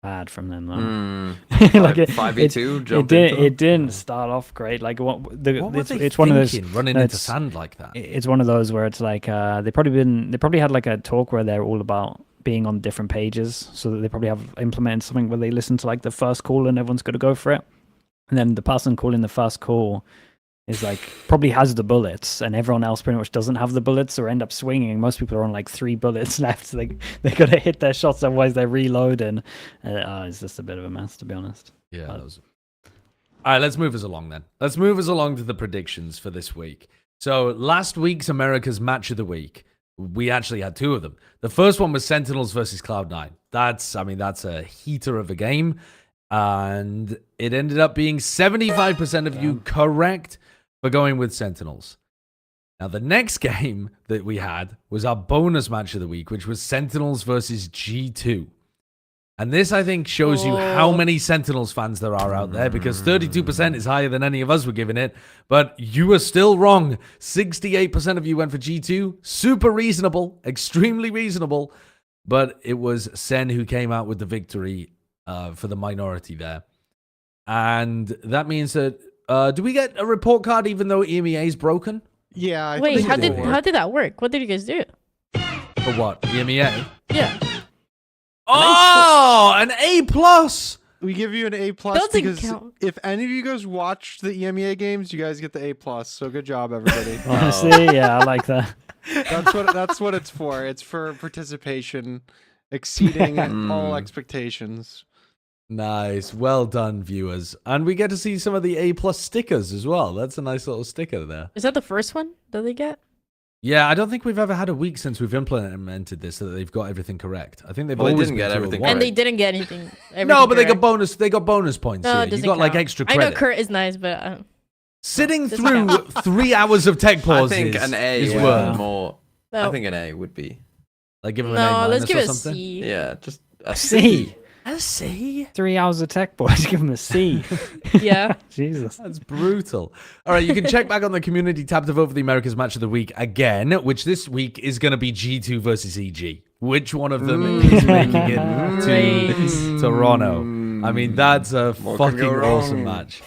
C: bad from them, though.
A: 5v2
C: it didn't start off great. Like
B: What were they
C: it's one of those
B: running into sand like that?
C: It's one of those where it's like they probably had like a talk where they're all about being on different pages, so that they probably have implemented something where they listen to like the first call and everyone's got to go for it, and then the person calling the first call is like probably has the bullets and everyone else pretty much doesn't have the bullets or end up swinging. Most people are on like 3 bullets left, so they got to hit their shots, otherwise they reload, and it's just a bit of a mess, to be honest.
B: Yeah. All right, let's move us along then. Let's move us along to the predictions for this week. So last week's America's Match of the Week, we actually had 2 of them. The first one was Sentinels versus Cloud9. That's a heater of a game, and it ended up being 75% of you correct for going with Sentinels. Now, the next game that we had was our bonus match of the week, which was Sentinels versus G2. And this, I think, shows you how many Sentinels fans there are out there, because 32% is higher than any of us were giving it. But you were still wrong. 68% of you went for G2. Super reasonable, extremely reasonable. But it was Sen who came out with the victory for the minority there. And that means that, do we get a report card even though EMEA is broken?
E: Yeah.
F: Wait, how did that work? What did you guys do?
B: For what? EMEA?
F: Yeah.
B: Oh, an A+.
E: We give you an A+
F: Doesn't
E: because
F: count.
E: if any of you guys watched the EMEA games, you guys get the A+. So good job, everybody.
C: Honestly, yeah, I like that.
E: That's what it's for. It's for participation exceeding all expectations.
B: Nice. Well done, viewers. And we get to see some of the A+ stickers as well. That's a nice little sticker there.
F: Is that the first one that they get?
B: Yeah, I don't think we've ever had a week since we've implemented this that they've got everything correct. I think they've
A: Well, they
B: always
A: didn't
B: been
A: get
B: through a
A: everything
B: while.
F: And they didn't get anything.
B: No, but they got
F: correct.
B: bonus points.
F: No,
B: Here.
F: it
B: You
F: doesn't
B: got like
F: count.
B: extra
F: I
B: credit.
F: know Kurt is nice, but
B: Sitting
F: doesn't
B: through
F: count.
B: 3 hours of tech
A: I
B: pauses
A: think an A
B: is
A: would
B: worth.
A: be more.
F: no.
A: I think an A would be.
B: Like give them an A
F: No,
B: minus
F: let's give
B: or
F: it a
B: something.
F: C.
A: Yeah, just a
C: C.
B: A C?
C: 3 hours of tech boys, give him a C.
F: Yeah.
C: Jesus.
B: That's brutal. All right, you can check back on the community tab to vote for the America's Match of the Week again, which this week is going to be G2 versus EG. Which one of them is making it to Toronto? I mean, that's a
A: What can
B: fucking
A: go wrong?
B: awesome match.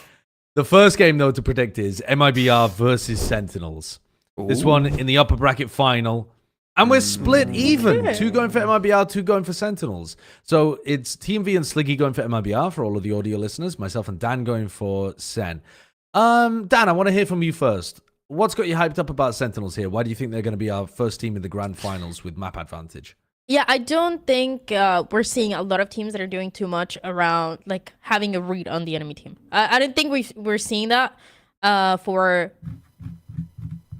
B: The first game, though, to predict is MIBR versus Sentinels. This one in the upper bracket final. And we're split even.
F: Yeah.
B: 2 going for MIBR, 2 going for Sentinels. So it's Team V and Sliggy going for MIBR for all of the audio listeners. Myself and Dan going for Sen. Dan, I want to hear from you first. What's got you hyped up about Sentinels here? Why do you think they're going to be our first team in the grand finals with map advantage?
F: Yeah, I don't think we're seeing a lot of teams that are doing too much around like having a read on the enemy team. I don't think we're seeing that for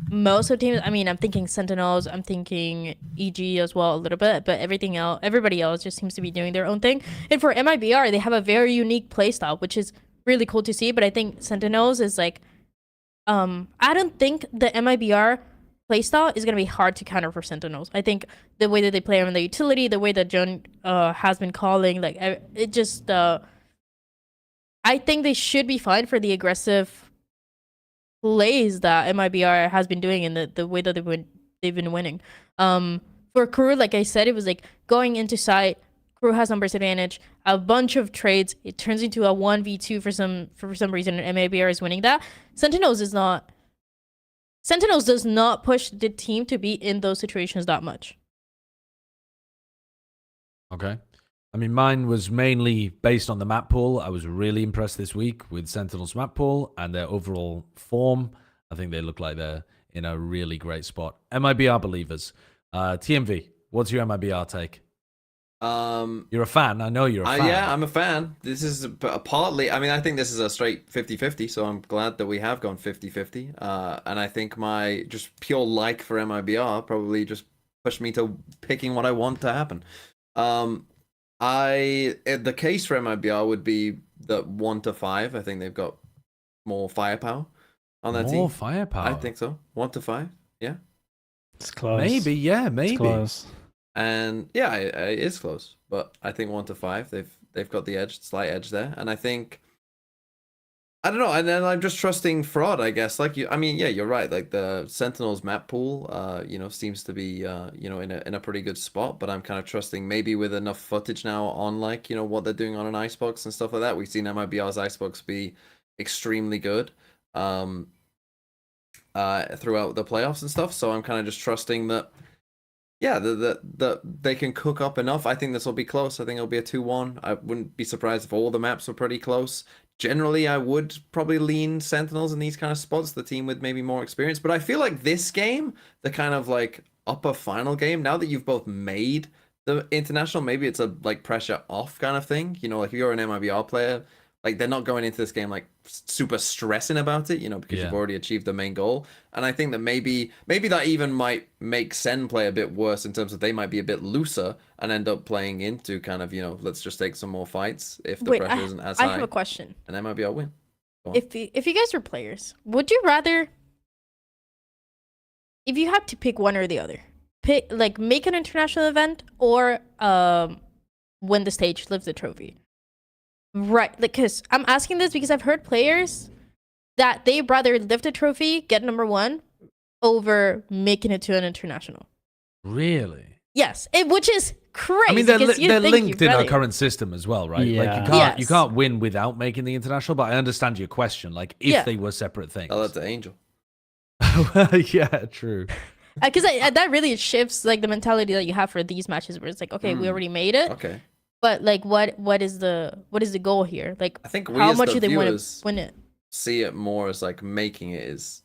F: most of the teams. I mean, I'm thinking Sentinels, I'm thinking EG as well a little bit, but everybody else just seems to be doing their own thing. And for MIBR, they have a very unique playstyle, which is really cool to see. But I think Sentinels is like, I don't think the MIBR playstyle is going to be hard to counter for Sentinels. I think the way that they play on the utility, the way that John has been calling, like it just, I think they should be fine for the aggressive plays that MIBR has been doing and the way that they've been winning. For KRU, like I said, it was like going into site. KRU has numbers advantage, a bunch of trades. It turns into a 1v2 for some reason, and MIBR is winning that. Sentinels does not push the team to be in those situations that much.
B: Okay. I mean, mine was mainly based on the map pool. I was really impressed this week with Sentinels map pool and their overall form. I think they look like they're in a really great spot. MIBR believers. TMV, what's your MIBR take? You're a fan. I know you're a fan.
A: Yeah, I'm a fan. This is partly, I mean, I think this is a straight 50-50, so I'm glad that we have gone 50-50. And I think my just pure like for MIBR probably just pushed me to picking what I want to happen. The case for MIBR would be the 1 to 5. I think they've got more firepower on their team.
B: More firepower.
A: I think so. 1 to 5. Yeah.
C: It's close.
B: Maybe, yeah, maybe.
C: It's close.
A: And yeah, it is close, but I think 1 to 5, they've got the slight edge there, and I think, I don't know, and then I'm just trusting Fraud, I guess. Like I mean, yeah, you're right. Like the Sentinels map pool, seems to be, in a pretty good spot. But I'm kind of trusting maybe with enough footage now on like what they're doing on an icebox and stuff like that. We've seen MIBR's icebox be extremely good, throughout the playoffs and stuff. So I'm kind of just trusting that. Yeah, they can cook up enough. I think this will be close. I think it'll be a 2-1. I wouldn't be surprised if all the maps were pretty close. Generally, I would probably lean Sentinels in these kind of spots, the team with maybe more experience. But I feel like this game, the kind of like upper final game, now that you've both made the international, maybe it's a like pressure off kind of thing. Like if you're an MIBR player, like they're not going into this game like super stressing about it, because you've already achieved the main goal. And I think that maybe that even might make Sen play a bit worse in terms of they might be a bit looser and end up playing into kind of, let's just take some more fights if the pressure isn't as high.
F: I have a question.
A: And MIBR win.
F: If you guys were players, would you rather, if you had to pick one or the other, make an international event or win the stage, lift the trophy? Right, because I'm asking this because I've heard players that they'd rather lift a trophy, get number 1, over making it to an international.
B: Really?
F: Yes, which is crazy.
B: I mean, they're linked in our current system as well, right?
C: Yeah.
B: Like you can't win without making the international. But I understand your question. Like if they were separate things.
A: Oh, that's an Angel.
B: Yeah, true.
F: Because that really shifts like the mentality that you have for these matches, where it's like, okay, we already made it.
A: Okay.
F: But like, what is the goal here? Like,
A: I think
F: how much do they want to win it?
A: See it more as like making it is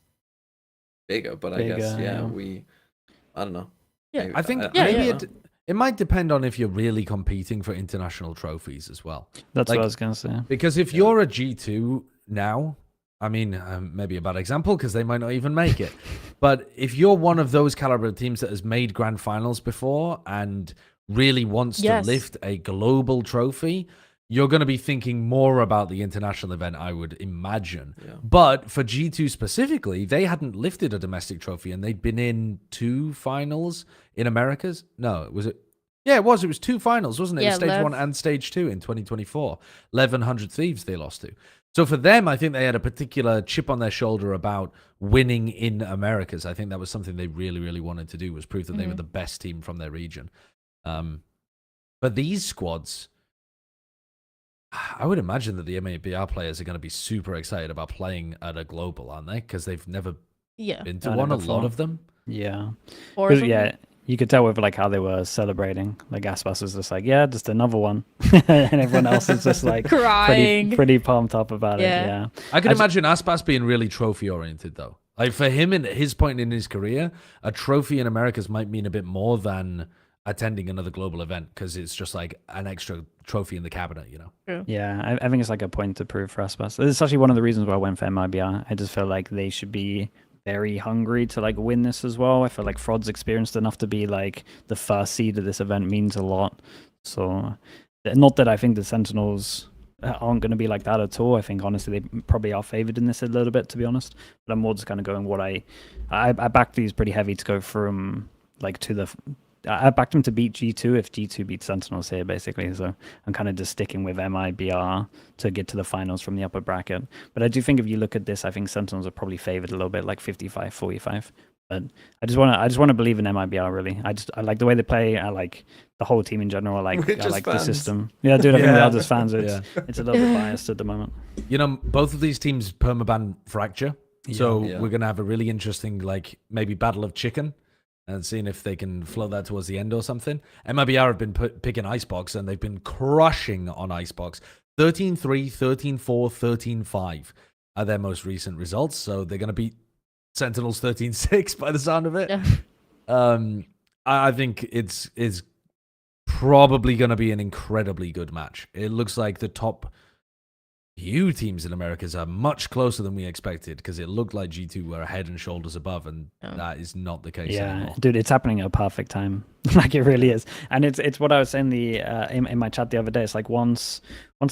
A: bigger, but I guess I don't know.
F: Yeah,
A: maybe,
B: I think
A: maybe
B: it might depend on if you're really competing for international trophies as well.
C: That's what I was gonna say.
B: Because if you're a G2 now, I mean, maybe a bad example because they might not even make it. But if you're one of those caliber teams that has made grand finals before and really wants to lift a global trophy, you're going to be thinking more about the international event, I would imagine. Yeah. But for G2 specifically, they hadn't lifted a domestic trophy and they'd been in 2 finals in Americas. No, was it? Yeah, it was. It was 2 finals, wasn't it?
F: Yeah,
B: Stage 1 and Stage 2 in 2024. 1100 Thieves they lost to. So for them, I think they had a particular chip on their shoulder about winning in Americas. I think that was something they really, really wanted to do, was prove that they were the best team from their region. But these squads, I would imagine that the MIBR players are going to be super excited about playing at a global, aren't they? Because they've never been to one, a lot of them.
C: Yeah. Yeah, you could tell with like how they were celebrating. Like Aspas was just like, yeah, just another one. And everyone else is just like
F: crying.
C: Pretty pumped up about it. Yeah.
B: I could imagine Aspas being really trophy oriented though. Like for him in his point in his career, a trophy in Americas might mean a bit more than attending another global event, because it's just like an extra trophy in the cabinet,
F: True.
C: Yeah, I think it's like a point to prove for Aspas. It's actually one of the reasons why I went for MIBR. I just feel like they should be very hungry to like win this as well. I feel like Fraud's experienced enough to be like the first seed of this event means a lot. So not that I think the Sentinels aren't going to be like that at all. I think honestly they probably are favored in this a little bit, to be honest. But I'm more just kind of going what I backed these pretty heavy to go from like to the I backed him to beat G2 if G2 beats Sentinels here, basically. So I'm kind of just sticking with MIBR to get to the finals from the upper bracket. But I do think if you look at this, I think Sentinels are probably favored a little bit, like 55-45. But I just want to believe in MIBR, really. I like the way they play. I like the whole team in general. I like the system. Yeah, dude, I think we're all just fans. It's a little bit biased at the moment.
B: You know, both of these teams permaban Fracture. So we're going to have a really interesting, like, maybe battle of chicken and seeing if they can float that towards the end or something. MIBR have been picking Icebox, and they've been crushing on Icebox. 13-3, 13-4, 13-5 are their most recent results. So they're going to beat Sentinels 13-6 by the sound of it. Yeah. I think it's probably going to be an incredibly good match. It looks like the top few teams in Americas are much closer than we expected, because it looked like G2 were head and shoulders above, and that is not the case anymore.
C: Dude, it's happening at a perfect time. Like, it really is. And it's what I was saying in my chat the other day. It's like once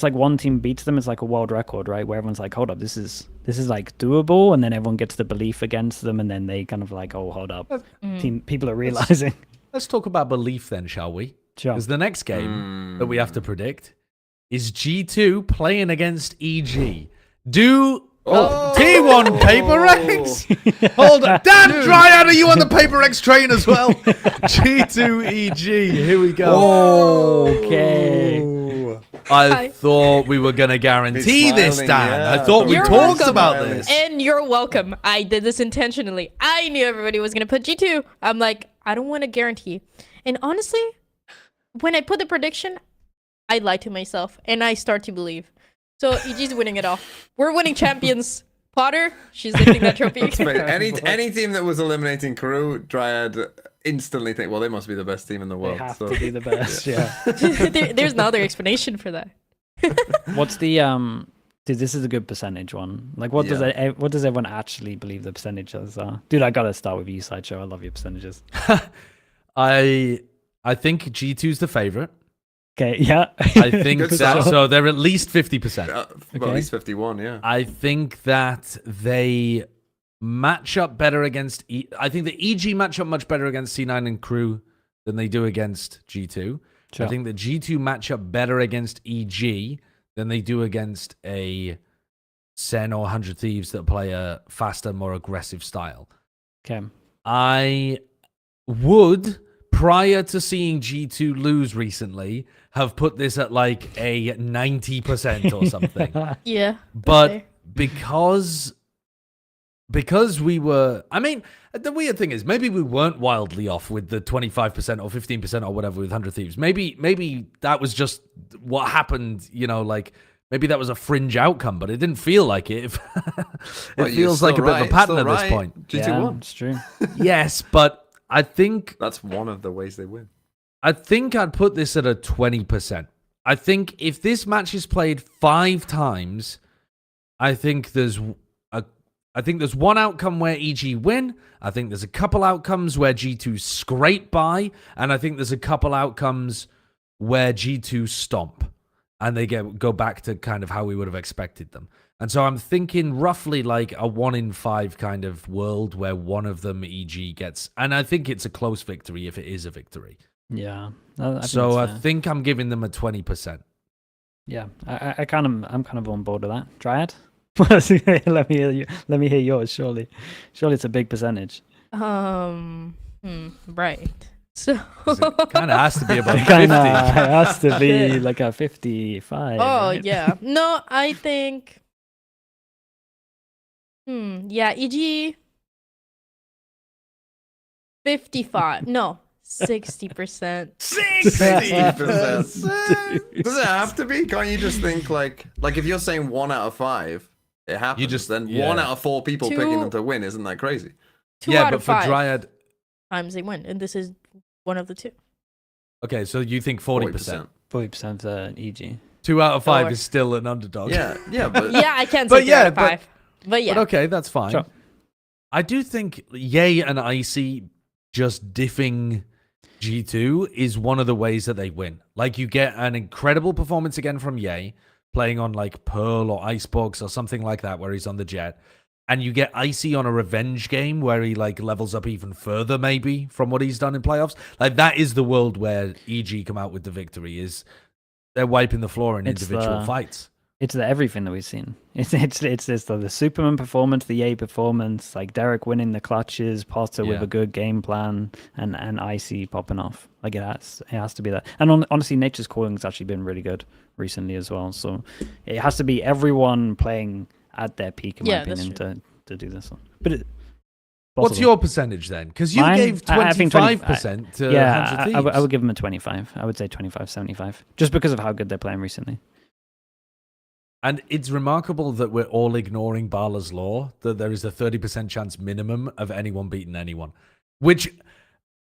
C: like one team beats them, it's like a world record, right? Where everyone's like, hold up, this is like doable, and then everyone gets the belief against them, and then they kind of like, oh, hold up. People are realizing.
B: Let's talk about belief then, shall we?
C: Sure.
B: Because the next game that we have to predict is G2 playing against EG. Do T1 Paper X? Hold on. Damn, Dryad, are you on the Paper X train as well? G2 EG. Here we go.
C: Okay.
B: I thought we were going to guarantee this, Dan.
A: Yeah.
B: I thought we
F: You're
B: talked
F: welcome.
B: about this.
F: And you're welcome. I did this intentionally. I knew everybody was going to put G2. I'm like, I don't want to guarantee. And honestly, when I put the prediction, I lie to myself, and I start to believe. So EG's winning it all. We're winning champions. Potter, she's lifting that trophy.
A: Any team that was eliminating KRU, Dryad instantly think, well, they must be the best team in the world.
C: They have to be the best, yeah.
F: There's no other explanation for that.
C: What's the dude, this is a good percentage one. Like, what does everyone actually believe the percentages are? Dude, I gotta start with you, Sideshow. I love your percentages.
B: I think G2's the favorite.
C: Okay, yeah.
B: I think that, so they're at least 50%.
A: Well, at least 51, yeah.
B: I think that they match up better against... I think the EG match up much better against C9 and KRU than they do against G2. Sure. I think the G2 match up better against EG than they do against a Sen or 100 Thieves that play a faster, more aggressive style.
C: Okay.
B: I would, prior to seeing G2 lose recently, have put this at like a 90% or something.
F: Yeah.
B: But because we were, I mean, the weird thing is maybe we weren't wildly off with the 25% or 15% or whatever with 100 Thieves. Maybe that was just what happened, you know, like maybe that was a fringe outcome, but it didn't feel like it. It feels like a bit of a pattern at this point.
A: G2 won.
C: It's true.
B: Yes, but I think
A: that's one of the ways they win.
B: I think I'd put this at a 20%. I think if this match is played 5 times, I think there's one outcome where EG win. I think there's a couple outcomes where G2 scrape by, and I think there's a couple outcomes where G2 stomp, and they go back to kind of how we would have expected them. And so I'm thinking roughly like a 1 in 5 kind of world where one of them EG gets, and I think it's a close victory if it is a victory.
C: Yeah.
B: I think I'm giving them a 20%.
C: Yeah, I'm kind of on board with that. Dryad? Let me hear yours. Surely it's a big percentage.
F: Right. So
B: it kind of has to be about 50.
C: It has to be like a 55.
F: Oh,
C: right?
F: yeah. No, I think yeah, EG 55. No, 60%.
A: 60%. Does it have to be? Can't you just think like if you're saying 1 out of 5, it happens.
B: You just
A: then 1 out of 4 people picking them to win. Isn't that crazy?
F: 2 out
B: but
F: of
B: for
F: 5
B: Dryad
F: times they win, and this is one of the 2.
B: Okay, so you think 40%?
C: 40% EG.
B: 2 out of 5 is still an underdog.
A: Yeah, but
F: Yeah, I can't say 2 out of 5. But yeah.
B: But okay, that's fine.
C: Sure.
B: I do think Yay and Icy just diffing G2 is one of the ways that they win. Like, you get an incredible performance again from Yay, playing on like Pearl or Icebox or something like that, where he's on the jet. and you get Icy on a revenge game where he like levels up even further, maybe from what he's done in playoffs. Like that is the world where EG come out with the victory. Is they're wiping the floor in individual fights.
C: It's the everything that we've seen. It's the Superman performance, the A performance, like Derek winning the clutches, Potter with a good game plan, and Icy popping off. Like it has to be that. And honestly, Nature's Calling has actually been really good recently as well. So it has to be everyone playing at their peak, in my opinion, to do this one. But
B: what's your percentage then? Because you gave 25% to
C: yeah,
B: Thieves.
C: I would give them a 25. I would say 25-75, just because of how good they're playing recently.
B: And it's remarkable that we're all ignoring Barla's law, that there is a 30% chance minimum of anyone beating anyone. Which,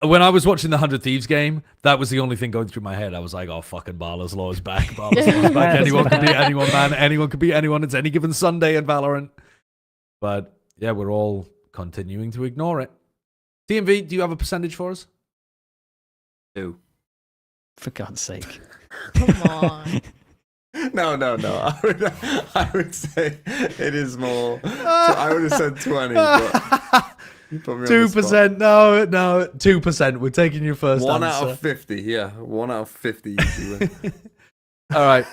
B: when I was watching the 100 Thieves game, that was the only thing going through my head. I was like, oh, fucking Barla's law is back. Barla's law is back. Anyone can beat anyone, man. Anyone can beat anyone. It's any given Sunday in Valorant. But, yeah, we're all continuing to ignore it. TMV, do you have a percentage for us?
A: 2.
C: For God's sake.
F: Come on.
A: No. I would say it is more. I would have said 20. But you put me on the spot.
B: 2%. No. 2%. We're taking your first
A: 1
B: answer.
A: out of 50. Yeah, 1 out of 50. You win.
B: All right.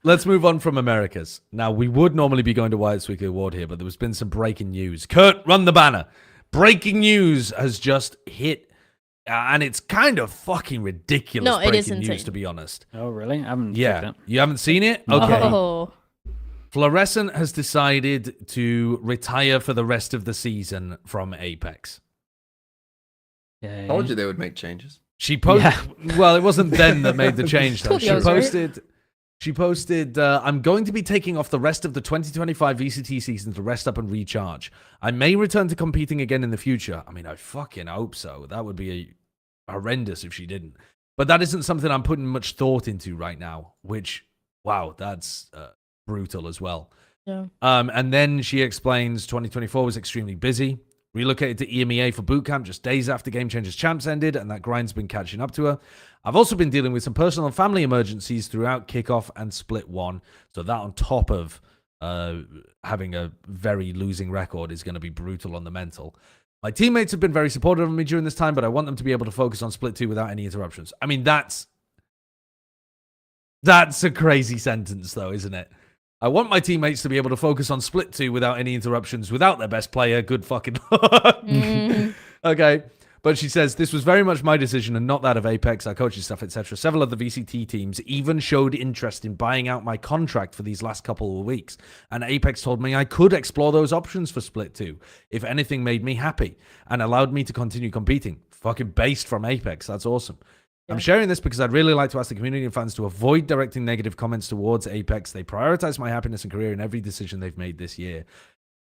B: Let's move on from Americas. Now, we would normally be going to Wyatt's Weekly Award here, but there's been some breaking news. Kurt, run the banner. Breaking news has just hit. And it's kind of fucking ridiculous breaking news, to be honest.
C: Oh, really? I haven't.
B: Yeah. You haven't seen it? Okay.
F: Oh.
B: Florescent has decided to retire for the rest of the season from Apex.
C: Yeah.
A: I told you they would make changes.
B: She posted. Well, it wasn't them that made the change, though. She posted, I'm going to be taking off the rest of the 2025 VCT season to rest up and recharge. I may return to competing again in the future. I mean, I fucking hope so. That would be horrendous if she didn't. But that isn't something I'm putting much thought into right now, which, wow, that's brutal as well.
F: Yeah.
B: And then she explains 2024 was extremely busy. Relocated to EMEA for bootcamp just days after Game Changers Champs ended, and that grind's been catching up to her. I've also been dealing with some personal and family emergencies throughout kickoff and split 1. So that on top of having a very losing record is going to be brutal on the mental. My teammates have been very supportive of me during this time, but I want them to be able to focus on split 2 without any interruptions. I mean, that's a crazy sentence, though, isn't it? I want my teammates to be able to focus on split 2 without any interruptions, without their best player. Good fucking luck. Okay. But she says, this was very much my decision and not that of Apex, our coaching staff, etc. Several of the VCT teams even showed interest in buying out my contract for these last couple of weeks. And Apex told me I could explore those options for split 2, if anything made me happy, and allowed me to continue competing. Fucking based from Apex. That's awesome. I'm sharing this because I'd really like to ask the community and fans to avoid directing negative comments towards Apex. They prioritize my happiness and career in every decision they've made this year.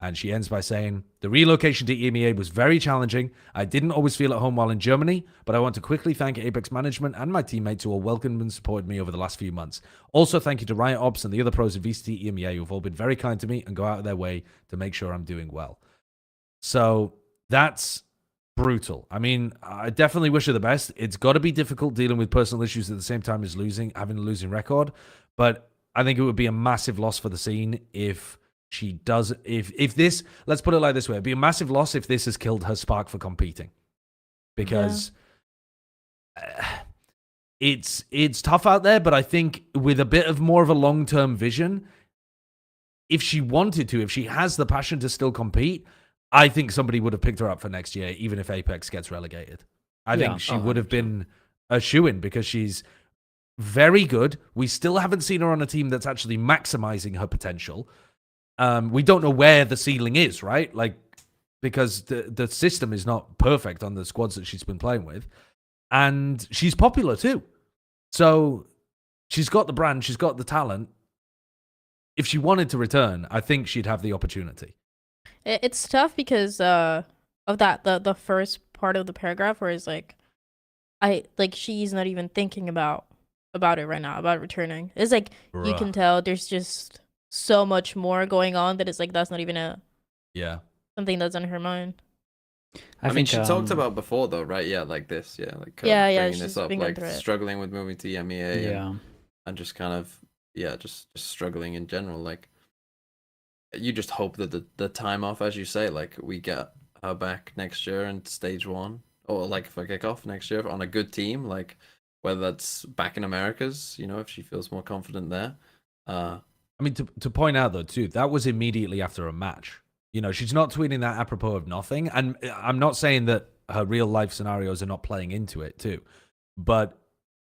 B: And she ends by saying, the relocation to EMEA was very challenging. I didn't always feel at home while in Germany, but I want to quickly thank Apex management and my teammates who all welcomed and supported me over the last few months. Also, thank you to Riot Ops and the other pros in VCT EMEA who have all been very kind to me and go out of their way to make sure I'm doing well. So that's brutal. I mean, I definitely wish her the best. It's got to be difficult dealing with personal issues at the same time as having a losing record. But I think it would be a massive loss for the scene if she does. If this, let's put it like this way, it'd be a massive loss if this has killed her spark for competing, because it's tough out there. But I think with a bit of more of a long-term vision, if she wanted to, if she has the passion to still compete, I think somebody would have picked her up for next year, even if Apex gets relegated. I think she would have been a shoo-in because she's very good. We still haven't seen her on a team that's actually maximizing her potential. We don't know where the ceiling is, right? Like, because the system is not perfect on the squads that she's been playing with. And she's popular too. So she's got the brand, she's got the talent. If she wanted to return, I think she'd have the opportunity.
F: It's tough because of that the first part of the paragraph where it's like, she's not even thinking about it right now, about returning. It's like you can tell there's just so much more going on that it's like that's not even something that's on her mind.
A: I mean, she talked about before though, right? Yeah, like this, like bringing this up, like struggling with moving to EMEA, and just kind of just struggling in general, like. you just hope that the time off, as you say, like we get her back next year in stage 1, or like for kickoff next year on a good team, like whether that's back in Americas, you know, if she feels more confident there.
B: I mean, to point out though too, that was immediately after a match. You know, she's not tweeting that apropos of nothing, and I'm not saying that her real life scenarios are not playing into it too, but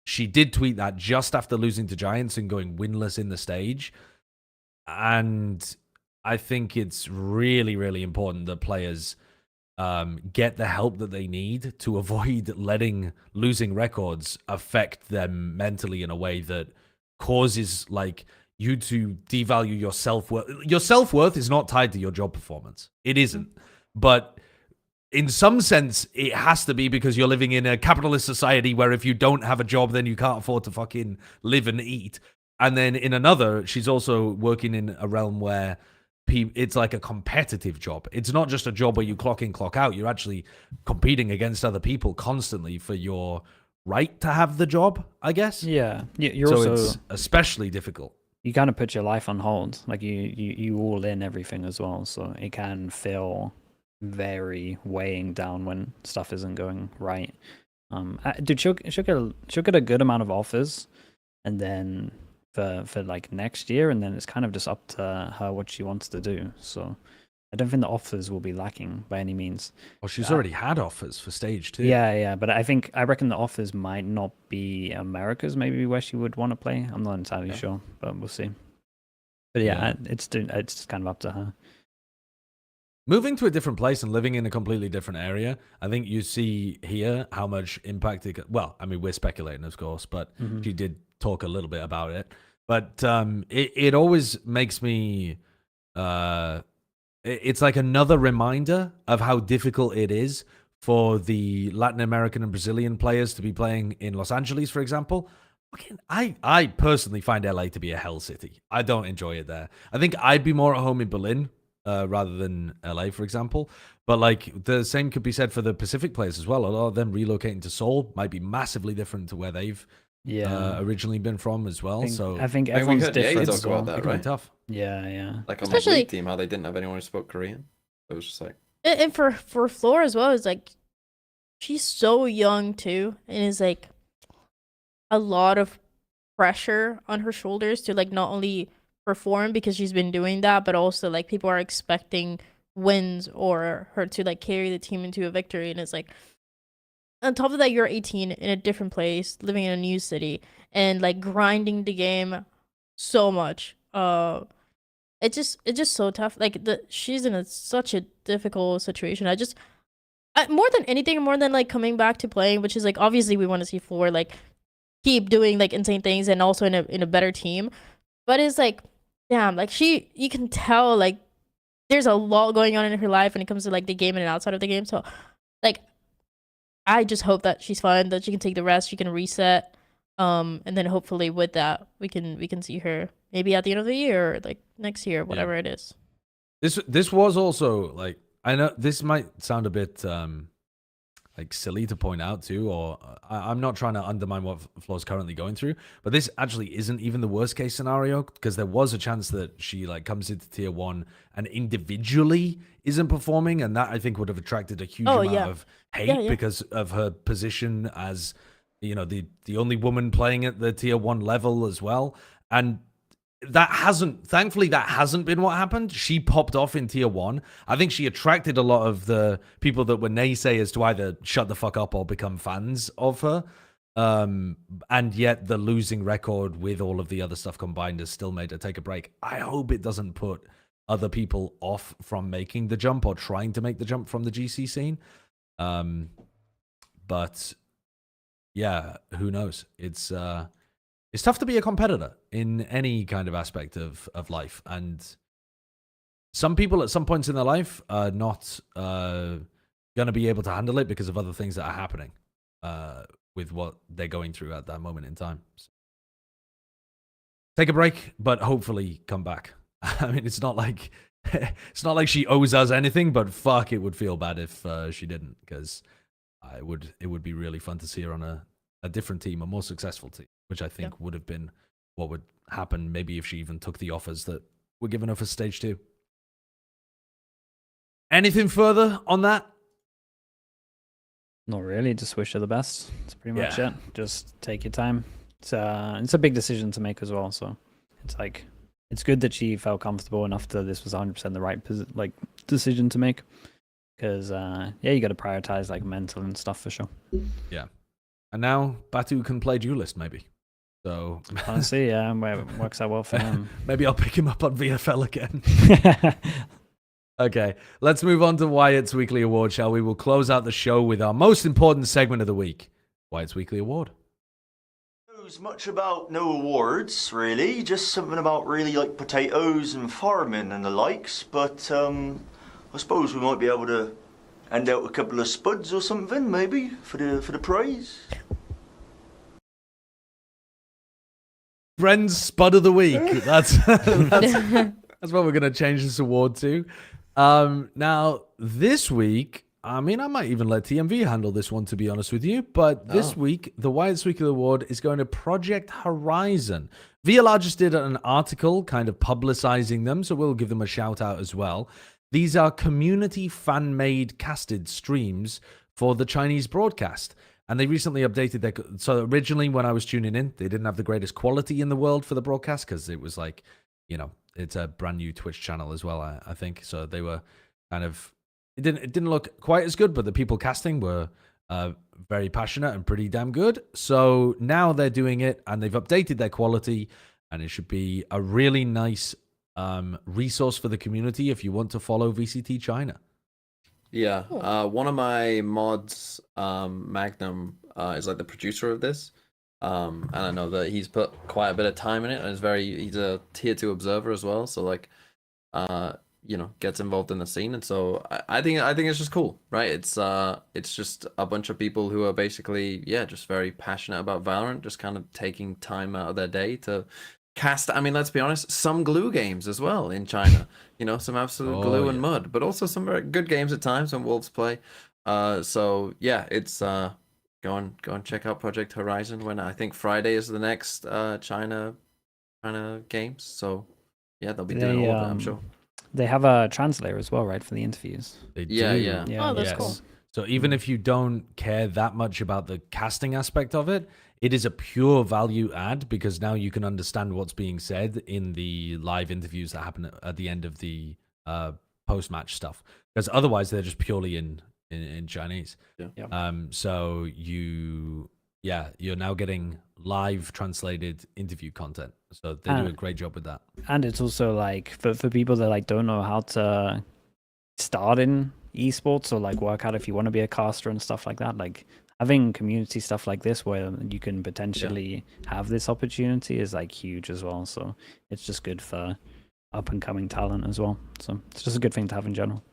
B: she did tweet that just after losing to Giants and going winless in the stage. And I think it's really, really important that players get the help that they need to avoid letting losing records affect them mentally in a way that causes like you to devalue your self-worth. Your self-worth is not tied to your job performance. It isn't. But in some sense, it has to be, because you're living in a capitalist society where if you don't have a job, then you can't afford to fucking live and eat. And then in another, she's also working in a realm where it's like a competitive job. It's not just a job where you clock in, clock out. You're actually competing against other people constantly for your right to have the job, I guess.
C: Yeah. You're
B: so
C: also,
B: it's especially difficult.
C: you kind of put your life on hold. Like you all in everything as well. So it can feel very weighing down when stuff isn't going right. Dude, she'll get a good amount of offers, and then for like next year, and then it's kind of just up to her what she wants to do. So I don't think the offers will be lacking by any means.
B: Well, she's already had offers for stage 2.
C: Yeah, but I reckon the offers might not be America's, maybe where she would want to play. I'm not entirely sure, but we'll see. But yeah, it's kind of up to her.
B: Moving to a different place and living in a completely different area, I think you see here how much impact it could, well, I mean, we're speculating, of course, but she did talk a little bit about it. But it always makes me... it's like another reminder of how difficult it is for the Latin American and Brazilian players to be playing in Los Angeles, for example. I personally find LA to be a hell city. I don't enjoy it there. I think I'd be more at home in Berlin rather than LA, for example. But like the same could be said for the Pacific players as well. A lot of them relocating to Seoul might be massively different to where they've originally been from as well.
C: I think everyone's different.
A: Talk about that, right?
B: Tough.
C: Yeah.
A: Like on
F: Especially,
A: the league team, how they didn't have anyone who spoke Korean. It was just like,
F: and for Floor as well, it's like she's so young too, and it's like a lot of pressure on her shoulders to like not only perform because she's been doing that, but also like people are expecting wins or her to like carry the team into a victory. And it's like, on top of that, you're 18 in a different place, living in a new city, and like grinding the game so much. It's just so tough. Like she's in such a difficult situation. More than anything, more than like coming back to playing, which is like obviously we want to see Floor like keep doing like insane things and also in a better team. But it's like, damn, like you can tell like there's a lot going on in her life when it comes to like the game and outside of the game. So like I just hope that she's fine, that she can take the rest, she can reset. And then hopefully with that we can see her maybe at the end of the year or like next year, whatever it is.
B: This was also like, I know this might sound a bit like silly to point out too, or I'm not trying to undermine what Floor's currently going through, but this actually isn't even the worst case scenario, because there was a chance that she like comes into tier 1 and individually isn't performing, and that I think would have attracted a huge amount of hate because of her position as, you know, the only woman playing at the tier 1 level as well. And thankfully that hasn't been what happened. She popped off in tier 1. I think she attracted a lot of the people that were naysayers to either shut the fuck up or become fans of her. And yet the losing record with all of the other stuff combined has still made her take a break. I hope it doesn't put other people off from making the jump or trying to make the jump from the GC scene. But yeah, who knows? It's tough to be a competitor in any kind of aspect of life. And some people at some points in their life are not going to be able to handle it because of other things that are happening with what they're going through at that moment in time. So take a break, but hopefully come back. I mean, it's not like she owes us anything, but fuck, it would feel bad if she didn't, because it would be really fun to see her on a different team, a more successful team, which I think would have been what would happen maybe if she even took the offers that were given her for stage 2. Anything further on that?
C: Not really. Just wish her the best. That's pretty much
B: Yeah.
C: it. Just take your time. It's a big decision to make as well. So it's like it's good that she felt comfortable enough that this was 100% the right decision to make. Because you got to prioritize like mental and stuff for sure.
B: Yeah. And now Batu can play duelist maybe. So
C: Honestly, yeah, it works out well for him.
B: maybe I'll pick him up on VFL again. Okay, let's move on to Wyatt's Weekly Award, shall we? We'll close out the show with our most important segment of the week, Wyatt's Weekly Award.
H: Knows much about no awards, really. Just something about really like potatoes and farming and the likes. But I suppose we might be able to hand out a couple of spuds or something, maybe for the prize.
B: Friends Spud of the Week. That's what we're going to change this award to. Now, this week, I mean, I might even let TMV handle this one, to be honest with you. But this week, the Wyatt's Weekly Award is going to Project Horizon. VLR just did an article kind of publicizing them, so we'll give them a shout out as well. These are community fan-made casted streams for the Chinese broadcast. And they recently updated their... So originally, when I was tuning in, they didn't have the greatest quality in the world for the broadcast because it was like, you know, it's a brand new Twitch channel as well, I think. So they were kind of... It didn't look quite as good, but the people casting were very passionate and pretty damn good. So now they're doing it, and they've updated their quality, and it should be a really nice resource for the community if you want to follow VCT China.
A: Yeah, one of my mods, Magnum, is like the producer of this, and I know that he's put quite a bit of time in it, and he's a tier 2 observer as well, so like, you know, gets involved in the scene, and so I think it's just cool, right? It's just a bunch of people who are basically, just very passionate about Valorant, just kind of taking time out of their day to cast. I mean, let's be honest, some glue games as well in China. You know, some absolute glue and mud, but also some very good games at times when Wolves play. So yeah, it's go and check out Project Horizon. When I think Friday is the next China games. So yeah, they'll be doing all of it, I'm sure.
C: They have a translator as well, right, for the interviews.
B: They do.
A: Yeah.
F: Oh, that's cool.
B: So even if you don't care that much about the casting aspect of it, it is a pure value add because now you can understand what's being said in the live interviews that happen at the end of the post-match stuff. Because otherwise they're just purely in Chinese.
A: Yeah.
B: So you're now getting live translated interview content. So they do a great job with that.
C: And it's also like for people that like don't know how to start in esports or like work out if you want to be a caster and stuff like that, like having community stuff like this where you can potentially have this opportunity is like huge as well. So it's just good for up and coming talent as well. So it's just a good thing to have in general.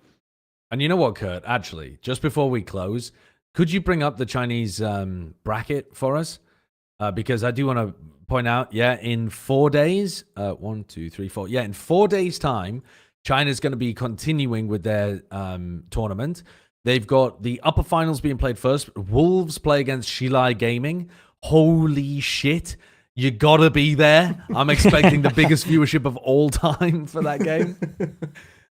B: And you know what, Kurt, actually, just before we close, could you bring up the Chinese bracket for us? Because I do want to point out, in 4 days, 1, 2, 3, 4. Yeah, in 4 days' time, China's going to be continuing with their tournament. They've got the upper finals being played first. Wolves play against Shilai Gaming. Holy shit. You gotta be there. I'm expecting the biggest viewership of all time for that game.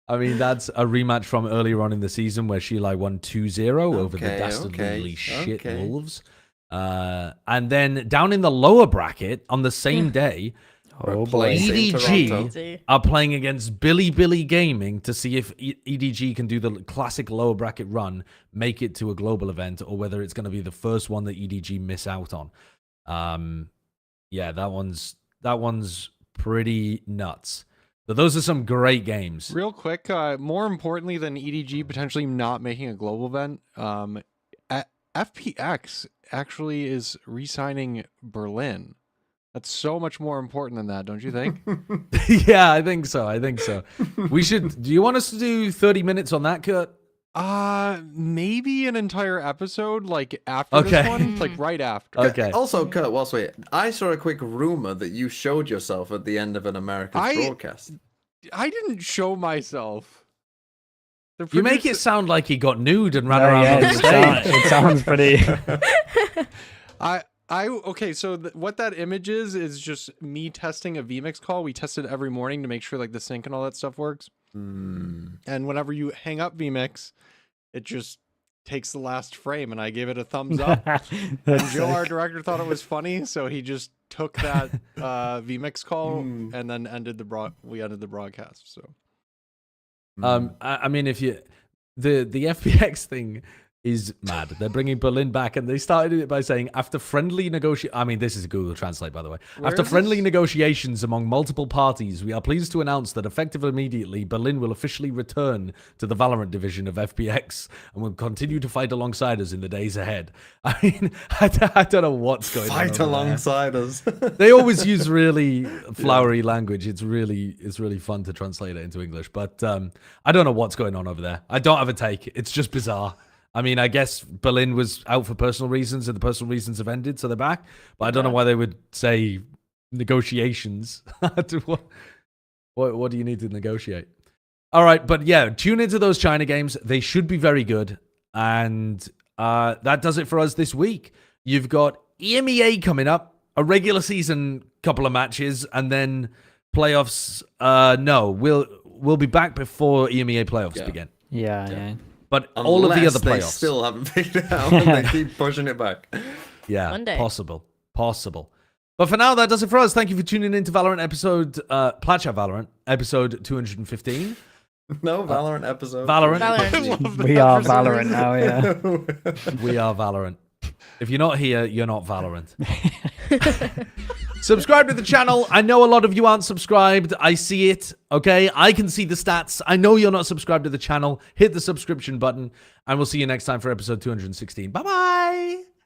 B: I mean, that's a rematch from earlier on in the season where Shilai won 2-0 over the dastardly shit Wolves. And then down in the lower bracket on the same day, EDG are playing against Billy Gaming to see if EDG can do the classic lower bracket run, make it to a global event, or whether it's going to be the first one that EDG miss out on. That one's pretty nuts. So those are some great games.
E: Real quick, more importantly than EDG potentially not making a global event, FPX actually is re-signing Berlin. That's so much more important than that, don't you think?
B: Yeah, I think so. We should. Do you want us to do 30 minutes on that, Kurt?
E: Maybe an entire episode, like after this one, like right after.
B: Okay.
A: Also, Kurt, I saw a quick rumor that you showed yourself at the end of an American broadcast.
E: I didn't show myself.
B: You make it sound like he got nude and ran around on the stage.
C: It sounds pretty.
E: Okay, so what that image is just me testing a vMix call. We test it every morning to make sure like the sync and all that stuff works. And whenever you hang up VMix, it just takes the last frame, and I gave it a thumbs up. And Joe, our director, thought it was funny, so he just took that VMix call and then we ended the broadcast. So,
B: I mean, if you the FPX thing is mad. They're bringing Berlin back, and they started it by saying, after friendly I mean, this is a Google Translate, by the way. After friendly negotiations among multiple parties, we are pleased to announce that effective immediately, Berlin will officially return to the Valorant division of FPX and will continue to fight alongside us in the days ahead. I mean, I don't know what's going on.
A: Fight alongside us.
B: They always use really flowery language. It's really fun to translate it into English, but I don't know what's going on over there. I don't have a take. It's just bizarre. I mean, I guess Berlin was out for personal reasons, and the personal reasons have ended, so they're back. But I don't know why they would say negotiations. What do you need to negotiate? All right, but yeah, tune into those China games. They should be very good. And that does it for us this week. You've got EMEA coming up, a regular season couple of matches, and then playoffs. No, we'll be back before EMEA playoffs begin.
C: Yeah.
B: But all of the other
A: they
B: playoffs
A: still haven't figured it out, and they keep pushing it back.
B: Yeah,
F: One day.
B: possible. But for now, that does it for us. Thank you for tuning in to Valorant episode, Plat Chat VALORANT, episode 215.
A: No, Valorant episode.
F: Valorant.
C: We are Valorant now, yeah.
B: We are Valorant. If you're not here, you're not Valorant. Subscribe to the channel. I know a lot of you aren't subscribed. I see it, okay? I can see the stats. I know you're not subscribed to the channel. Hit the subscription button, and we'll see you next time for episode 216. Bye-bye!